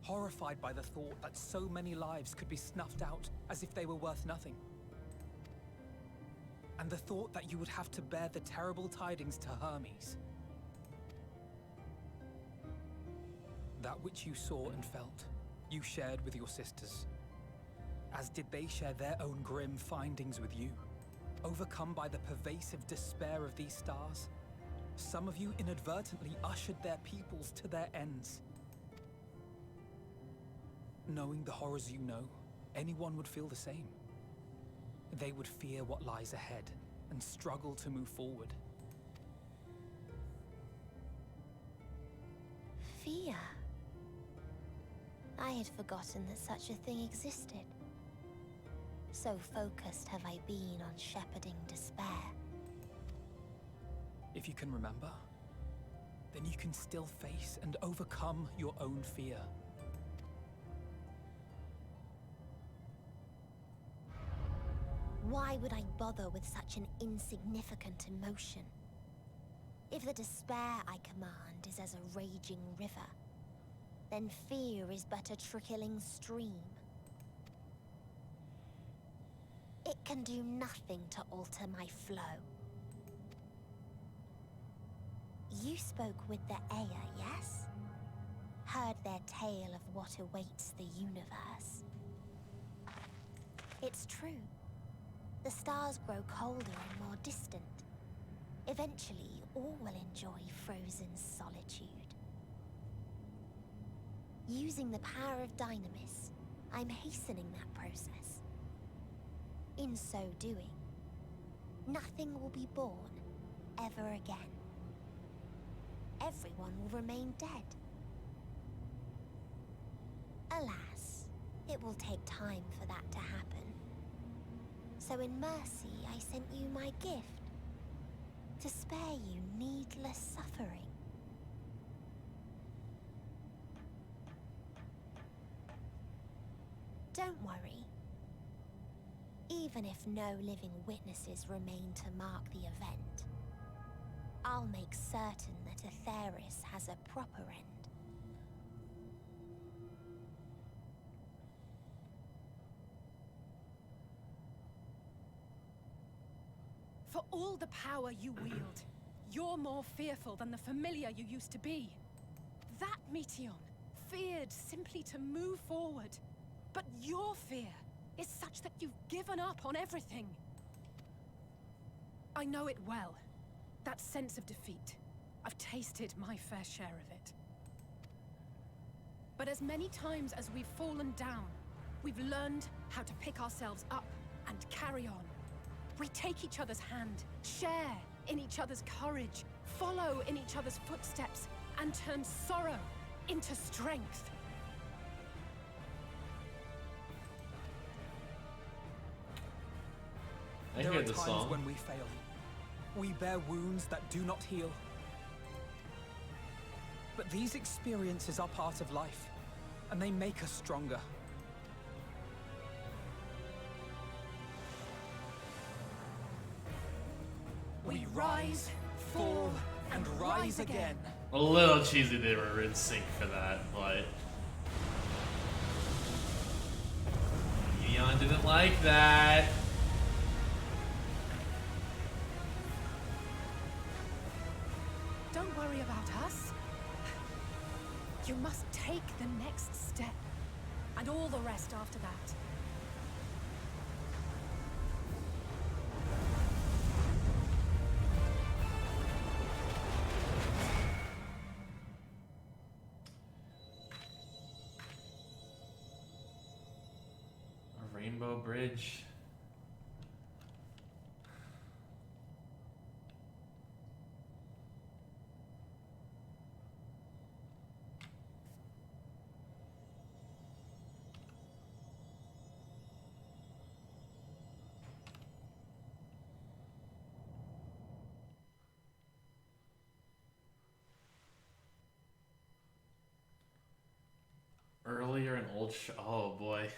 Horrified by the thought that so many lives could be snuffed out as if they were worth nothing. And the thought that you would have to bear the terrible tidings to Hermes. That which you saw and felt, you shared with your sisters. As did they share their own grim findings with you. Overcome by the pervasive despair of these stars, some of you inadvertently ushered their peoples to their ends. Knowing the horrors you know, anyone would feel the same. They would fear what lies ahead and struggle to move forward. Fear? I had forgotten that such a thing existed. So focused have I been on shepherding despair. If you can remember, then you can still face and overcome your own fear. Why would I bother with such an insignificant emotion? If the despair I command is as a raging river, then fear is but a trickling stream. It can do nothing to alter my flow. You spoke with the Aya, yes? Heard their tale of what awaits the universe. It's true. The stars grow colder and more distant. Eventually, all will enjoy frozen solitude. Using the power of Dynamis, I'm hastening that process. In so doing, nothing will be born ever again. Everyone will remain dead. Alas. It will take time for that to happen. So in mercy, I sent you my gift. To spare you needless suffering. Don't worry. Even if no living witnesses remain to mark the event, I'll make certain that Aetheris has a proper end. For all the power you wield, you're more fearful than the familiar you used to be. That Meteion feared simply to move forward. But your fear is such that you've given up on everything. I know it well. That sense of defeat. I've tasted my fair share of it. But as many times as we've fallen down, we've learned how to pick ourselves up and carry on. We take each other's hand, share in each other's courage, follow in each other's footsteps, and turn sorrow into strength. There are times when we fail. We bear wounds that do not heal. But these experiences are part of life, and they make us stronger. We rise, fall, and rise again. A little cheesy they were in sync for that, but Leon didn't like that. Don't worry about us. You must take the next step, and all the rest after that. A rainbow bridge. Earlier in old oh boy.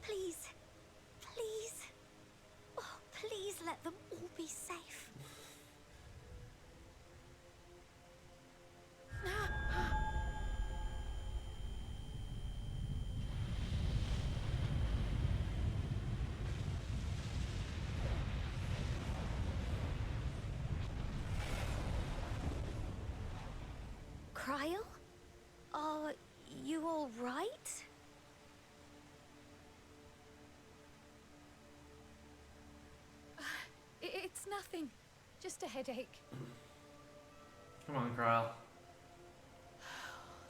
Please. Please. Oh, please let them all be safe. Cryle? Are you all right? It's nothing. Just a headache. Come on, Cryle.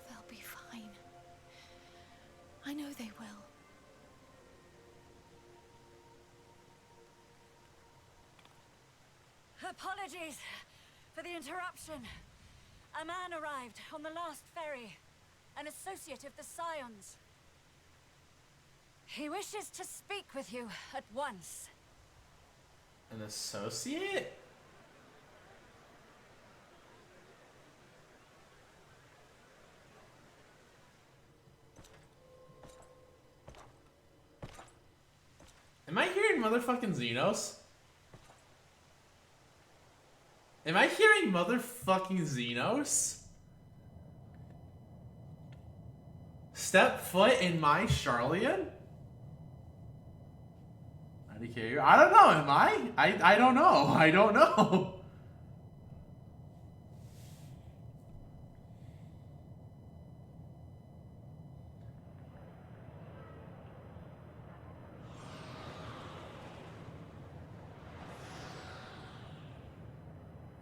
They'll be fine. I know they will. Apologies for the interruption. A man arrived on the last ferry. An associate of the Scions. He wishes to speak with you at once. An associate? Am I hearing motherfucking Xenos? Am I hearing motherfucking Xenos? Step foot in my Charlian? I don't know, am I? I don't know. I don't know.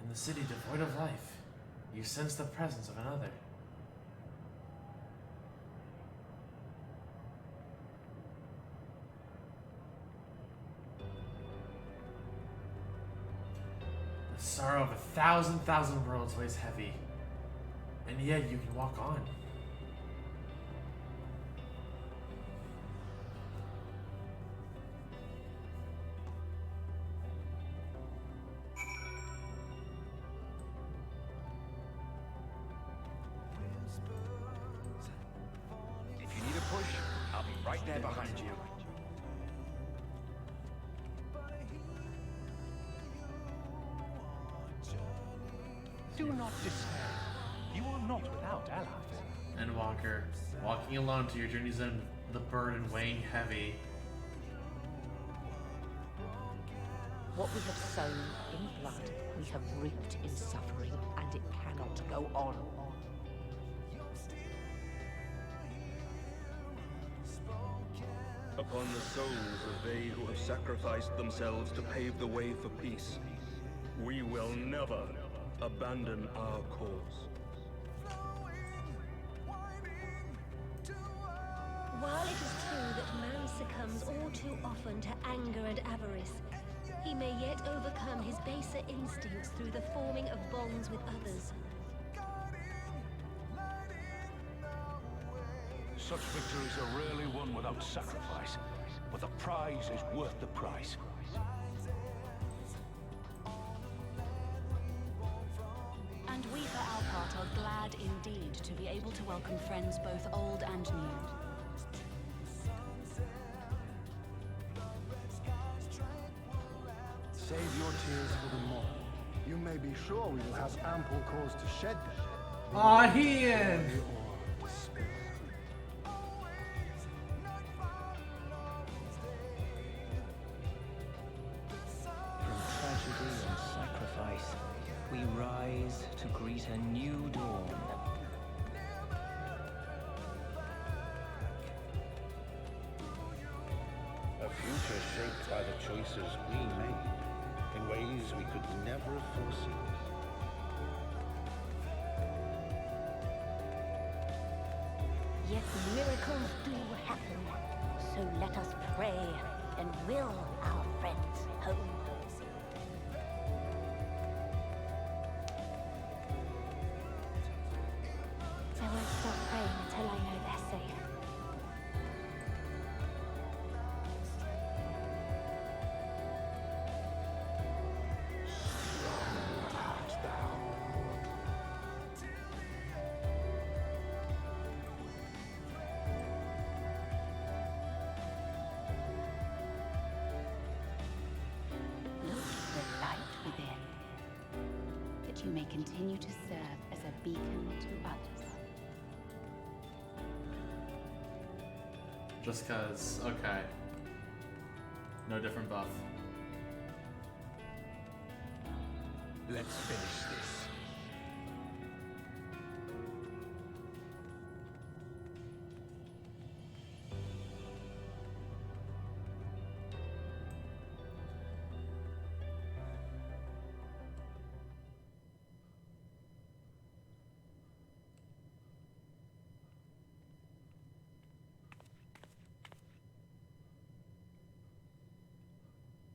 In the a city devoid of life, you sense the presence of another. The sorrow of 1,000 worlds weighs heavy, and yet you can walk on. If you need a push, I'll be right there behind you. Do not despair. You are not without allies. Endwalker, walking alone to your journey's end, the burden weighing heavy. What we have sown in blood, we have reaped in suffering, and it cannot go on. Upon the souls of they who have sacrificed themselves to pave the way for peace, we will never abandon our cause. While it is true that man succumbs all too often to anger and avarice, he may yet overcome his baser instincts through the forming of bonds with others. Such victories are rarely won without sacrifice, but the prize is worth the price. And we, for our part, are glad indeed to be able to welcome friends both old and new. Save your tears for the morrow. You may be sure we will have ample cause to shed them. Aw, Ian! From tragedy and sacrifice, we rise to greet a new dawn. A future shaped by the choices we made in ways we could never have foreseen. Yet miracles do happen, so let us pray and will our friends home. I won't stop praying until I know they're safe. Look for the light within, that you may continue to serve as a beacon to others. Just cause, okay. No different buff. Let's finish this.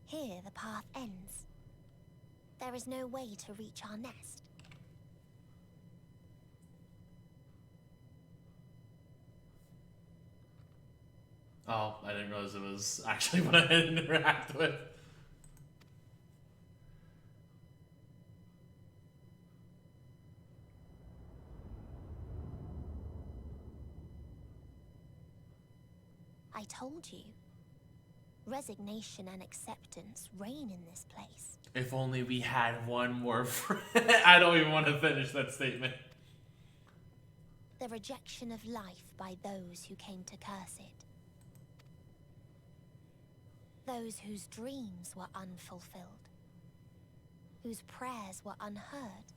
Here the path ends. There is no way to reach our nest. Oh, I didn't realize it was actually what I had to interact with. I told you. Resignation and acceptance reign in this place. If only we had one more friend. I don't even want to finish that statement. The rejection of life by those who came to curse it. Those whose dreams were unfulfilled. Whose prayers were unheard.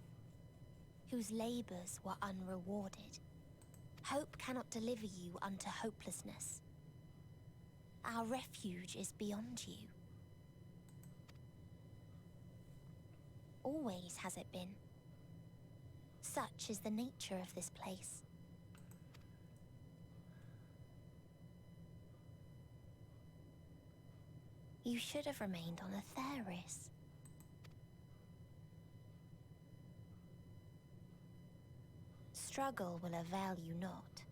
Whose labors were unrewarded. Hope cannot deliver you unto hopelessness. Our refuge is beyond you. Always has it been. Such is the nature of this place. You should have remained on Atheris. Struggle will avail you not,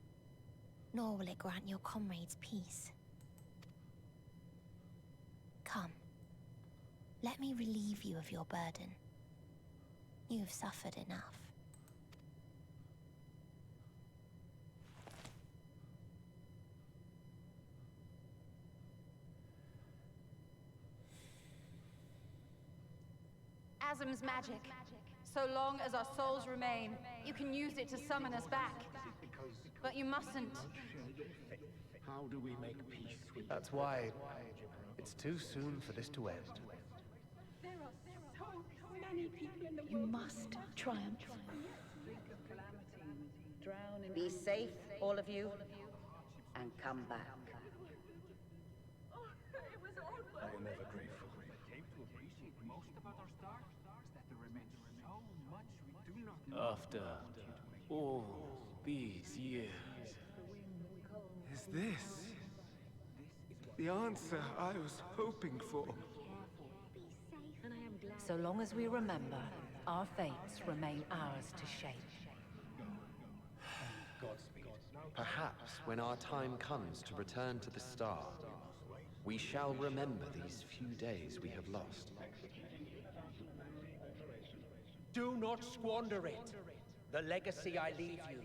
nor will it grant your comrades peace. Come, let me relieve you of your burden. You've suffered enough. Asm's magic. So long as our souls remain, you can use it to summon us back. But you mustn't. How do we make peace with... That's why it's too soon for this to end. There are so many people in the world. You must triumph. Be safe, all of you, and come back. I am ever grateful. I came to appreciate most about our stars that there remains so much we do not know. After all these years, is this the answer I was hoping for? So long as we remember, our fates remain ours to shape. Perhaps when our time comes to return to the star, we shall remember these few days we have lost. Do not squander it. The legacy I leave you.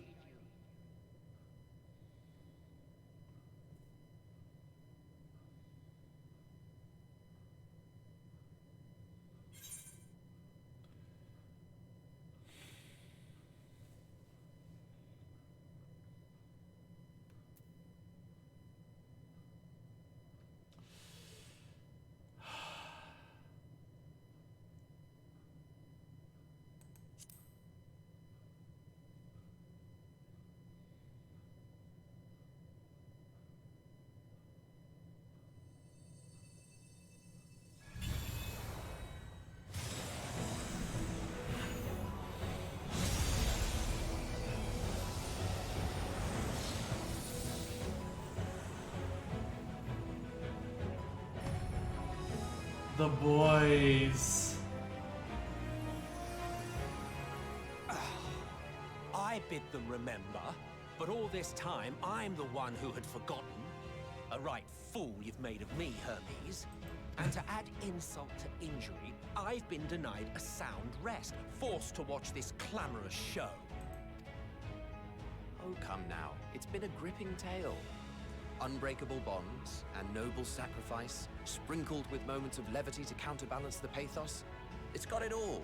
The boys. I bid them remember, but all this time I'm the one who had forgotten. A right fool you've made of me, Hermes. And to add insult to injury, I've been denied a sound rest, forced to watch this clamorous show. Oh, come now. It's been a gripping tale. Unbreakable bonds and noble sacrifice, sprinkled with moments of levity to counterbalance the pathos. It's got it all.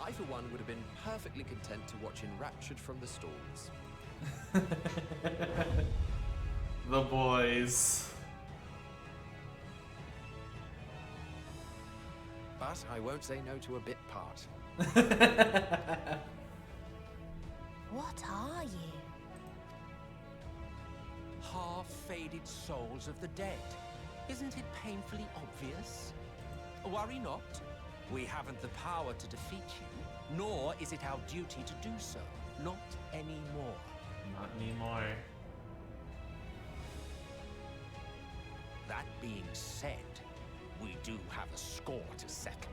I, for one, would have been perfectly content to watch enraptured from the stalls. The boys. But I won't say no to a bit part. What are you? Half-faded souls of the dead. Isn't it painfully obvious? Worry not. We haven't the power to defeat you, nor is it our duty to do so. Not anymore. Not anymore. That being said, we do have a score to settle.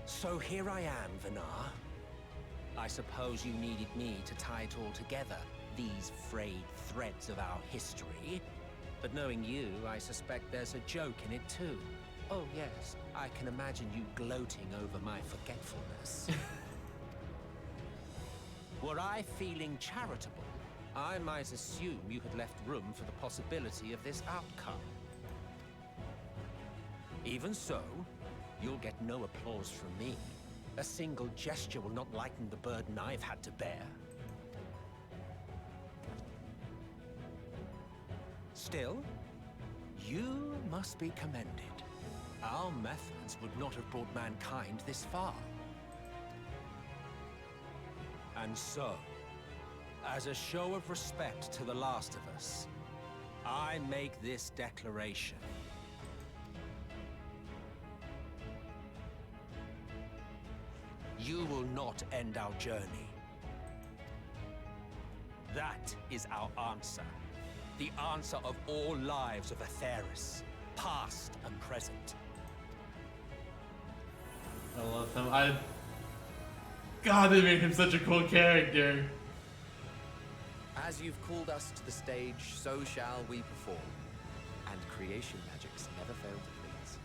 So here I am, Vinar. I suppose you needed me to tie it all together, these frayed threads of our history. But knowing you, I suspect there's a joke in it too. Oh yes, I can imagine you gloating over my forgetfulness. Were I feeling charitable, I might assume you had left room for the possibility of this outcome. Even so, you'll get no applause from me. A single gesture will not lighten the burden I've had to bear. Still, you must be commended. Our methods would not have brought mankind this far. And so, as a show of respect to the last of us, I make this declaration. You will not end our journey. That is our answer. The answer of all lives of Aetheris, past and present. I love him. God, they made him such a cool character. As you've called us to the stage, so shall we perform. And creation magics never fail to please.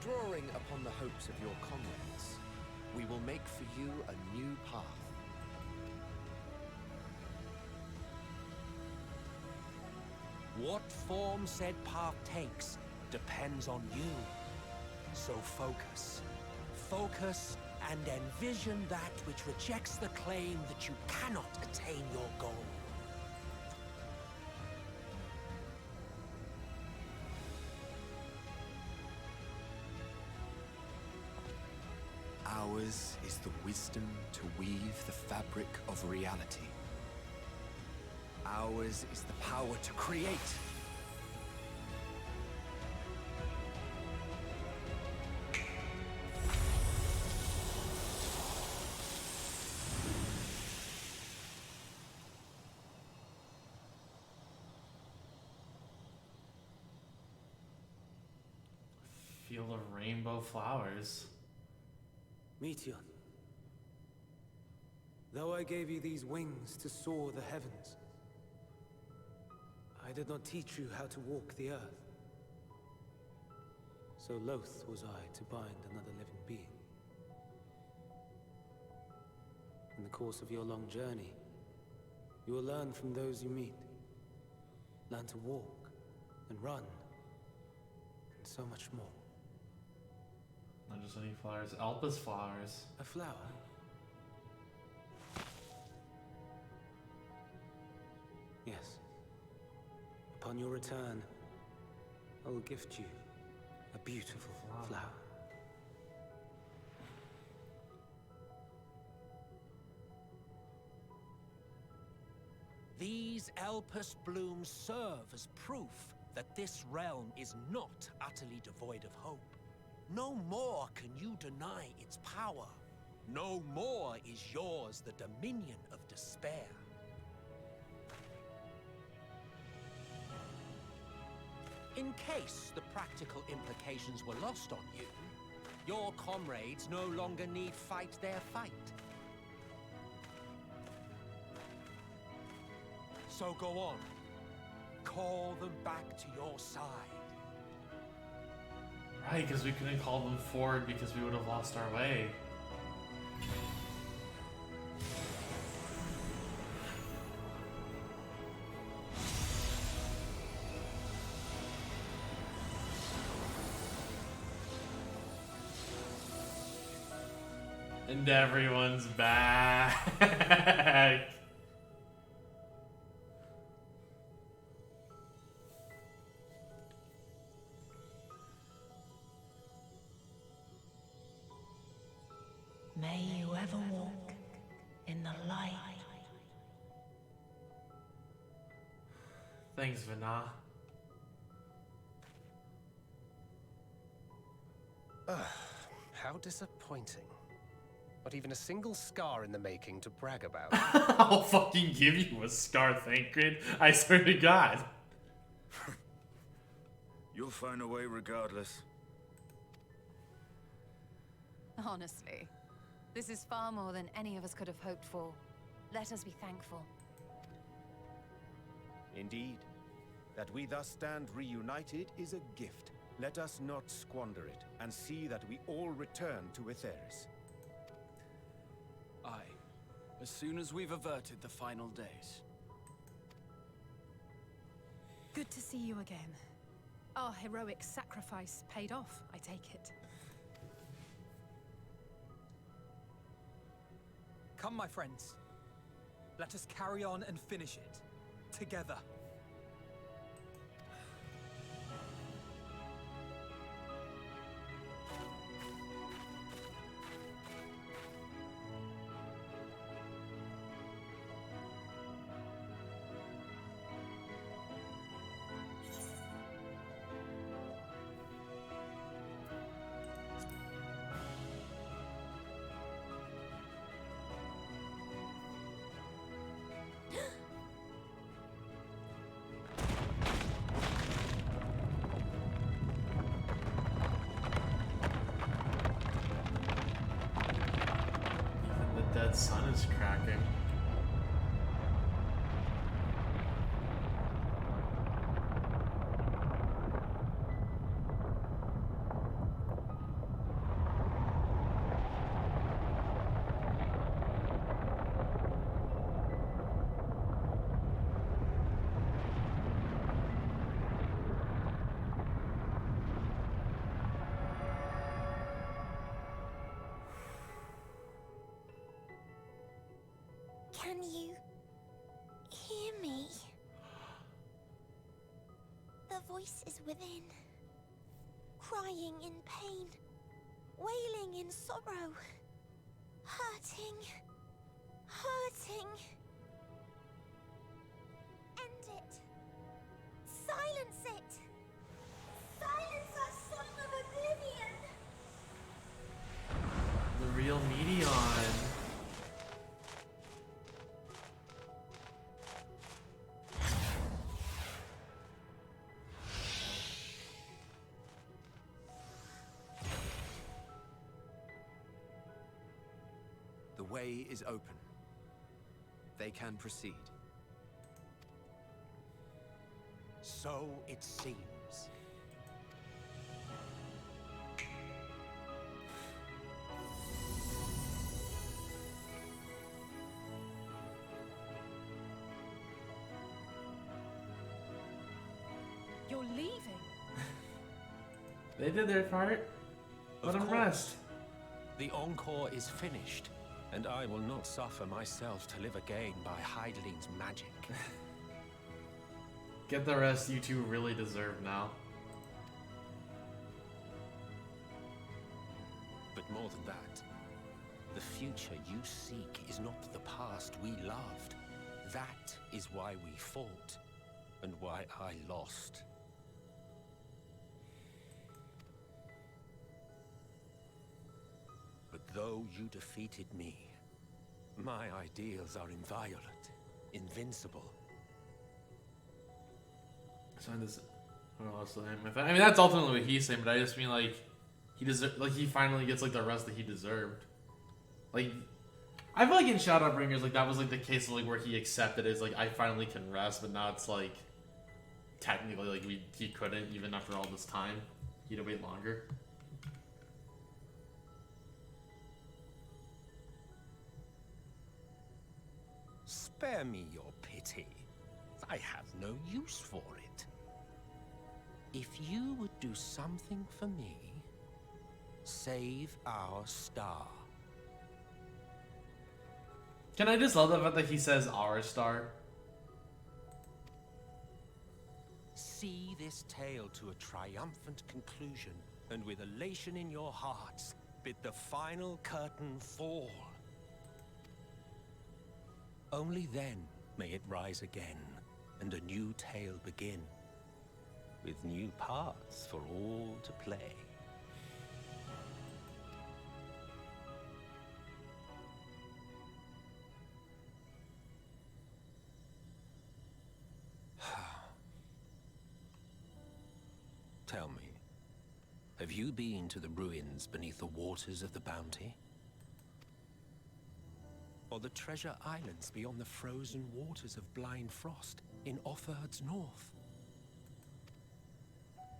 Drawing upon the hopes of your comrades, we will make for you a new path. What form said path takes depends on you. So focus. Focus and envision that which rejects the claim that you cannot attain your goal. Ours is the wisdom to weave the fabric of reality. Ours is the power to create. Field of rainbow flowers. Meteon, though I gave you these wings to soar the heavens, I did not teach you how to walk the earth. So loath was I to bind another living being. In the course of your long journey, you will learn from those you meet. Learn to walk and run, and so much more. Not just any flowers, Alpus flowers. A flower? Yes. Upon your return, I will gift you a beautiful flower. These Elpis blooms serve as proof that this realm is not utterly devoid of hope. No more can you deny its power. No more is yours the dominion of despair. In case the practical implications were lost on you, your comrades no longer need fight their fight. So go on. Call them back to your side. Right, because we couldn't call them forward because we would have lost our way. And everyone's back. May you ever walk in the light. Thanks, Vana. How disappointing. Not even a single scar in the making to brag about. I'll fucking give you a scar, Thancred. I swear to God. You'll find a way regardless. Honestly, this is far more than any of us could have hoped for. Let us be thankful. Indeed. That we thus stand reunited is a gift. Let us not squander it, and see that we all return to Aetheris. Aye. As soon as we've averted the final days. Good to see you again. Our heroic sacrifice paid off, I take it. Come, my friends. Let us carry on and finish it. Together. dead sun is cracking. Can you hear me? The voice is within, crying in pain, wailing in sorrow, hurting, hurting. End it. Silence it. Silence our song of oblivion. The real Medion. The way is open. They can proceed. So it seems. You're leaving? They did their part. Let them rest. The encore is finished, and I will not suffer myself to live again by Heideling's magic. Get the rest you two really deserve now. But more than that, the future you seek is not the past we loved. That is why we fought, and why I lost. But though you defeated me, my ideals are inviolate, invincible. So this, I mean, that's ultimately what he's saying, but I just mean like he finally gets like the rest that he deserved. Like, I feel like in Shadowbringers, like that was like the case of like where he accepted it, is like I finally can rest, but now it's like technically like he couldn't even after all this time. He had to wait longer. Spare me your pity. I have no use for it. If you would do something for me, save our star. Can I just love the fact that he says our star? See this tale to a triumphant conclusion, and with elation in your hearts, bid the final curtain fall. Only then may it rise again, and a new tale begin, with new parts for all to play. Tell me, have you been to the ruins beneath the waters of the Bounty? Or the treasure islands beyond the frozen waters of Blind Frost in Offerd's north?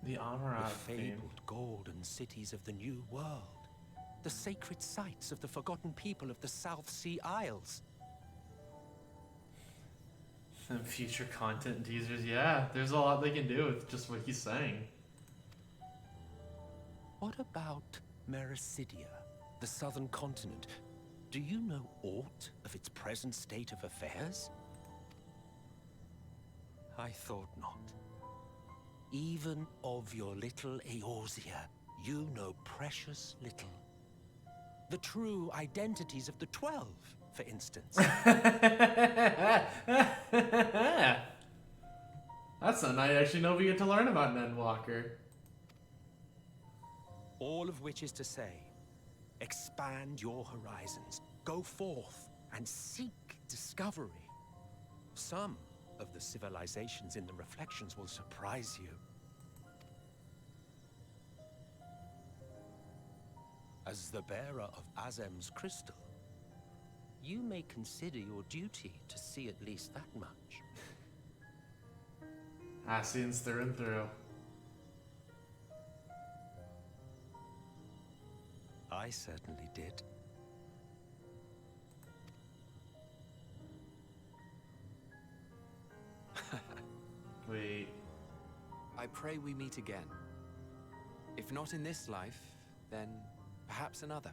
The Amaranth The fabled golden cities of the New World. The sacred sites of the forgotten people of the South Sea Isles. And future content teasers, yeah. There's a lot they can do with just what he's saying. What about Mericidia, the southern continent? Do you know aught of its present state of affairs? I thought not. Even of your little Eorzea, you know precious little. The true identities of the 12, for instance. That's something I actually know we get to learn about in Endwalker. All of which is to say, expand your horizons, go forth and seek discovery. Some of the civilizations in the reflections will surprise you. As the bearer of Azem's crystal, you may consider your duty to see at least that much. Ascians through and through. I certainly did. Wait. I pray we meet again. If not in this life, then perhaps another.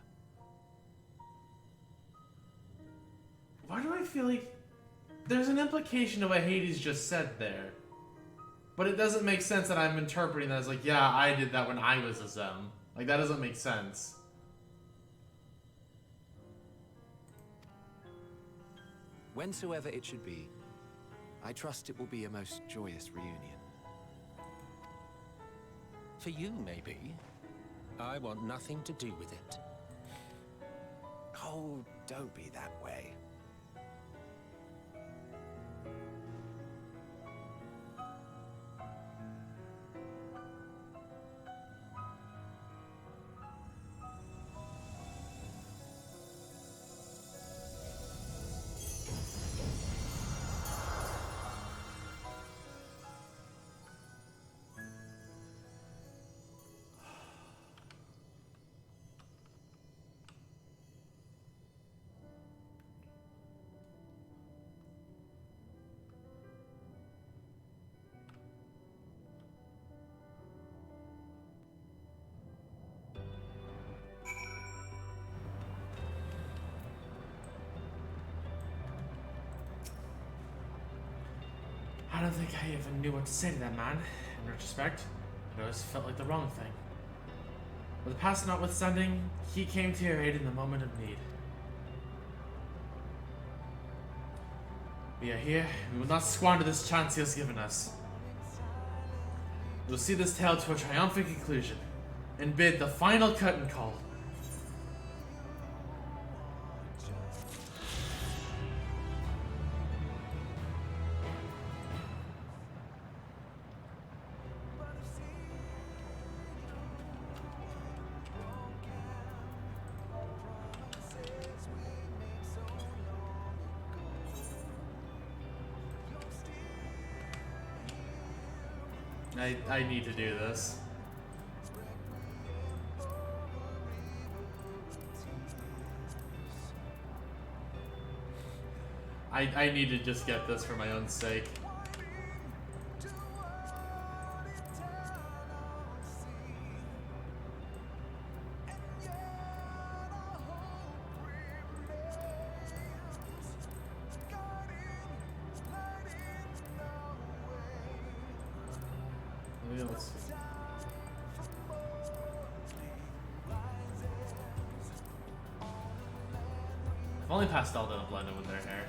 Why do I feel like there's an implication of what Hades just said there? But it doesn't make sense that I'm interpreting that as like, yeah, I did that when I was a Zem. Like, that doesn't make sense. Whensoever it should be, I trust it will be a most joyous reunion. For you, maybe. I want nothing to do with it. Oh, don't be that way. I don't think I even knew what to say to that man. In retrospect, it always felt like the wrong thing. But the past notwithstanding, he came to your aid in the moment of need. We are here, we will not squander this chance he has given us. We will see this tale to a triumphant conclusion, and bid the final curtain call. I need to do this. I need to just get this for my own sake. Let's see. I've only pastel done a blended with their hair.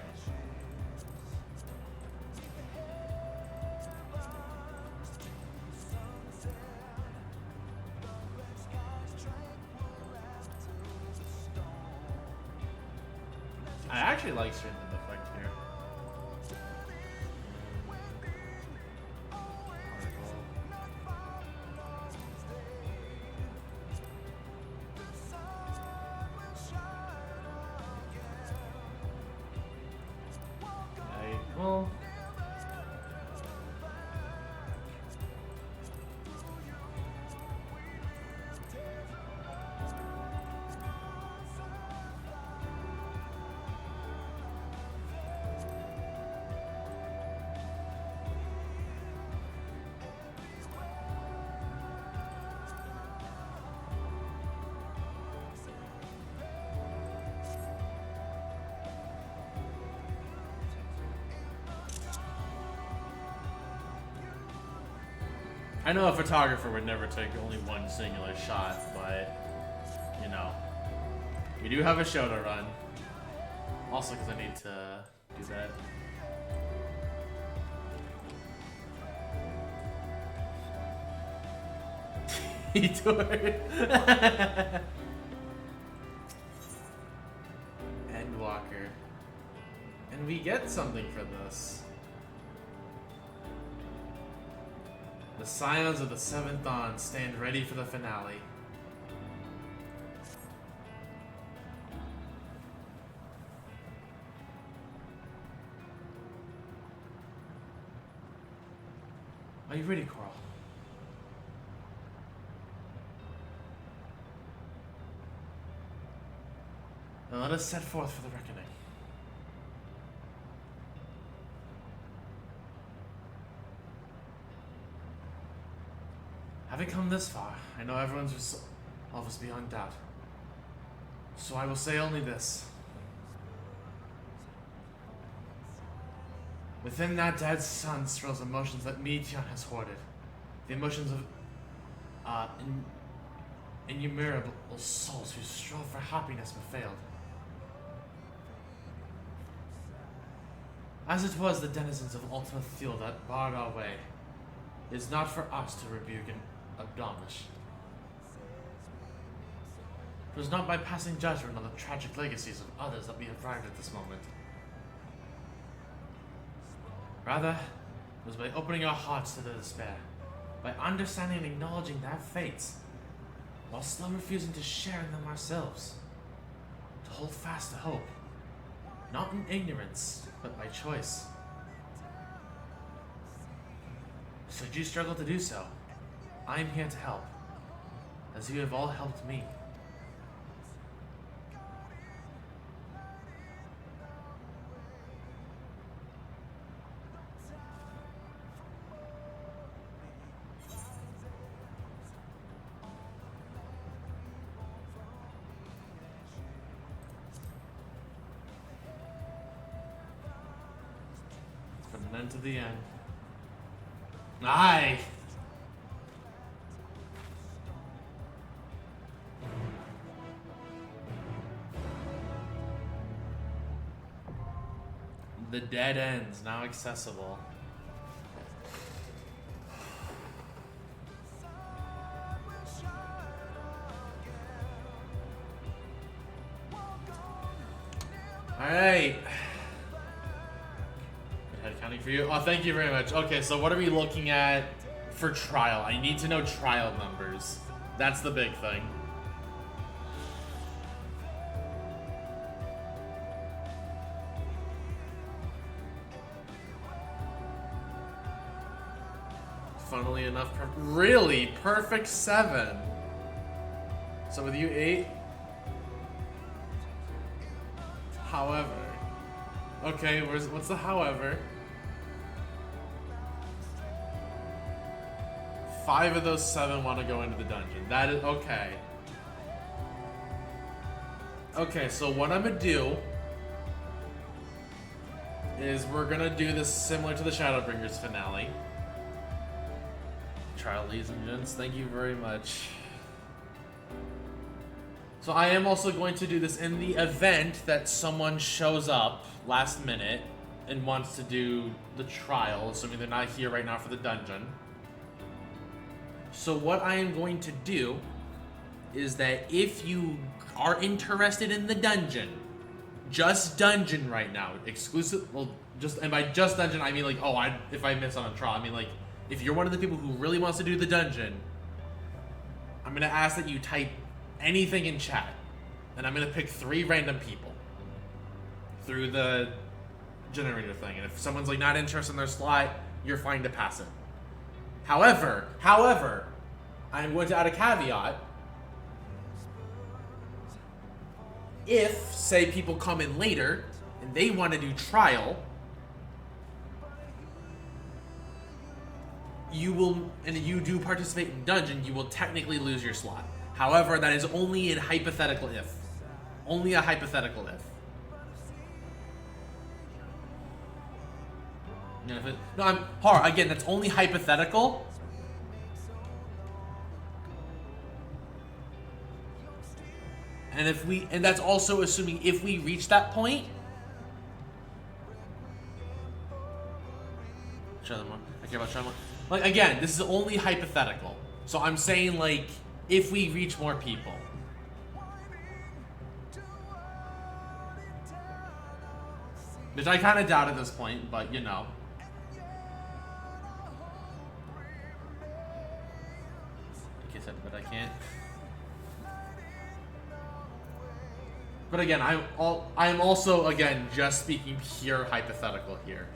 I actually like strength of effect here. Well, I know a photographer would never take only one singular shot, but, you know, we do have a show to run. Also, because I need to do that. He toured. Endwalker. And we get something for this. The Scions of the Seventh Dawn stand ready for the finale. Are you ready, Coral? Then let us set forth for the reckoning. Having come this far, I know everyone's resolve is beyond doubt. So I will say only this. Within that dead sun swirls emotions that Meteon has hoarded. The emotions of innumerable souls who strove for happiness but failed. As it was the denizens of Ultima Thule that barred our way, it is not for us to rebuke and admonish. It was not by passing judgment on the tragic legacies of others that we arrived at this moment. Rather, it was by opening our hearts to their despair, by understanding and acknowledging their fates, while still refusing to share in them ourselves, to hold fast to hope, not in ignorance, but by choice. Should you struggle to do so, I am here to help, as you have all helped me. From an end to the end. Aye! The dead ends now accessible. Alright. Head counting for you. Oh, thank you very much. Okay, so what are we looking at for trial? I need to know trial numbers. That's the big thing. Funnily enough, really? Perfect 7. So with you 8? However. Okay, what's the however? 5 of those 7 want to go into the dungeon. That is okay. Okay, so what I'm gonna do is we're gonna do this similar to the Shadowbringers finale. Trial, ladies and gents, thank you very much. So I am also going to do this in the event that someone shows up last minute and wants to do the trial, assuming they're not here right now for the dungeon. So what I am going to do is that if you are interested in the dungeon, just dungeon right now, exclusive, well, just, and by just dungeon, I mean like, oh, if I miss on a trial, I mean like, if you're one of the people who really wants to do the dungeon, I'm gonna ask that you type anything in chat, and I'm gonna pick 3 random people through the generator thing, and if someone's like not interested in their slot, you're fine to pass it. However, I'm going to add a caveat. If, say, people come in later and they want to do trial, you will, and you do participate in dungeon, you will technically lose your slot. However, that is only in hypothetical if. Only a hypothetical if. Again, that's only hypothetical. And that's also assuming if we reach that point. Show them more. I care about showing more. Like, again, this is only hypothetical. So I'm saying, like, if we reach more people. Which I kind of doubt at this point, but you know. I guess but I can't. But again, I'm also, again, just speaking pure hypothetical here.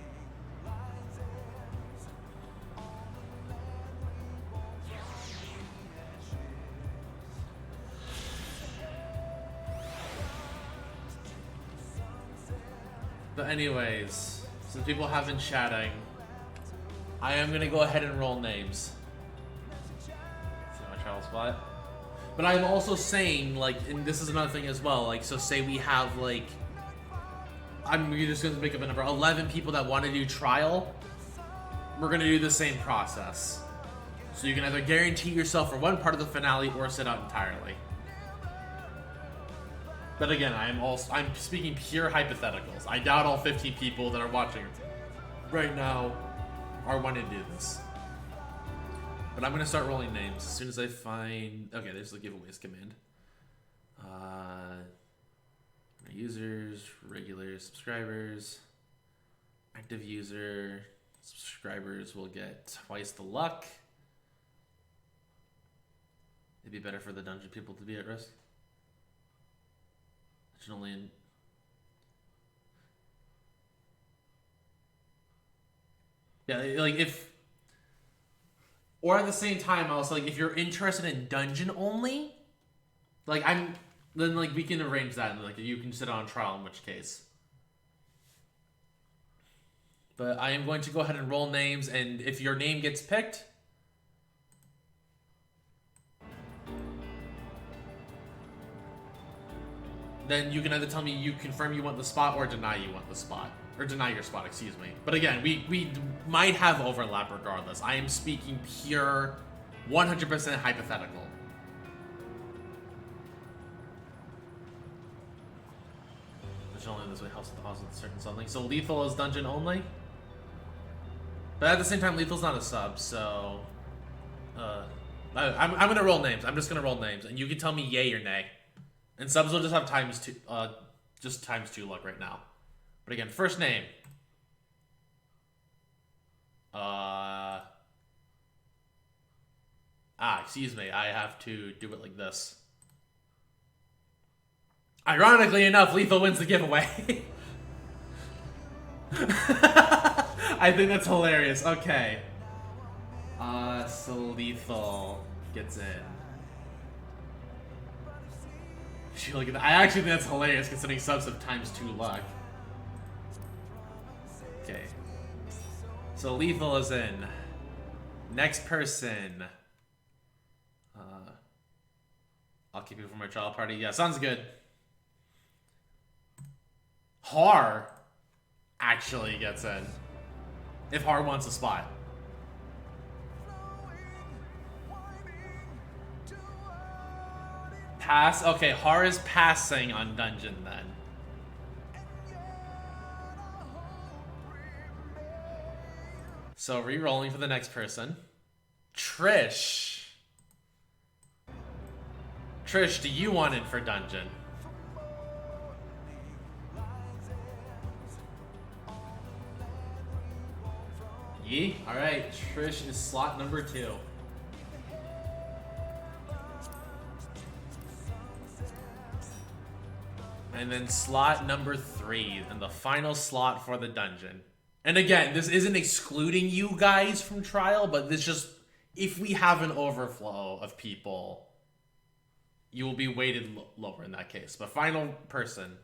But anyways, since people have been chatting, I am gonna go ahead and roll names. See my trial spot. But I'm also saying, like, and this is another thing as well, like, so say we have, like, I'm just gonna make up a number, 11 people that want to do trial, we're gonna do the same process. So you can either guarantee yourself for one part of the finale or sit out entirely. But again, I'm speaking pure hypotheticals. I doubt all 15 people that are watching right now are wanting to do this. But I'm gonna start rolling names as soon as I find. Okay, there's the giveaways command. Users, regular subscribers, active user, subscribers will get twice the luck. It'd be better for the dungeon people to be at risk. Only in yeah, like if, or at the same time, also like if you're interested in dungeon only, like then like we can arrange that and like you can sit on trial, in which case. But I am going to go ahead and roll names, and if your name gets picked, then you can either tell me you confirm you want the spot or deny you want the spot. Or deny your spot, excuse me. But again, we might have overlap regardless. I am speaking pure 100% hypothetical. Which only this way helps deposit certain something. So lethal is dungeon only? But at the same time, lethal's not a sub, so... I'm gonna roll names. I'm just gonna roll names. And you can tell me yay or nay. And subs will just have times 2 luck right now. But again, first name. Excuse me. I have to do it like this. Ironically enough, Lethal wins the giveaway. I think that's hilarious. Okay. So Lethal gets in. Look at that. I actually think that's hilarious considering subs have times 2 luck. Okay. So Lethal is in. Next person. I'll keep it for my trial party. Yeah, sounds good. Har actually gets in. If Har wants a spot. Pass? Okay, Har is passing on dungeon then. So re-rolling for the next person. Trish. Trish, do you want in for dungeon? Yee? Alright, Trish is slot number 2. And then slot number 3, and the final slot for the dungeon. And again, this isn't excluding you guys from trial, but this just, if we have an overflow of people, you will be weighted lower in that case. But final person,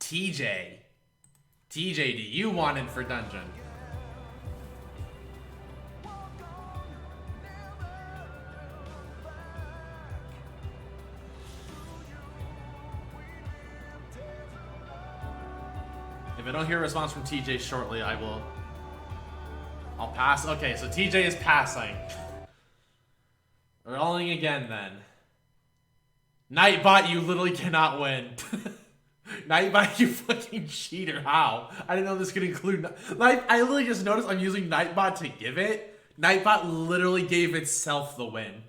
TJ. TJ, do you want in for dungeon? If I don't hear a response from TJ shortly, I'll pass. Okay, so TJ is passing. Rolling again then. Nightbot, you literally cannot win. Nightbot, you fucking cheater. How? I didn't know this could include... Like, I literally just noticed I'm using Nightbot to give it. Nightbot literally gave itself the win.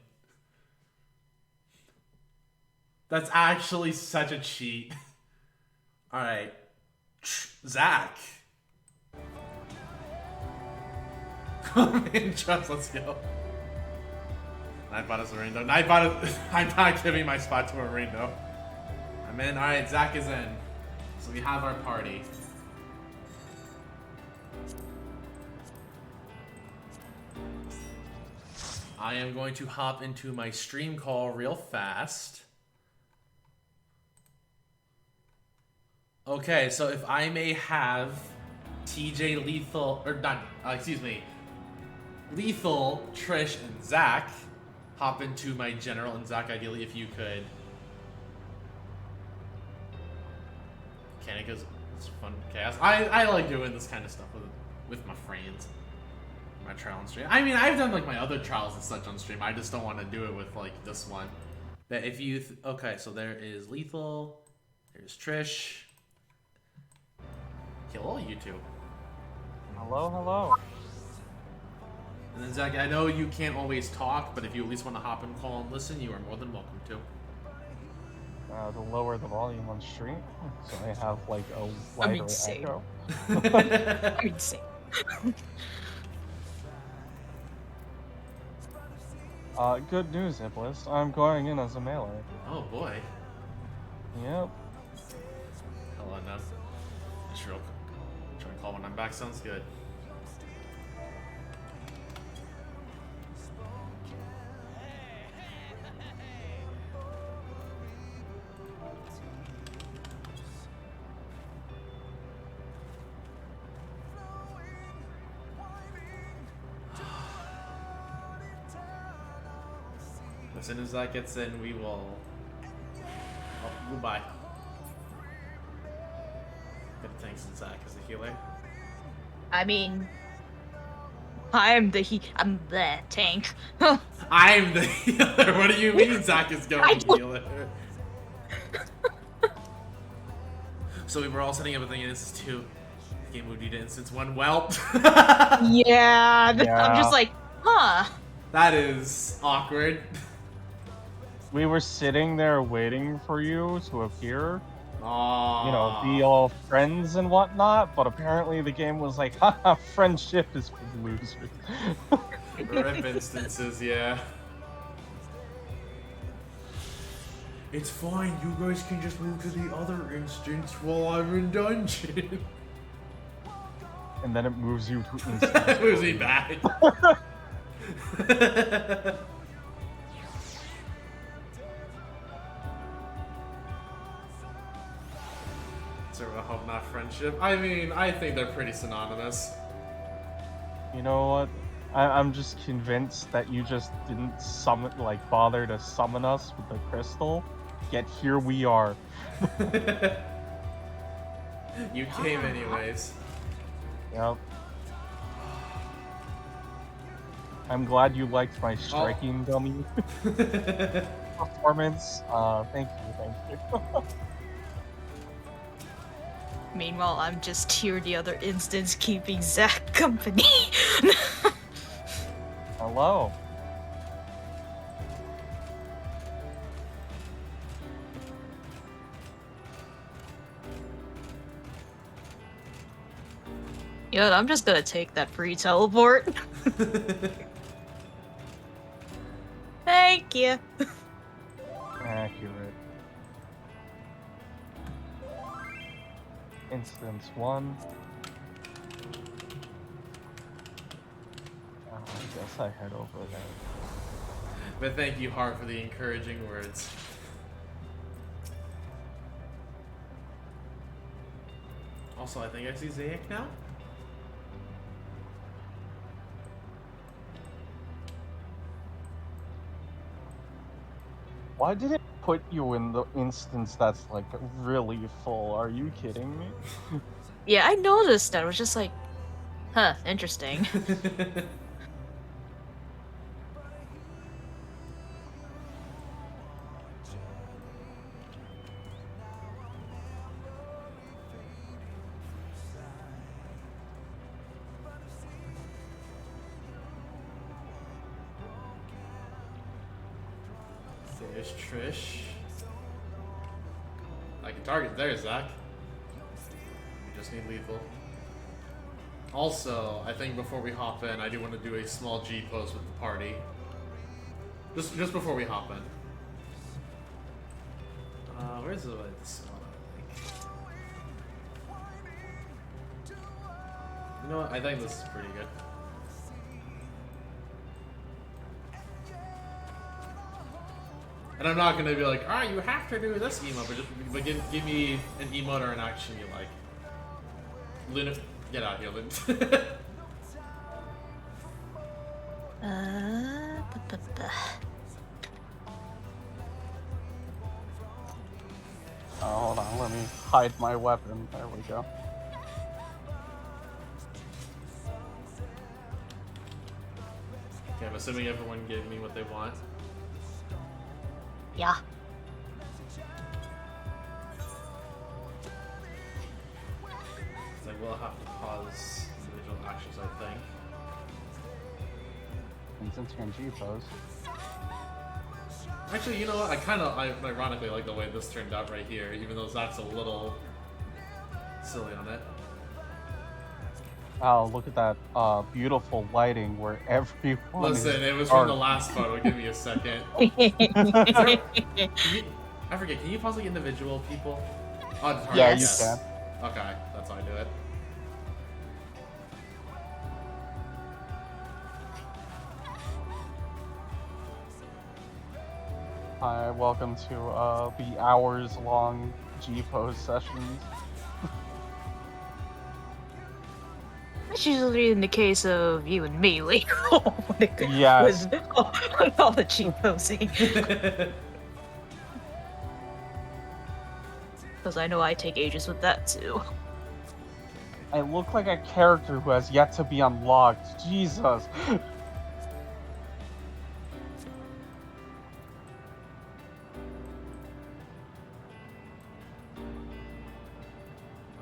That's actually such a cheat. Alright. Zach. Come in, Trust, let's go. Nightbot is a Rindo. Nightbot is... I'm not giving my spot to a Rindo. I'm in. Alright, Zach is in. So we have our party. I am going to hop into my stream call real fast. Okay, so if I may have TJ, Lethal, or not, excuse me, Lethal, Trish, and Zach hop into my general, and Zach, ideally, if you could. Because it's fun chaos. I like doing this kind of stuff with my friends. My trial on stream. I mean, I've done like my other trials and such on stream. I just don't want to do it with like this one. But if you okay, so there is Lethal, there's Trish. Hello, you two. Hello, hello. And then Zach, I know you can't always talk, but if you at least want to hop in, call, and listen, you are more than welcome to. To lower the volume on stream, so I have like a wider echo. I mean, same. Good news, Iblis. I'm going in as a melee. Oh boy. Yep. Hello, enough. Just real quick. Try and call when I'm back. Sounds good. As soon as that gets in, we will. Oh, goodbye. Good thanks to Zach as the healer. I mean, I'm the tank. I'm the healer. What do you mean Zach is going healer? So we were all setting up a thing in Instance 2. The game moved you to Instance 1. Well. Yeah, I'm just like, huh. That is awkward. We were sitting there waiting for you to appear. Aww. You know, be all friends and whatnot, but apparently the game was like, haha, friendship is for losers. Rip instances, yeah. It's fine, you guys can just move to the other instance while I'm in dungeon. And then it moves you to instance. It moves me back. Sort of a hope, not friendship. I mean, I think they're pretty synonymous. You know what? I'm just convinced that you just didn't bother to summon us with the crystal. Yet here we are. You came anyways. Yep. I'm glad you liked my striking dummy performance. Thank you. Meanwhile, I'm just here the other instance keeping Zach company. Hello. You know what, I'm just gonna take that free teleport. Thank you. Accurate. Instance 1. I guess I head over there. But thank you, Hart, for the encouraging words. Also, I think I see Zayak now. Why did it put you in the instance that's like really full? Are you kidding me? Yeah, I noticed that. I was just like, huh, interesting. There's Trish. I can target there, Zach. We just need lethal. Also, I think before we hop in, I do want to do a small G pose with the party. Just before we hop in. Where's the You know what? I think this is pretty good. And And I'm not gonna be like, alright, you have to do this emote, but give me an emote or an action you like. Luna, get out here, Luna. Oh, hold on, let me hide my weapon. There we go. Okay, I'm assuming everyone gave me what they want. Yeah. So I will have to pause individual actions, I think. And since you're in G pose. Actually, you know what? I ironically like the way this turned out right here, even though Zach's a little silly on it. Oh, look at that beautiful lighting where everyone Listen, is it was dark. from the last photo. Give me a second. I forget, can you pause like individual people? Oh, it's hard, Yeah, yes. you can. Okay, that's how I do it. Hi, welcome to the hours-long G-pose sessions. That's usually in the case of you and me, Lee. Yes. With all the cheap posing. Because I know I take ages with that too. I look like a character who has yet to be unlocked. Jesus.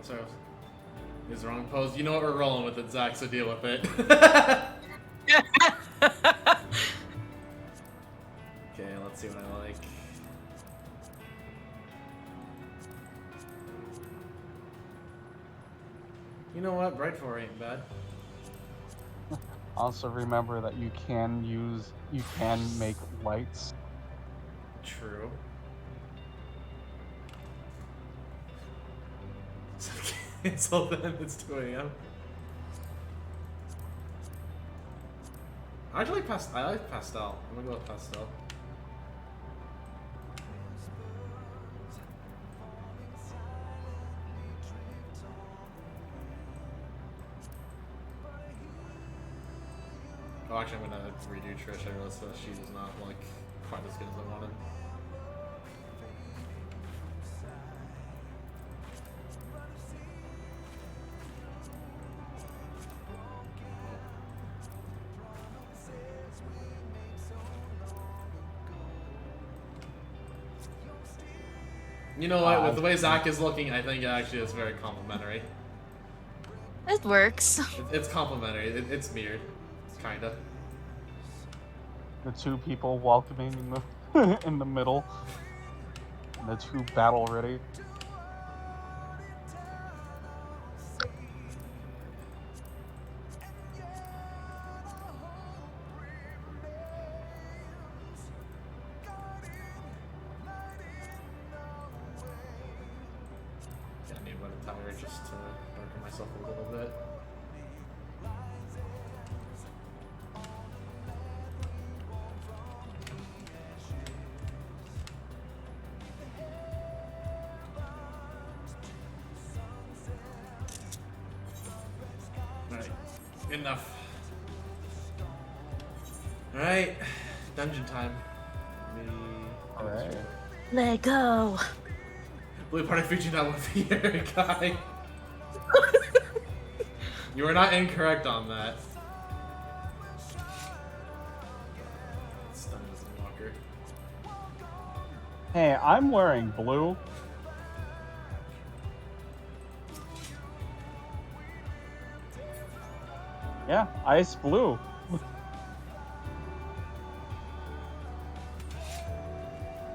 Sorry, is the wrong pose. You know what, we're rolling with it, Zach, so deal with it. Okay, let's see what I like. You know what, Bright 4 ain't bad. Also remember that you can make lights. True. So cancel then, it's 2 AM. I like pastel. I'm gonna go with pastel. Oh, actually, I'm gonna redo Trish. I realized that she was not like quite as good as I wanted. You know what? With the way Zach is looking, I think actually it's very complimentary. It works. It's complimentary. It's weird, kinda. The two people welcoming in the in the middle. And the two battle ready. Yeah, I need one attire just to darken myself a little bit. Alright, enough. Alright, dungeon time. Alright. Let go. Blue party featuring that one here, guy. You are not incorrect on that. Stun as a walker. Hey, I'm wearing blue. Yeah, ice blue.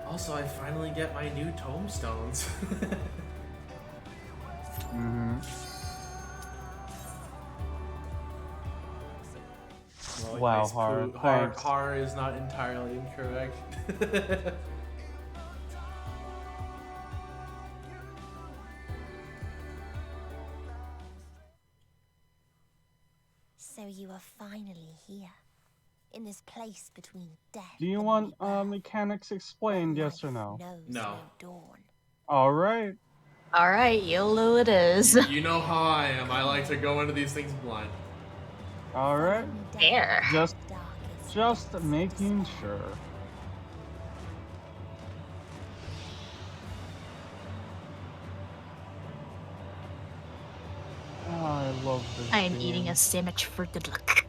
Also, I finally get my new tombstones. Well, Wow, nice hard. Har is not entirely incorrect. So you are finally here. in this place between death Do you want mechanics explained, yes or no? No. Alright. Alright, YOLO it is. You know how I am. I like to go into these things blind. Alright. There. Just making sure. Oh, I love this I am game. eating a sandwich for good luck.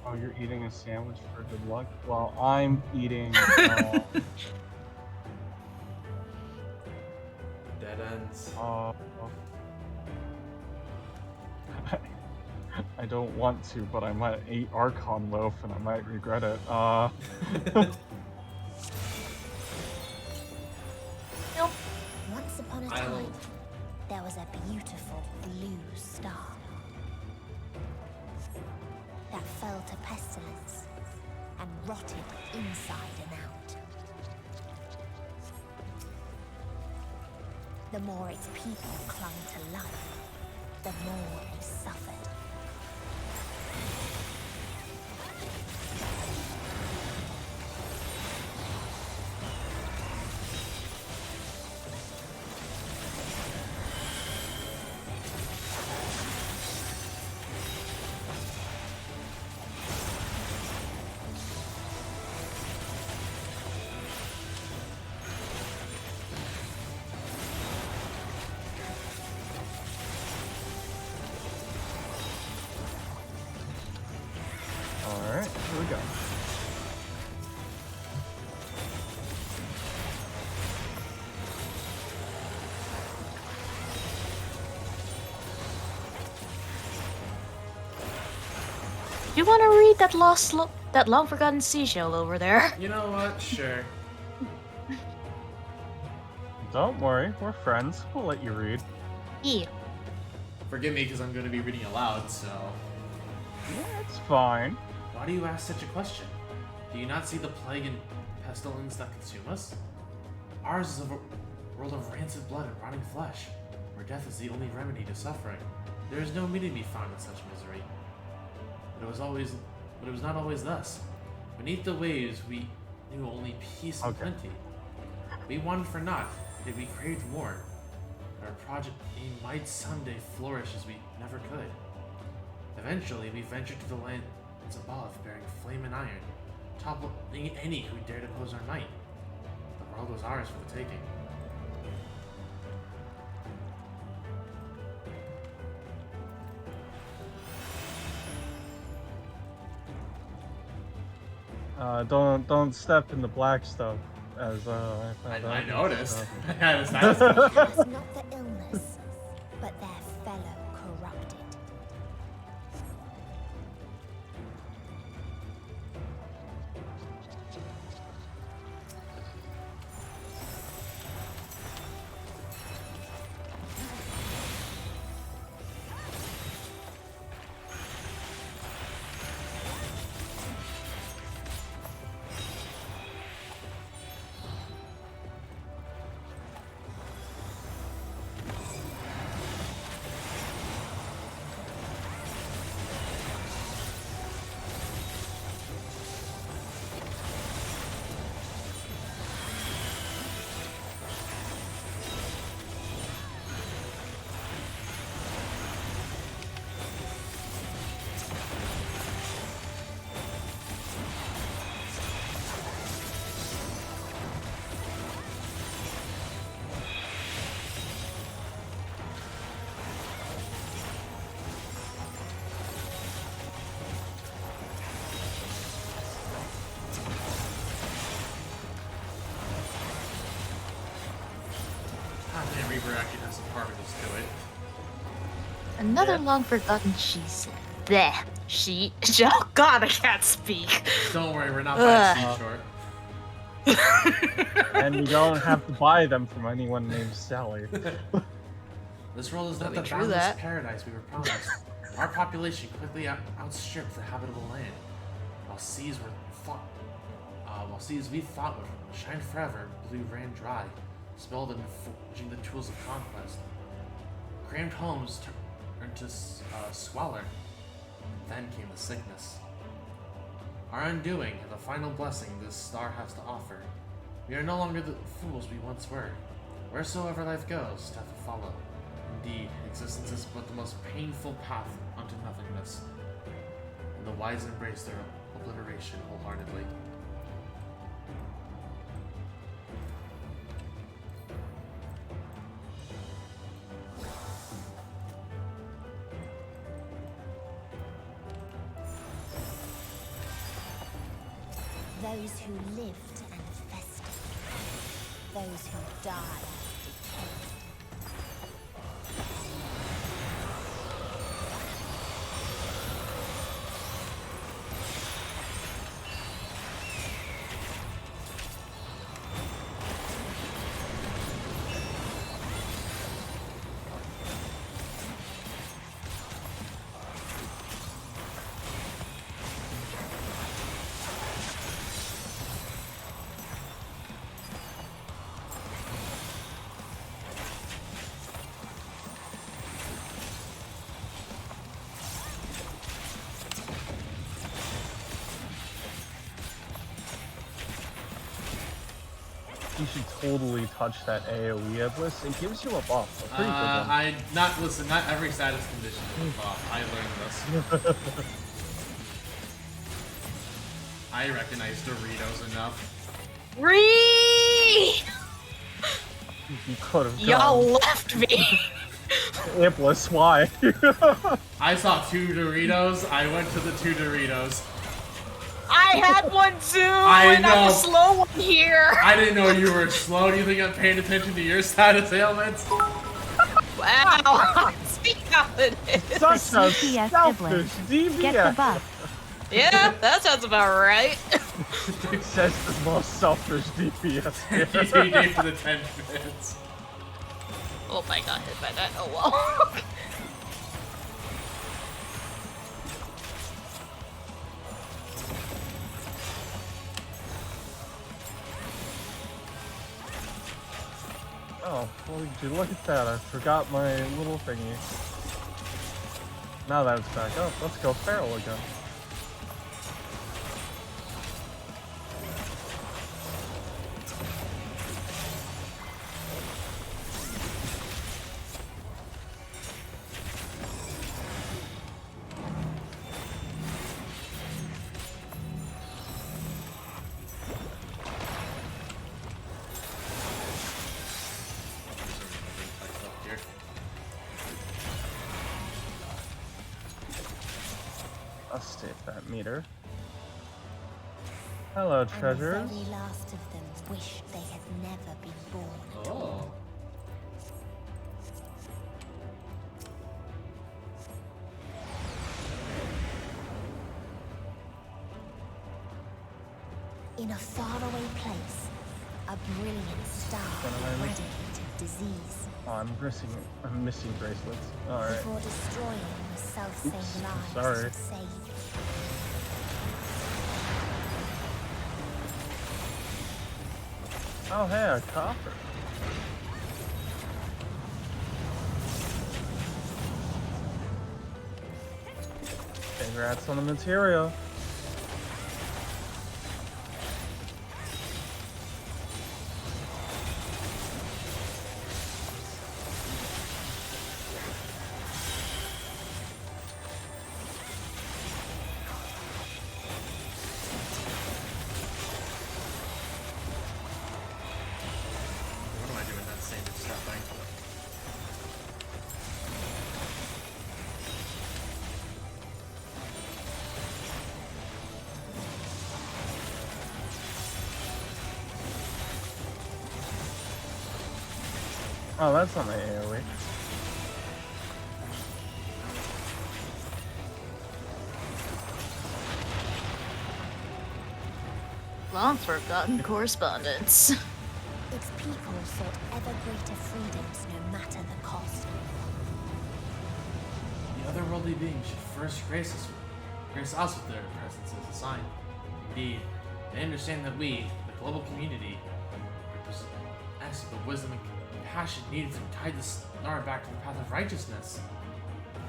Oh, you're eating a sandwich for good luck? Well, I'm eating... Dead ends. I don't want to, but I might eat Archon Loaf and I might regret it. Once upon a time, there was a beautiful blue star that fell to pestilence and rotted inside and out. The more its people clung to life, the more they suffered. Alright, here we go. Do you want to read that long forgotten seashell over there? You know what? Sure. Don't worry, we're friends. We'll let you read. Yeah. Forgive me because I'm going to be reading aloud, so... Yeah, it's fine. Why do you ask such a question? Do you not see the plague and pestilence that consume us? Ours is a world of rancid blood and rotting flesh, where death is the only remedy to suffering. There is no meaning to be found in such misery. But it was not always thus. Beneath the waves, we knew only peace and plenty. We wanted for naught, yet we craved more. Our project might someday flourish as we never could. Eventually, we ventured to the lands above, bearing flame and iron, toppling any who dared oppose our might. The world was ours for the taking. Don't step in the black stuff, as I found out. I noticed. It was not the illness, but their fellow corrupted. Reaper actually has some particles to it. Another long forgotten she's there. She. Oh god, I can't speak. Don't worry, we're not by seashore. And you don't have to buy them from anyone named Sally. This world is not the true boundless that. paradise we were promised. Our population quickly outstripped the habitable land, while seas we thought would shine forever, blue ran dry, spelled in forging the tools of conquest. Crammed homes turned to squalor, and then came the sickness. our undoing and the final blessing this star has to offer. We are no longer the fools we once were. Wheresoever life goes, death will follow. Indeed, existence is but the most painful path unto nothingness. And the wise embrace their obliteration wholeheartedly. Those who lived and festered. Those who died and decayed. You should totally touch that AoE Iblis. It gives you a buff. A pretty good one. Listen, not every status condition is a buff. I learned this. I recognize Doritos enough. Ree! You could have Y'all left me. Iblis, why? I saw 2 Doritos. I went to the 2 Doritos. I had one too, I know. I'm a slow one here. I didn't know you were slow. Do you think I'm paying attention to your status ailments? Wow, see how it is. Such a selfish DPS. Get the buff. Yeah, that sounds about right. It says the most selfish DPS here. DPD for the 10 minutes. Oh my god, hit by that. Oh well. Oh, well, did you look at that? I forgot my little thingy. Now that it's back up, let's go feral again. I'll save that meter. Hello, treasures. And the very last of them wished they had never been born at all. In a faraway place, a brilliant star eradicated disease. Oh, I'm missing bracelets. Alright. Before destroying the self-same lives sorry. it saved. Oh, hey, a copper. Congrats on the material. Oh, that's not my AoE. Long forgotten correspondence. Its people sought ever greater freedoms no matter the cost. The otherworldly beings should first grace us with their presence as a sign. Indeed, they understand that we, the global community, represent the wisdom and compassion needed to guide the star back to the path of righteousness.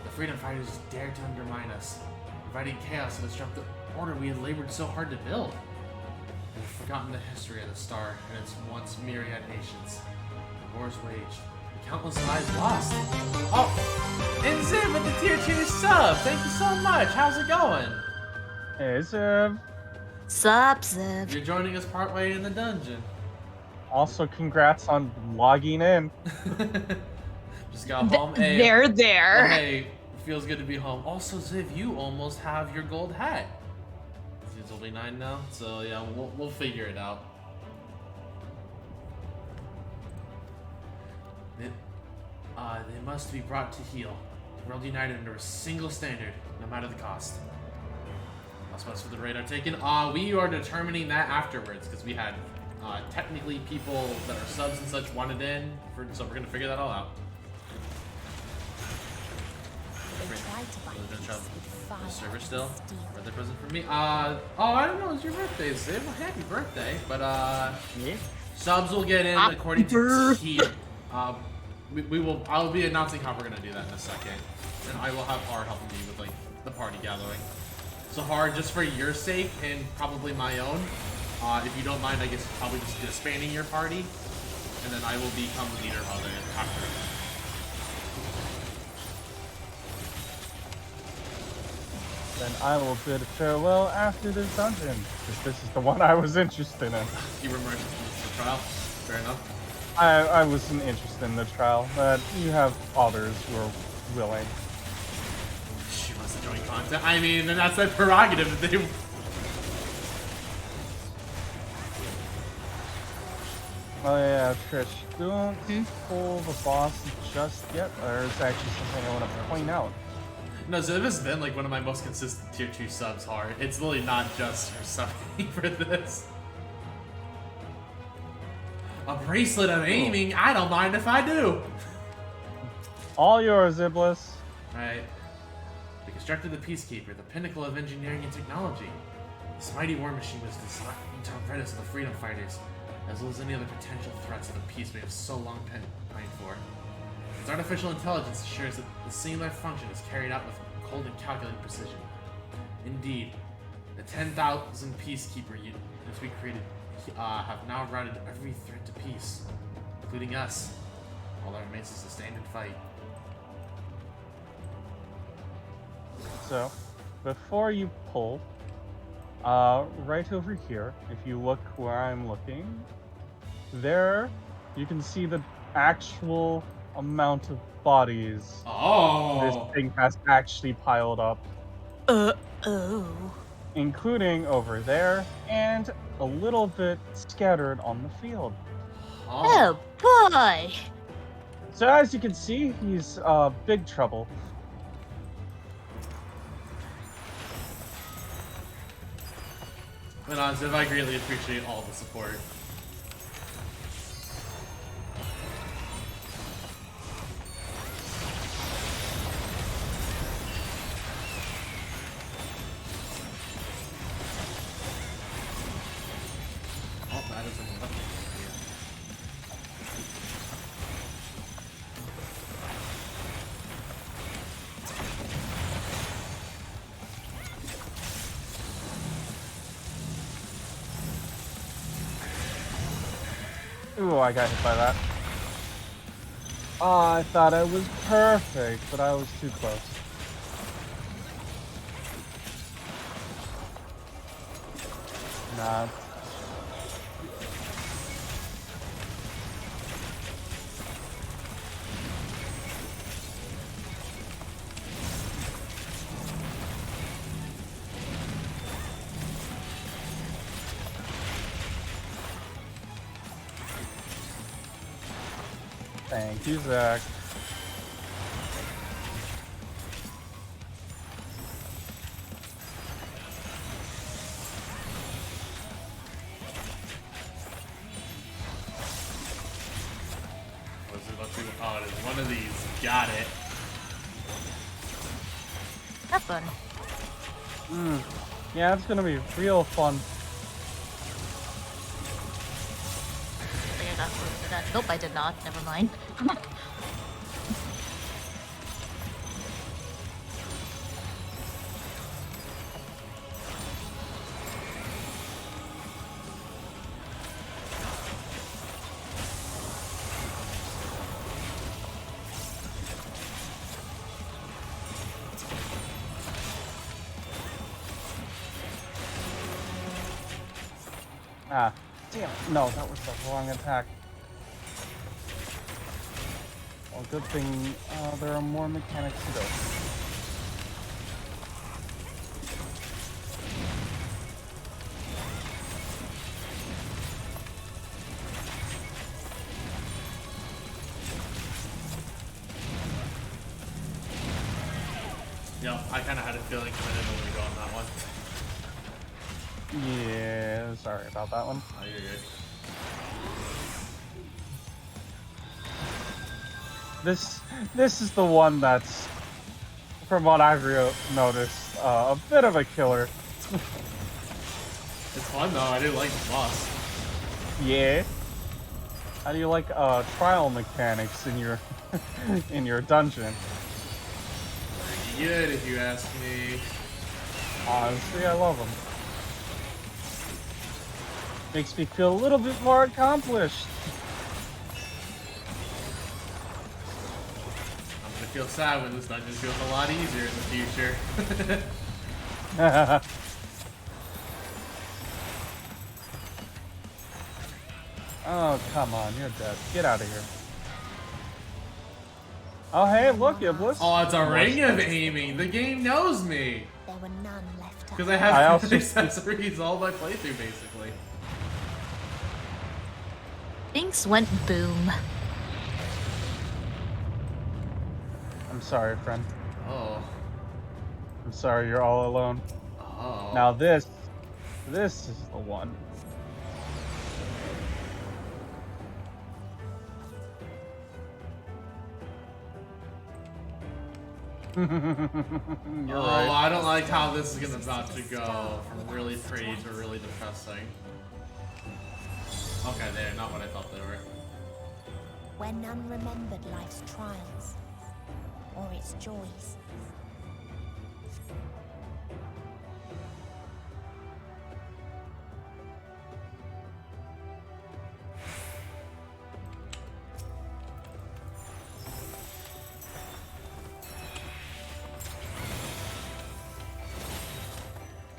The freedom fighters dare to undermine us, inviting chaos to disrupt the order we had labored so hard to build. We've forgotten the history of the star and its once myriad nations. The wars waged, the countless lives lost. Oh, and Ziv with the tier 2 sub. Thank you so much. How's it going? Hey, Ziv. Sup, Ziv. You're joining us partway in the dungeon. Also, congrats on logging in. Just got home. Hey, They're there. Well, hey, feels good to be home. Also, Ziv, you almost have your gold hat. It's only 9 now, so yeah, we'll figure it out. They must be brought to heel. The world united under a single standard, no matter the cost. That's for the radar taken. We are determining that afterwards, because we had technically people that are subs and such wanted in, so we're gonna figure that all out. The server still? Birthday present for me? Oh, I don't know. It's your birthday, Ziv. Well, happy birthday. But subs will get in according to tier. I will be announcing how we're gonna do that in a second, and I will have Hard helping me with like the party gathering. So Hard, just for your sake and probably my own, if you don't mind, I guess probably just disbanding your party, and then I will become leader of it after. Then I will bid farewell after this dungeon, because this is the one I was interested in. You were more interested in the trial? Fair enough. I wasn't interested in the trial, but you have others who are willing. She wants to join content. I mean, then that's their prerogative. They... Oh yeah, Trish, don't pull the boss just yet. There's actually something I want to point out. No, Ziv has been like one of my most consistent tier 2 subs, Hard. It's literally not just her subbing for this. A bracelet of aiming? I don't mind if I do. All yours, Iblis. Alright. We constructed the Peacekeeper, the pinnacle of engineering and technology. This mighty war machine was designed to apprentice of the freedom fighters, as well as any other potential threats of the peace we have so long pined for. Its artificial intelligence assures that the singular function is carried out with cold and calculated precision. Indeed, the 10,000 Peacekeeper units we created have now routed every threat to peace, including us. All that remains is to stand and fight. So, before you pull, right over here, if you look where I'm looking, there you can see the actual amount of bodies this thing has actually piled up. Including over there and a little bit scattered on the field. Oh boy! So as you can see, he's big trouble. But Ziv, I greatly appreciate all the support. Oh, that is a weapon. Ooh, I got hit by that. Oh, I thought I was perfect, but I was too close. Nah. Thank you, Zach. What's it about to be? Oh, it is one of these. Got it. Have fun. Yeah, it's gonna be real fun. I think I got close to that. Nope, I did not. Never mind. Ah, damn it. No, that was the wrong attack. Well, good thing there are more mechanics to go. Yep, I kind of had a feeling because I didn't know where to go on that one. Yeah, sorry about that one. Oh, you're good. This is the one that's, from what I've noticed, a bit of a killer. It's fun though. I do like the boss. Yeah. How do you like trial mechanics in your in your dungeon? Pretty good, if you ask me. Honestly, I love them. Makes me feel a little bit more accomplished. I'm gonna feel sad when this dungeon feels a lot easier in the future. Oh, come on, you're dead. Get out of here. Oh, hey, look, Iblis. Oh, it's a ring of aiming. The game knows me. There were none left. Because I have accessories all my playthrough, basically. Things went boom. I'm sorry, friend. Oh. I'm sorry you're all alone. Oh. Now this is the one. You're right. I don't like how this is about to go from really pretty to really depressing. Okay, they're not what I thought they were. Where none remembered life's trials or its joys.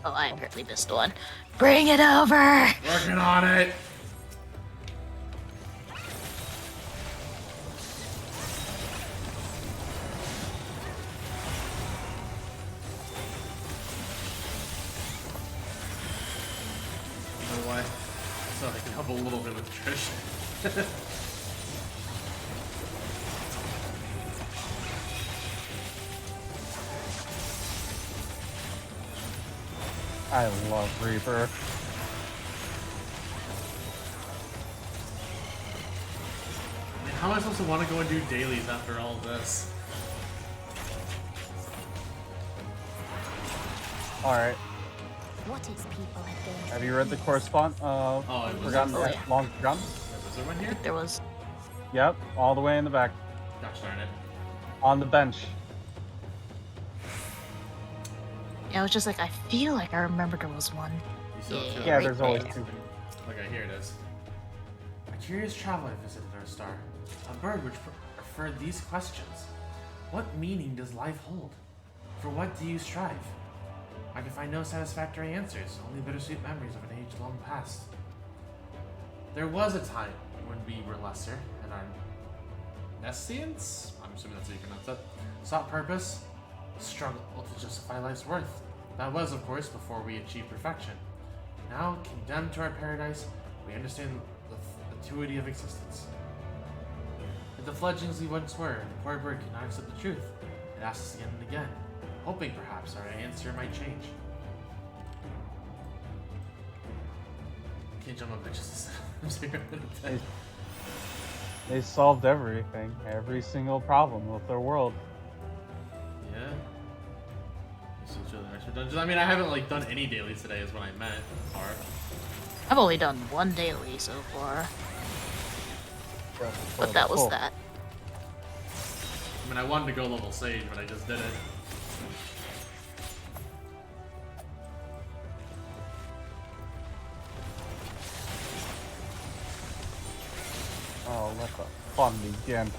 Oh, I apparently missed one. Bring it over! Working on it! You know what? So I can help a little bit with Trish. I love Reaper. I mean, how am I supposed to want to go and do dailies after all of this? Alright. What is people have gained? Have you read the correspond? it was Forgotten in the- Long Forgotten? Was there one here? There was. Yep, all the way in the back. Gosh darn it. On the bench. Yeah, I was just like, I feel like I remember there was one. Yeah, right there's always there. two. Okay, here it is. A curious traveler visited our star. A bird which preferred these questions. What meaning does life hold? For what do you strive? I can find no satisfactory answers, only bittersweet memories of an age long past. There was a time when we were lesser, and our nescience, I'm assuming that's how you pronounce that, sought purpose, struggled to justify life's worth. That was, of course, before we achieved perfection. Now, condemned to our paradise, we understand the fatuity of existence. Like the fledglings we once were, the poor bird could not accept the truth. It asked us again and again, hoping perhaps our answer might change. Can't jump on bitches. I'm sorry. They solved everything, every single problem with their world. Yeah. Switch to the next dungeon. I mean, I haven't like done any dailies today, is what I meant. Or I've only done one daily so far. But that was that. I mean, I wanted to go level Sage, but I just didn't. Oh, let the fun begin.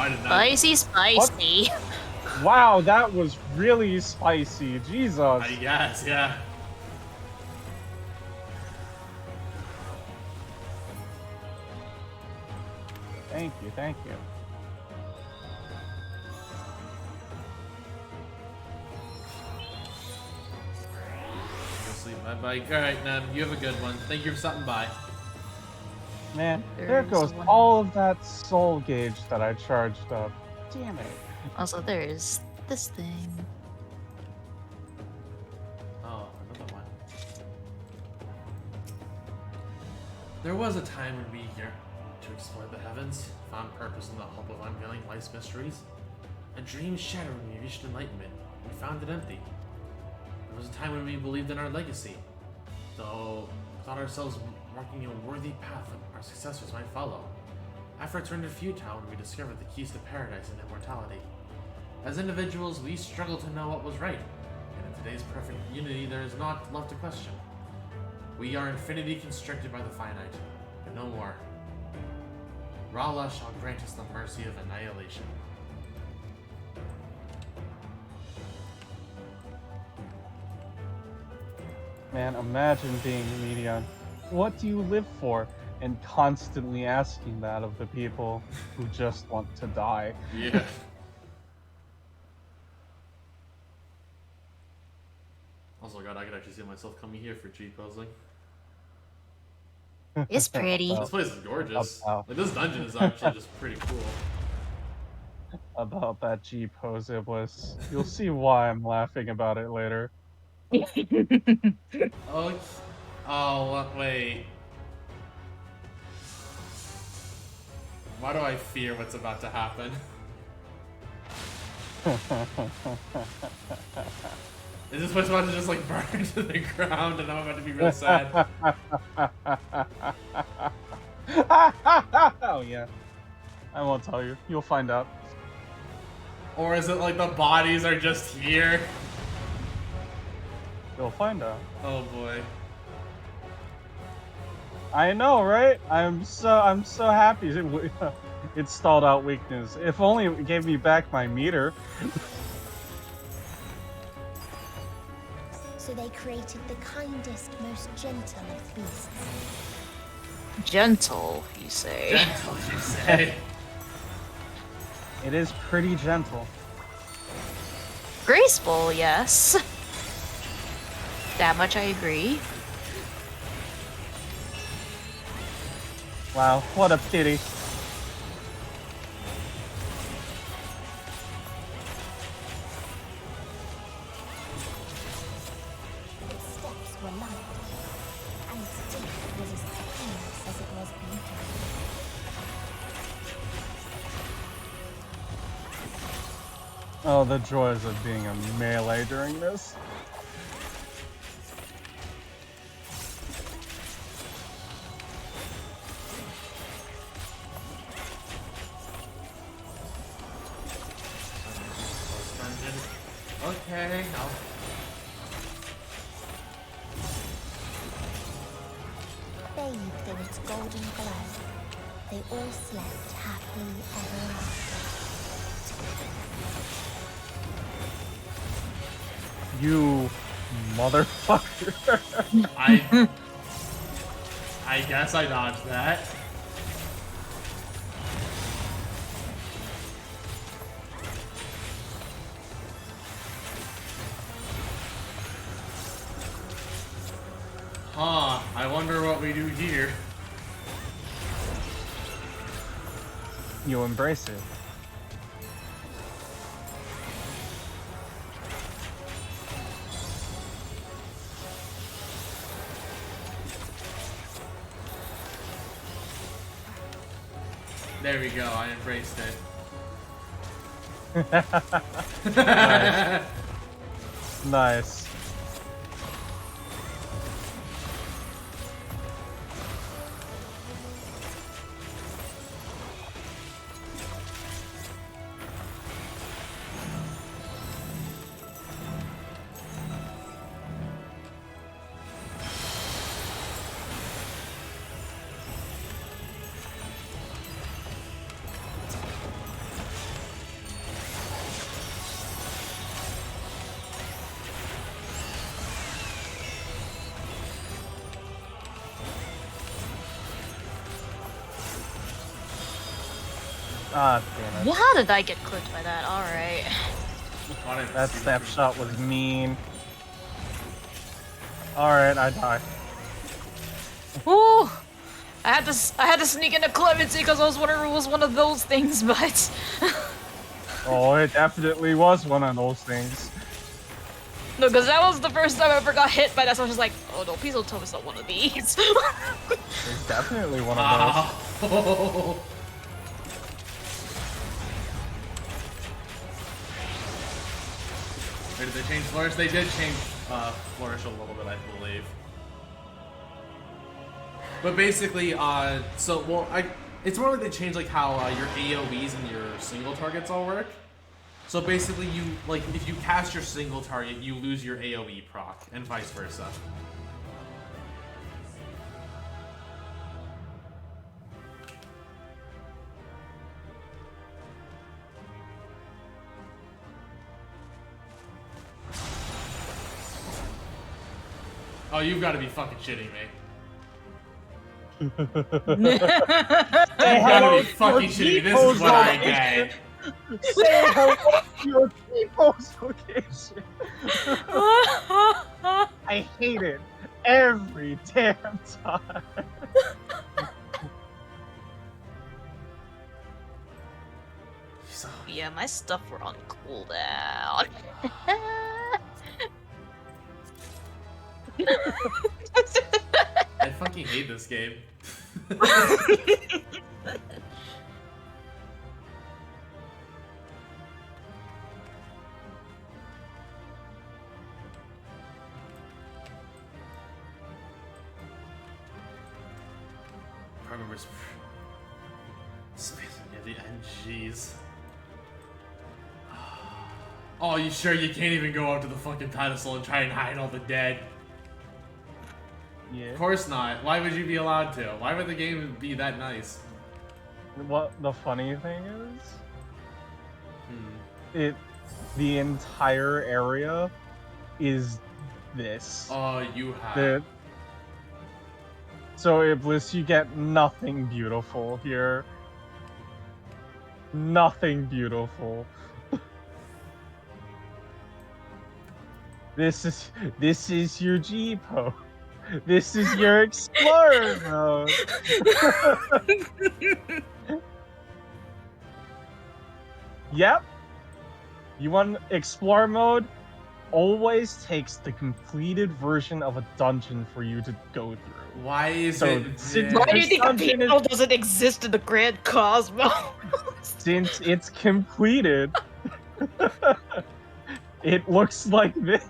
did not. Spicy, spicy. Wow, that was really spicy. Jesus. I guess, yeah. Thank you, thank you. Go sleep, my bike. Alright, Neb, you have a good one. Thank you for stopping by. Man, there goes all of that soul gauge that I charged up. Damn it. Also, there's this thing. Oh, another one. There was a time when we yearned to explore the heavens, found purpose in the hope of unveiling life's mysteries. A dream shattered when we reached enlightenment. We found it empty. There was a time when we believed in our legacy, though we thought ourselves marking a worthy path that our successors might follow. Efforts rendered futile when we discovered the keys to paradise and immortality. As individuals, we struggle to know what was right, and in today's perfect unity, there is not love to question. We are infinity constricted by the finite, but no more. Rala shall grant us the mercy of annihilation. Man, imagine being a medium. What do you live for? And constantly asking that of the people who just want to die. Yeah. Also, God, I could actually see myself coming here for G puzzling. It's pretty. This place is gorgeous. Like, this dungeon is actually just pretty cool. About that G pose, Iblis. You'll see why I'm laughing about it later. Oh, wait. Why do I fear what's about to happen? Is this what's about to just like burn to the ground and I'm about to be real sad? Oh yeah. I won't tell you. You'll find out. Or is it like the bodies are just here? You'll find out. Oh boy. I know, right? I'm so happy. It stalled out weakness. If only it gave me back my meter. So they created the kindest, most gentle of beasts. Gentle, you say. Gentle, you say. It is pretty gentle. Graceful, yes. That much I agree. Wow, what a pity. Its steps were light, and its teeth was as painless as it was beautiful. Oh, the joys of being a melee during this. Okay, I'll... Bathed in its golden glow, they all slept happily ever after. You motherfucker. I guess I dodged that. Huh, I wonder what we do here. You embrace it. There we go, I embraced it. Nice. Nice. Ah, damn it. Well, how did I get clipped by that? Alright. That snapshot was mean. Alright, I die. Ooh! I had to sneak into clemency because I was wondering if it was one of those things, but Oh, it definitely was one of those things. no, because that was the first time I ever got hit by that. So I was just like, oh no, please don't tell me it's not one of these. It's definitely one of those. Or did they change Flourish? They did change Flourish a little bit, I believe. But basically, it's more like they changed like how your AoEs and your single targets all work. So basically, if you cast your single target, you lose your AoE proc, and vice versa. Oh, you've got to be fucking shitting me. You've got to be fucking shitting me. This is what I get. Say hello to your people's location. I hate it every damn time. Yeah, my stuff were on cooldown. I fucking hate this game. I remember near the end, jeez. Oh, you sure you can't even go up to the fucking pedestal and try and hide all the dead? Yeah. Of course not. Why would you be allowed to? Why would the game be that nice? What the funny thing is, the entire area is this. Oh, you have. So Iblis, you get nothing beautiful here. Nothing beautiful. This is your G-Pose. This is your Explorer mode. Yep. You want Explorer mode? Always takes the completed version of a dungeon for you to go through. Why is Why do you think a people doesn't exist in the Grand Cosmos? Since it's completed, it looks like this.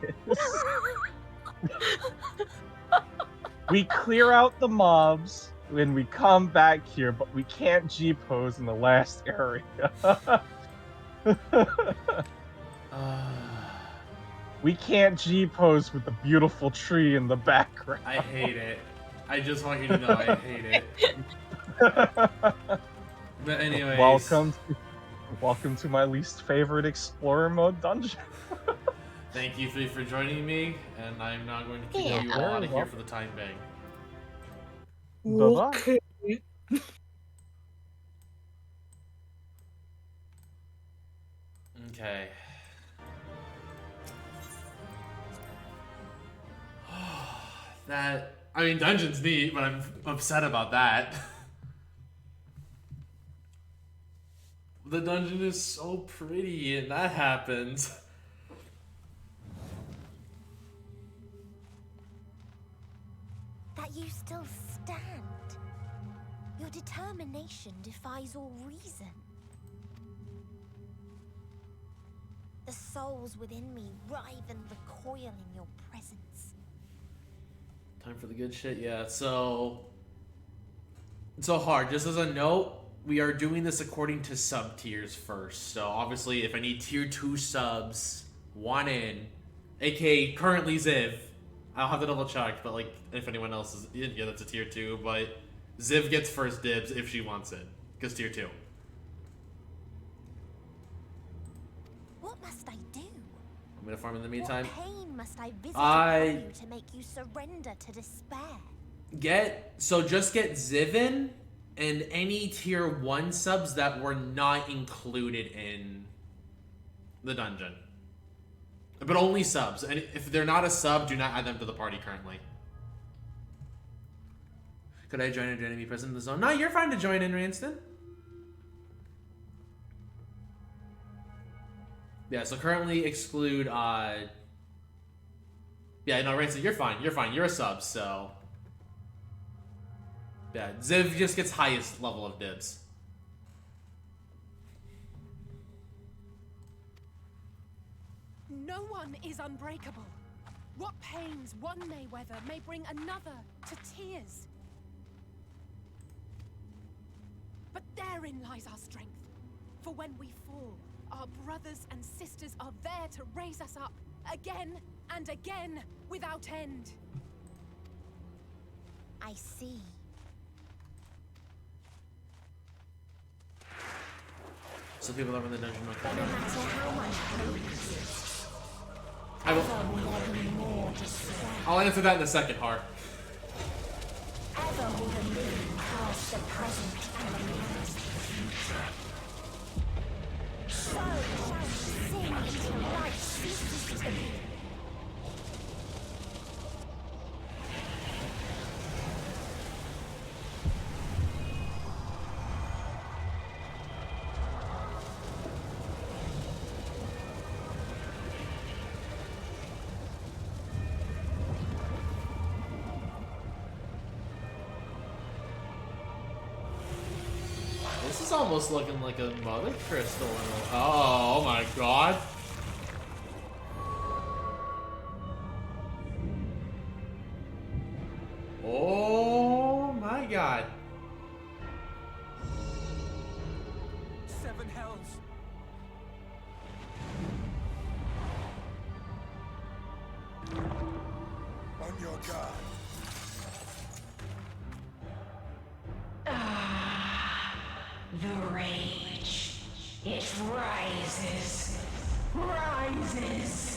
We clear out the mobs when we come back here, but we can't G-pose in the last area. We can't G-pose with the beautiful tree in the background. I hate it. I just want you to know I hate it. But anyways. Welcome to my least favorite Explorer mode dungeon. Thank you three for joining me, and I'm now going to keep you all out of here for the time being. Bye-bye. Okay. Dungeon's neat, but I'm upset about that. The dungeon is so pretty, and that happens. That you still stand. Your determination defies all reason. The souls within me writhe and recoil in your presence. Time for the good shit, yeah. So hard. Just as a note, we are doing this according to sub tiers first. So obviously, if I need tier 2 subs, 1 in, aka currently Ziv. I'll have to double check, but like if anyone else is, yeah, that's a tier 2. But Ziv gets first dibs if she wants it, because tier 2. What must I do? I'm gonna farm in the meantime. What pain must I visit upon you to make you surrender to despair? Just get Ziv in, and any tier 1 subs that were not included in the dungeon. But only subs. And if they're not a sub, do not add them to the party currently. Could I join or join me present in the zone? No, you're fine to join in, Ranston. Yeah, so currently exclude, yeah, no, Ranston, you're fine. You're fine. You're a sub, so... Yeah, Ziv just gets highest level of dibs. No one is unbreakable. What pains one may weather may bring another to tears. But therein lies our strength. For when we fall, our brothers and sisters are there to raise us up again and again without end. I see. So people that run the dungeon don't But no matter how much hope exists, I will. ever will there be more despair. I'll answer that in a second, Har. Ever will the moon cast the present and the past the future. So shall we sing until life ceases to be. This is almost looking like a mother crystal. Oh my god. Oh my god. 7 hells. On your guard. The rage. It rises. Rises.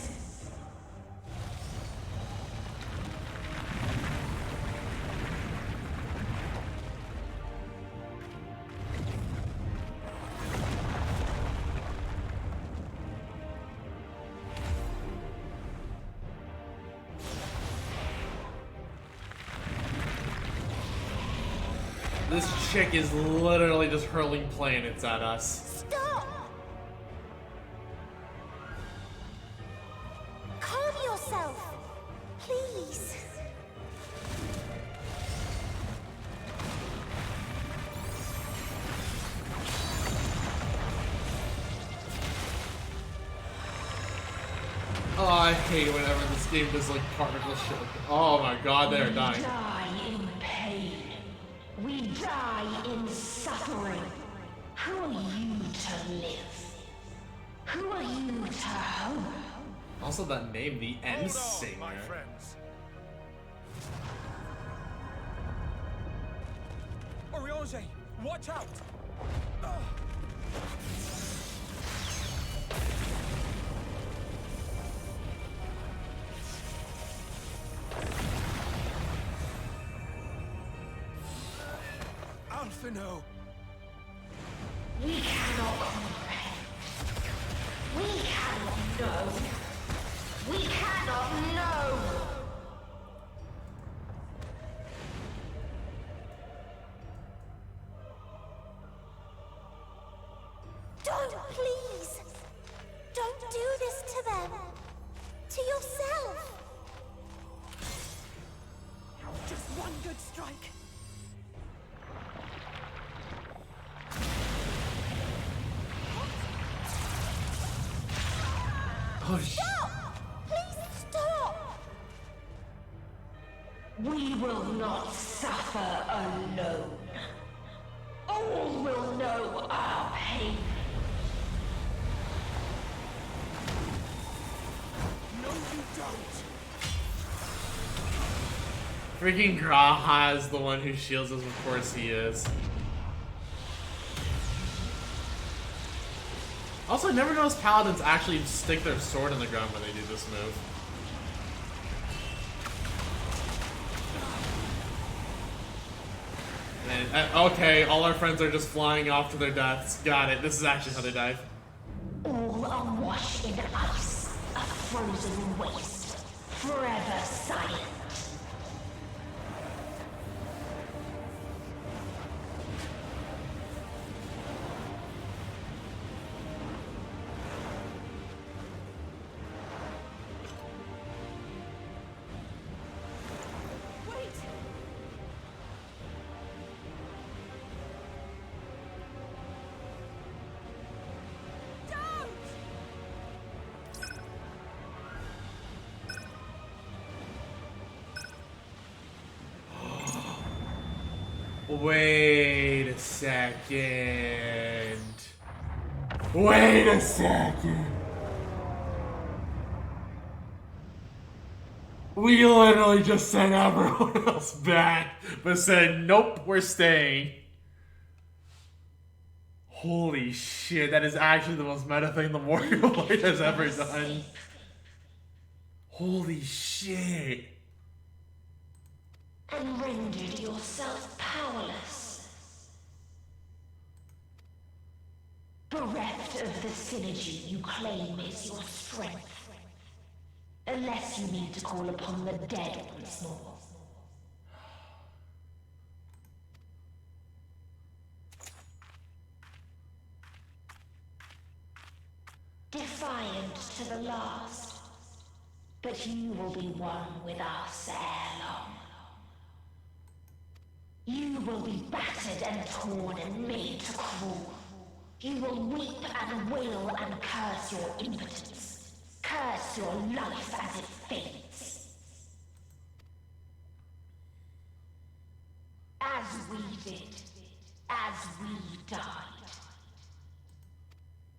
This chick is literally just hurling planets at us. Stop! Calm yourself, please. Oh, I hate whenever this game does like particle shit. Oh my god, they're dying. We die in pain. We die in suffering. Who are you to live? Who are you to hope? Also that name, the End Singer. My friends. Oriange, watch out! Alphino! We cannot comprehend. We cannot know. We cannot know. Don't, please. Don't do this to them. To yourself. Just one good strike. Oh shit. Stop! Please stop! We will not suffer alone. All will know our pain. No, you don't! Freaking Graha is the one who shields us, of course he is. Also, I never noticed paladins actually stick their sword in the ground when they do this move. And, okay, all our friends are just flying off to their deaths. Got it. This is actually how they dive. All awash in ice, a frozen waste, forever silent. Wait a second. Wait a second. We literally just sent everyone else back, but said, nope, we're staying. Holy shit, that is actually the most meta thing the Warrior Light has ever done. Holy shit. And rendered yourself powerless. Bereft of the synergy you claim is your strength. Unless you need to call upon the dead once more. Defiant to the last. But you will be one with us ere long. You will be battered and torn and made to crawl. You will weep and wail and curse your impotence. Curse your life as it fades. As we did. As we died.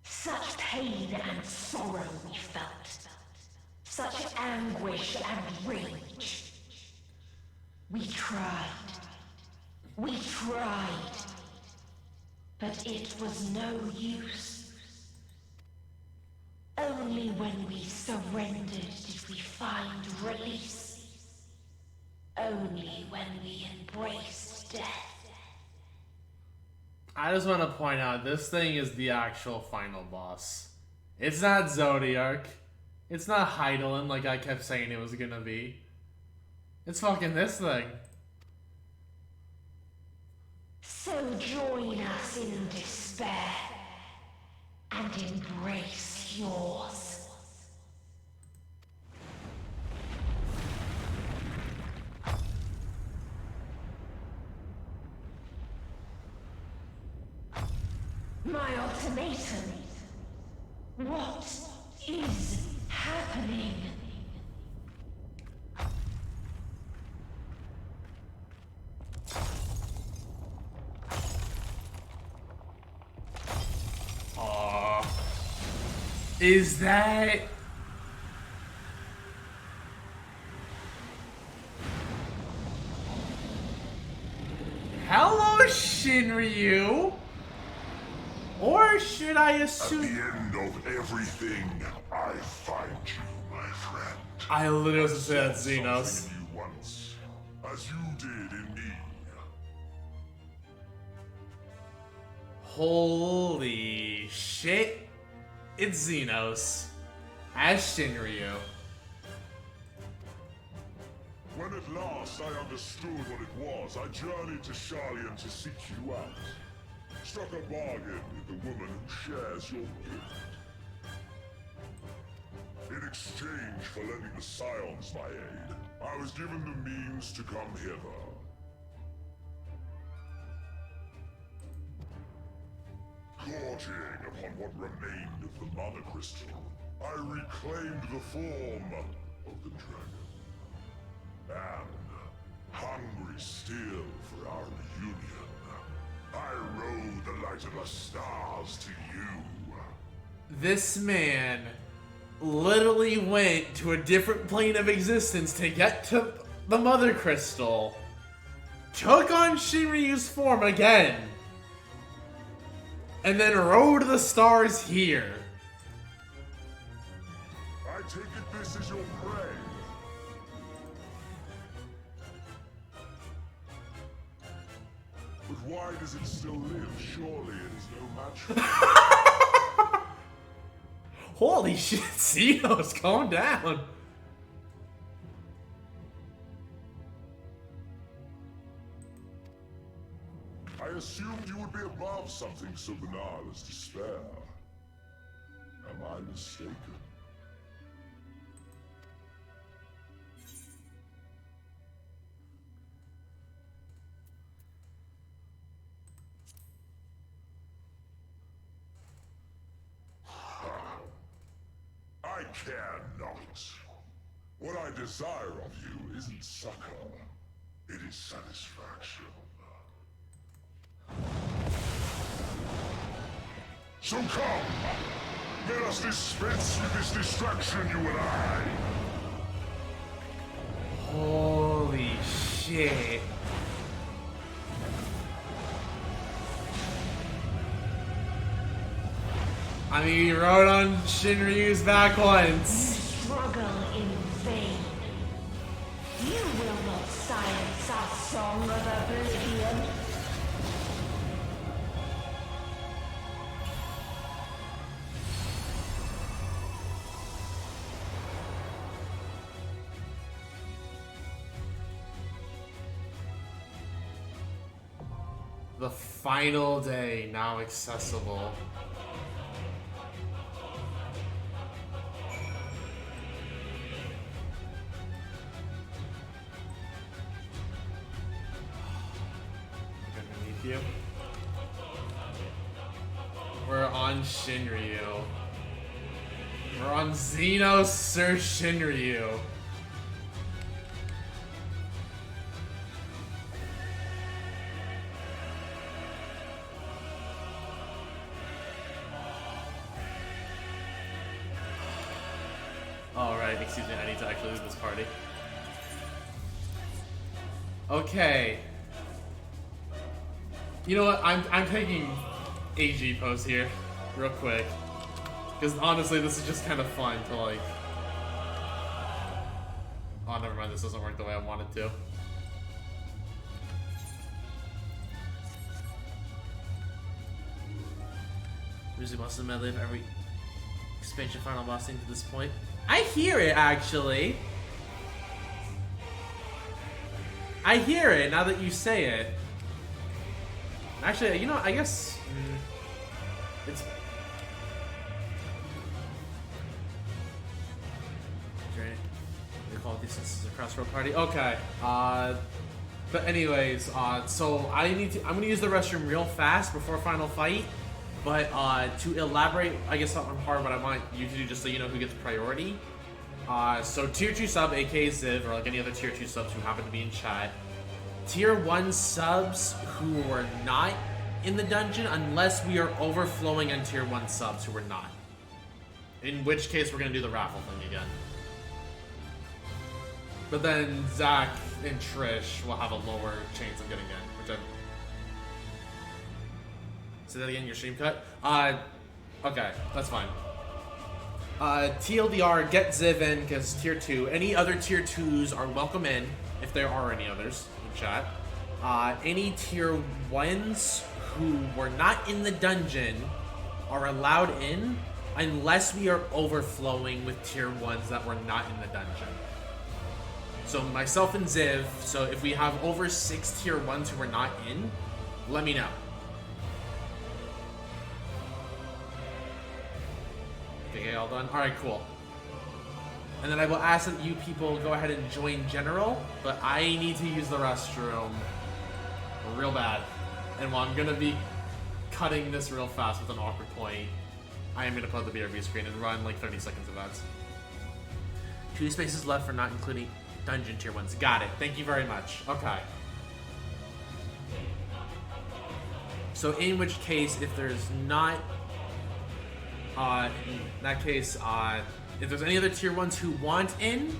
Such pain and sorrow we felt. Such anguish and rage. We tried. We tried. But it was no use. Only when we surrendered did we find release. Only when we embraced death. I just want to point out, this thing is the actual final boss. It's not Zodiark. It's not Heidelin like I kept saying it was gonna be. It's fucking this thing. So join us in despair and embrace yours. My ultimatum. What is happening? Is that... Hello, Shinryu? Or should I assume... At the end of everything, I find you, my friend. I literally said Xenos. You once, as you did in me. Holy shit. It's Xenos. As Shinryu. When at last I understood what it was, I journeyed to Sharlayan to seek you out. Struck a bargain with the woman who shares your gift. In exchange for lending the Scions my aid, I was given the means to come hither. Gorging upon what remained of the Mother Crystal, I reclaimed the form of the dragon. And, hungry still for our reunion, I rode the light of the stars to you. This man literally went to a different plane of existence to get to the Mother Crystal. Took on Shinryu's form again. And then rode the stars here. I take it this is your prey. But why does it still live? Surely it is no match for Holy shit, Xenos, calm down. I assumed you would be above something so banal as despair. Am I mistaken? I care not. What I desire of you isn't succor, it is satisfaction. So come, let us dispense with this distraction, you and I. Holy shit. I mean, you rode on Shinryu's back once. Struggle in vain. You will not silence our song of oblivion. The final day now accessible. Underneath you. We're on Shinryu. We're on Xenos Sir Shinryu. Alright, excuse me, I need to actually leave this party. Okay. You know what, I'm taking AG pose here, real quick. Because honestly, this is just kind of fun to like... Oh, never mind, this doesn't work the way I want it to. Usually most of them live every expansion final boss thing to this point. I hear it, actually. I hear it now that you say it. Actually, you know, I guess it's. They call these instances a crossroad party. Okay. But anyways, so I'm gonna use the restroom real fast before final fight. But to elaborate, I guess on part of what I want you to do, just so you know who gets priority. So tier 2 sub, aka XIV, or like any other tier 2 subs who happen to be in chat. Tier 1 subs who are not in the dungeon, unless we are overflowing on tier 1 subs who are not. In which case we're gonna do the raffle thing again. But then Zach and Trish will have a lower chance of getting in, which I'm... Say that again, your stream cut? Okay, that's fine. TLDR, get Ziv in, because tier 2. Any other tier 2s are welcome in, if there are any others in chat. Any tier 1s who were not in the dungeon are allowed in, unless we are overflowing with tier 1s that were not in the dungeon. So myself and Ziv, so if we have over 6 tier 1s who were not in, let me know. Okay, all done? Alright, cool. And then I will ask that you people go ahead and join general, but I need to use the restroom real bad. And while I'm gonna be cutting this real fast with an awkward point, I am gonna put the BRB screen and run like 30 seconds of ads. 2 spaces left for not including dungeon tier 1s. Got it. Thank you very much. Okay. So in which case, if there's not... in that case, if there's any other tier 1s who want in,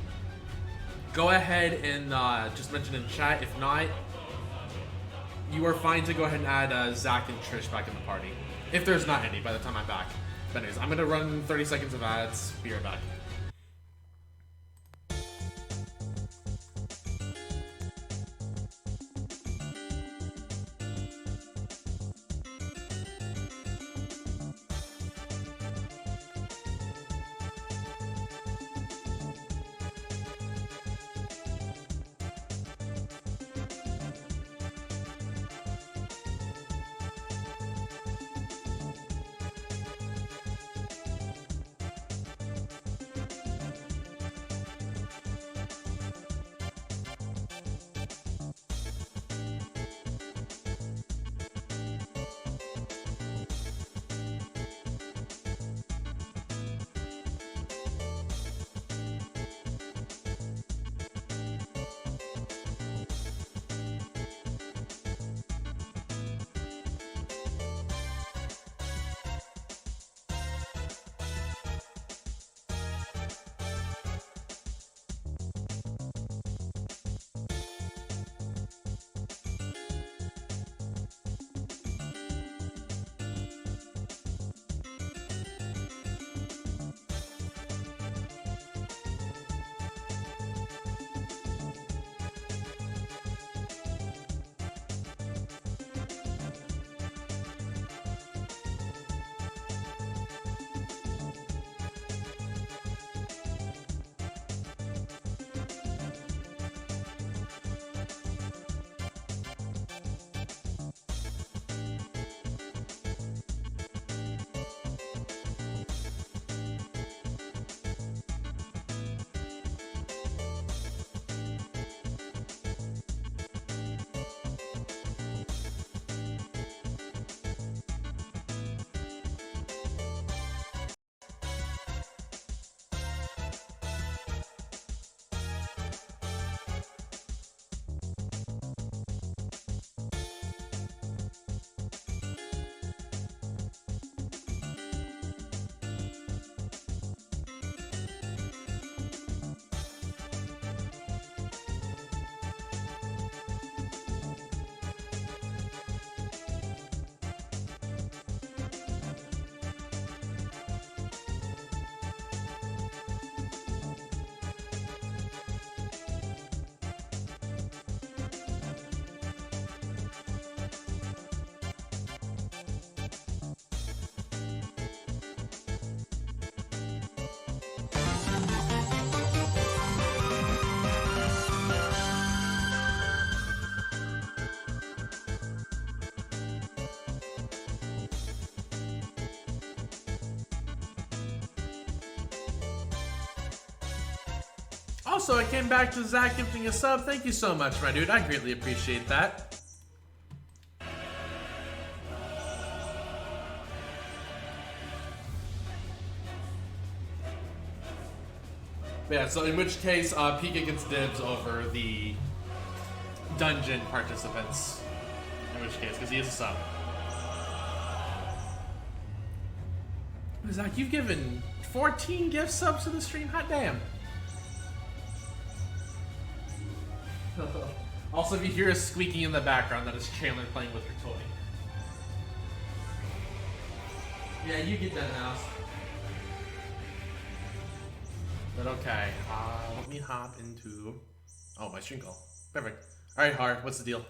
go ahead and just mention in chat. If not, you are fine to go ahead and add Zach and Trish back in the party. If there's not any by the time I'm back. But anyways, I'm going to run 30 seconds of ads. Be right back. Also, I came back to Zach gifting a sub. Thank you so much, my dude. I greatly appreciate that. Yeah, so in which case, Pika gets dibs over the dungeon participants. In which case, because he is a sub. Zach, you've given 14 gift subs to the stream? Hot damn. Also, if you hear a squeaking in the background, that is Chandler playing with her toy. Yeah, you get that now. But okay, let me hop into... Oh, my stream call. Perfect. Alright, Hard, what's the deal?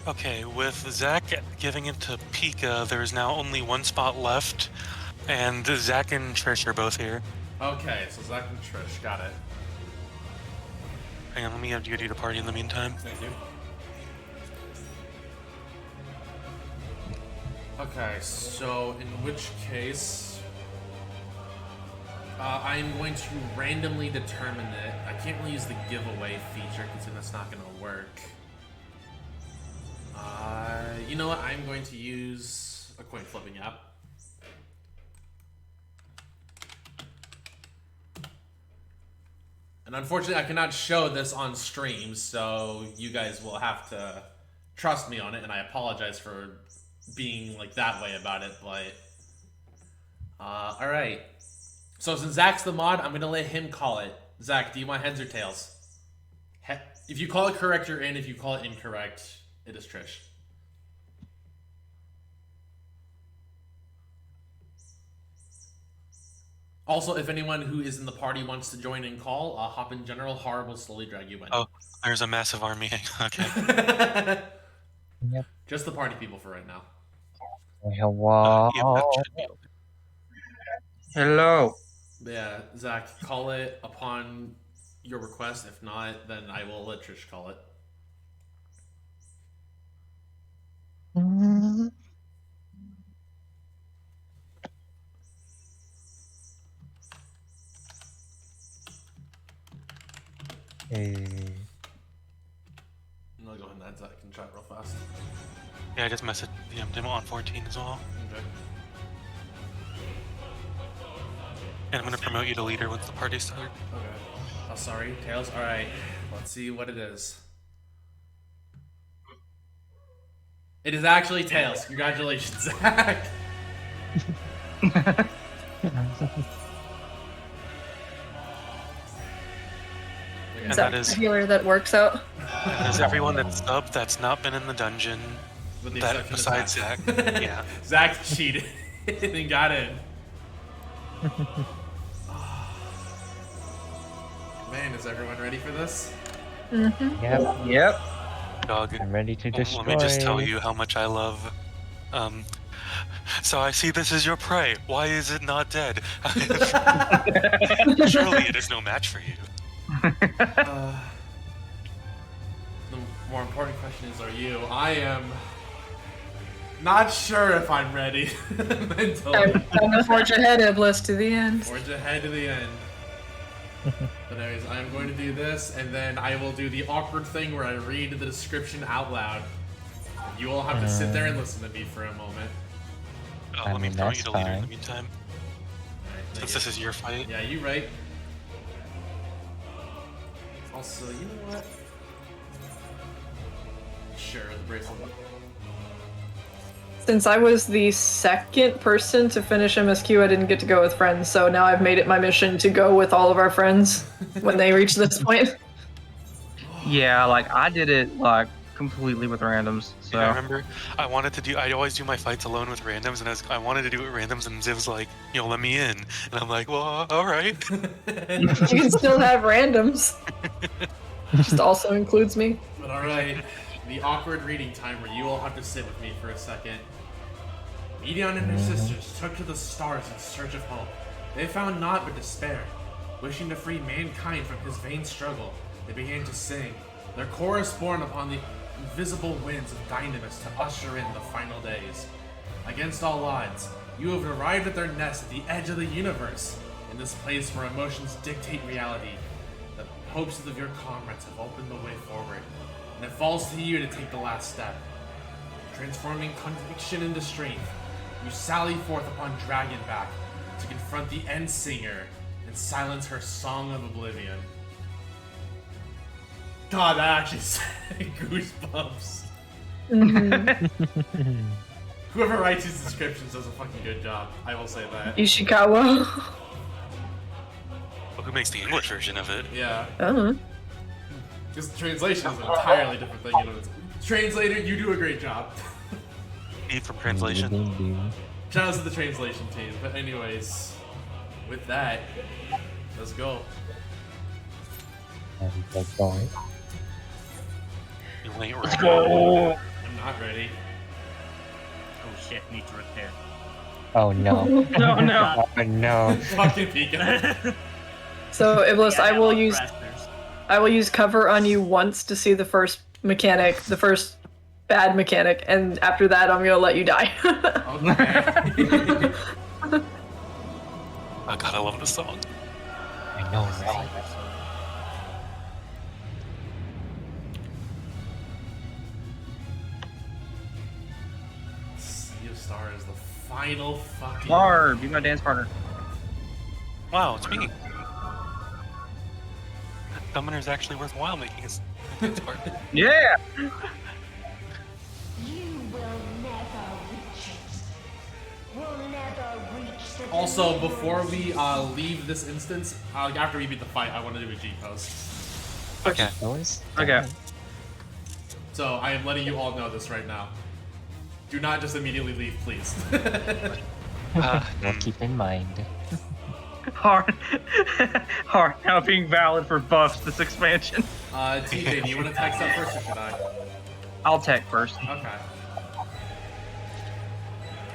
Okay, with Zach giving it to Pika, there's now only one spot left, and Zach and Trish are both here. Okay, so Zach and Trish, got it. Hang on, let me add you to the party in the meantime. Thank you. Okay, so in which case... I'm going to randomly determine it. I can't really use the giveaway feature because then that's not going to work. You know what? I'm going to use a coin flipping app. And unfortunately, I cannot show this on stream, so you guys will have to trust me on it, and I apologize for being like that way about it, but... Alright. So since Zach's the mod, I'm going to let him call it. Zach, do you want heads or tails? If you call it correct, you're in. If you call it incorrect, it is Trish. Also, if anyone who is in the party wants to join and call, hop in general. Har will slowly drag you in. Oh, there's a massive army. Okay. Yep. Just the party people for right now. Hello. Hello. Yeah, Zach, call it upon your request. If not, then I will let Trish call it. Hey. I'll go ahead and add Zach in chat real fast. Yeah, I just messaged the demo on 14 as well. Okay. And I'm going to promote you to leader once the party starts. Okay. Oh, sorry. Tails? Alright. Let's see what it is. It is actually Tails. Congratulations, Zach. And that is healer that works out. There's everyone that's subbed that's not been in the dungeon. With the That exception of besides Zach. Yeah. Zach cheated and got in. Man, is everyone ready for this? Mm-hmm. Yep. Yep. Dog. I'm ready to destroy. Let me just tell you how much I love. So I see this is your prey. Why is it not dead? Surely it is no match for you. The more important question is, are you? I am not sure if I'm ready mentally. I'm gonna forge ahead, Iblis, to the end. Forge ahead to the end. But anyways, I'm going to do this, and then I will do the awkward thing where I read the description out loud. You all have to sit there and listen to me for a moment. Oh, let me promote you that's to leader in the fine. meantime. Alright, Since this is your fight. Yeah, you right. Also, you know what? Sure, the bracelet. Since I was the second person to finish MSQ, I didn't get to go with friends, so now I've made it my mission to go with all of our friends when they reach this point. Yeah, like I did it like completely with randoms. So Yeah, I remember I wanted to do. I always do my fights alone with randoms, and I wanted to do it with randoms, and Ziv's like, "Yo, let me in," and I'm like, "Well, all right." You can still have randoms. Just also includes me. But alright, the awkward reading time where you all have to sit with me for a second. Medion and her sisters took to the stars in search of hope. They found naught but despair. Wishing to free mankind from his vain struggle, they began to sing, their chorus borne upon the invisible winds of Dynamis to usher in the final days. Against all odds, you have arrived at their nest at the edge of the universe. In this place where emotions dictate reality, the hopes of your comrades have opened the way forward, and it falls to you to take the last step. Transforming conviction into strength, you sally forth upon Dragonback to confront the End Singer and silence her Song of Oblivion. God, that actually sent goosebumps. Whoever writes these descriptions does a fucking good job. I will say that. Ishikawa. Well, who makes the English version of it? Yeah. Uh-huh. Because the translation is an entirely different thing. You know, translator, you do a great job. Need from translation. Shout out to the translation team. But anyways, with that, let's go. Let's go. You ain't Let's ready. go. I'm not ready. Oh shit, need to repair. Oh no. No. Oh no. Fucking Pika. So Iblis, Yeah, I will use cover on you once to see the first mechanic, the first bad mechanic, and after that I'm gonna let you die. Okay. Oh god, I love this song. I know, right? Sea of Stars, the final fucking. Mar, be my dance partner. Wow, it's me. Summoner's actually worthwhile making his dance partner. Yeah! You will never reach it. Will never reach the Also, before we leave this instance, after we beat the fight, I want to do a G pose. Okay. Okay. So I am letting you all know this right now. Do not just immediately leave, please. Well, keep in mind. Hard now being valid for buffs this expansion. TJ, do you want to text up first or should I? I'll tech first. Okay.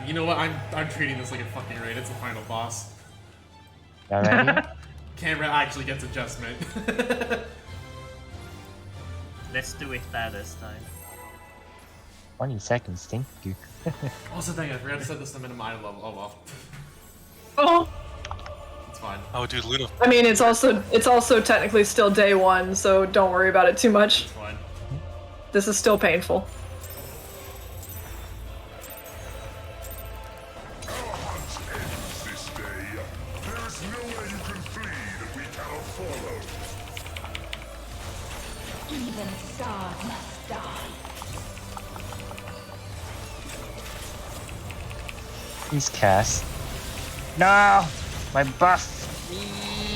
You know what? I'm treating this like a fucking raid. It's the final boss. Already? Camera actually gets adjustment. Let's do it bad this time. 20 seconds, thank you. Also, dang, I forgot to set this to minimum item level. Oh well. Oh. It's fine. Oh, dude, Luna. I mean, it's also technically still day one, so don't worry about it too much. It's fine. This is still painful. Our hunt ends this day. There is nowhere you can flee that we cannot follow. Even stars must die. Please cast. No! My buff!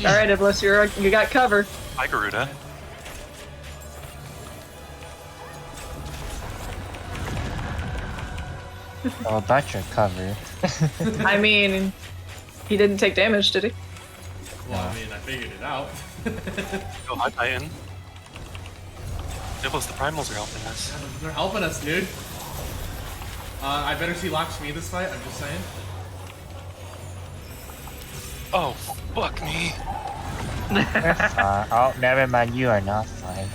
Alright, Iblis, you got cover. Hi, Garuda. Oh, about your cover. I mean, he didn't take damage, did he? Well, I mean, I figured it out. Go High Titan. Iblis, the primals are helping us. They're helping us, dude. I better see Lakshmi this fight, I'm just saying. Oh, fuck me. Oh, never mind, you are not fine.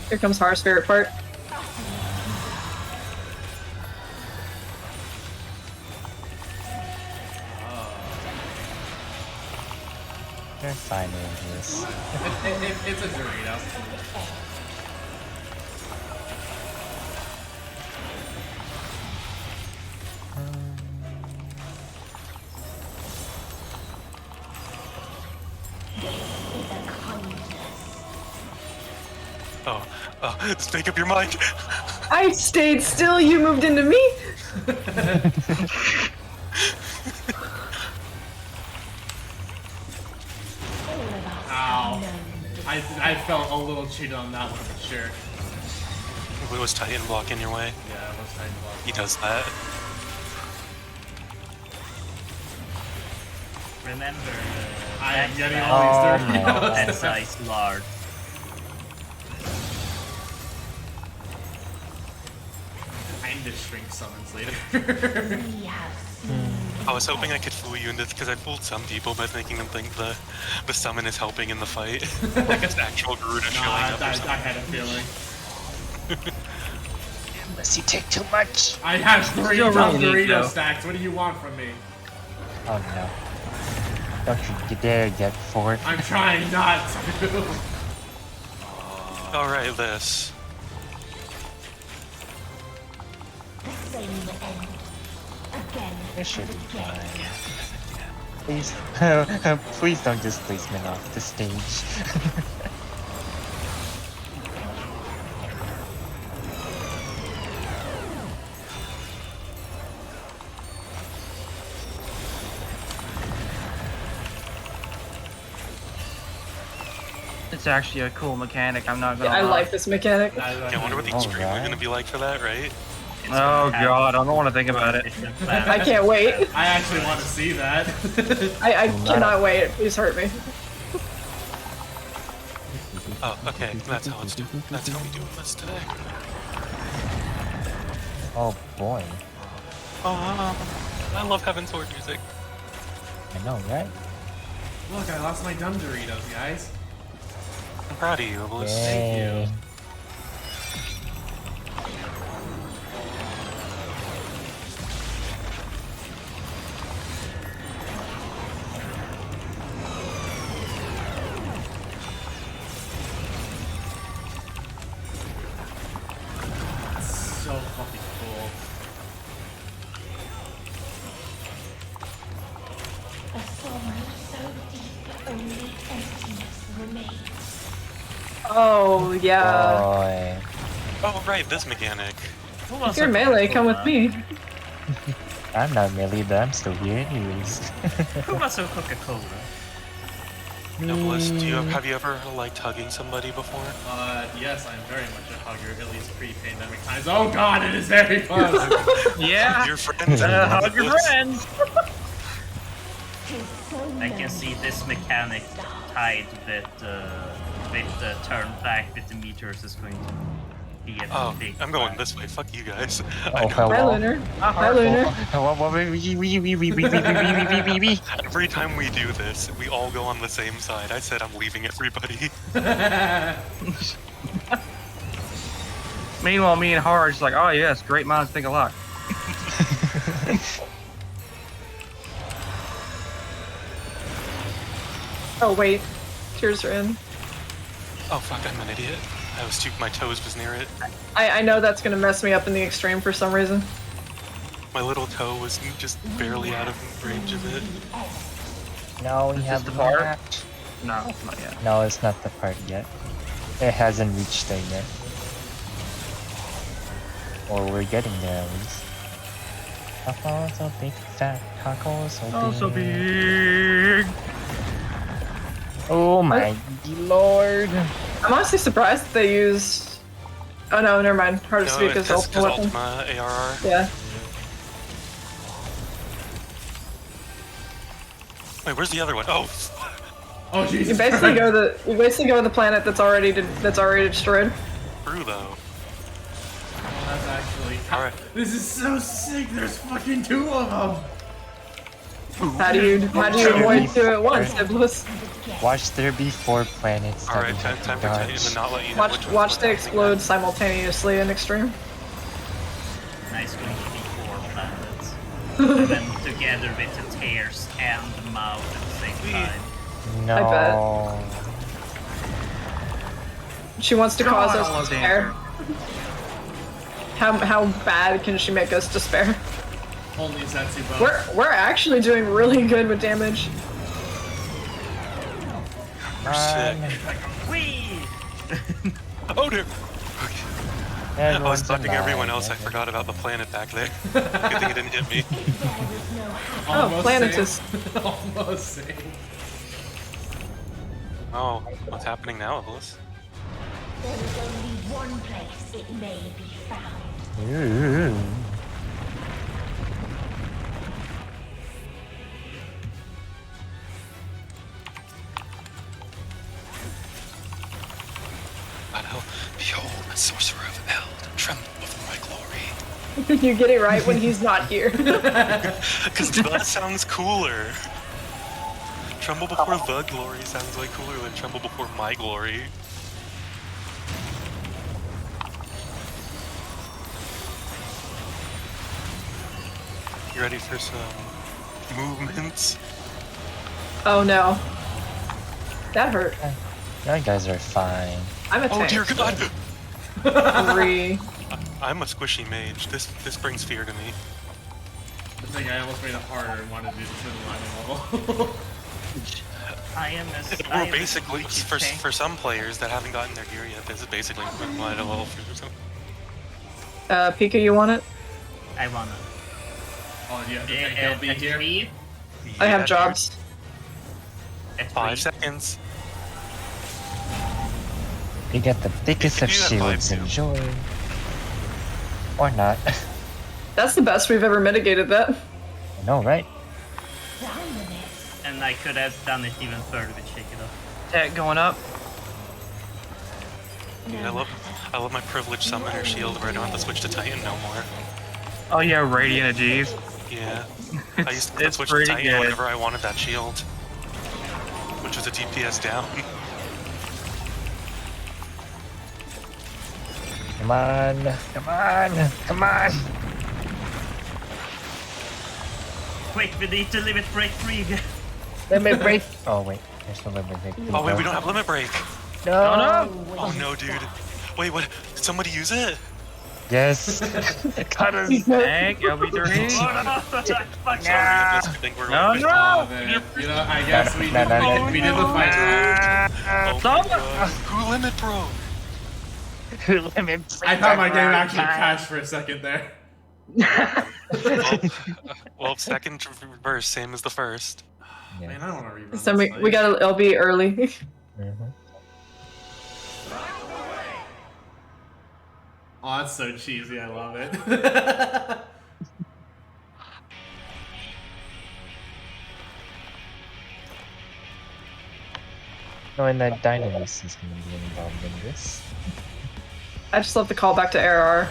Here comes Har Spirit part. You're fine with this. It's a Dorito. Oh, just make up your mind. I stayed still, you moved into me! Ow. I felt a little cheated on that one for sure. It was Titan blocking your way. Yeah, it was Titan blocking. He does that. Remember, I am getting all all these these dirty that size large. I'm just shrink summons later. I was hoping I could fool you into because I fooled some people by making them think the summon is helping in the fight. Like it's actual Garuda showing up or something. I had a feeling. You take too much. I have 3 Still really Dorito neat, though. stacks. What do you want from me? Oh no. Don't you dare get 4. I'm trying not to. Alright, this. The same end. Again. This should be fine. Please, please don't displace me off the stage. It's actually a cool mechanic. I'm not gonna. I lie. like this mechanic. Yeah, I wonder what the X-Treme are gonna be like for that, right? Oh god, I don't want to think about it. I can't wait. I actually want to see that. I cannot wait. Please hurt me. Oh, okay, that's how it's doing. That's how we doing this today. Oh boy. Oh, I love having sword music. I know, right? Look, I lost my dumb Doritos, guys. I'm proud of you, Iblis. Thank you. So fucking cool. A sorrow so deep only emptiness remains. Oh yeah. Boy. Oh, right, this mechanic. If you're melee, come with me. I'm not melee, but I'm still here anyways. Who wants a Coca-Cola? Iblis, have you ever liked hugging somebody before? Yes, I'm very much a hugger, at least pre-pandemic times. Oh god, it is very fun! Yeah. Your friends. Hug your friends. I can see this mechanic tied with the turn back with the meters is going to be a big. I'm going this way. Fuck you guys. Oh, hello. Hi, Lunar. Hi, Lunar. Every time we do this, we all go on the same side. I said I'm leaving everybody. Meanwhile, me and Har are just like, oh yes, great minds think alike. Oh wait, tears are in. Oh fuck, I'm an idiot. My toes was near it. I know that's gonna mess me up in the extreme for some reason. My little toe was just barely out of range of it. No, we have the part? not. No, not yet. No, it's not the part yet. It hasn't reached there yet. Or we're getting there at least. Taco so big, fat taco so big. Oh, so big. Oh my lord. I'm honestly surprised that they used. Oh no, never mind. Hard to speak as ultimate weapon. Ultima ARR. Yeah. Wait, where's the other one? Oh. Oh Jesus. You basically go to the planet that's already destroyed. True though. Oh, that's actually. Alright. This is so sick. There's fucking 2 of them. How do you avoid 2 at once, Iblis? Watch there be 4 planets. Alright, time for to not let you know which Watch they explode simultaneously in extreme. Nice going to be 4 planets. And then together with the tears and the mouth at the same time. No. I bet. She wants to cause us despair. How bad can she make us despair? Only Zetsu both. We're actually doing really good with damage. We're sick. Whee! Oh dear. I was Everyone's buffing alive. everyone else. I forgot about the planet back there. Good thing it didn't hit me. Oh, Planetus. Almost same. Oh, what's happening now, Iblis? There is only one place it may be found. Ooh. Behold, the sorcerer of Eld, tremble before my glory. You get it right when he's not here. Because that sounds cooler. Tremble before the glory sounds way cooler than tremble before my glory. You ready for some movements? Oh no. That hurt. You guys are fine. I'm a Oh tank. dear God! 3. I'm a squishy mage. This brings fear to me. I think I almost made it harder and wanted to do this in the level. I am a. Well, basically, for some players that haven't gotten their gear yet, this is basically line level for some. Pika, you want it? I wanna. Oh, you have to take LB here? I have jobs. At 5 seconds. You get the biggest of shields, enjoy. Or not. That's the best we've ever mitigated that. I know, right? And I could have done it even further with Shake It Up. Tech going up. Yeah, I love my privileged summoner shield where I don't have to switch to Titan no more. Oh yeah, Radiant Ajeev. Yeah. I used to switch to pretty Titan good. whenever I wanted that shield. Which was a DPS down. Come on, come on, come on! Quick, we need to limit break 3 again. Limit break! Oh wait, there's no limit break. Oh wait, we don't have limit break. No! Oh no, dude. Wait, what? Did somebody use it? Yes! Cut us! Thank LB3. No, no! Oh, man. You know, I guess we did the fight wrong. Who limit broke? Who limit break? I thought my game actually crashed for a second there. Well, second verse, same as the first. Man, I don't want to rerun So this we got an LB early. Oh, that's so cheesy. I love it. Knowing that Dynamis is going to be involved in this. I just love the callback to RR.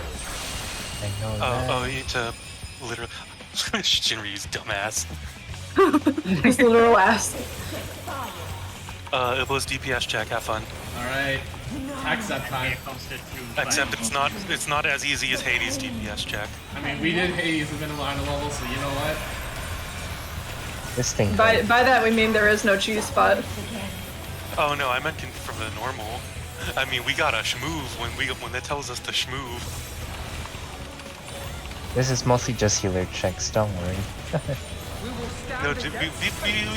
I know that. Oh, you need to literally. Shinryu's dumbass. His literal ass. Iblis DPS check, have fun. Alright. Accept time. Except it's not as easy as Hades DPS check. I mean, we did Hades within a line of level, so you know what? This thing. By that we mean there is no cheese spot. Oh no, I meant from the normal. I mean, we got a schmoove when it tells us to schmoove. This is mostly just healer checks, don't worry. No, dude, we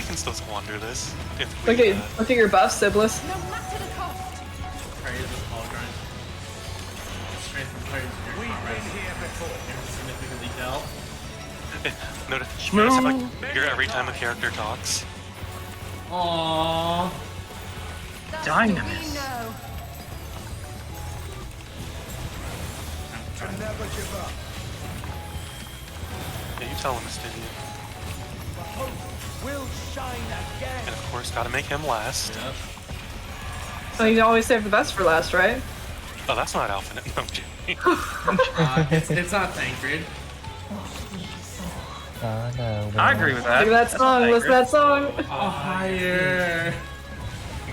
can still squander this. If we, Look at your buffs, Iblis. Notice if I hear every time a character talks. Aww. Dynamis. Never give up. Yeah, you tell him, Mistidian. Will shine again. And of course, gotta make him last. Yep. So you always save the best for last, right? Oh, that's not Alpha. No, I'm kidding. It's not Tancred. Oh no. I agree with that. Look at that song, listen to that song. Oh, higher.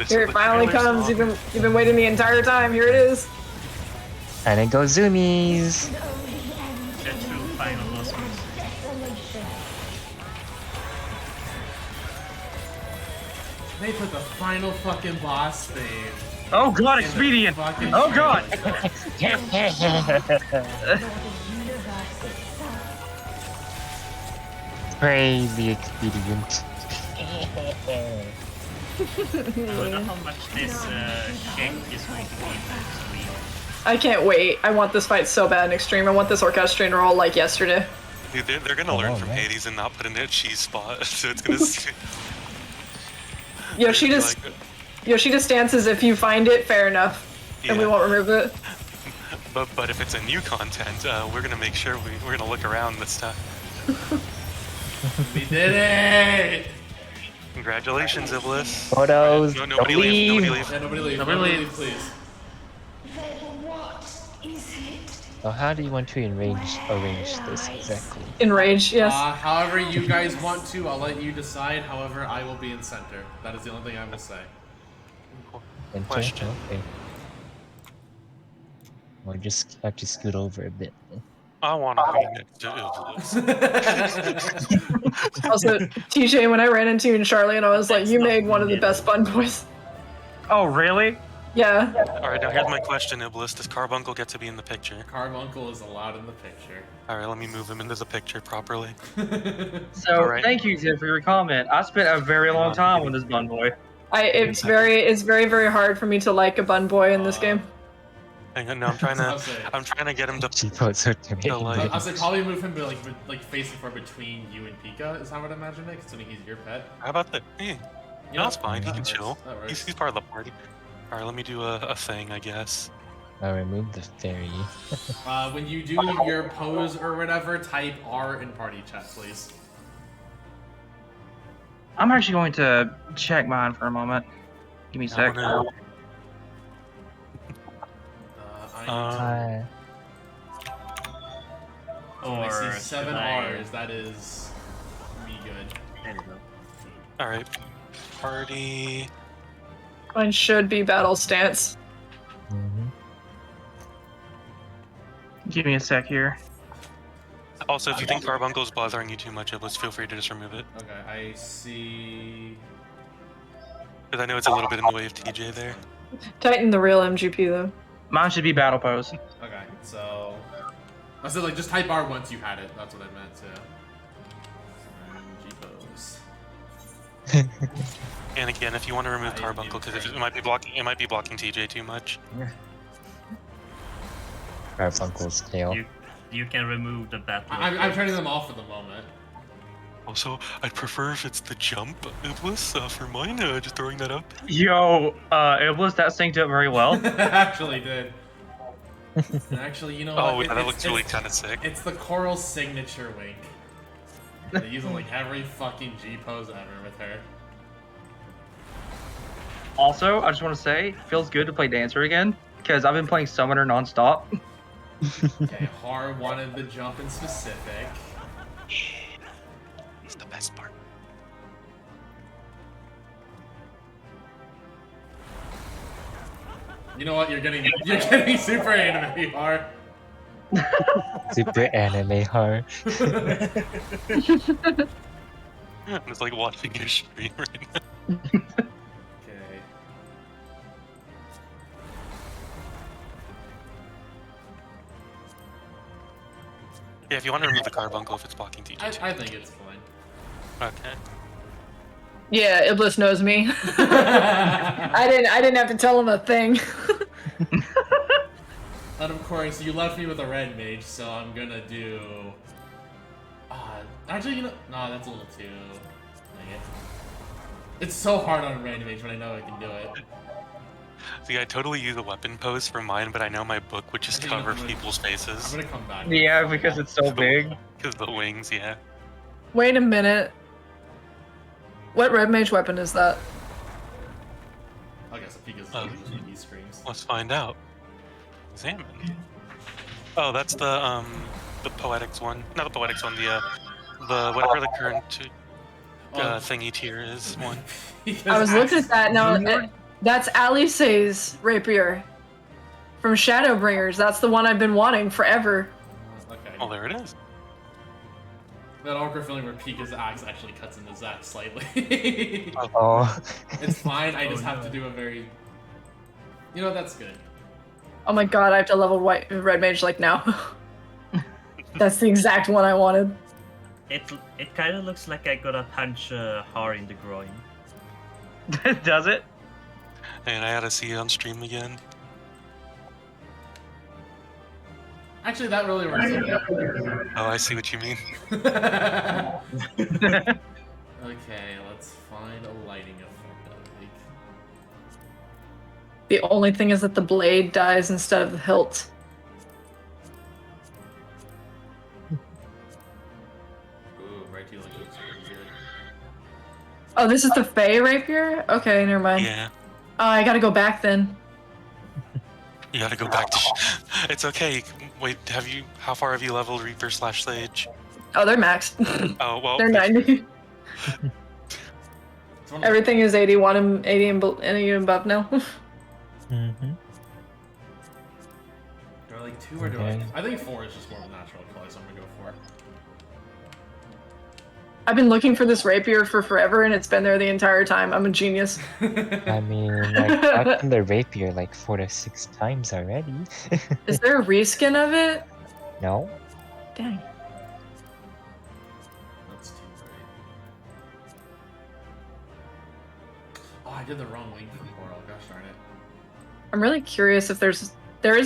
Here it finally comes. You've been waiting the entire time. Here it is. And it goes zoomies. The true final boss moves. They put the final fucking boss theme. Oh god, expedient! Oh god! Crazy expedient. I wonder how much this check is going to be next week. I can't wait. I want this fight so bad in Extreme. I want this Orchestrator roll like yesterday. Dude, they're gonna learn from Hades and not put in a cheese spot, so it's gonna. Yoshida stances if you find it, fair enough, and we Yeah. won't remove it. But if it's a new content, we're gonna make sure we're gonna look around this time. We did it! Congratulations, Iblis. Photos. No, nobody leave. Nobody leave. Yeah, nobody leave. Nobody Nobody leave. leave, please. So how do you want to arrange this exactly? Enrage, yes. However you guys want to, I'll let you decide. However, I will be in center. That is the only thing I will say. Question. Okay. We'll just have to scoot over a bit. I want to be next to Iblis. Also, TJ, when I ran into you and Charlie, and I was like, you made one of the best bun boys. Oh, really? Yeah. Alright, now here's my question, Iblis. Does Carbuncle get to be in the picture? Carbuncle is allowed in the picture. Alright, let me move him into the picture properly. So, Alright. thank you, Zip, for your comment. I spent a very long time with this bun boy. It's very, very hard for me to like a bun boy in this game. Hang on, no, I'm trying to get him to. I'll say probably move him to like facing for between you and Pika. Is how I would imagine it, considering he's your pet. How about that? Hey, Yeah, that's fine. He that can works, chill. that works. He's part of the party. All right, let me do a thing, I guess. I remove the fairy. When you do your pose or whatever, type R in party chat, please. I'm actually going to check mine for a moment. Give me a sec. I Or see 7 should I- R's. That is me good. There we go. All right, party. Mine should be battle stance. Give me a sec here. Also, if you think Carbuncle's bothering you too much, Iblis, feel free to just remove it. Okay, I see. Because I know it's a little bit in the way of TJ there. Tighten the real MGP though. Mine should be battle pose. Okay, so I said like just type R once you had it. That's what I meant to. G pose. And again, if you want to remove Carbuncle, because it might be blocking TJ too much. Carbuncle's tail. You can remove the battle. I'm turning them off for the moment. Also, I'd prefer if it's the jump, Iblis, for mine. Just throwing that up. Yo, Iblis, that synced up very well. Actually did. And actually, you know Oh, what? yeah, that looks really kind of sick. It's the Coral signature wink. They use it like every fucking G pose ever with her. Also, I just want to say, it feels good to play Dancer again, because I've been playing Summoner nonstop. Okay, Har wanted the jump in specific. It's the best part. You know what? You're getting super anime, Har. Super anime hard. It's like watching your stream right now. Okay. Yeah, if you want to remove the Carbuncle if it's blocking TJ. I think it's fine. Okay. Yeah, Iblis knows me. I didn't have to tell him a thing. And of course, you left me with a red mage, so I'm gonna do. Actually, you know, no, that's a little too. Dang it. It's so hard on red mage, but I know I can do it. See, I totally use a weapon pose for mine, but I know my book would just cover people's faces. I'm gonna come back. Yeah, because it's so big. Because the wings, yeah. Wait a minute. What red mage weapon is that? I guess Pika's he screams. Let's find out. Examine. Oh, that's the poetics one. Not the poetics one. The whatever the current thingy tier is one. I was looking at that now. That's Alice's rapier from Shadowbringers. That's the one I've been wanting forever. Okay. Oh, there it is. That awkward feeling where Pika's axe actually cuts into Zack slightly. Oh. It's fine. I just have to do a very. You know, that's good. Oh my god, I have to level red mage like now. That's the exact one I wanted. It kind of looks like I gotta punch Har in the groin. Does it? And I gotta see it on stream again. Actually, that really works. Oh, I see what you mean. Okay, let's find a lighting effect, I think. The only thing is that the blade dies instead of the hilt. Ooh, right to looks pretty good. Oh, this is the Fey rapier? Okay, never mind. Yeah. Oh, I gotta go back then. You gotta go back to. It's okay. Wait, how far have you leveled Reaper / Sage? Oh, they're maxed. Oh well. They're 90. Everything is 81 and 80 and above now. They're like like 2 or do I think 4 is just more of a natural play, so I'm gonna go 4. I've been looking for this rapier for forever, and it's been there the entire time. I'm a genius. I mean, I've gotten the rapier like 4 to 6 times already. Is there a reskin of it? No? Dang. That's too bright. Oh, I did the wrong link for Coral. Gosh darn it. I'm really curious if there is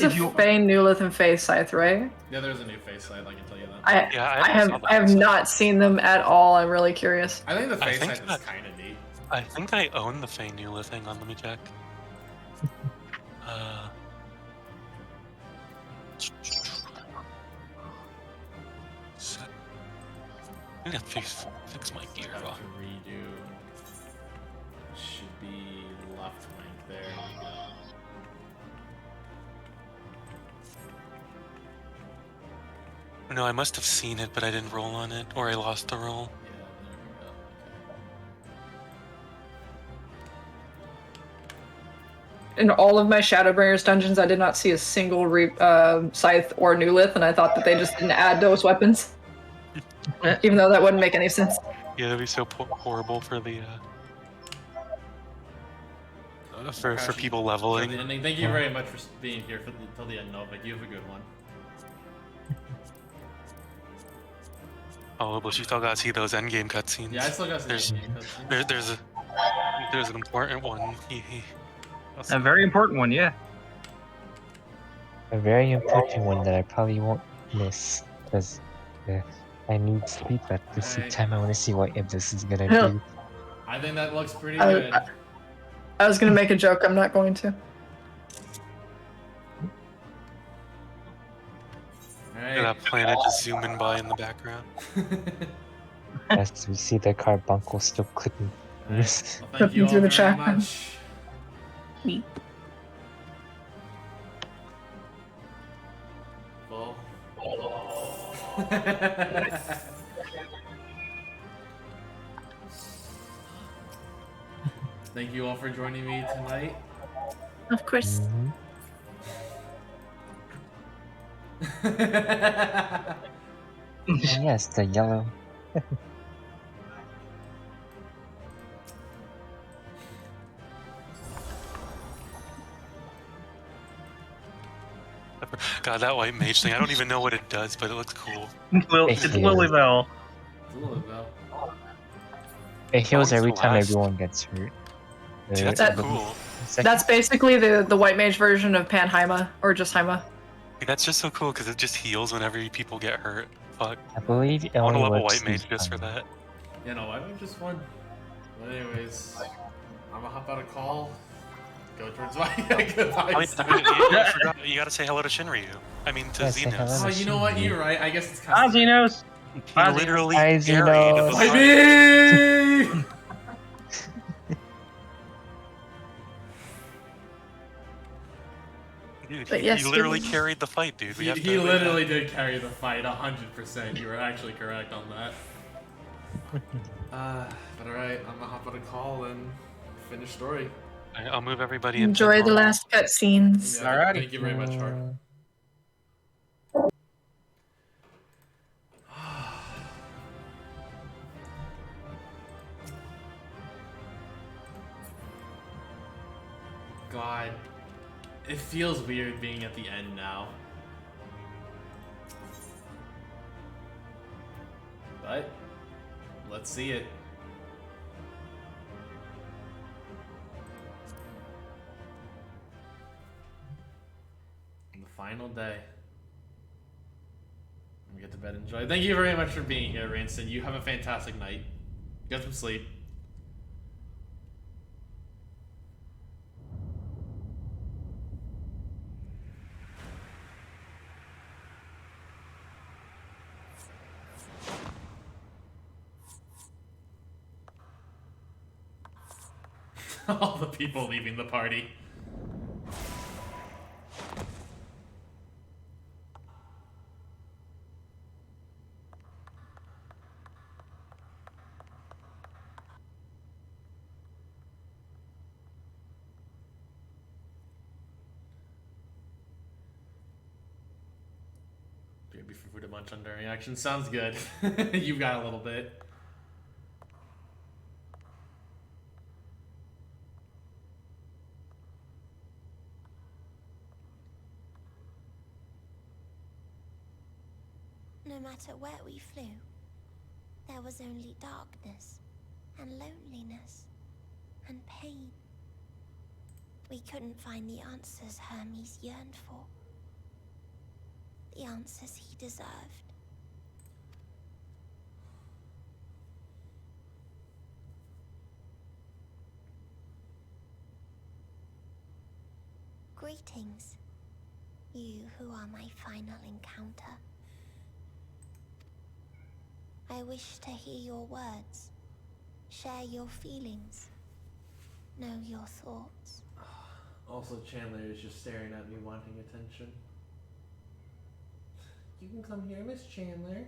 a Fae Newlith and Fae Scythe, right? Yeah, there's a new face site. I can tell you that. I have not seen them at all. I'm really curious. I think the face think site is kind of neat. I think I own the Fey Newlith. Hang on, let me check. I gotta fix my gear wrong. Redo. Should be left flank. There we go. No, I must have seen it, but I didn't roll on it, or I lost the roll. In all of my Shadowbringers dungeons, I did not see a single Scythe or Newlith, and I thought that they just didn't add those weapons. Even though that wouldn't make any sense. Yeah, that'd be so horrible for the for people leveling. And thank you very much for being here till the end, Novik. You have a good one. Oh, but you still gotta see those endgame cutscenes. Yeah, I still gotta see the endgame cutscenes. There's an important one. A very important one, yeah. A very important one that I probably won't miss, because I need sleep at this time. I want to see what Iblis is gonna do. I think that looks pretty good. I was gonna make a joke, I'm not going to. Alright. That planet just zooming by in the background. Yes, we see the carbuncle still clicking. Well, thank you all through the very chat. much. Me. Well. Thank you all for joining me tonight. Of course. Yes, the yellow. God, that white mage thing, I don't even know what it does, but it looks cool. It's Lilybell. It heals Oh, every it's time last. everyone gets hurt. Dude, that's That- cool. That's basically the white mage version of Panheima, or just Heima. Like, that's just so cool because it just heals whenever people get hurt. Fuck. I believe it I want to only level works white mage each just for time. that. Yeah, no, I just won. But anyways, I'm gonna hop out a call. Go towards my goodbye. I forgot, you gotta say hello to Shinryu. I mean to Yeah, say hello Xenos. Oh, to you know what? Shinryu. You're right. I guess it's Hi, kind of. Xenos. He literally Hi, carried Xenos. the Hi, fight. B! Dude, But he, yes, he literally he- carried the fight, dude. We have to He admit literally that. did carry the fight 100%. You were actually correct on that. But alright, I'm gonna hop on a call and finish story. Alright, I'll move everybody into Enjoy the normal. last cutscenes. Yeah, thank you very much, Har. God, it feels weird being at the end now. But, let's see it. On the final day. I'm gonna get to bed and enjoy. Thank you very much for being here, Ranston. You have a fantastic night. Get some sleep. All the people leaving the party. be for food to munch on during action. Sounds good. You've got a little bit. No matter where we flew, there was only darkness and loneliness and pain. We couldn't find the answers Hermes yearned for. The answers he deserved. Greetings, you who are my final encounter. I wish to hear your words, share your feelings, know your thoughts. Also, Chandler is just staring at me, wanting attention. You can come here, Miss Chandler.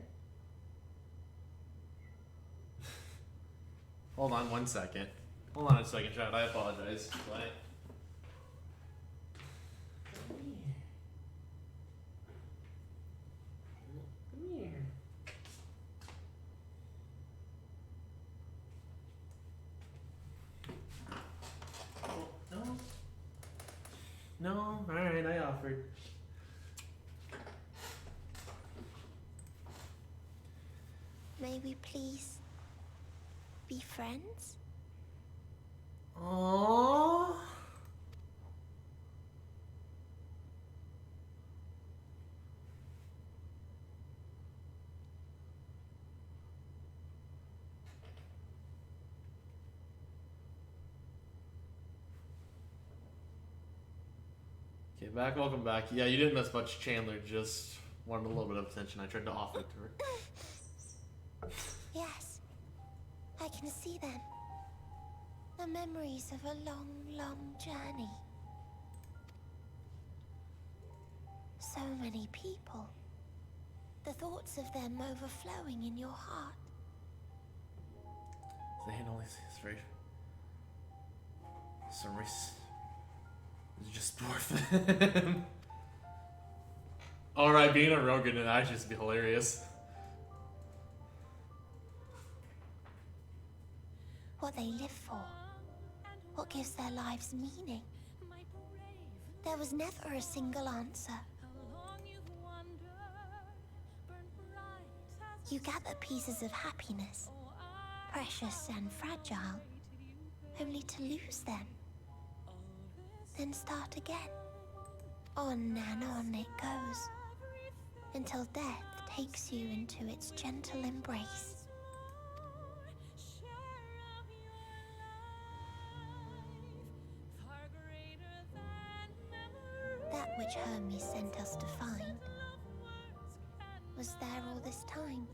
Hold on 1 second. Hold on a second, chat. I apologize. But... Come here. Oh, no. No? Alright, I offered. May we please be friends? Aww. Okay, back. Welcome back. Yeah, you didn't miss much, Chandler. Just wanted a little bit of attention. I tried to offer it to her. Yes, I can see them. The memories of a long, long journey. So many people. The thoughts of them overflowing in your heart. They ain't only straight. Cerise is just dwarf them. Alright, being a Rogan would actually just be hilarious. What they live for. What gives their lives meaning. There was never a single answer. You gather pieces of happiness, precious and fragile, only to lose them. Then start again. On and on it goes, until death takes you into its gentle embrace. That which Hermes sent us to find was there all this time,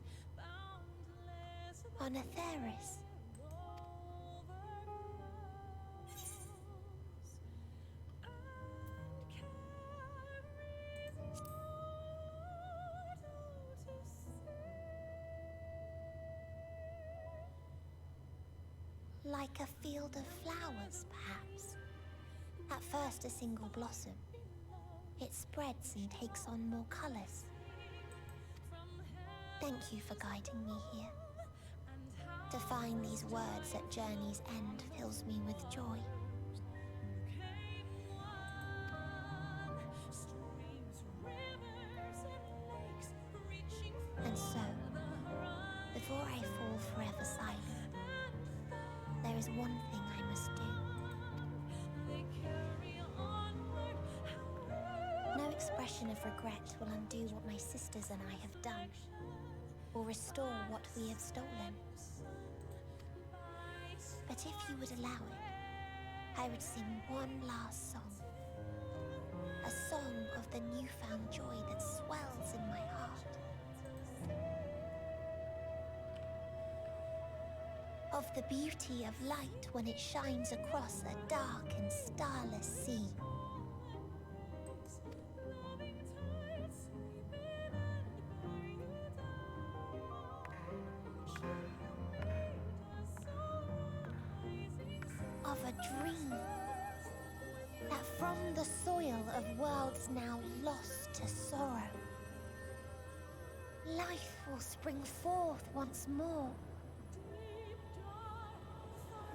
on Atheris. Like a field of flowers, perhaps. At first a single blossom. It spreads and takes on more colors. Thank you for guiding me here. To find these words at journey's end fills me with joy. And so, before I fall forever silent, there is one thing I must do. No expression of regret will undo what my sisters and I have done, or restore what we have stolen. But if you would allow it, I would sing one last song. A song of the newfound joy that swells in my heart. Of the beauty of light when it shines across a dark and starless sea. Of a dream that from the soil of worlds now lost to sorrow Life will spring forth once more.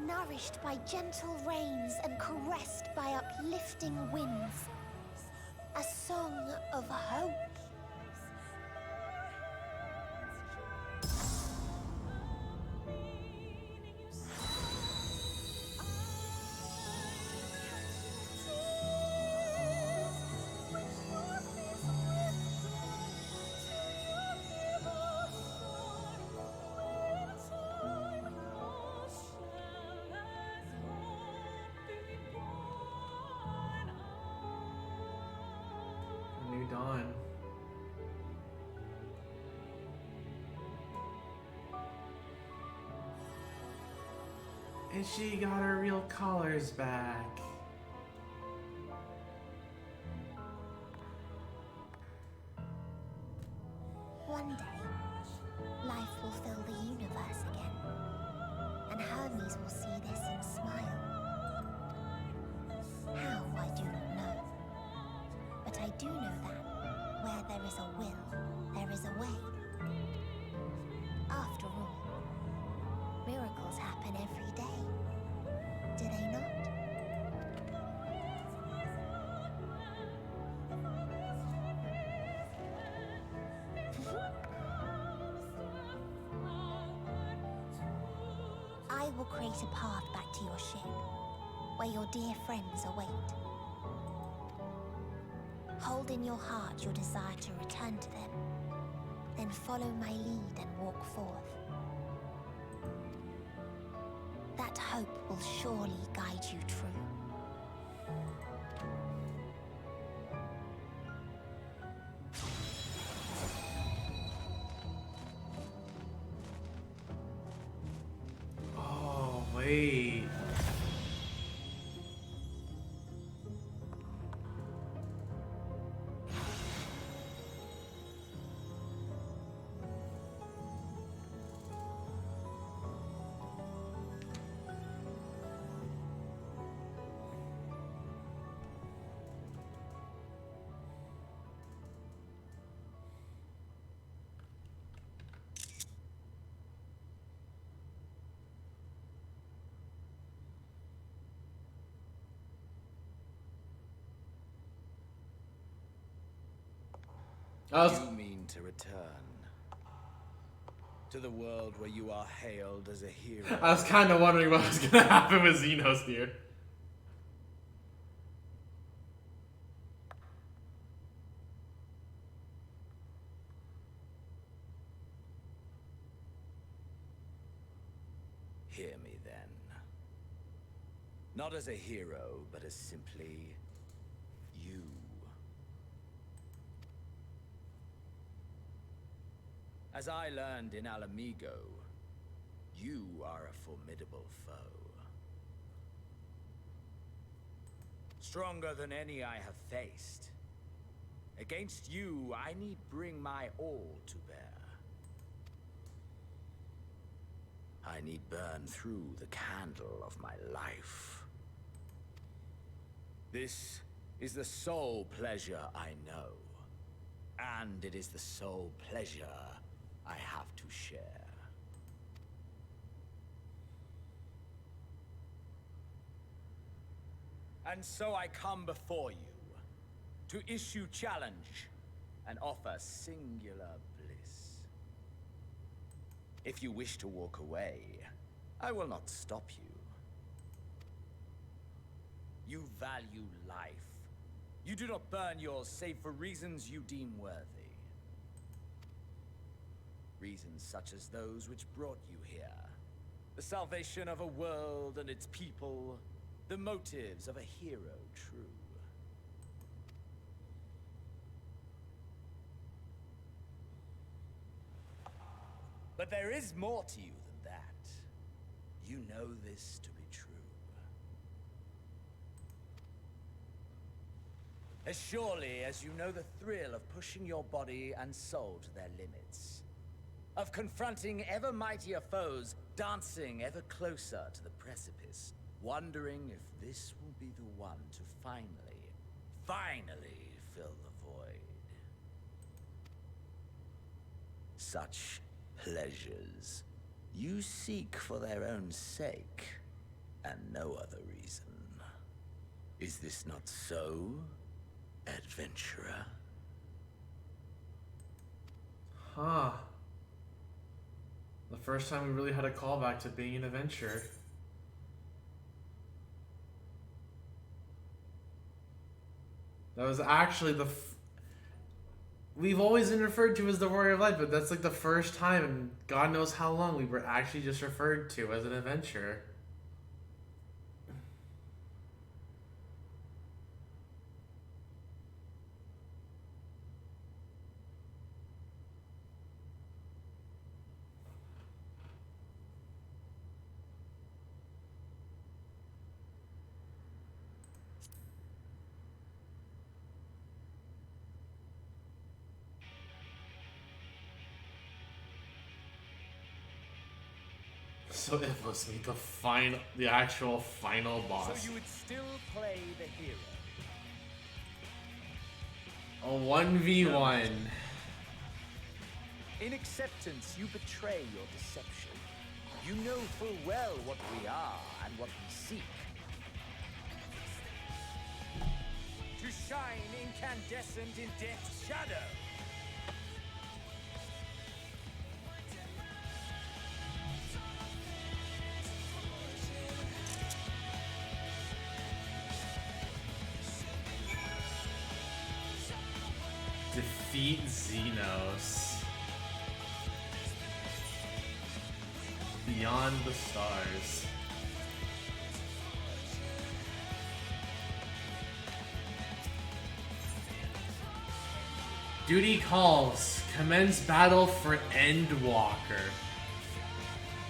Nourished by gentle rains and caressed by uplifting winds. A song of hope. A new dawn. And she got her real colors back. One day, life will fill the universe again, and Hermes will see this and smile. How, I do not know. But I do know that where there is a will, there is a way. After all, miracles happen every day, do they not? I will create a path back to your ship, where your dear friends await. Hold in your heart your desire to return to them, then follow my lead and walk forth. That hope will surely guide you true. Oh, wait. You mean to return to the world where you are hailed as a hero? I was kind of wondering what was going to happen with Xenos here. Hear me then. Not as a hero, but as simply you. As I learned in Alamigo, you are a formidable foe. Stronger than any I have faced. Against you, I need bring my all to bear. I need burn through the candle of my life. This is the sole pleasure I know. And it is the sole pleasure I have to share. And so I come before you to issue challenge and offer singular bliss. If you wish to walk away, I will not stop you. You value life. You do not burn yours save for reasons you deem worthy. Reasons such as those which brought you here. The salvation of a world and its people. The motives of a hero true. But there is more to you than that. You know this to be true. As surely as you know the thrill of pushing your body and soul to their limits. Of confronting ever mightier foes, dancing ever closer to the precipice, wondering if this will be the one to finally fill the void. Such pleasures you seek for their own sake, and no other reason. Is this not so, adventurer? Huh. The first time we really had a callback to being an adventurer. That was actually the... We've always been referred to as the Warrior of Light, but that's like the first time in God knows how long we were actually just referred to as an adventurer. So it must be the actual final boss. So you would still play the hero? A 1v1. In acceptance, you betray your deception. You know full well what we are and what we seek. To shine incandescent in death's shadow. Defeat Xenos. Beyond the stars. Duty calls. Commence battle for Endwalker.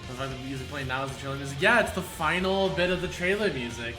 The fact that the music playing now is the trailer music. Yeah, it's the final bit of the trailer music.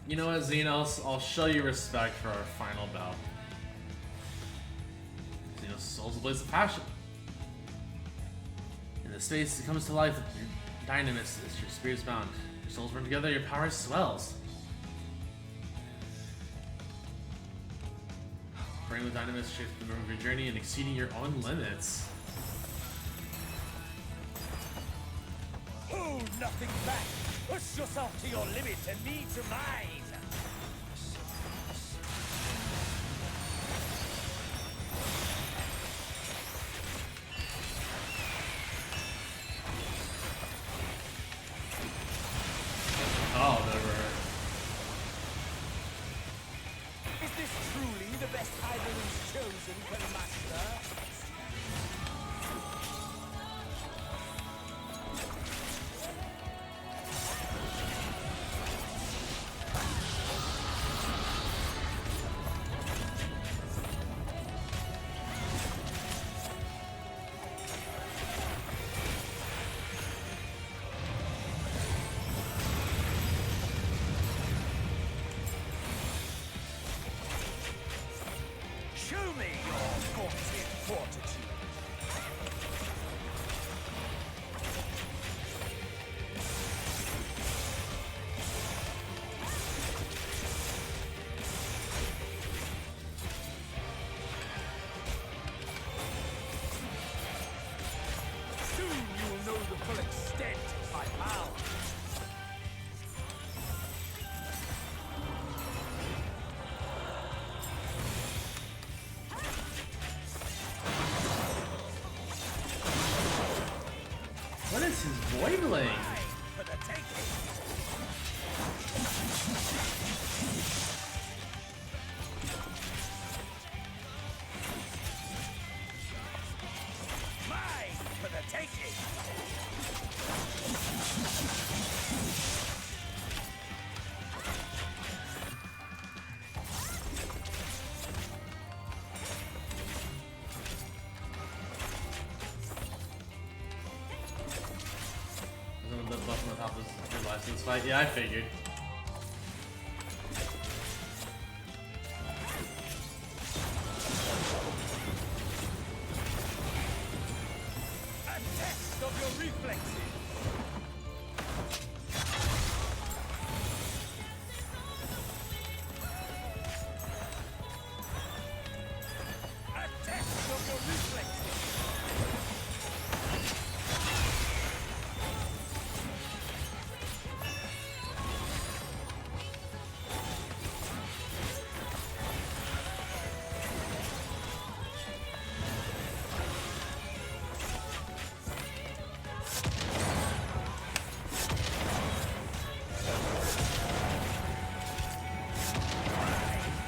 You know what, Xenos? I'll show you respect for our final bout. Xenos' soul's a blaze of passion. In the space, it comes to life with your dynamis as your spirit's bound. Your souls burn together, your power swells. Burning with dynamis shapes the memory of your journey and exceeding your own limits. Hold nothing back! Push yourself to your limit and me to mine! Oh, never. Is this truly the best Iberlin's chosen, Grandmaster? Show me your vaunted fortitude. Soon you will know the full extent of my power. What is his boiling? For the taking. Mine for the taking. The buff on the top was your license fight. Yeah, I figured. A test of your reflexes. A test of your reflexes.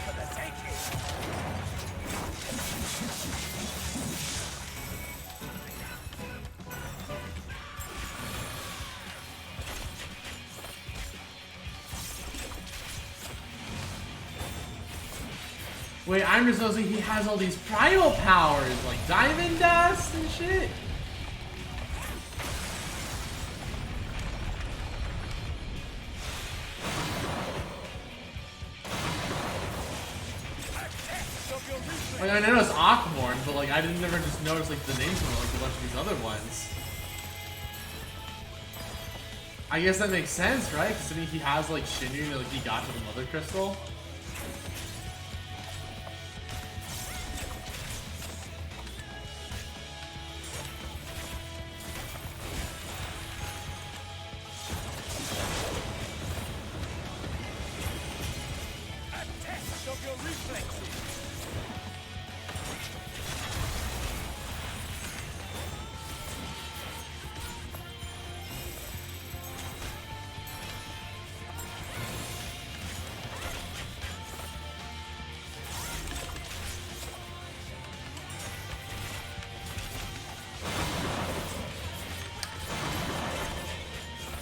For the taking. Wait, I'm just noticing he has all these primal powers, like diamond dust and shit. Like, I know it's Aquamorn, but like I didn't never just notice like the names of like a bunch of these other ones. I guess that makes sense, right? Because I mean, he has like Shinyu that like he got with the Mother Crystal. A test of your reflexes.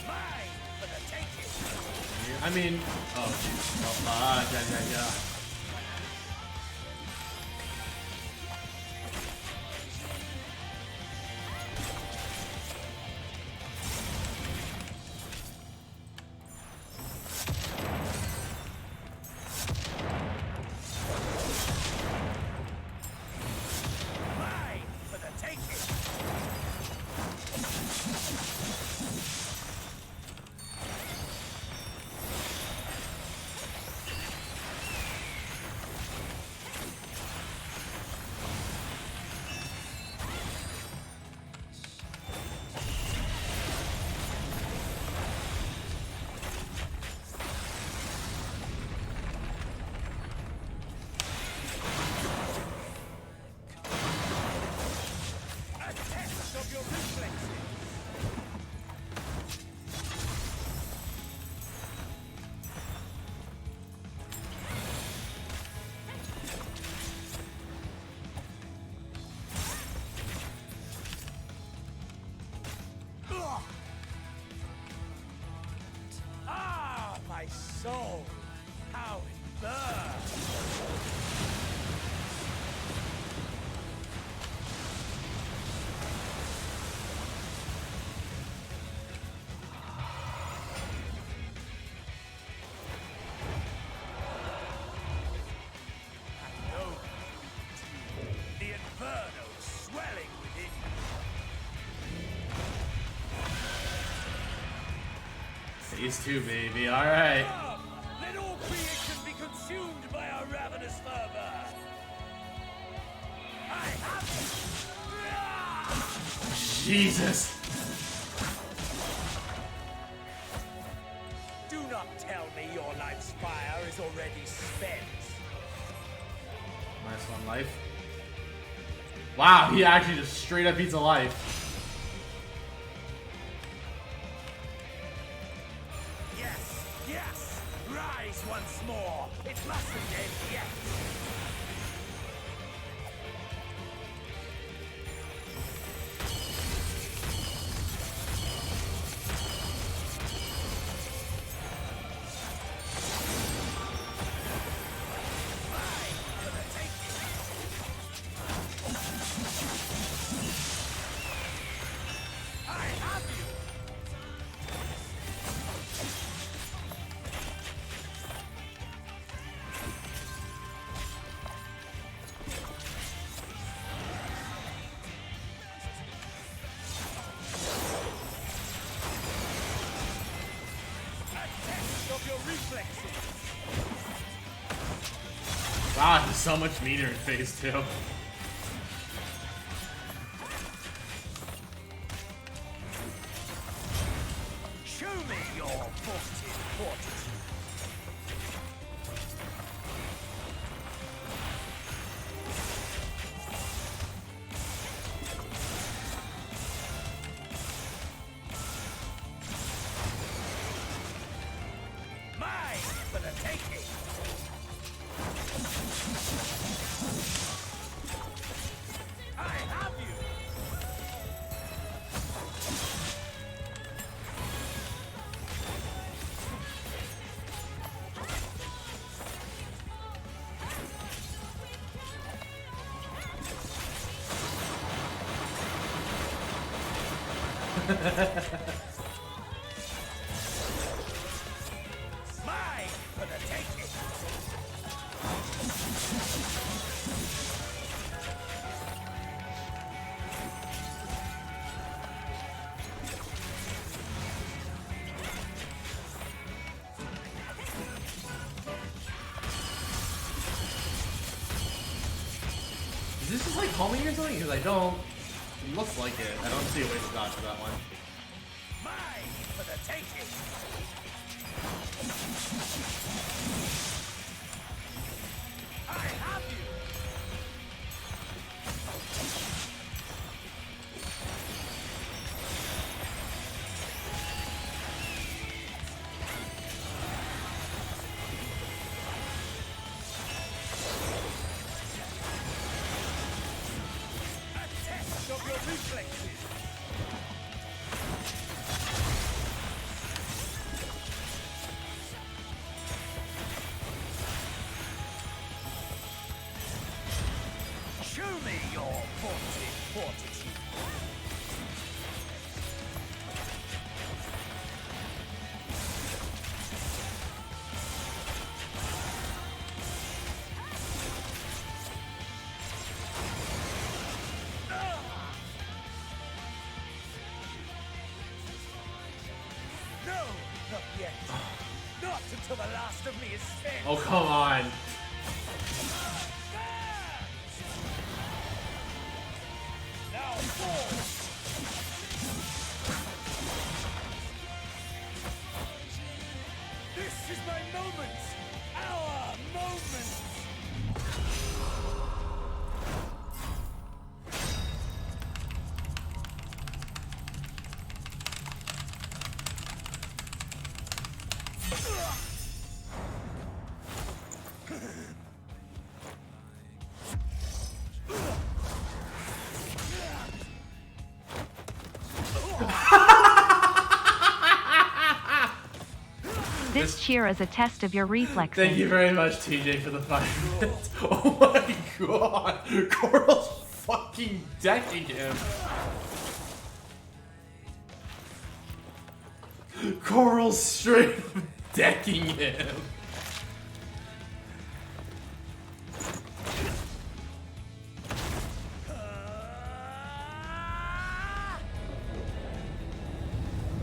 Mine for the taking. I mean, oh, yeah. Mine for the taking. A test of your reflexes. Ugh. Ah, my soul. How it burns. The inferno swelling within you. Phase 2, baby. Alright. Let all creation be consumed by our ravenous fervor. I have Jesus. Do not tell me your life's fire is already spent. Nice one, life. Wow, he actually just straight up eats a life. race once more. It mustn't end yet. Wow, he's so much meaner in phase 2. Show me your vaunted fortitude. Mine for the taking. I have you. Mine for the taking. Is this just like homing or something? Because I don't. It looks like it. I don't see a way to dodge for that one. Mine for the taking. I have you. A test of your reflexes. Show me your vaunted fortitude. No, not yet. Not until the last of me is spent. Oh, come on. Now fall. This is my moment. Our moment. This cheer is a test of your reflexes. Thank you very much, TJ, for the 5 minutes. Oh my god! Coral's fucking decking him. Coral's straight up decking him.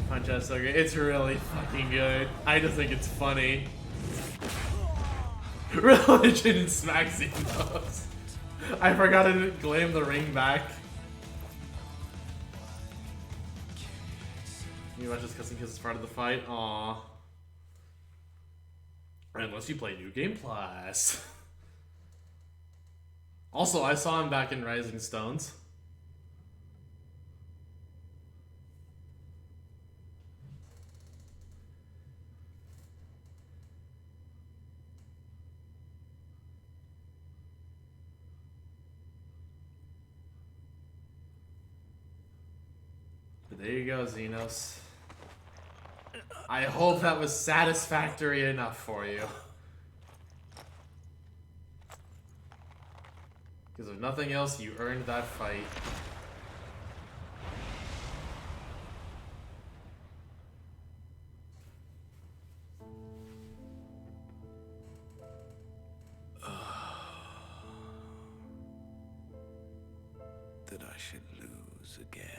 Punch-Out's so good. It's really fucking good. I just think it's funny. Religion and Smaxing those. I forgot to claim the ring back. You watch this cussing because it's part of the fight? Aww. Unless you play New Game Plus. Also, I saw him back in Rising Stones. But there you go, Xenos. I hope that was satisfactory enough for you. Because if nothing else, you earned that fight. That I should lose again.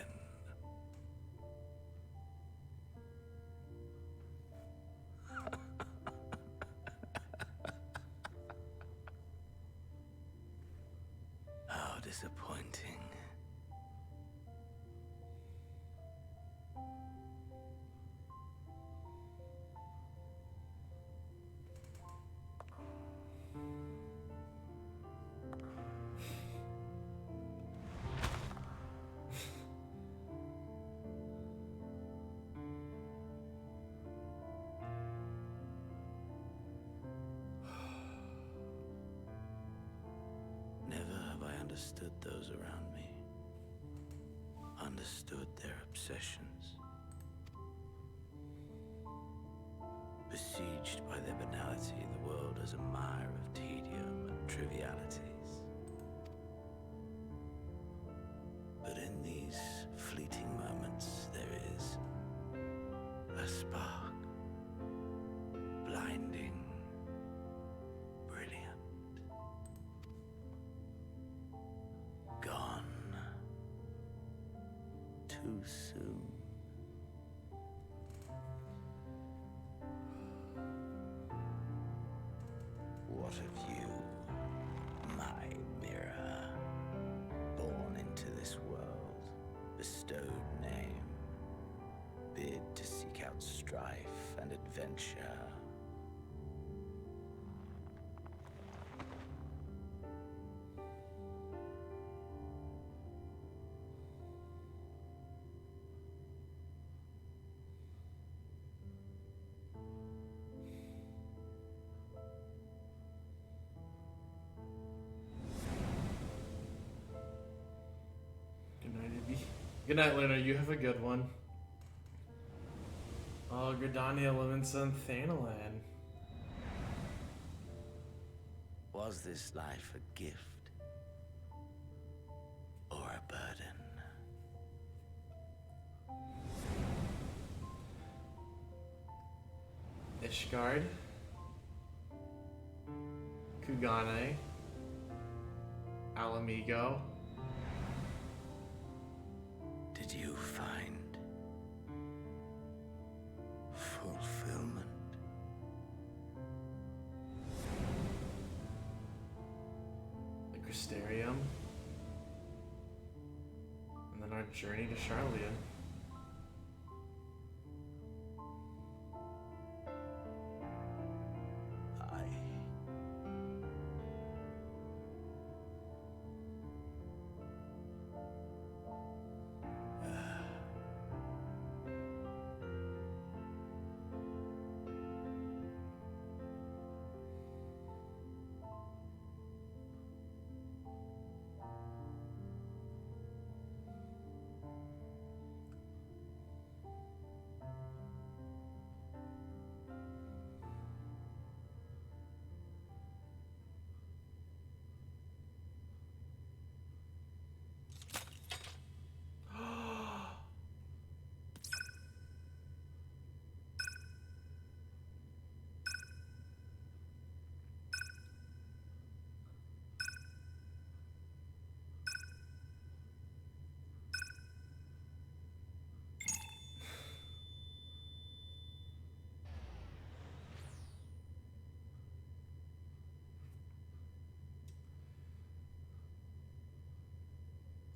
How disappointing. Never have I understood those around me. Understood their obsessions. Besieged by their banality, the world is a mire of tedium and trivialities. But in these fleeting moments, there is a spark. Blinding. Brilliant. Gone. Too soon. What of you, my mirror? Born into this world, bestowed name, bid to seek out strife and adventure. Good night, Ibby. Good night, Luna. You have a good one. Oh, Gridania Levinson Thanalan. Was this life a gift or a burden? Ishgard. Kugane. Alamigo. Did you find fulfillment? The Crystarium. And then our journey to Charlian.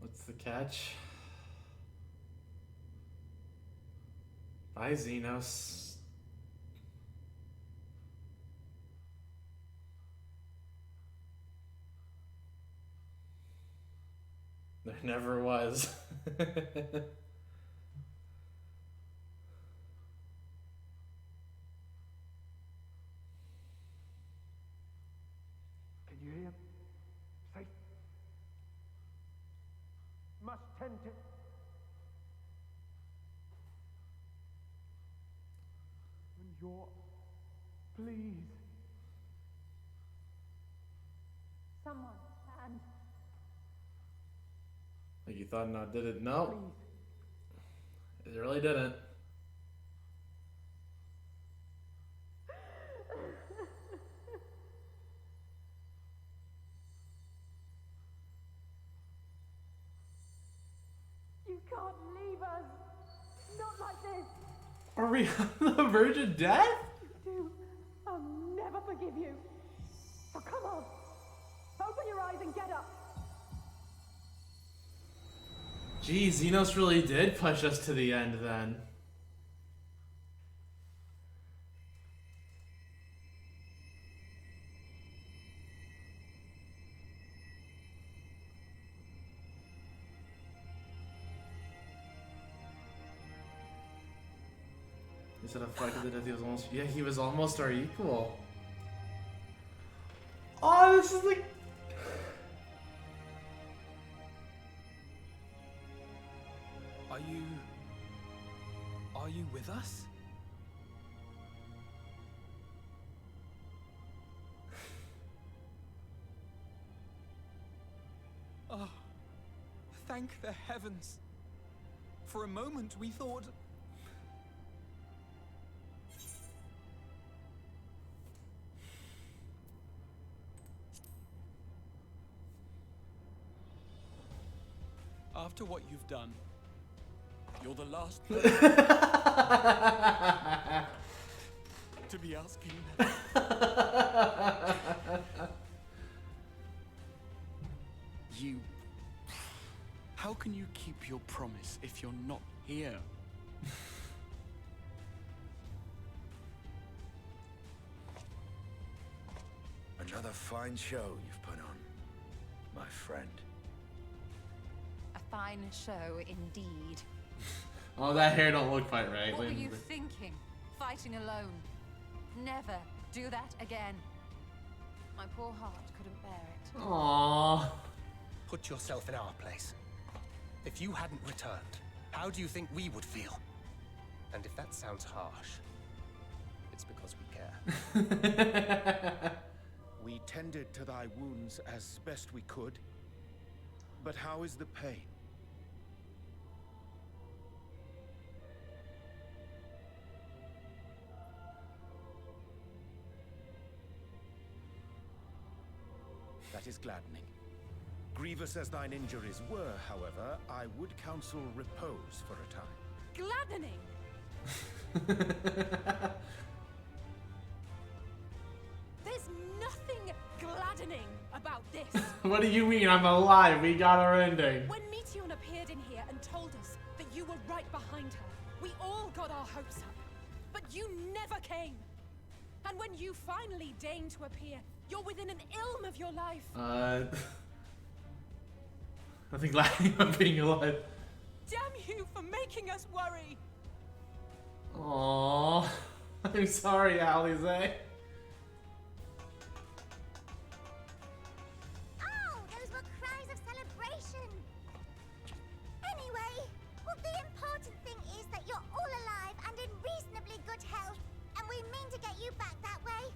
What's the catch? Bye, Xenos. There never was. Can you hear? Safe. Must tend to. You're... Please. Someone, and Like you thought not did it? No. It really didn't. you can't leave us. Not like this. Are we on the verge of death? Do. I'll never forgive you. So come on. Open your eyes and get up. Gee, Xenos really did push us to the end then. He said a fight to the death, he was almost... Yeah, he was almost our equal. Oh, this is like... Are you with us? Oh, thank the heavens. For a moment we thought... After what you've done, you're the last person to be asking that. You... How can you keep your promise if you're not here? Another fine show you've put on, my friend. A fine show indeed. Oh, that hair don't look quite right. What were you thinking? Fighting alone. Never do that again. My poor heart couldn't bear it. Aww. Put yourself in our place. If you hadn't returned, how do you think we would feel? And if that sounds harsh, it's because we care. We tended to thy wounds as best we could. But how is the pain? That is gladdening. Grievous as thine injuries were, however, I would counsel repose for a time. Gladdening! There's nothing gladdening about this. What do you mean? I'm alive. We got our ending. When Meteion appeared in here and told us that you were right behind her, we all got our hopes up. But you never came. And when you finally deigned to appear, you're within an ilm of your life. Nothing lacking of being alive. Damn you for making us worry. Aww. I'm sorry, Alize. Oh, those were cries of celebration. Anyway, well, the important thing is that you're all alive and in reasonably good health, and we mean to get you back that way.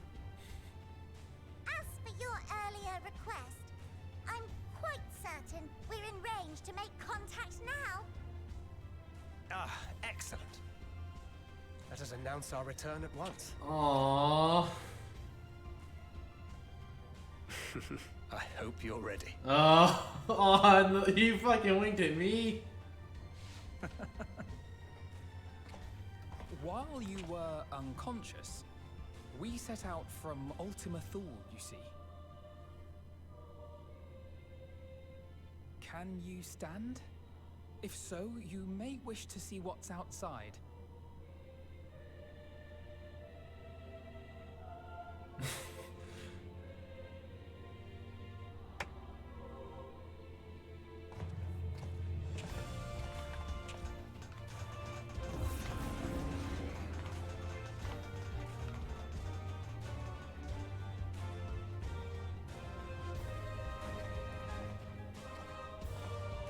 As for your earlier request, I'm quite certain we're in range to make contact now. Ah, excellent. Let us announce our return at once. Aww. I hope you're ready. Oh, no, you fucking winked at me. While you were unconscious, we set out from Ultima Thule, you see. Can you stand? If so, you may wish to see what's outside.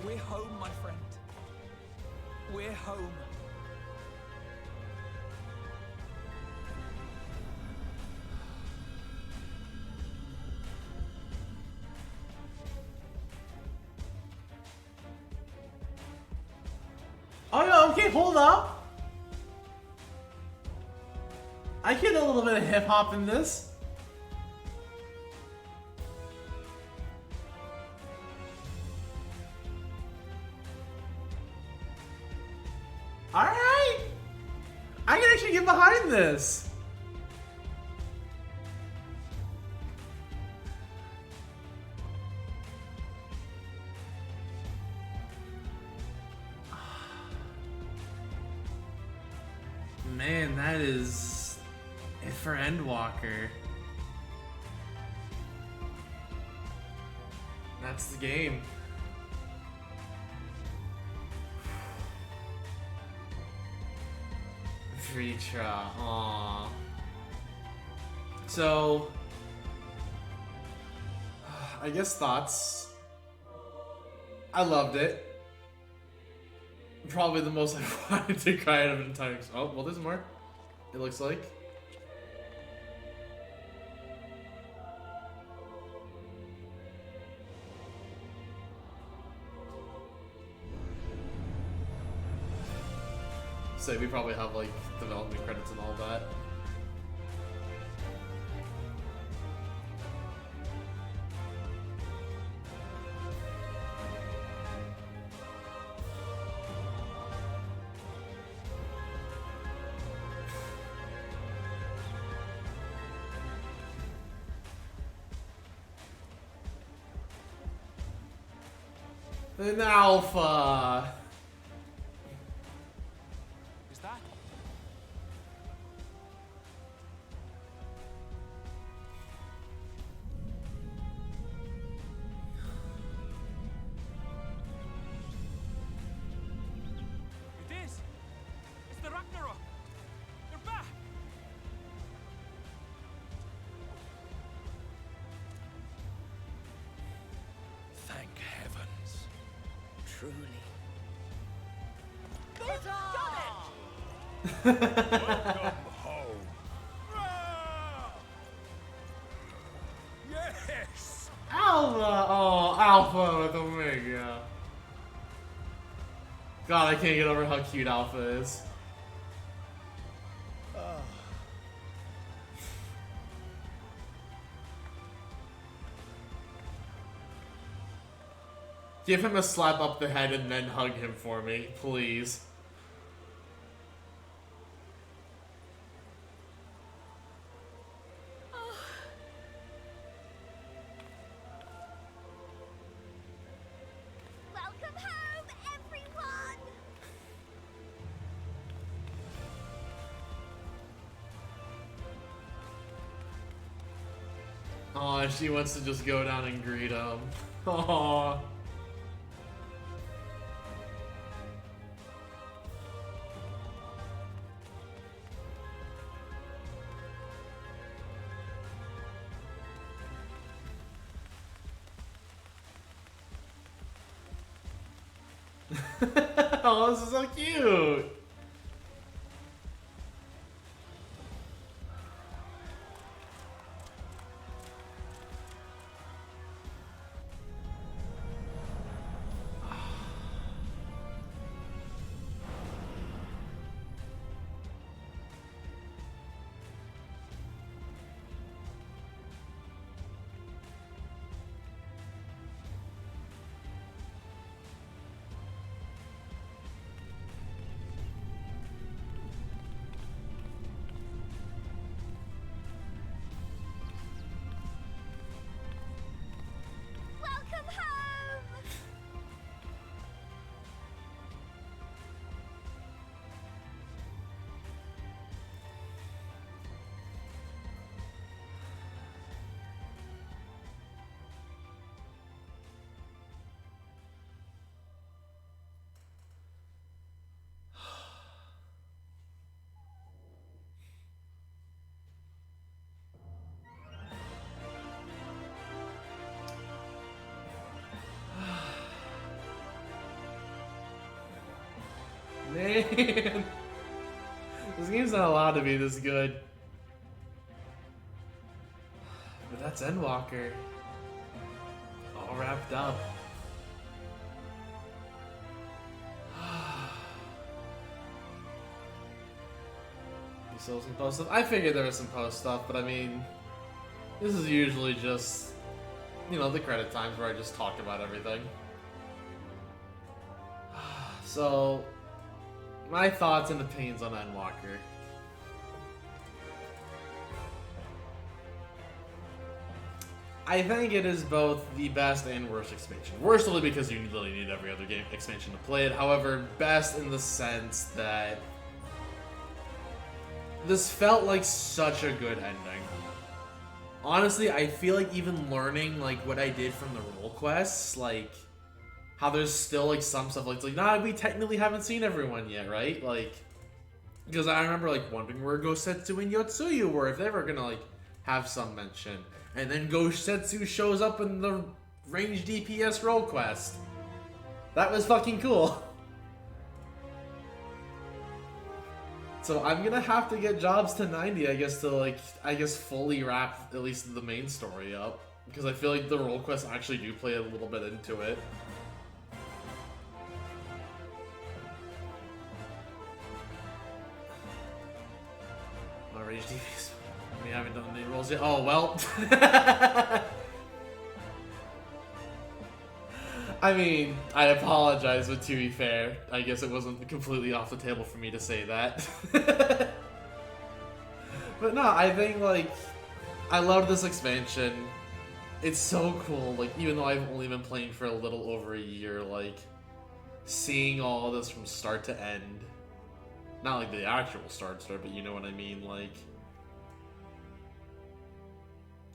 We're home, my friend. We're home. Oh yeah, okay, hold up. I get a little bit of hip hop in this. Alright! I can actually get behind this. Man, that is it for Endwalker. That's the game. Vritra, aww. So, I guess thoughts. I loved it. Probably the most I wanted to cry out of an entire. Oh, well, there's more. It looks like. So we probably have like development credits and all that. An alpha. Is that? It is. It's the Ragnarok. They're back. Thank heavens. Truly. Welcome home. Yes! Alpha! Oh, Alpha with Omega. God, I can't get over how cute Alpha is. Give him a slap up the head and then hug him for me, please. Welcome home, everyone! Aw, she wants to just go down and greet him. Aww. Oh, this is so cute. Welcome home! Man, this game's not allowed to be this good. But that's Endwalker. All wrapped up. still some post stuff. I figured there was some post stuff, but I mean, this is usually just, you know, the credit times where I just talk about everything. So, my thoughts and opinions on Endwalker. I think it is both the best and worst expansion. Worst only because you literally need every other game expansion to play it. However, best in the sense that this felt like such a good ending. Honestly, I feel like even learning like what I did from the role quests, like how there's still like some stuff like, nah, we technically haven't seen everyone yet, right? Like, because I remember like wondering where Gosetsu and Yotsuyu were, if they were gonna like have some mention. And then Gosetsu shows up in the range DPS role quest. That was fucking cool. So I'm gonna have to get jobs to 90, I guess, to like, fully wrap at least the main story up. Because I feel like the role quests actually do play a little bit into it. My range DPS. We haven't done any rolls yet. Oh, well. I mean, I apologize, but to be fair, I guess it wasn't completely off the table for me to say that. But no, I think, like, I love this expansion. It's so cool, like, even though I've only been playing for a little over a year, like, seeing all this from start to end. Not like the actual start, but you know what I mean, like...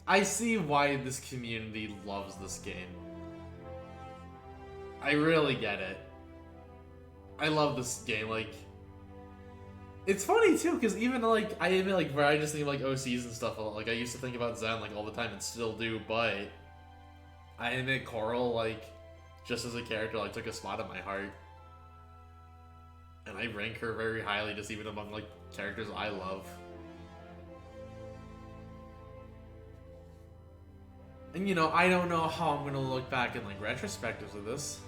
I see why this community loves this game. I really get it. I love this game, like... It's funny, too, because even, like, I admit, like, where I just think of, like, OCs and stuff, like, I used to think about Zen, like, all the time, and still do, but... I admit Coral, like, just as a character, like, took a spot in my heart. And I rank her very highly, just even among, like, characters I love. And, you know, I don't know how I'm gonna look back in, like, retrospectives of this.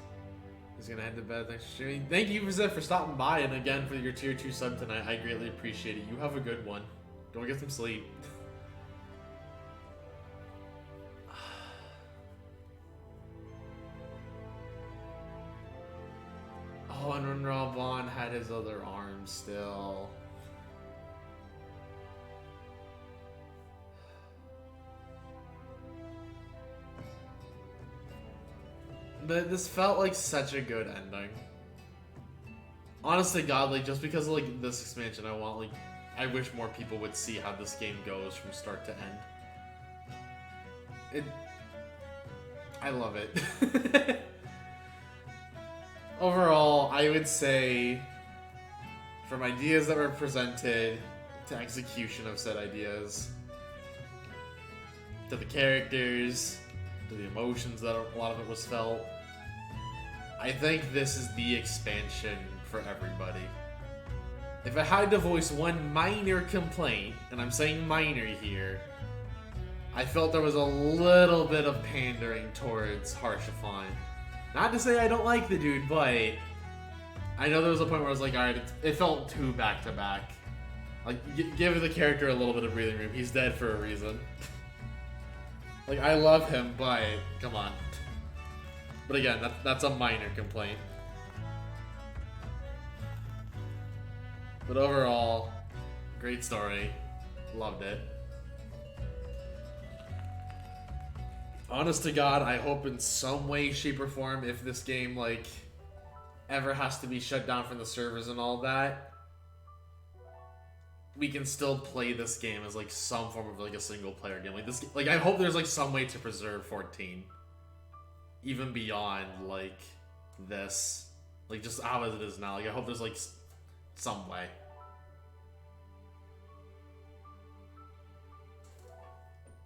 He's gonna head to bed. Thanks for streaming. Thank you, Zip, for stopping by, and again, for your tier 2 sub tonight. I greatly appreciate it. You have a good one. Go get some sleep. Oh, and Unreal Bond had his other arm still. But this felt like such a good ending. Honest to God, like, just because of, like, this expansion, I wish more people would see how this game goes from start to end. I love it. Overall, I would say, from ideas that were presented, to execution of said ideas, to the characters, to the emotions that a lot of it was felt, I think this is the expansion for everybody. If I had to voice one minor complaint, and I'm saying minor here, I felt there was a little bit of pandering towards Harshafon. Not to say I don't like the dude, but I know there was a point where I was like, alright, it felt too back-to-back. Like, give the character a little bit of breathing room. He's dead for a reason. Like, I love him, but come on. But again, that's a minor complaint. But overall, great story. Loved it. Honest to God, I hope in some way, shape, or form, if this game, like, ever has to be shut down from the servers and all that, we can still play this game as, like, some form of, like, a single-player game. Like, this, like, I hope there's, like, some way to preserve 14. Even beyond, like, this. Like, just how it is now. Like, I hope there's, like, some way.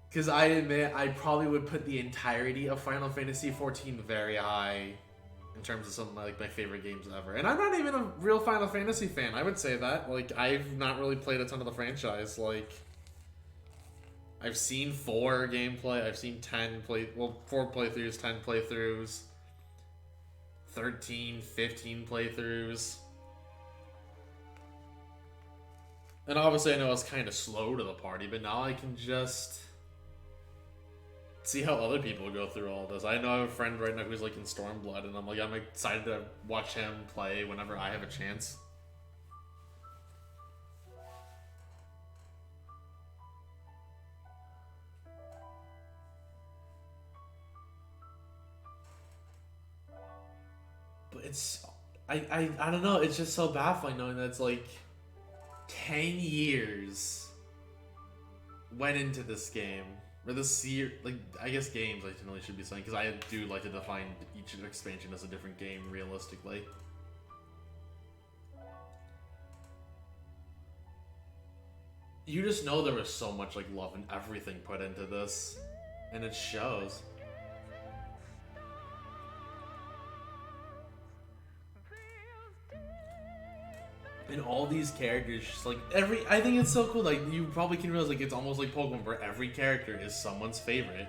Because I admit, I probably would put the entirety of Final Fantasy XIV very high in terms of some of my favorite games ever. And I'm not even a real Final Fantasy fan, I would say that. Like, I've not really played a ton of the franchise. Like, I've seen 4 gameplay, I've seen 4 playthroughs, 10 playthroughs, 13, 15 playthroughs. And obviously I know I was kind of slow to the party, but now I can just see how other people go through all this. I know I have a friend right now who's like in Stormblood, and I'm excited to watch him play whenever I have a chance. But it's I don't know, it's just so baffling knowing that it's like 10 years went into this game. Or this year, like, I guess games I really should be saying, because I do like to define each expansion as a different game, realistically. You just know there was so much, like, love and everything put into this, and it shows. And all these characters, just like I think it's so cool. Like you probably can realize, like it's almost like Pokemon, where every character is someone's favorite.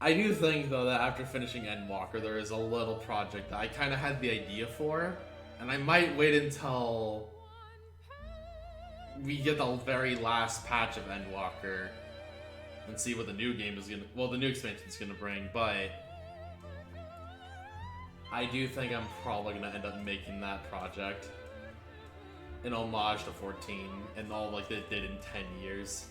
I do think though that after finishing Endwalker, there is a little project that I kind of had the idea for, and I might wait until we get the very last patch of Endwalker and see what the new game is gonna, well, the new expansion is gonna bring, but I do think I'm probably gonna end up making that project in homage to 14 and all like they did in 10 years.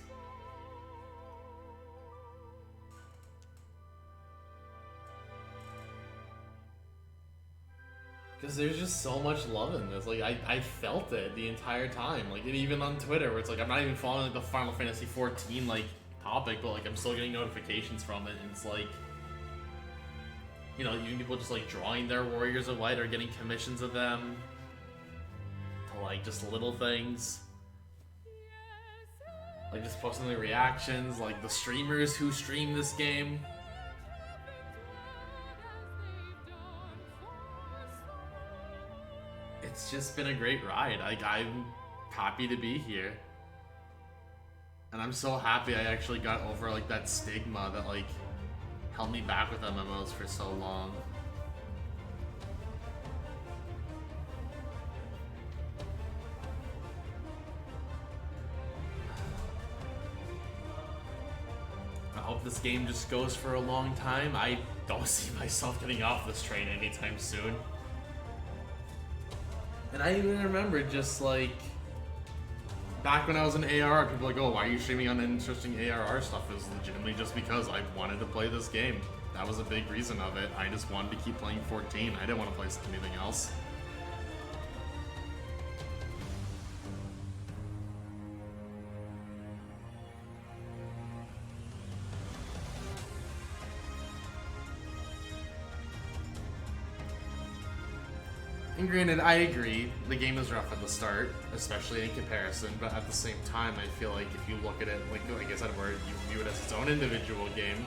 Because there's just so much love in this. Like, I felt it the entire time. Like, and even on Twitter, where it's like, I'm not even following like, the Final Fantasy 14, like, topic, but like I'm still getting notifications from it, and it's like, you know, even people just like drawing their Warriors of Light or getting commissions of them to like just little things, like just posting their reactions, like the streamers who stream this game. It's just been a great ride. Like, I'm happy to be here. And I'm so happy I actually got over like that stigma that like held me back with MMOs for so long. I hope this game just goes for a long time. I don't see myself getting off this train anytime soon. And I even remember just like back when I was in ARR, people were like, oh, why are you streaming on interesting ARR stuff? It was legitimately just because I wanted to play this game. That was a big reason of it. I just wanted to keep playing 14. I didn't want to play anything else. And granted, I agree, the game is rough at the start, especially in comparison, but at the same time, I feel like if you look at it, like I said, where you view it as its own individual game,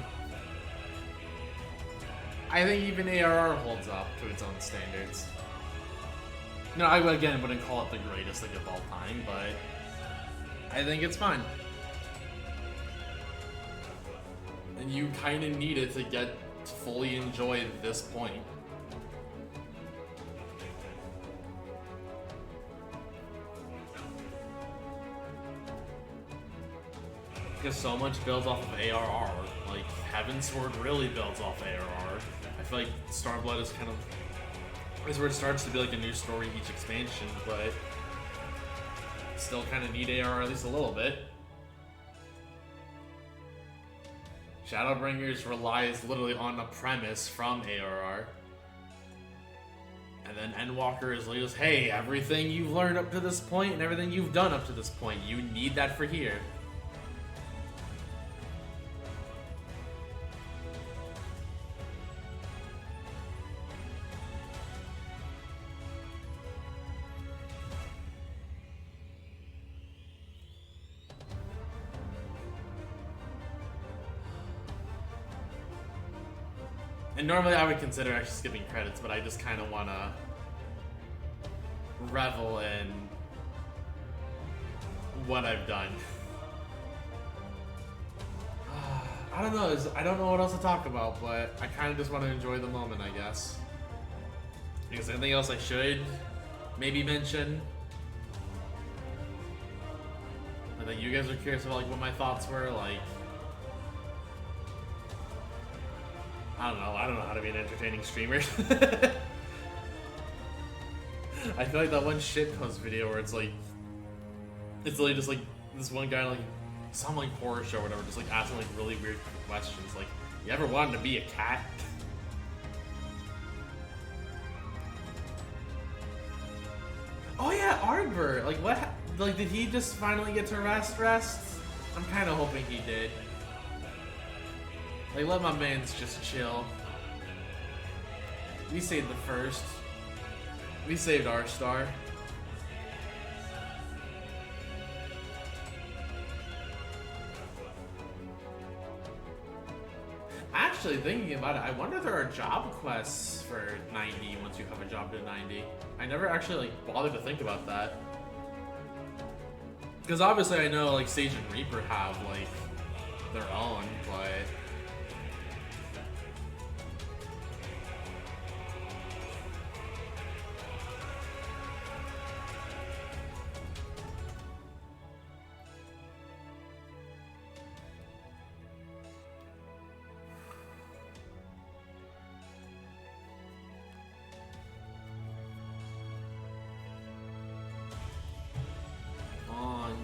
I think even ARR holds up to its own standards. No, I, again, wouldn't call it the greatest thing of all time, but I think it's fine. And you kind of need it to get to fully enjoy this point. Because so much builds off of ARR. Like, Heaven's Sword really builds off ARR. I feel like Starblood is kind of is where it starts to be like a new story each expansion, but still kind of need ARR at least a little bit. Shadowbringers relies literally on a premise from ARR. And then Endwalker is like, hey, everything you've learned up to this point and everything you've done up to this point, you need that for here. And normally I would consider actually skipping credits, but I just kind of want to revel in what I've done. I don't know. I don't know what else to talk about, but I kind of just want to enjoy the moment, I guess. Is there anything else I should maybe mention? I think you guys are curious about like what my thoughts were. Like, I don't know. I don't know how to be an entertaining streamer. I feel like that one shitpost video where it's literally just like this one guy like some like horror show or whatever, just like asking like really weird questions. Like, you ever wanted to be a cat? Oh yeah, Ardbert. Like what? Like did he just finally get to rest? I'm kind of hoping he did. Like let my mans just chill. We saved the first. We saved our star. Actually, thinking about it, I wonder if there are job quests for 90 once you have a job to 90. I never actually like bothered to think about that. Because obviously I know like Sage and Reaper have like their own, but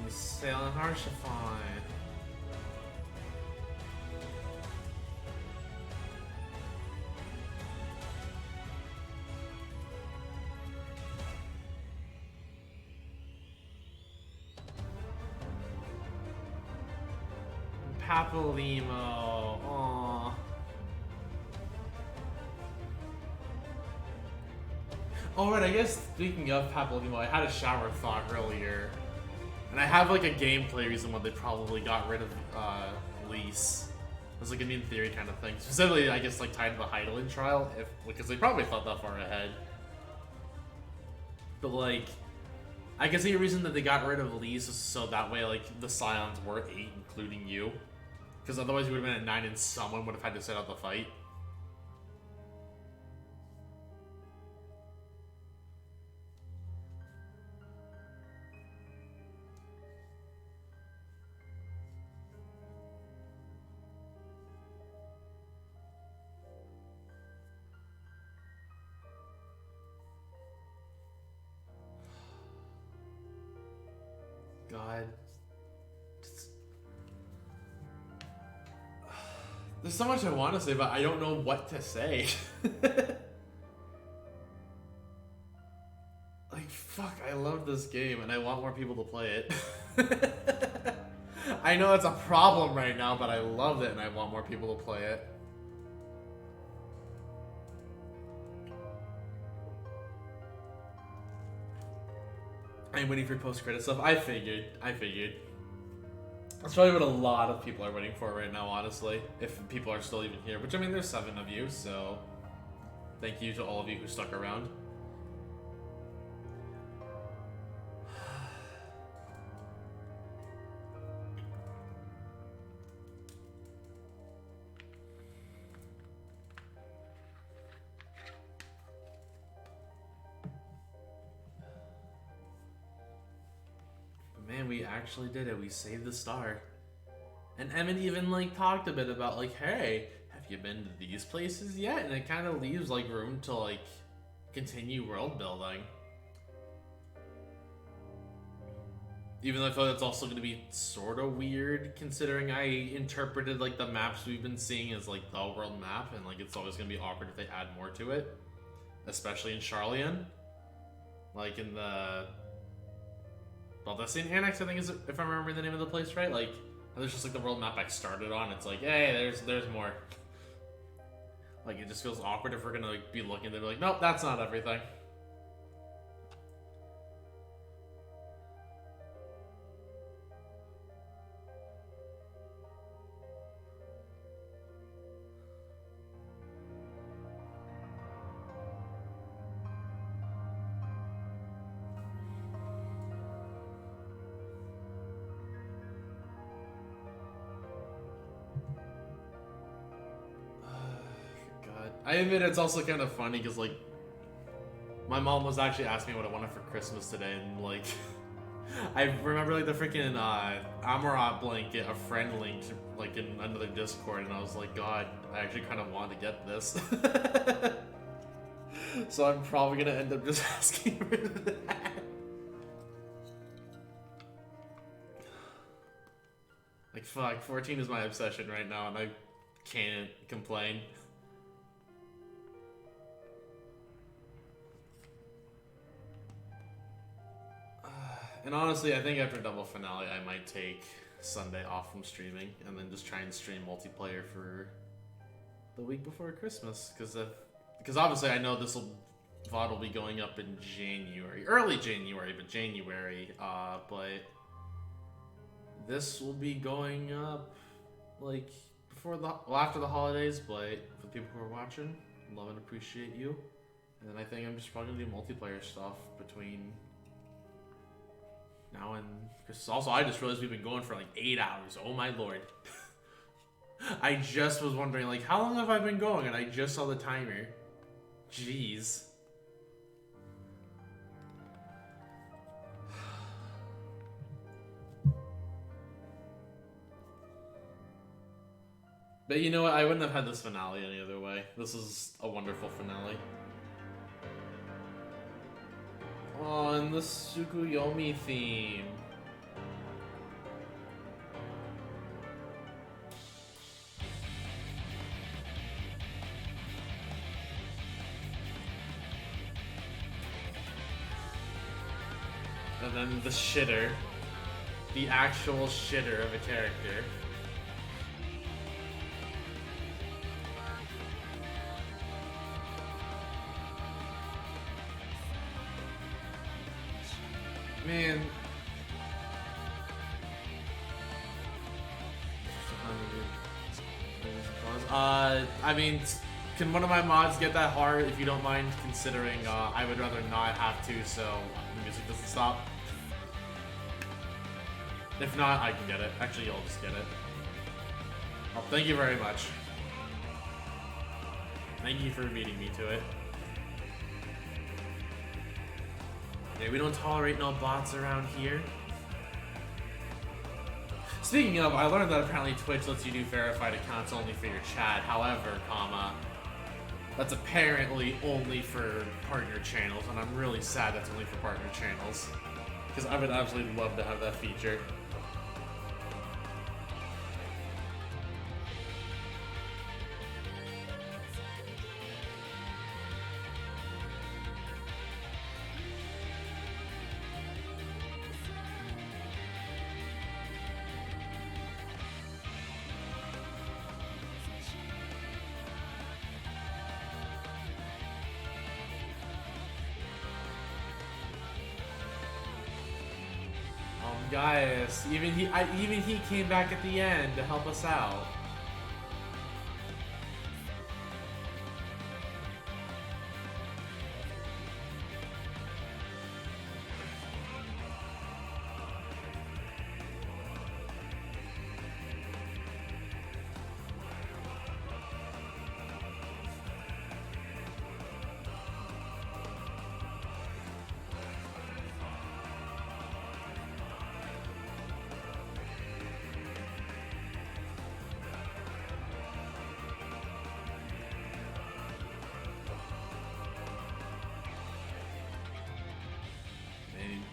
Sailing Harshify. Papalimo. Aww. Oh right, I guess speaking of Papalimo, I had a shower thought earlier. And I have like a gameplay reason why they probably got rid of Lease. It was like an in theory kind of thing. Specifically, I guess like tied to the Heidelin trial, because they probably thought that far ahead. But like, I can see a reason that they got rid of Lease is so that way like the Scions were 8, including you. Because otherwise you would have been at 9 and someone would have had to set out the fight. God. There's so much I want to say, but I don't know what to say. Like, fuck, I love this game, and I want more people to play it. I know it's a problem right now, but I love it, and I want more people to play it. I'm waiting for post-credit stuff. I figured. That's probably what a lot of people are waiting for right now, honestly. If people are still even here. Which, I mean, there's 7 of you, so... Thank you to all of you who stuck around. Man, we actually did it. We saved the star. And Emmett even like talked a bit about like, hey, have you been to these places yet? And it kind of leaves like room to like continue world building. Even though I thought that's also going to be sort of weird, considering I interpreted like the maps we've been seeing as like the world map, and like it's always going to be awkward if they add more to it, especially in Charlian. Like in the Baldessian Annex, I think is, if I remember the name of the place right. Like, there's just like the world map I started on. It's like, hey, there's more. Like, it just feels awkward if we're gonna like be looking. They'd be like, nope, that's not everything. I admit it's also kind of funny because, like, my mom was actually asking me what I wanted for Christmas today, and, like, I remember, like, the freaking Amarat blanket a friend linked, like, in another Discord, and I was like, God, I actually kind of wanted to get this. So I'm probably gonna end up just asking for that. Like, fuck, 14 is my obsession right now, and I can't complain. And honestly, I think after double finale, I might take Sunday off from streaming, and then just try and stream multiplayer for the week before Christmas, because obviously I know this VOD will be going up in January, early January, but but this will be going up like after the holidays, but for the people who are watching, love and appreciate you. And then I think I'm just probably gonna do multiplayer stuff between now and Christmas. Also, I just realized we've been going for like 8 hours. Oh my lord. I just was wondering, like, how long have I been going? And I just saw the timer. Jeez. But you know what? I wouldn't have had this finale any other way. This is a wonderful finale. Oh, and the Tsukuyomi theme. And then the shitter. The actual shitter of a character. Man. I mean, can one of my mods get that hard if you don't mind, considering I would rather not have to, so the music doesn't stop. If not, I can get it. Actually, I'll just get it. Oh, thank you very much. Thank you for beating me to it. Yeah, we don't tolerate no bots around here. Speaking of, I learned that apparently Twitch lets you do verified accounts only for your chat. However, that's apparently only for partner channels, and I'm really sad that's only for partner channels. Because I would absolutely love to have that feature. Guys, even he came back at the end to help us out.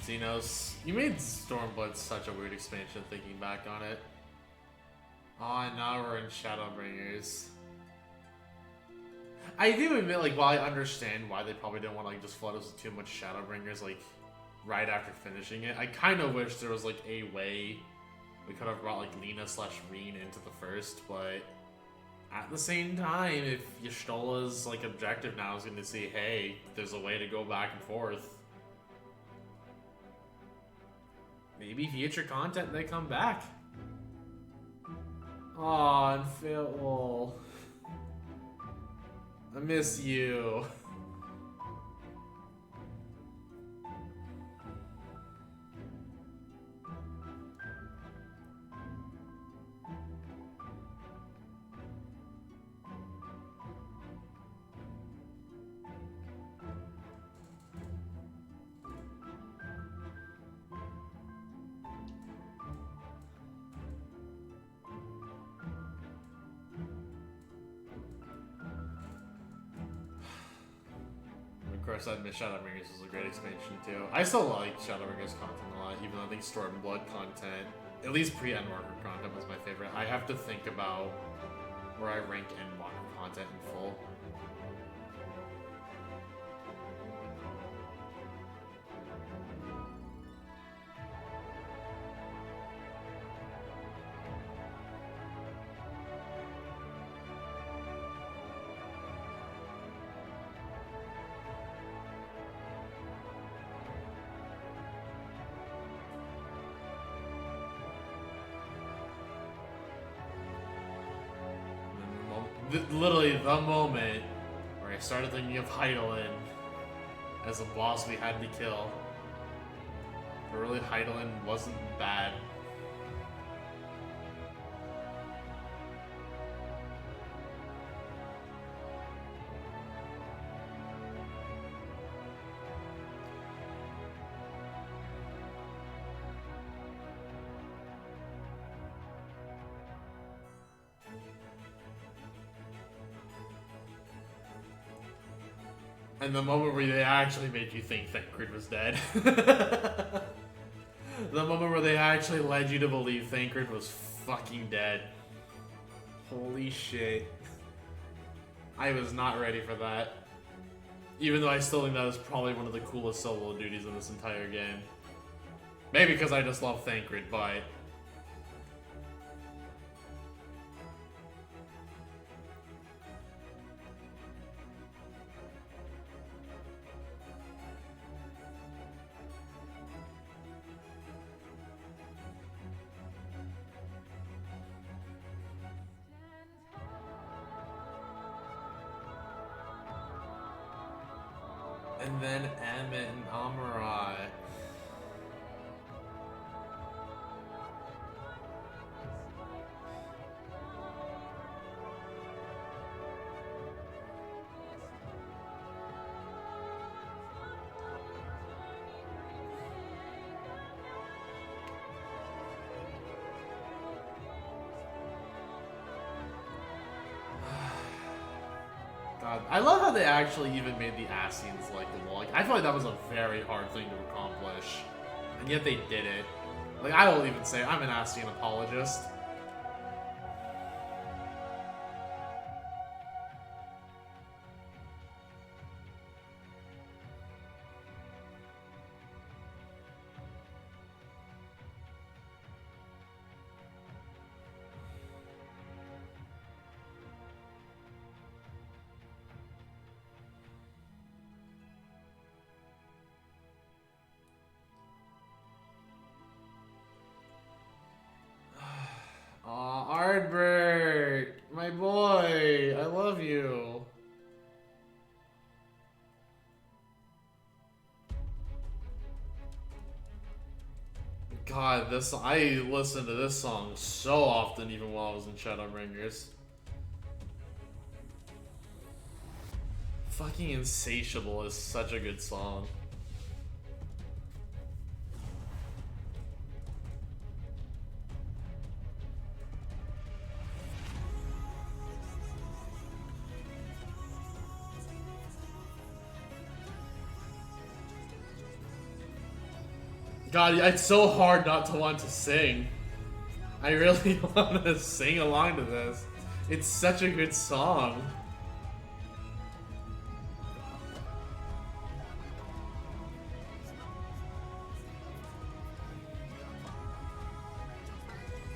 Xenos, you made Stormblood such a weird expansion thinking back on it. Oh, and now we're in Shadowbringers. I do admit, like, while I understand why they probably didn't want to, like, just flood us with too much Shadowbringers, like, right after finishing it, I kind of wish there was, like, a way we could have brought, like, Lena/Reen into the first, but at the same time, if Y'shtola's, like, objective now is going to see, hey, there's a way to go back and forth, maybe future content they come back. Aw, and Phil. I miss you. course, I admit Shadowbringers was a great expansion too. I still like Shadowbringers content a lot, even though I think Stormblood content, at least pre-Endwalker content, was my favorite. I have to think about where I rank Endwalker content in full. Literally the moment where I started thinking of Hydaelyn as a boss we had to kill. But really, Hydaelyn wasn't bad. And the moment where they actually made you think Thancred was dead. The moment where they actually led you to believe Thancred was fucking dead. Holy shit. I was not ready for that. Even though I still think that was probably one of the coolest solo duties in this entire game. Maybe because I just love Thancred, but... And then Emmett and Amarai. God, I love how they actually even made the Ascians like the wall. Like, I feel like that was a very hard thing to accomplish, and yet they did it. Like, I will even say I'm an Ascian apologist. Ardbert, my boy, I love you. God, I listened to this song so often even while I was in Shadowbringers. Fucking Insatiable is such a good song. God, it's so hard not to want to sing. I really want to sing along to this. It's such a good song.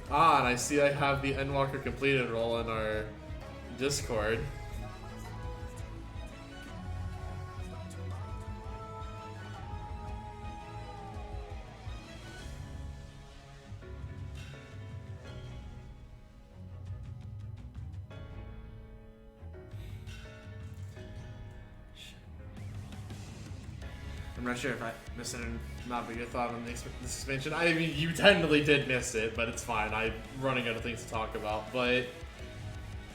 Ah, and I see I have the Endwalker completed role in our Discord. I'm not sure if I missed it or not, but your thought on this expansion. I mean, you technically did miss it, but it's fine. I'm running out of things to talk about. But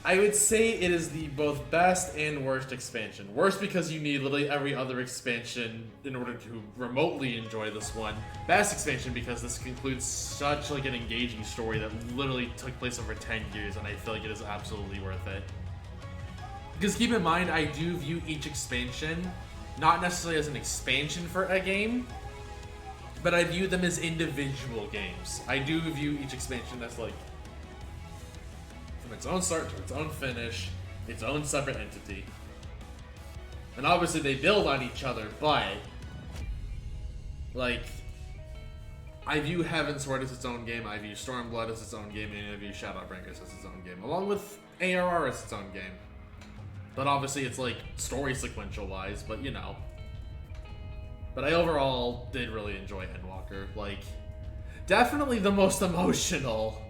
I would say it is the both best and worst expansion. Worst because you need literally every other expansion in order to remotely enjoy this one. Best expansion because this concludes such like an engaging story that literally took place over 10 years, and I feel like it is absolutely worth it. Because keep in mind, I do view each expansion not necessarily as an expansion for a game, but I view them as individual games. I do view each expansion as like from its own start to its own finish, its own separate entity. And obviously they build on each other, but like I view Heavensward as its own game, I view Stormblood as its own game, and I view Shadowbringers as its own game, along with ARR as its own game. But obviously it's like story sequential wise, but you know. But I overall did really enjoy Endwalker. Like, definitely the most emotional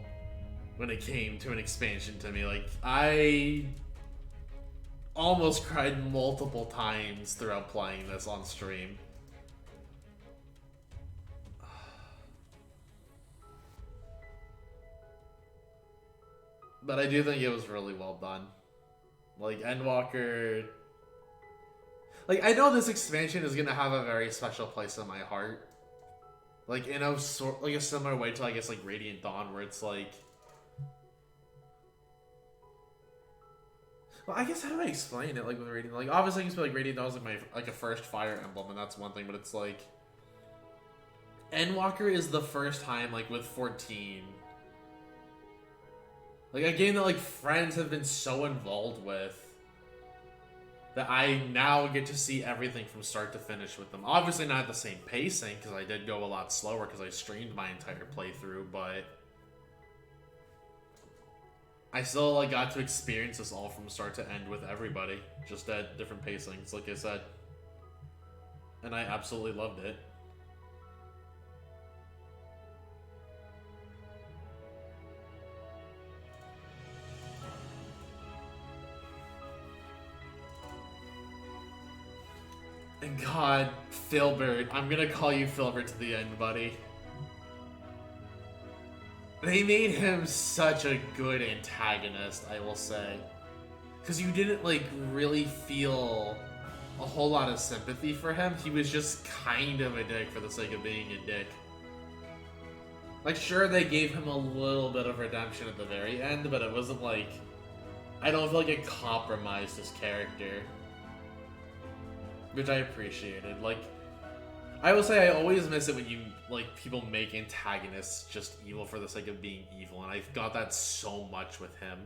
when it came to an expansion to me. Like, I almost cried multiple times throughout playing this on stream. But I do think it was really well done. Like, Endwalker... Like, I know this expansion is gonna have a very special place in my heart. Like, in a sort, like a similar way to, I guess, like Radiant Dawn, where it's like... Well, I guess how do I explain it? Like with Radiant, like obviously I can feel like Radiant Dawn was like my a first Fire Emblem, and that's one thing. But it's like Endwalker is the first time, like with 14, like a game that like friends have been so involved with, that I now get to see everything from start to finish with them. Obviously not at the same pacing, because I did go a lot slower because I streamed my entire playthrough, but I still like got to experience this all from start to end with everybody, just at different pacings, like I said. And I absolutely loved it. And God, Filbert, I'm gonna call you Filbert to the end, buddy. They made him such a good antagonist, I will say. Because you didn't, like, really feel a whole lot of sympathy for him. He was just kind of a dick for the sake of being a dick. Like, sure, they gave him a little bit of redemption at the very end, but it wasn't like... I don't feel like it compromised his character. Which I appreciated. Like, I will say I always miss it when you, like, people make antagonists just evil for the sake of being evil, and I've got that so much with him.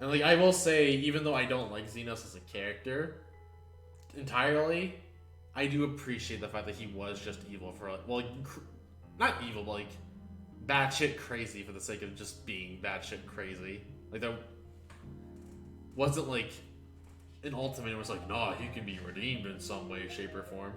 And, like, I will say, even though I don't like Xenos as a character entirely, I do appreciate the fact that he was just evil for, like, well, like, not evil, but, like, batshit crazy for the sake of just being batshit crazy. Like, there wasn't, like, an ultimate was like, nah, he can be redeemed in some way, shape, or form.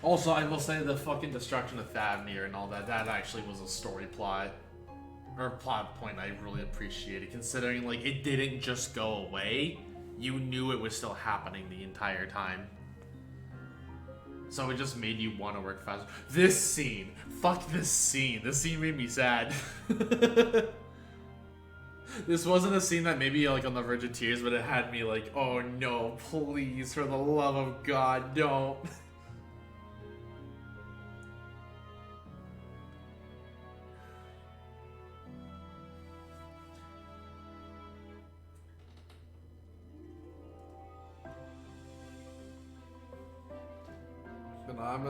Also, I will say the fucking destruction of Thavnir and all that, that actually was a story plot. Or a plot point I really appreciated, considering, like, it didn't just go away. You knew it was still happening the entire time. So it just made you want to work faster. This scene! Fuck this scene! This scene made me sad. This wasn't a scene that made me, like, on the verge of tears, but it had me like, oh no, please, for the love of God, don't.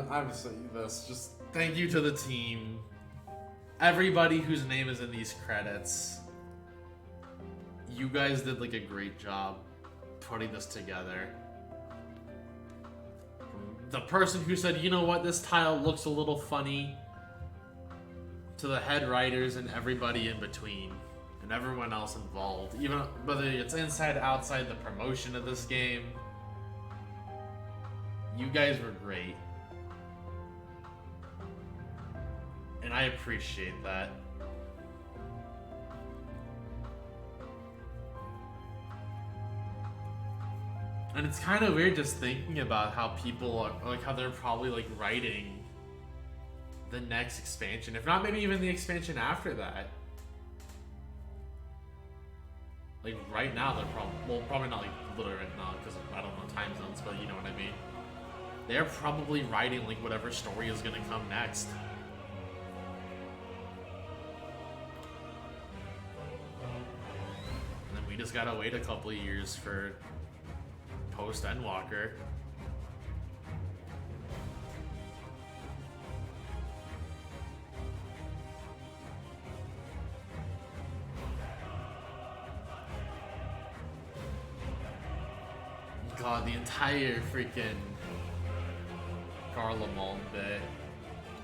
I'm saying this. Just thank you to the team. Everybody whose name is in these credits. You guys did like a great job putting this together. The person who said, you know what, this tile looks a little funny, to the head writers and everybody in between. And everyone else involved. Even whether it's inside, outside the promotion of this game. You guys were great. And I appreciate that. And it's kind of weird just thinking about how people are, like, how they're probably, like, writing the next expansion, if not maybe even the expansion after that. Like, right now, they're probably not, like, literally right now, because I don't know time zones, but you know what I mean. They're probably writing, like, whatever story is gonna come next. And then we just gotta wait a couple of years for post-Endwalker. God, the entire freaking Garlemald bit.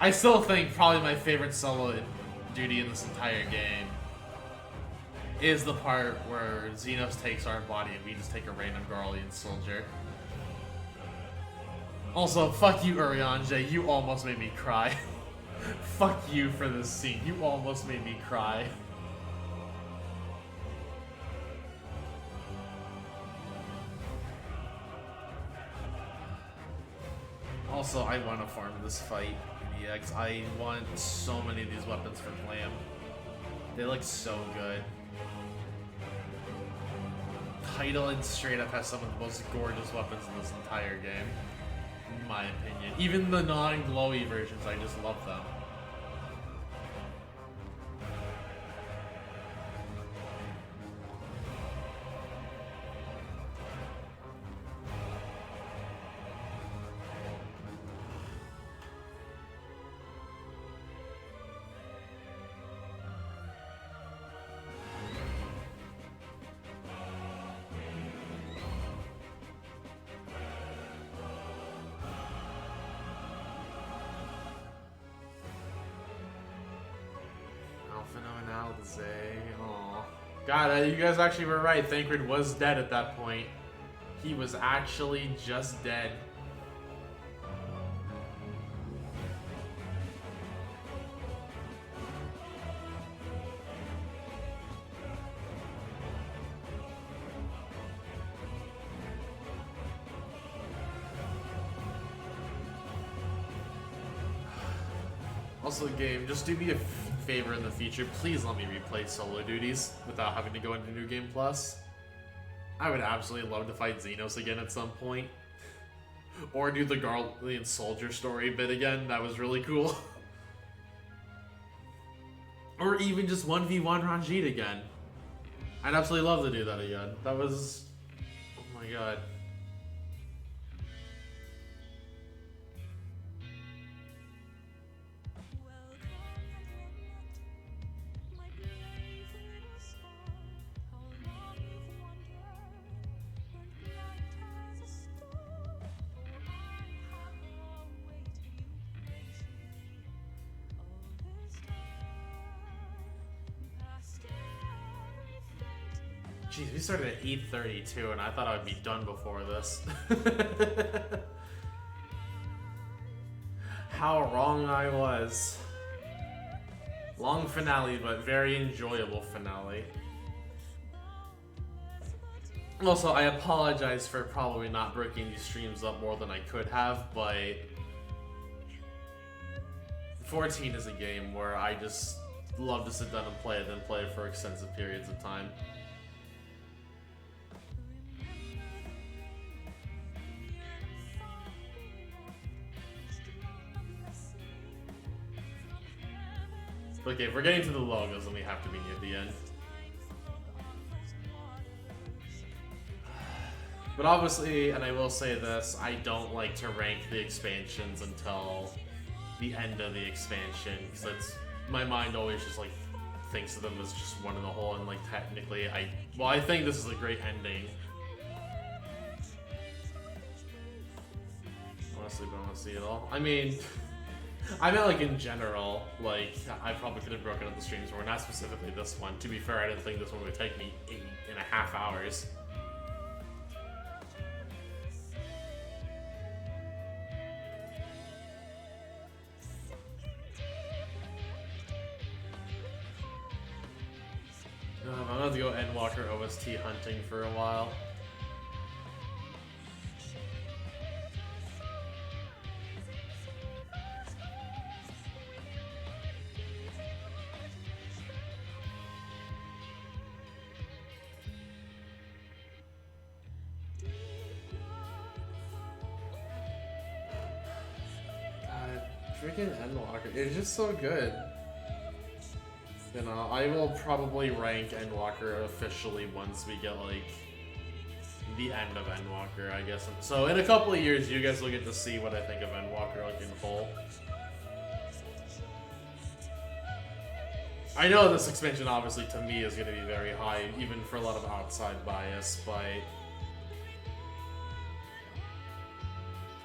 I still think probably my favorite solo duty in this entire game is the part where Xenos takes our body and we just take a random Garlean soldier. Also, fuck you, Urianger, you almost made me cry. Fuck you for this scene, you almost made me cry. Also, I want to farm this fight in EX. I want so many of these weapons for Glam. They look so good. Heidelin straight up has some of the most gorgeous weapons in this entire game, in my opinion. Even the non-glowy versions, I just love them. Aw. God, you guys actually were right. Thancred was dead at that point. He was actually just dead. Also, game, just do me a favor in the future. Please let me replay solo duties without having to go into New Game Plus. I would absolutely love to fight Xenos again at some point. Or do the Garlean Soldier story bit again. That was really cool. Or even just 1v1 Ranjit again. I'd absolutely love to do that again. That was... oh my god. Jeez, we started at 8:32 and I thought I would be done before this. How wrong I was. Long finale, but very enjoyable finale. Also, I apologize for probably not breaking these streams up more than I could have, but 14 is a game where I just love to sit down and play it, then play it for extensive periods of time. Okay, if we're getting to the logos, then we have to be near the end. But obviously, and I will say this, I don't like to rank the expansions until the end of the expansion, because that's, my mind always just like thinks of them as just one in the whole, and like technically, I think this is a great ending. Honestly, but I don't see it all. I mean, I meant like in general, like I probably could have broken up the streams more, not specifically this one. To be fair, I didn't think this one would take me 8.5 hours. I'm gonna have to go Endwalker OST hunting for a while. Freaking Endwalker. It's just so good. You know, I will probably rank Endwalker officially once we get, like, the end of Endwalker, I guess. So in a couple of years, you guys will get to see what I think of Endwalker, like, in full. I know this expansion, obviously, to me, is going to be very high, even for a lot of outside bias, but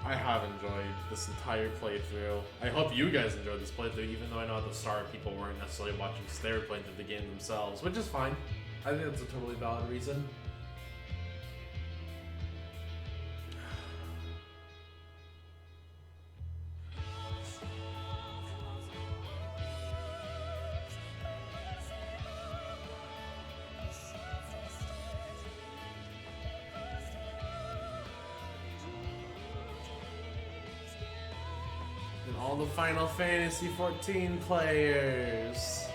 I have enjoyed this entire playthrough. I hope you guys enjoyed this playthrough, even though I know at the start people weren't necessarily watching because they were playing through the game themselves, which is fine. I think that's a totally valid reason. And all the Final Fantasy XIV players.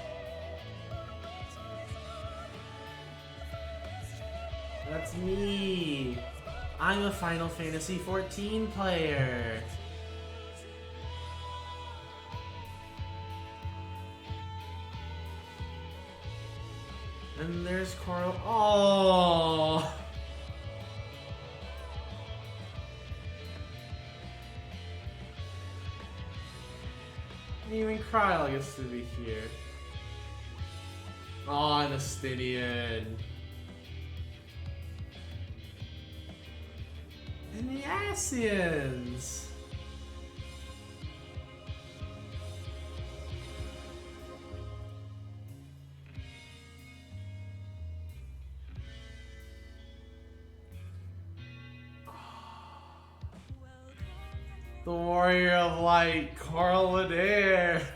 That's me. I'm a Final Fantasy XIV player. And there's Coral. Oh. Even Kryl gets to be here. Oh, Anastinian. And the Asians. The Warrior of Light, Carl Ladair.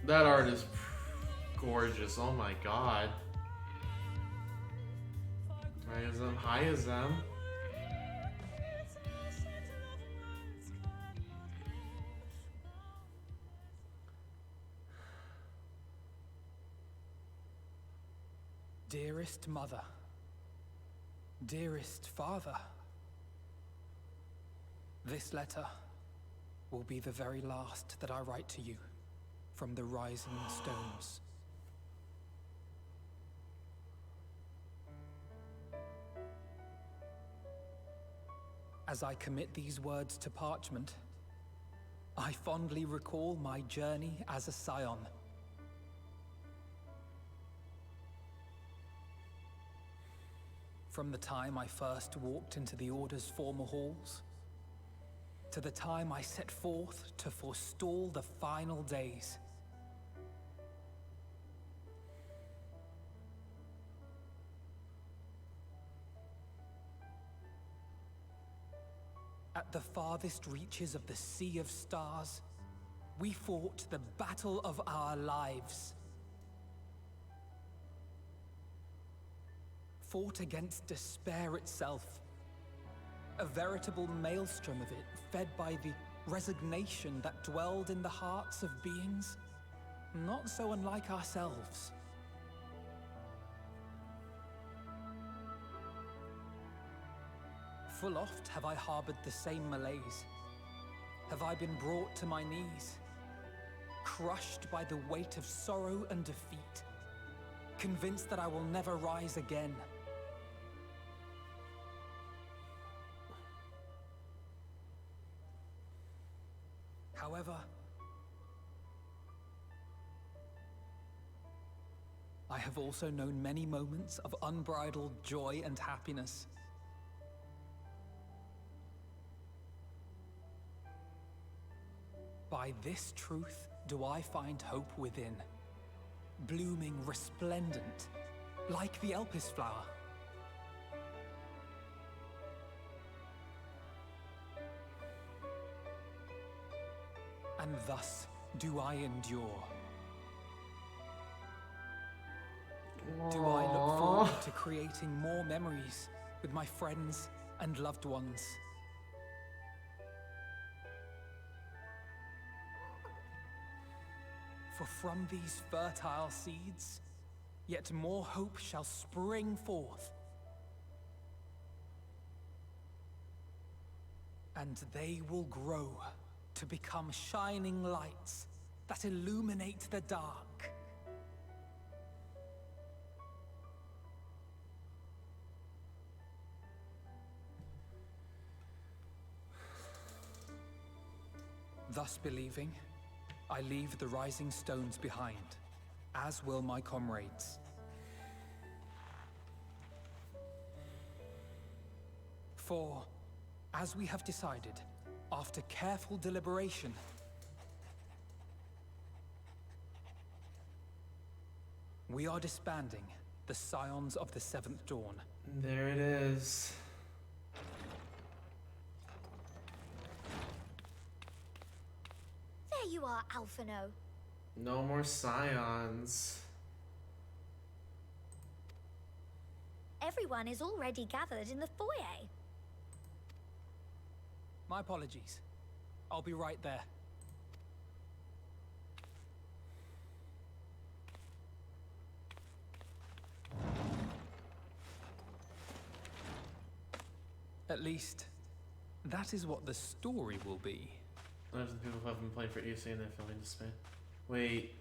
That art is gorgeous. Oh my god. Hi, Azam. Dearest mother, dearest father, this letter will be the very last that I write to you from the Rising Stones. As I commit these words to parchment, I fondly recall my journey as a scion. From the time I first walked into the Order's former halls, to the time I set forth to forestall the final days. At the farthest reaches of the Sea of Stars, we fought the battle of our lives. Fought against despair itself. A veritable maelstrom of it, fed by the resignation that dwelled in the hearts of beings not so unlike ourselves. Full oft have I harbored the same malaise. Have I been brought to my knees, crushed by the weight of sorrow and defeat, convinced that I will never rise again. However, I have also known many moments of unbridled joy and happiness. By this truth do I find hope within, blooming resplendent, like the Elpis flower. And thus do I endure. Do I look forward to creating more memories with my friends and loved ones. For from these fertile seeds, yet more hope shall spring forth. And they will grow to become shining lights that illuminate the dark. Thus believing, I leave the rising stones behind, as will my comrades. For, as we have decided, after careful deliberation, we are disbanding the Scions of the Seventh Dawn. There it is. There you are, Alphino. No more scions. Everyone is already gathered in the foyer. My apologies. I'll be right there. At least, that is what the story will be. There's the people who have been playing for EC and they're feeling dismay. Wait,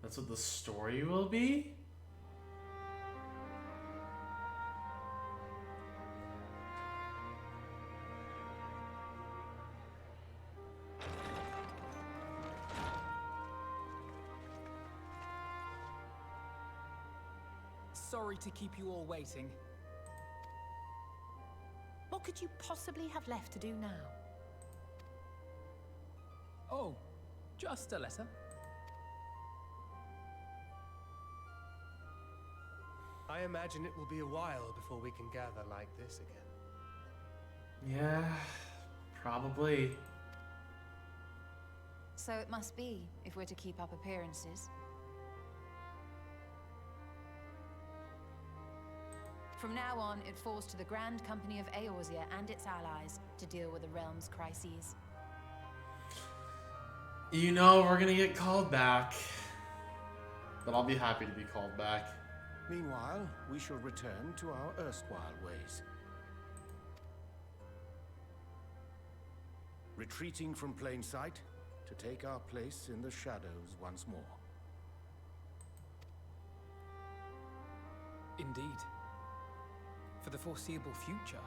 that's what the story will be? Sorry to keep you all waiting. What could you possibly have left to do now? Oh, just a letter. I imagine it will be a while before we can gather like this again. Yeah, probably. So it must be, if we're to keep up appearances. From now on, it falls to the Grand Company of Eorzea and its allies to deal with the realm's crises. You know we're gonna get called back. But I'll be happy to be called back. Meanwhile, we shall return to our erstwhile ways. Retreating from plain sight to take our place in the shadows once more. Indeed. For the foreseeable future,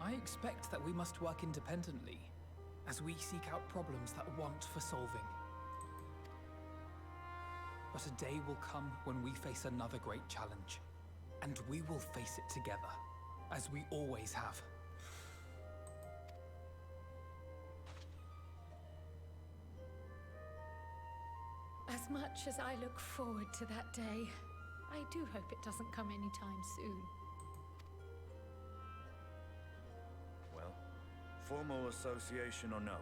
I expect that we must work independently as we seek out problems that want for solving. But a day will come when we face another great challenge, and we will face it together, as we always have. As much as I look forward to that day, I do hope it doesn't come anytime soon. Well, formal association or no,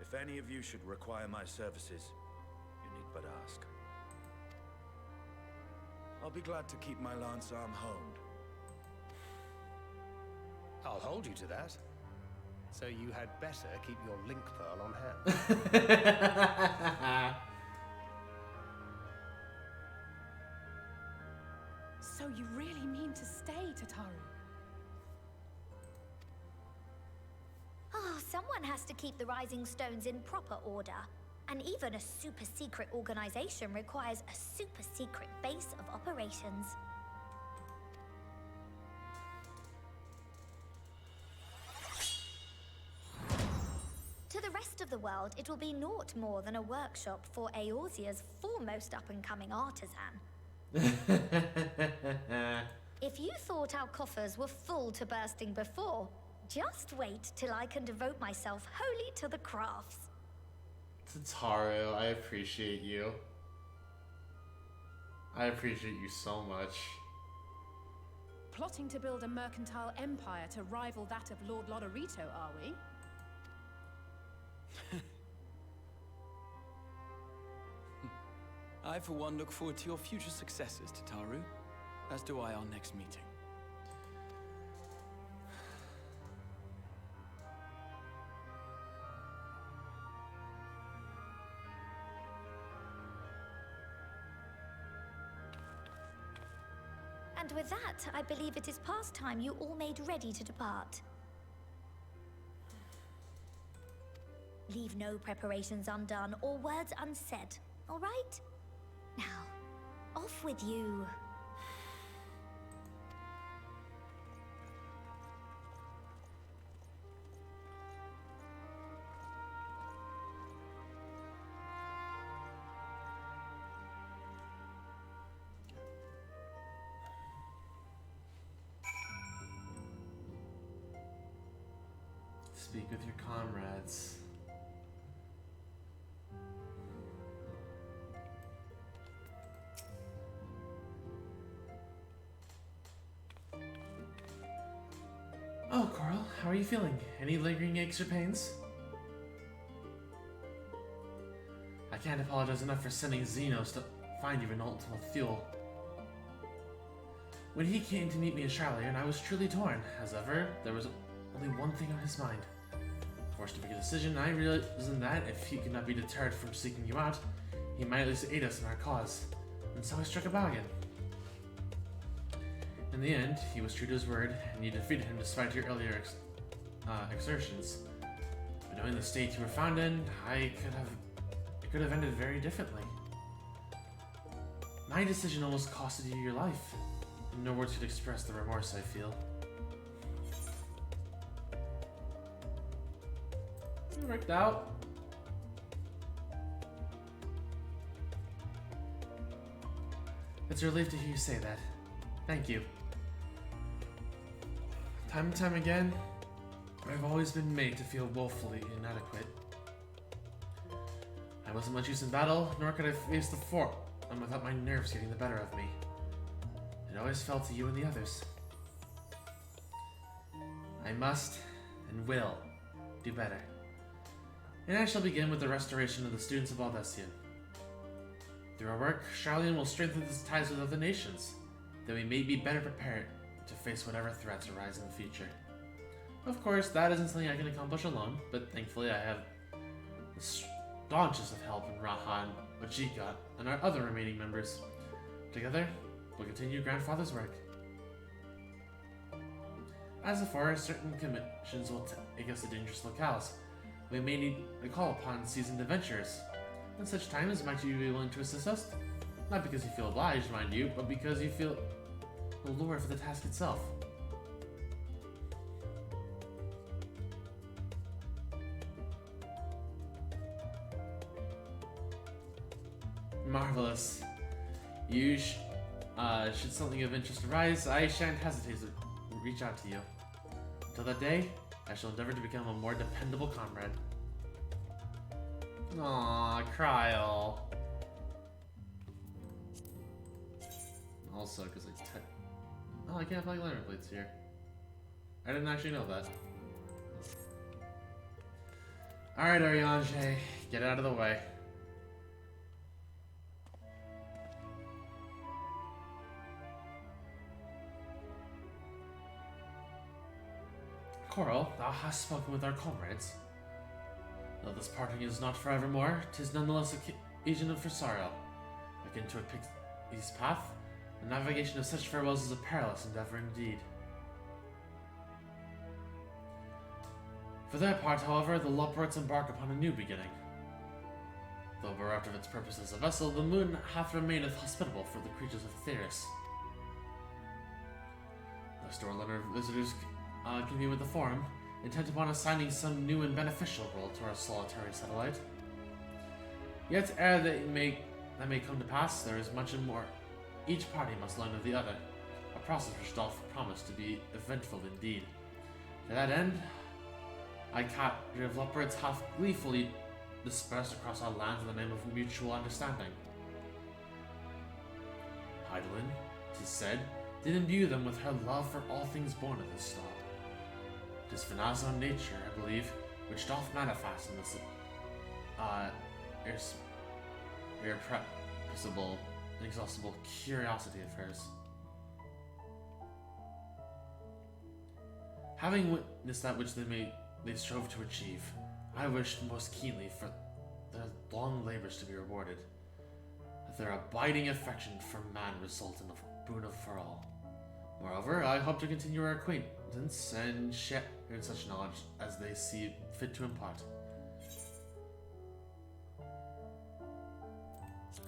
if any of you should require my services, you need but ask. I'll be glad to keep my lance arm honed. I'll hold you to that. So you had better keep your link pearl on hand. So you really mean to stay, Tataru? Oh, someone has to keep the Rising Stones in proper order. And even a super-secret organization requires a super-secret base of operations. To the rest of the world, it will be naught more than a workshop for Eorzea's foremost up-and-coming artisan. If you thought our coffers were full to bursting before, just wait till I can devote myself wholly to the crafts. Tataru, I appreciate you. I appreciate you so much. Plotting to build a mercantile empire to rival that of Lord Lodorito, are we? I, for one, look forward to your future successes, Tataru, as do I our next meeting. And with that, I believe it is past time you all made ready to depart. Leave no preparations undone or words unsaid, all right? Now, off with you. Speak with your comrades. Oh, Coral, how are you feeling? Any lingering aches or pains? I can't apologize enough for sending Xenos to find you an ultimate fuel. When he came to meet me in Charlian, I was truly torn. As ever, there was only one thing on his mind. Forced to make a decision, I realized that if he could not be deterred from seeking you out, he might at least aid us in our cause. And so I struck a bargain. In the end, he was true to his word, and you defeated him despite your earlier exertions. But knowing the state you were found in, it could have ended very differently. My decision almost costed you your life. No words could express the remorse I feel. It worked out. It's a relief to hear you say that. Thank you. Time and time again, I've always been made to feel woefully inadequate. I wasn't much use in battle, nor could I face the fort without my nerves getting the better of me. It always fell to you and the others. I must and will do better. And I shall begin with the restoration of the students of Aldessian. Through our work, Charlian will strengthen its ties with other nations, that we may be better prepared to face whatever threats arise in the future. Of course, that isn't something I can accomplish alone, but thankfully I have the staunchest of help in Raha and Ojika and our other remaining members. Together, we'll continue Grandfather's work. As before, certain commissions will take us to dangerous locales. We may need to call upon seasoned adventurers. At such times, might you be willing to assist us? Not because you feel obliged, mind you, but because you feel the lure for the task itself. Marvelous. You should something of interest arise, I shan't hesitate to reach out to you. Until that day, I shall endeavor to become a more dependable comrade. Aww, Kryl. Also, because oh, I can't play glamour plates here. I didn't actually know that. Alright, Ariange, get out of the way. Coral, thou hast spoken with our comrades. Though this parting is not forevermore, 'tis nonetheless occasion for sorrow. Akin to a pixie's path, the navigation of such farewells is a perilous endeavor indeed. For their part, however, the Loports embark upon a new beginning. Though bereft of its purpose as a vessel, the moon hath remaineth hospitable for the creatures of Theris. The Storelander visitors convene with the Forum, intent upon assigning some new and beneficial role to our solitary satellite. Yet, ere that may come to pass, there is much and more each party must learn of the other, a process which doth promise to be eventful indeed. To that end, cadre of Loports hath gleefully dispersed across our lands in the name of mutual understanding. Heidelin, 'tis said, did imbue them with her love for all things born of this star. 'Tis Fina's own nature, I believe, which doth manifest in this irrepressible, inexhaustible curiosity of hers. Having witnessed that which they strove to achieve, I wished most keenly for their long labors to be rewarded, that their abiding affection for man result in a boon for all. Moreover, I hope to continue our acquaintance and share such knowledge as they see fit to impart.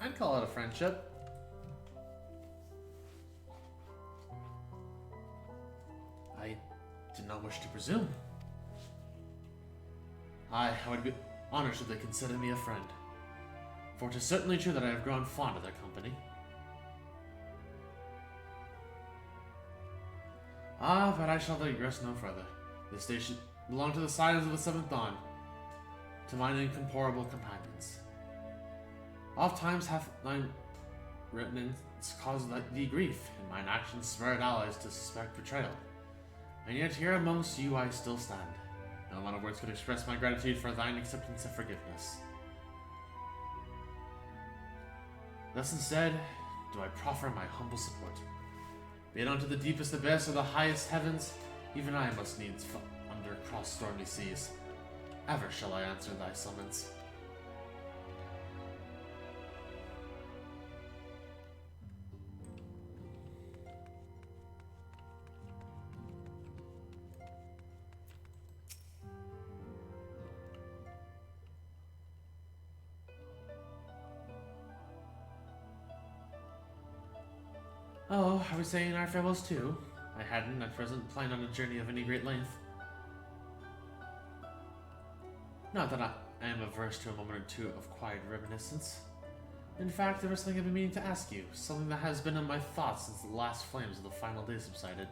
I'd call it a friendship. I did not wish to presume. I would be honored should they consider me a friend, for it is certainly true that I have grown fond of their company. But I shall digress no further. This station belonged to the Scions of the Seventh Dawn, to mine incomparable companions. Oft times hath thine written caused thee grief, and mine actions spurred allies to suspect betrayal. And yet here amongst you I still stand. No amount of words could express my gratitude for thine acceptance of forgiveness. Thus instead, do I proffer my humble support. Be it unto the deepest abyss or the highest heavens, even I must needs under cross stormy seas. Ever shall I answer thy summons. Oh, are we saying our farewells too? I hadn't at present planned on a journey of any great length. Not that I am averse to a moment or two of quiet reminiscence. In fact, there was something I've been meaning to ask you, something that has been in my thoughts since the last flames of the final day subsided.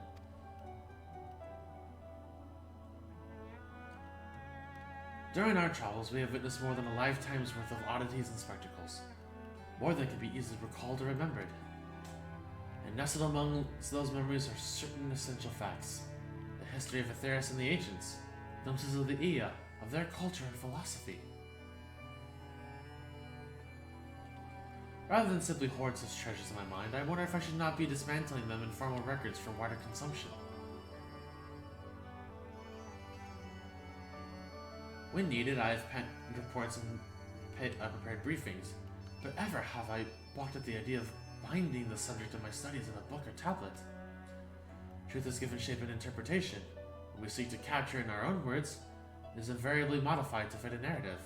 During our travels, we have witnessed more than a lifetime's worth of oddities and spectacles, more than can be easily recalled or remembered. And nestled amongst those memories are certain essential facts. The history of Aetheris and the ancients, glimpses of the Ea, of their culture and philosophy. Rather than simply hoard such treasures in my mind, I wonder if I should not be dismantling them in formal records for wider consumption. When needed, I have penned reports and prepared briefings, but ever have I balked at the idea of binding the subject of my studies in a book or tablet. Truth is given shape and interpretation. When we seek to capture in our own words, it is invariably modified to fit a narrative,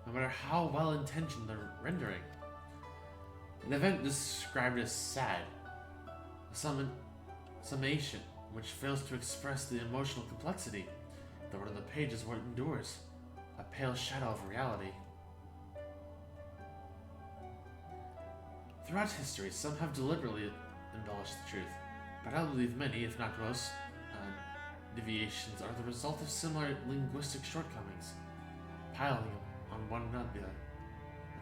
no matter how well-intentioned the rendering. An event described as sad, a summation which fails to express the emotional complexity. The word on the page is what endures, a pale shadow of reality. Throughout history, some have deliberately embellished the truth, but I believe many, if not most, deviations are the result of similar linguistic shortcomings, piling on one another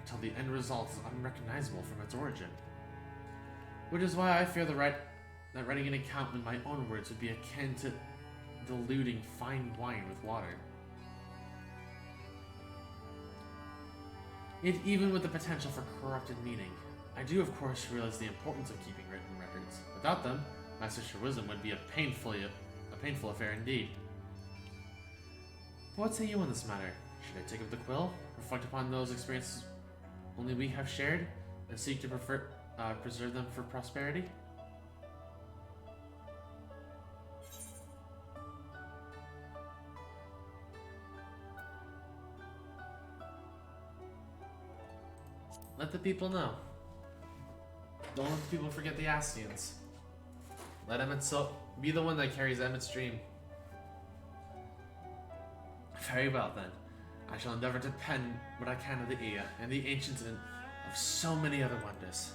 until the end result is unrecognizable from its origin. Which is why I fear that writing an account in my own words would be akin to diluting fine wine with water. Yet even with the potential for corrupted meaning, I do of course realize the importance of keeping written records. Without them, my search for wisdom would be a painful affair indeed. But what say you on this matter? Should I take up the quill, reflect upon those experiences only we have shared, and seek to preserve them for prosperity? Let the people know. Don't let the people forget the Ascians. Let Emmett be the one that carries Emmett's dream. Very well then. I shall endeavor to pen what I can of the Ea and the ancients and of so many other wonders.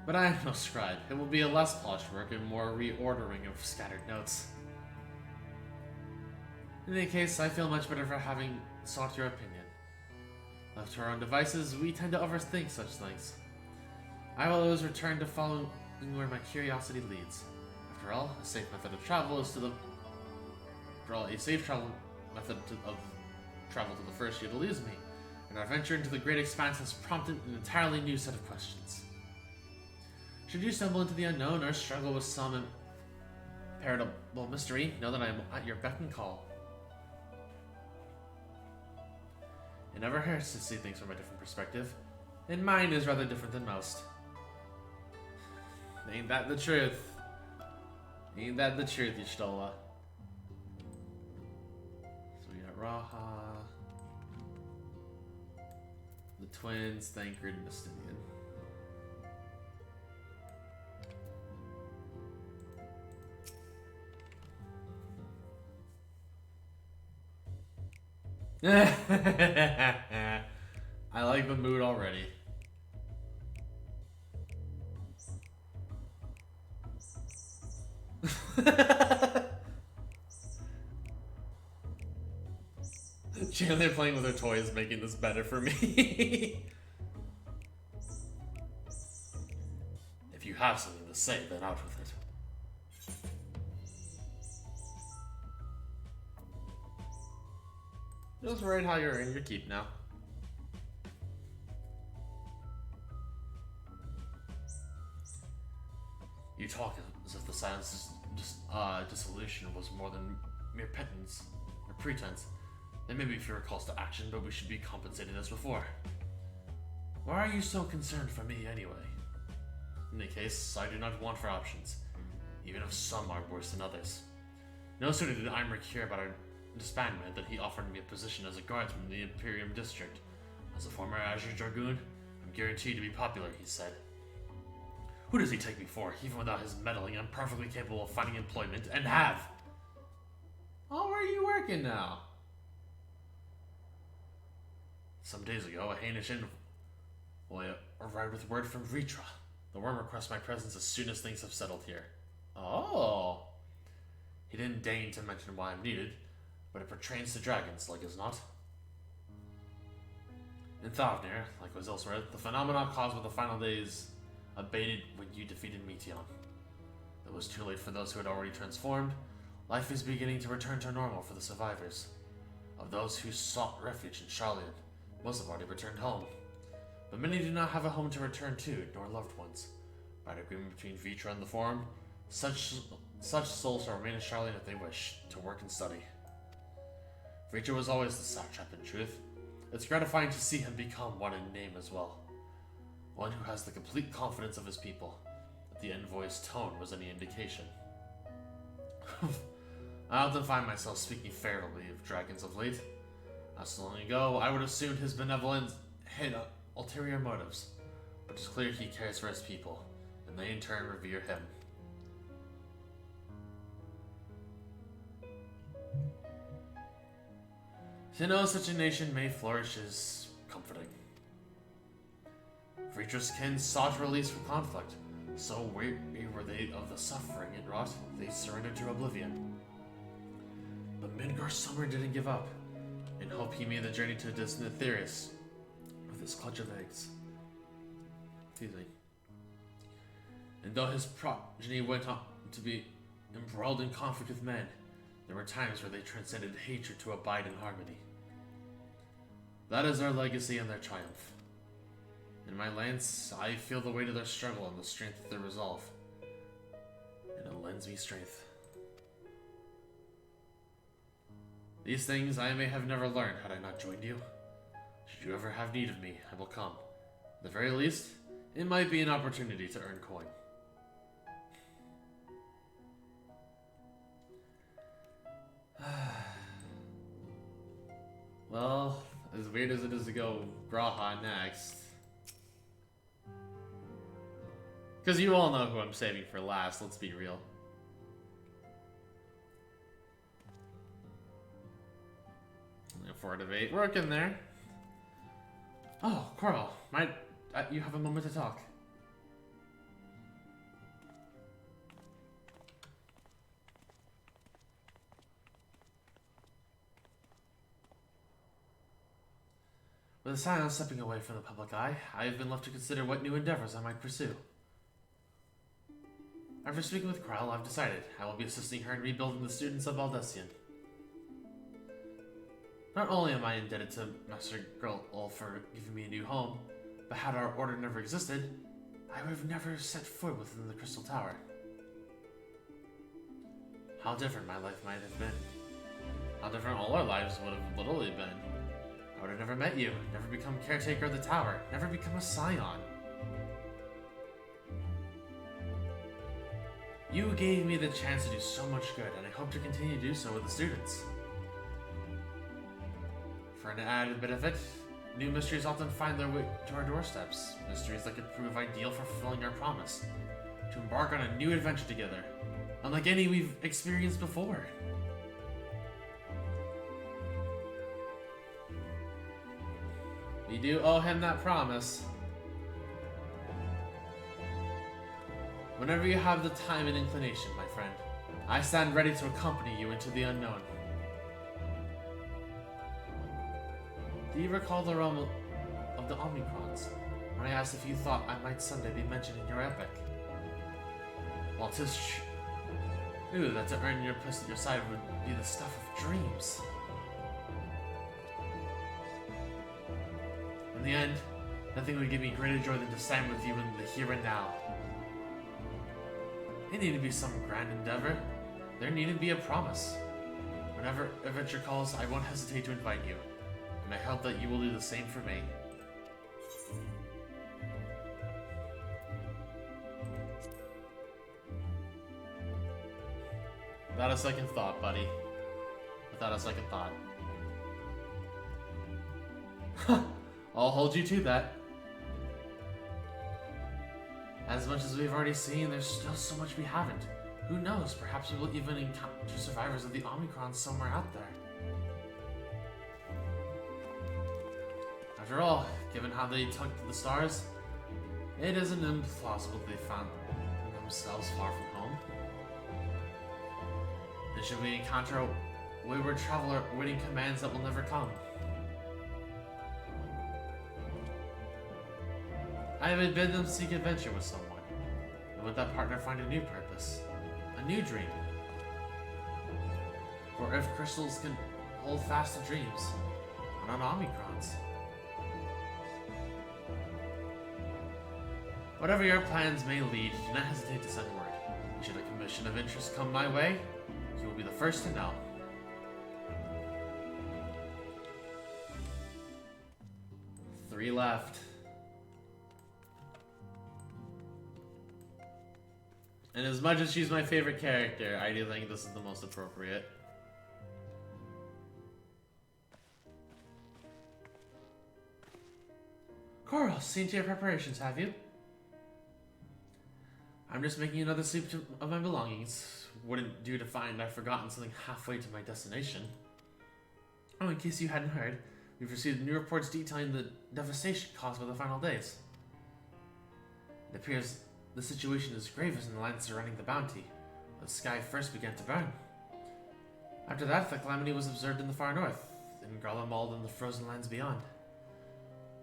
But I am no scribe. It will be a less polished work and more reordering of scattered notes. In any case, I feel much better for having sought your opinion. Left to our own devices, we tend to overthink such things. I will always return to following where my curiosity leads. After all, a safe method of travel is of travel to the first year to lose me, and our venture into the great expanse has prompted an entirely new set of questions. Should you stumble into the unknown or struggle with some impenetrable mystery, know that I am at your beck and call. It never hurts to see things from a different perspective, and mine is rather different than most. Ain't that the truth? Ain't that the truth, Y'shtola? So we got Raha, the twins, Thancred, and Justinian. I like the mood already. Chandler playing with her toys making this better for me. If you have something to say, then out with it. Just right how you're in your keep now. You talk as if the silence dissolution was more than mere penance or pretense. There may be fewer calls to action, but we should be compensated as before. Why are you so concerned for me anyway? In any case, I do not want for options, even if some are worse than others. No sooner did Imric hear about our disbandment than he offered me a position as a guardsman in the Imperium District. As a former Azure Dragoon, I'm guaranteed to be popular, he said. Who does he take me for? Even without his meddling, I'm perfectly capable of finding employment, and have! Oh, where are you working now? Some days ago, a Hainish envoy arrived with word from Vitra. The worm requests my presence as soon as things have settled here. Oh! He didn't deign to mention why I'm needed, but it pertains to dragons, like as not. In Thavnir, like was elsewhere, the phenomena caused by the final days abated when you defeated Meteon. It was too late for those who had already transformed. Life is beginning to return to normal for the survivors. Of those who sought refuge in Sharlayan, most have already returned home. But many do not have a home to return to, nor loved ones. By agreement between Vitra and the Forum, such souls shall remain in Sharlayan if they wish, to work and study. Vitra was always the satrap in truth. It's gratifying to see him become one in name as well. One who has the complete confidence of his people. If the envoy's tone was any indication. I often find myself speaking favorably of dragons of late. Not so long ago, I would have assumed his benevolence hid ulterior motives, but it's clear he cares for his people, and they in turn revere him. To know such a nation may flourish is comforting. Vitra's kin sought release from conflict, so weary were they of the suffering it wrought, they surrendered to oblivion. But Midgar Summer didn't give up. In hope, he made the journey to distant Etheirys with his clutch of eggs. Excuse me. And though his progeny went on to be embroiled in conflict with men, there were times where they transcended hatred to abide in harmony. That is their legacy and their triumph. In my lance, I feel the weight of their struggle and the strength of their resolve. And it lends me strength. These things I may have never learned had I not joined you. Should you ever have need of me, I will come. At the very least, it might be an opportunity to earn coin. Well, as weird as it is to go Graha next. Because you all know who I'm saving for last, let's be real. Four out of 8. Working there. Oh, Carl, you have a moment to talk. With the silence stepping away from the public eye, I have been left to consider what new endeavors I might pursue. After speaking with Krell, I've decided I will be assisting her in rebuilding the students of Aldessian. Not only am I indebted to Master Girl for giving me a new home, but had our order never existed, I would have never set foot within the Crystal Tower. How different my life might have been. How different all our lives would have literally been. I would have never met you, never become caretaker of the tower, never become a scion. You gave me the chance to do so much good, and I hope to continue to do so with the students. For an added benefit, new mysteries often find their way to our doorsteps. Mysteries that could prove ideal for fulfilling our promise to embark on a new adventure together, unlike any we've experienced before. We do owe him that promise. Whenever you have the time and inclination, my friend, I stand ready to accompany you into the unknown. Do you recall the realm of the Omicrons, when I asked if you thought I might someday be mentioned in your epic? Well, 'tis true that to earn your place at your side would be the stuff of dreams. In the end, nothing would give me greater joy than to stand with you in the here and now. It needn't be some grand endeavor. There needn't be a promise. Whenever adventure calls, I won't hesitate to invite you, and I hope that you will do the same for me. Without a second thought, buddy. Without a second thought. I'll hold you to that. As much as we've already seen, there's still so much we haven't. Who knows, perhaps we will even encounter survivors of the Omicron somewhere out there. After all, given how they took to the stars, it isn't implausible they found themselves far from home. And should we encounter a wayward traveler awaiting commands that will never come? I would bid them seek adventure with someone, and with that partner find a new purpose, a new dream. For if crystals can hold fast to dreams, why not Omicrons? Whatever your plans may lead, do not hesitate to send word. Should a commission of interest come my way, you will be the first to know. Three left. And as much as she's my favorite character, I do think this is the most appropriate. Coral, seen to your preparations, have you? I'm just making another sweep of my belongings. Wouldn't do to find I've forgotten something halfway to my destination. Oh, in case you hadn't heard, we've received new reports detailing the devastation caused by the final days. It appears the situation is gravest in the lands surrounding the bounty. The sky first began to burn. After that, the calamity was observed in the far north, in Garlemald and the frozen lands beyond.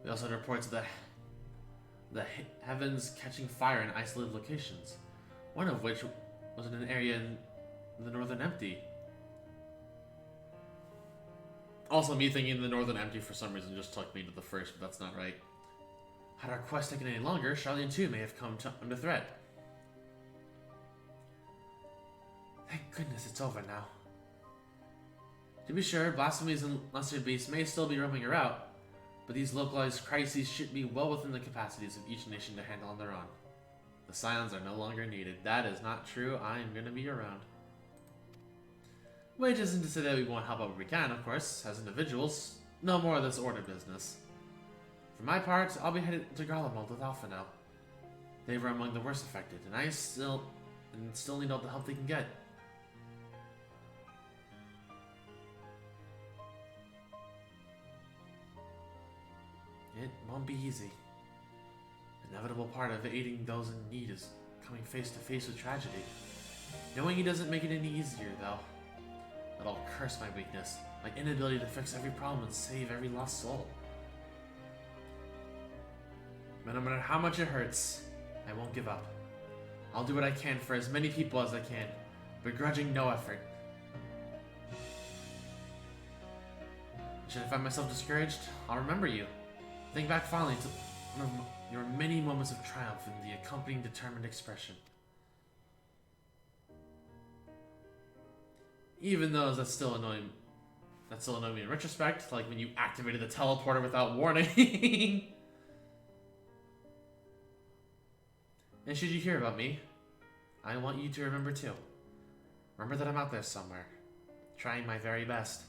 We also had reports of the heavens catching fire in isolated locations, one of which was in an area in the Northern Empty. Also, me thinking the Northern Empty for some reason just took me to the first, but that's not right. Had our quest taken any longer, Charlene too may have come under threat. Thank goodness it's over now. To be sure, blasphemies and lesser beasts may still be roaming around, but these localized crises should be well within the capacities of each nation to handle on their own. The Scions are no longer needed. That is not true. I am going to be around. Which isn't to say that we won't help out where we can, of course, as individuals. No more of this order business. For my part, I'll be headed to Garlemald with Alpha now. They were among the worst affected, and I still need all the help they can get. It won't be easy. The inevitable part of aiding those in need is coming face to face with tragedy. Knowing it doesn't make it any easier, though. That'll curse my weakness, my inability to fix every problem and save every lost soul. But no matter how much it hurts, I won't give up. I'll do what I can for as many people as I can, begrudging no effort. Should I find myself discouraged, I'll remember you. Think back fondly to one of your many moments of triumph and the accompanying determined expression. Even those that still annoy me in retrospect, like when you activated the teleporter without warning. And should you hear about me, I want you to remember too. Remember that I'm out there somewhere, trying my very best.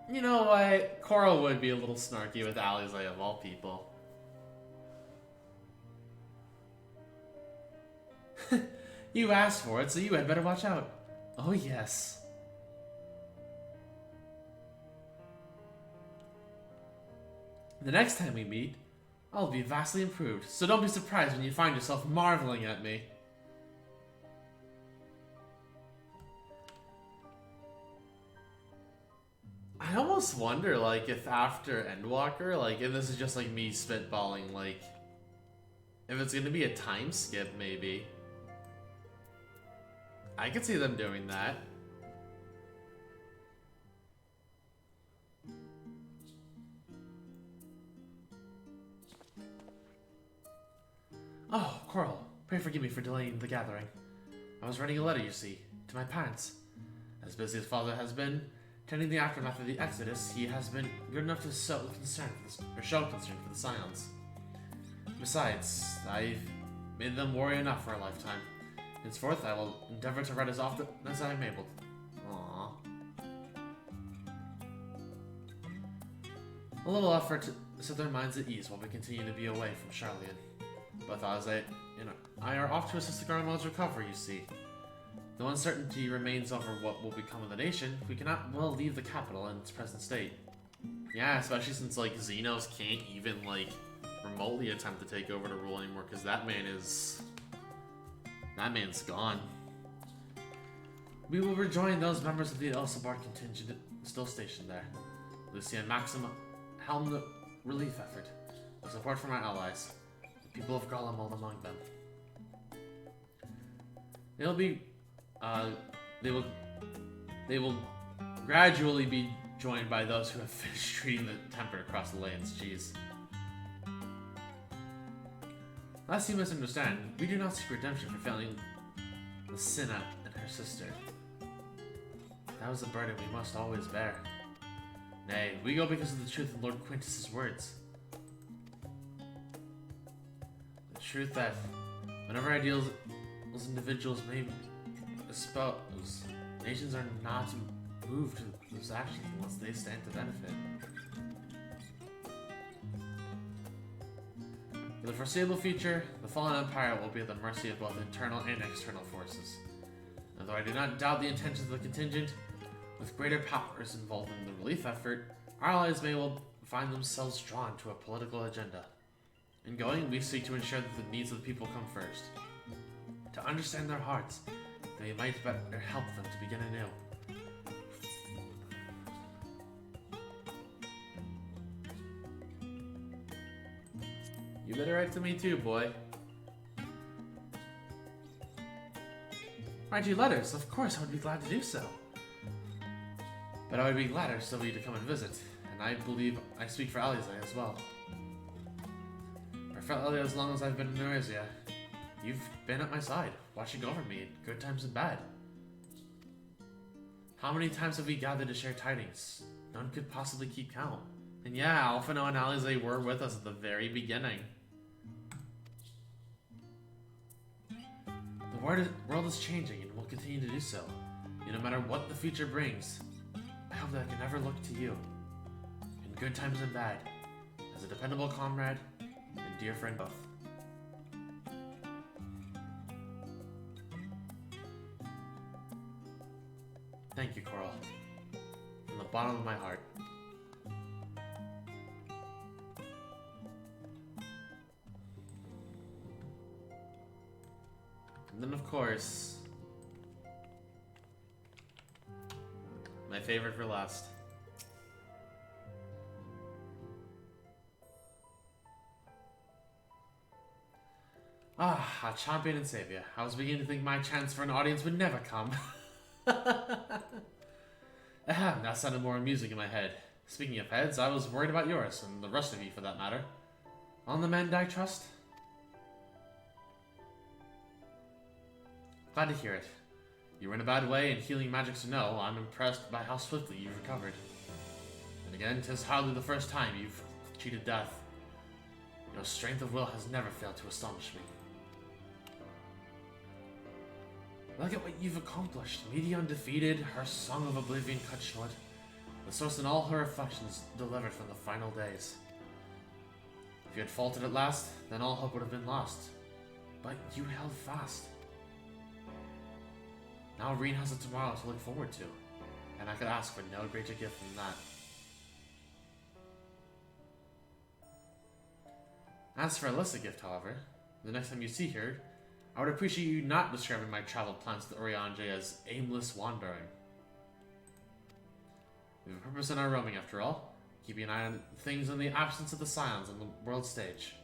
You know what? Coral would be a little snarky with Alizé of all people. You asked for it, so you had better watch out. Oh yes. The next time we meet, I'll be vastly improved, so don't be surprised when you find yourself marveling at me. I almost wonder, like, if after Endwalker, like, if this is just, like, me spitballing, like, if it's gonna be a time skip, maybe. I could see them doing that. Oh, Coral, pray forgive me for delaying the gathering. I was writing a letter, you see, to my parents. As busy as Father has been, tending the aftermath of the Exodus, he has been good enough to show concern for the Scions. Besides, I've made them worry enough for a lifetime. Henceforth, I will endeavor to write as often as I am able. Aww. A little effort to set their minds at ease while we continue to be away from Charlian. Both Alizé and I are off to assist the Garlemo's recovery, you see. Though uncertainty remains over what will become of the nation, we cannot well leave the capital in its present state. Yeah, especially since, like, Xenos can't even, like, remotely attempt to take over the rule anymore, because that man's gone. We will rejoin those members of the Elsabar contingent still stationed there. Lucia and Maxima helm the relief effort, with support from our allies, the people of Garlemald among them. They will gradually be joined by those who have finished treating the temper across the lanes. Jeez. Lest you misunderstand, we do not seek redemption for failing Lucina and her sister. That was a burden we must always bear. Nay, we go because of the truth in Lord Quintus's words. The truth that whenever ideals individuals may espouse, nations are not moved to those actions unless they stand to benefit. For the foreseeable future, the fallen empire will be at the mercy of both internal and external forces. Although I do not doubt the intentions of the contingent, with greater powers involved in the relief effort, our allies may well find themselves drawn to a political agenda. In going, we seek to ensure that the needs of the people come first. To understand their hearts, that we might better help them to begin anew. You better write to me too, boy. Write you letters, of course I would be glad to do so. But I would be gladder still for you to come and visit, and I believe I speak for Alizé as well. For as long as I've been in Eurasia, you've been at my side, watching over me in good times and bad. How many times have we gathered to share tidings? None could possibly keep count. And yeah, Alphino and Alizé were with us at the very beginning. The world is changing and will continue to do so. And no matter what the future brings, I hope that I can ever look to you, in good times and bad, as a dependable comrade and dear friend both. Thank you, Coral. From the bottom of my heart. And then, of course, my favorite for last. Ah, a champion and savior. I was beginning to think my chance for an audience would never come. Ahem, that sounded more amusing in my head. Speaking of heads, I was worried about yours, and the rest of you for that matter. On the mend, I trust? Glad to hear it. You were in a bad way, and healing magics to know, I'm impressed by how swiftly you've recovered. again, 'tis hardly the first time you've cheated death. Your strength of will has never failed to astonish me. Look at what you've accomplished. Media undefeated, her song of oblivion cut short, the source in all her reflections delivered from the final days. If you had faltered at last, then all hope would have been lost. But you held fast. Now Reen has a tomorrow to look forward to, and I could ask for no greater gift than that. As for Alyssa gift, however, the next time you see her, I would appreciate you not describing my travel plans to Oriange as aimless wandering. We have a purpose in our roaming, after all, keeping an eye on things in the absence of the scions on the world stage.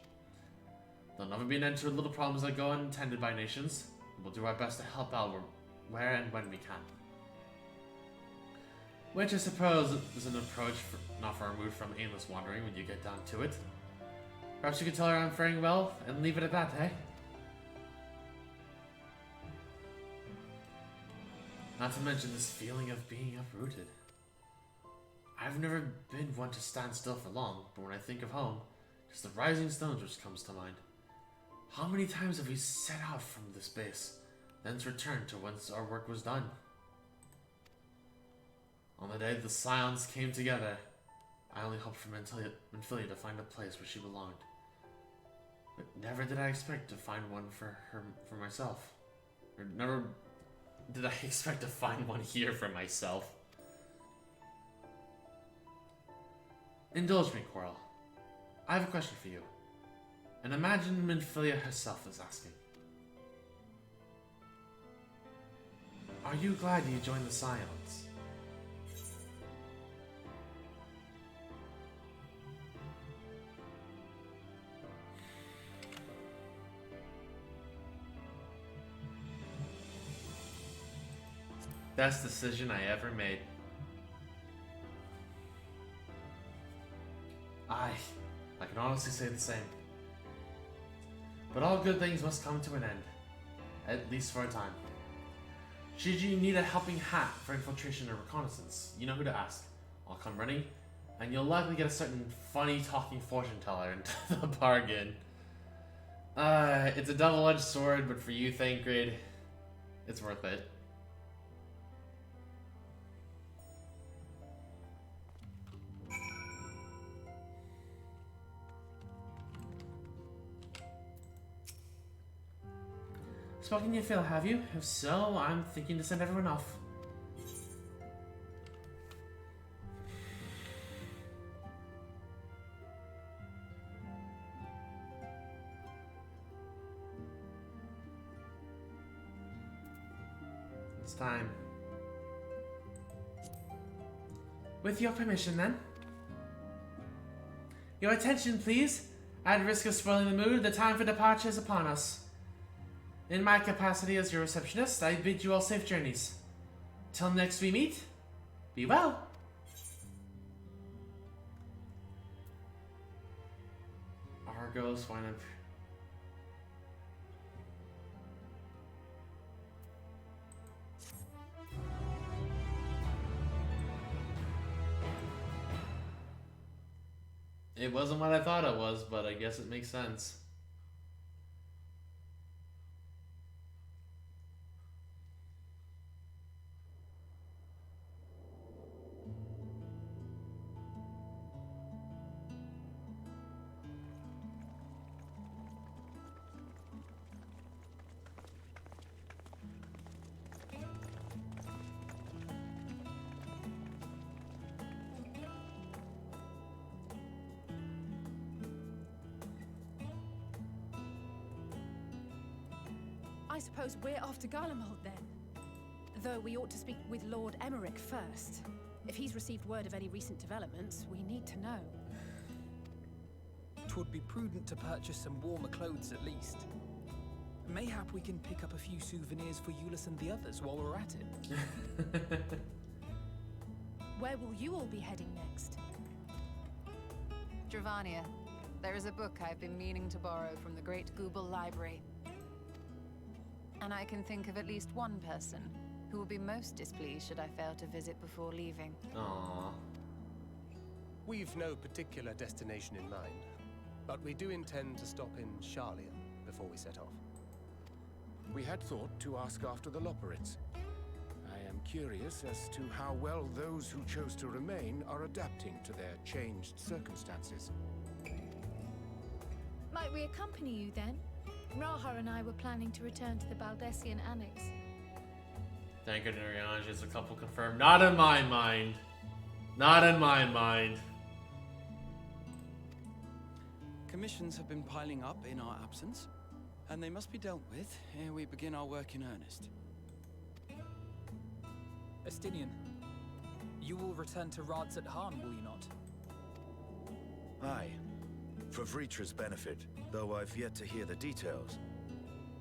There'll never be an end to little problems that go untended by nations, and we'll do our best to help out where and when we can. Which I suppose is an approach not far removed from aimless wandering when you get down to it. Perhaps you could tell her I'm faring well, and leave it at that, eh? Not to mention this feeling of being uprooted. I've never been one to stand still for long, but when I think of home, just the rising stones which comes to mind. How many times have we set out from this base, thence returned to whence our work was done? On the day the scions came together, I only hoped for Minfilia to find a place where she belonged. But never did I expect to find one for myself. Or never did I expect to find one here for myself. Indulge me, Quarrel. I have a question for you. And imagine Minfilia herself is asking. Are you glad you joined the Scions? Best decision I ever made. I can honestly say the same. But all good things must come to an end. At least for a time. Should you need a helping hand for infiltration or reconnaissance, you know who to ask. I'll come running, and you'll likely get a certain funny talking fortune teller into the bargain. It's a double-edged sword, but for you, Thancred, it's worth it. Spoken your fill, have you? If so, I'm thinking to send everyone off. It's time. With your permission, then. Your attention, please. At risk of spoiling the mood, the time for departure is upon us. In my capacity as your receptionist, I bid you all safe journeys. Till next we meet, be well. Argos, why not? It wasn't what I thought it was, but I guess it makes sense. I suppose we're off to Garlemald then. Though we ought to speak with Lord Emmerich first. If he's received word of any recent developments, we need to know. 'Twould be prudent to purchase some warmer clothes at least. Mayhap we can pick up a few souvenirs for Euless and the others while we're at it. Where will you all be heading next? Dravania. There is a book I've been meaning to borrow from the Great Google Library. And I can think of at least one person who will be most displeased should I fail to visit before leaving. Aww. We've no particular destination in mind, but we do intend to stop in Charlia before we set off. We had thought to ask after the Loporrits. I am curious as to how well those who chose to remain are adapting to their changed circumstances. Might we accompany you then? Raha and I were planning to return to the Baldessian Annex. Thank you, Nurianj. Is a couple confirmed. Not in my mind. Not in my mind. Commissions have been piling up in our absence, and they must be dealt with ere we begin our work in earnest. Estinian, you will return to Radzat Han, will you not? Aye. For Vritra's benefit, though I've yet to hear the details.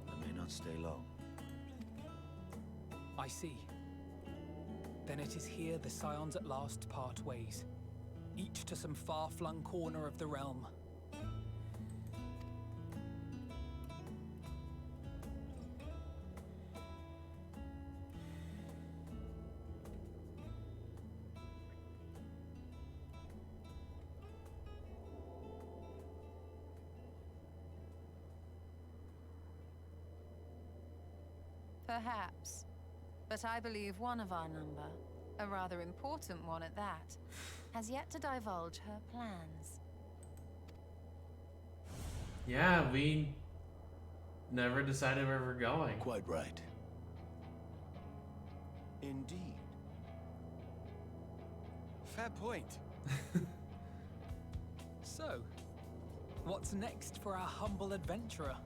I may not stay long. I see. Then it is here the Scions at last part ways, each to some far-flung corner of the realm. Perhaps. But I believe one of our number, a rather important one at that, has yet to divulge her plans. Yeah, we never decided where we're going. Quite right. Indeed. Fair point. So, what's next for our humble adventurer?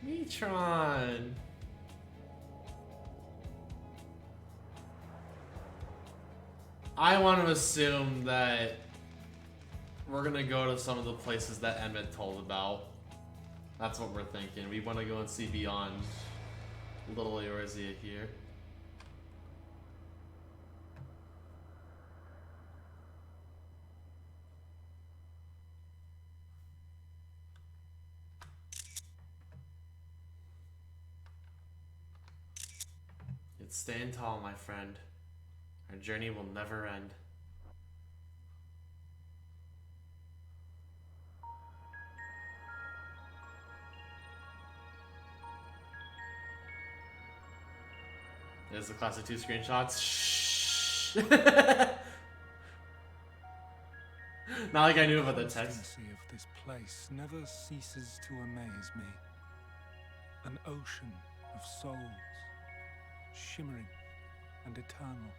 Metron. I want to assume that we're gonna go to some of the places that Emmett told about. That's what we're thinking. We want to go and see beyond Little Eorzea here. It's staying tall, my friend. Our journey will never end. There's the classic 2 screenshots. Shh. Not like I knew about the text. The constancy of this place never ceases to amaze me. An ocean of souls, shimmering and eternal.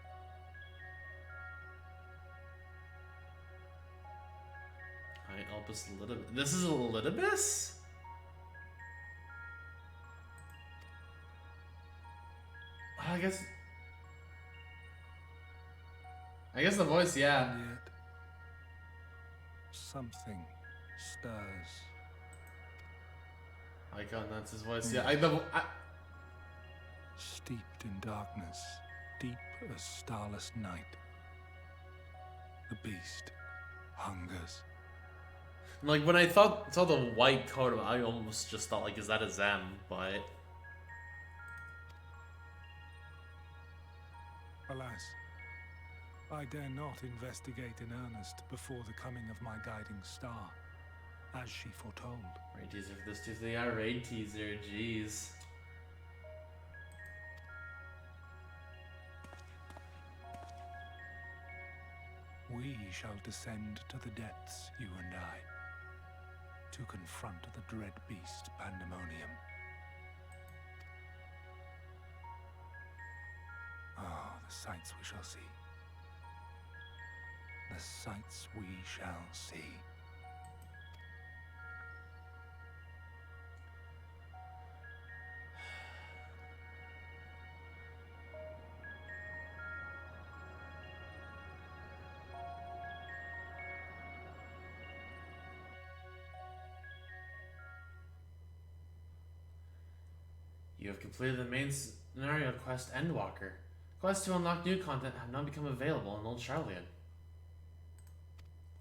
Hi, Albus Litibus. This is a Litibus? I guess the voice, yeah. And yet, something stirs. Icon, that's his voice. Mm. Yeah, Steeped in darkness, deep as starless night. The beast hungers. like when I saw the white coat, I almost just thought, like, is that a Zem? But Alas, I dare not investigate in earnest before the coming of my guiding star, as she foretold. Raid teaser for this Tuesday. Yeah, raid teaser. Jeez. We shall descend to the depths, you and I, to confront the dread beast Pandemonium. Ah, the sights we shall see. The sights we shall see. You have completed the main scenario quest Endwalker. Quests to unlock new content have now become available in Old Charlian.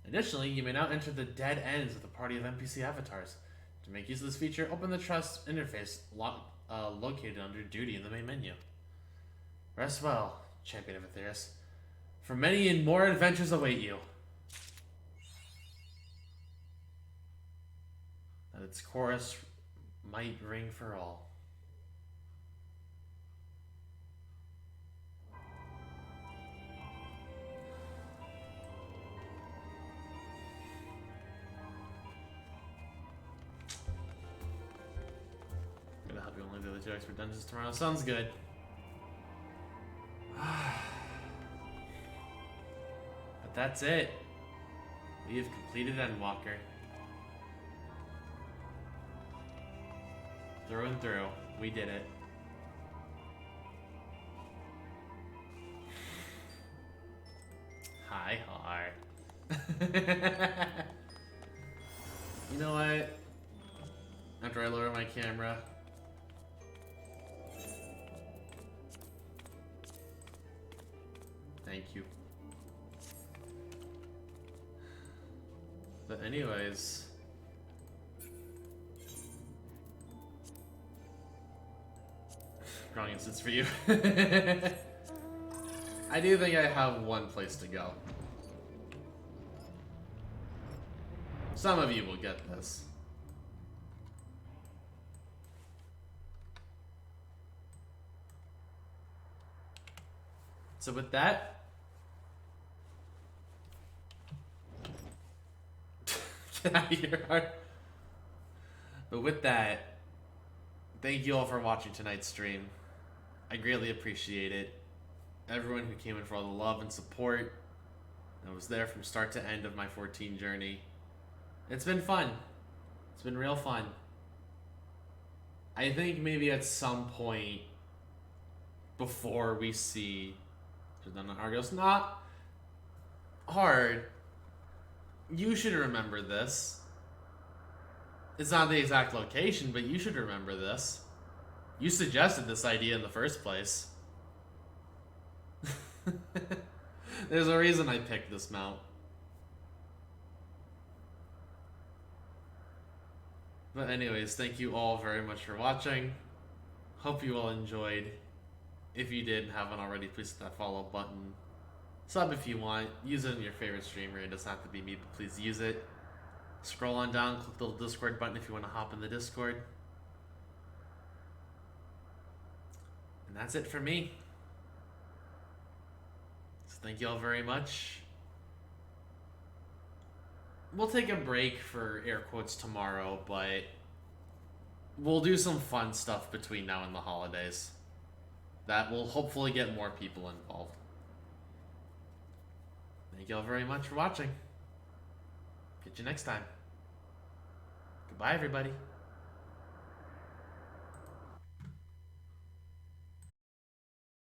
A Additionally, you may now enter the dead ends with a party of NPC avatars. To make use of this feature, open the Trust interface located under Duty in the main menu. Rest well, Champion of Aetheris, for many and more adventures await you. That its chorus might ring for all. Gonna help you only do the 2 expert dungeons tomorrow. Sounds good. But that's it. We have completed Endwalker. Through and through. We did it. Hi, hi. You know what? After I lower my camera, thank you. But anyways, wrong instance for you. I do think I have one place to go. Some of you will get this. So with that, get out of here. But with that, thank you all for watching tonight's stream. I greatly appreciate it. Everyone who came in for all the love and support. I was there from start to end of my 14 journey. It's been fun. It's been real fun. I think maybe at some point before we see Argos, not hard. You should remember this. It's not the exact location, but you should remember this. You suggested this idea in the first place. There's a reason I picked this mount. But anyways, thank you all very much for watching. Hope you all enjoyed. If you did and haven't already, please hit that follow button. Sub if you want. Use it in your favorite streamer. It doesn't have to be me, but please use it. Scroll on down, click the little Discord button if you want to hop in the Discord. And that's it for me. So thank you all very much. We'll take a break for air quotes tomorrow, but we'll do some fun stuff between now and the holidays. That will hopefully get more people involved. Thank you all very much for watching. Catch you next time. Goodbye, everybody.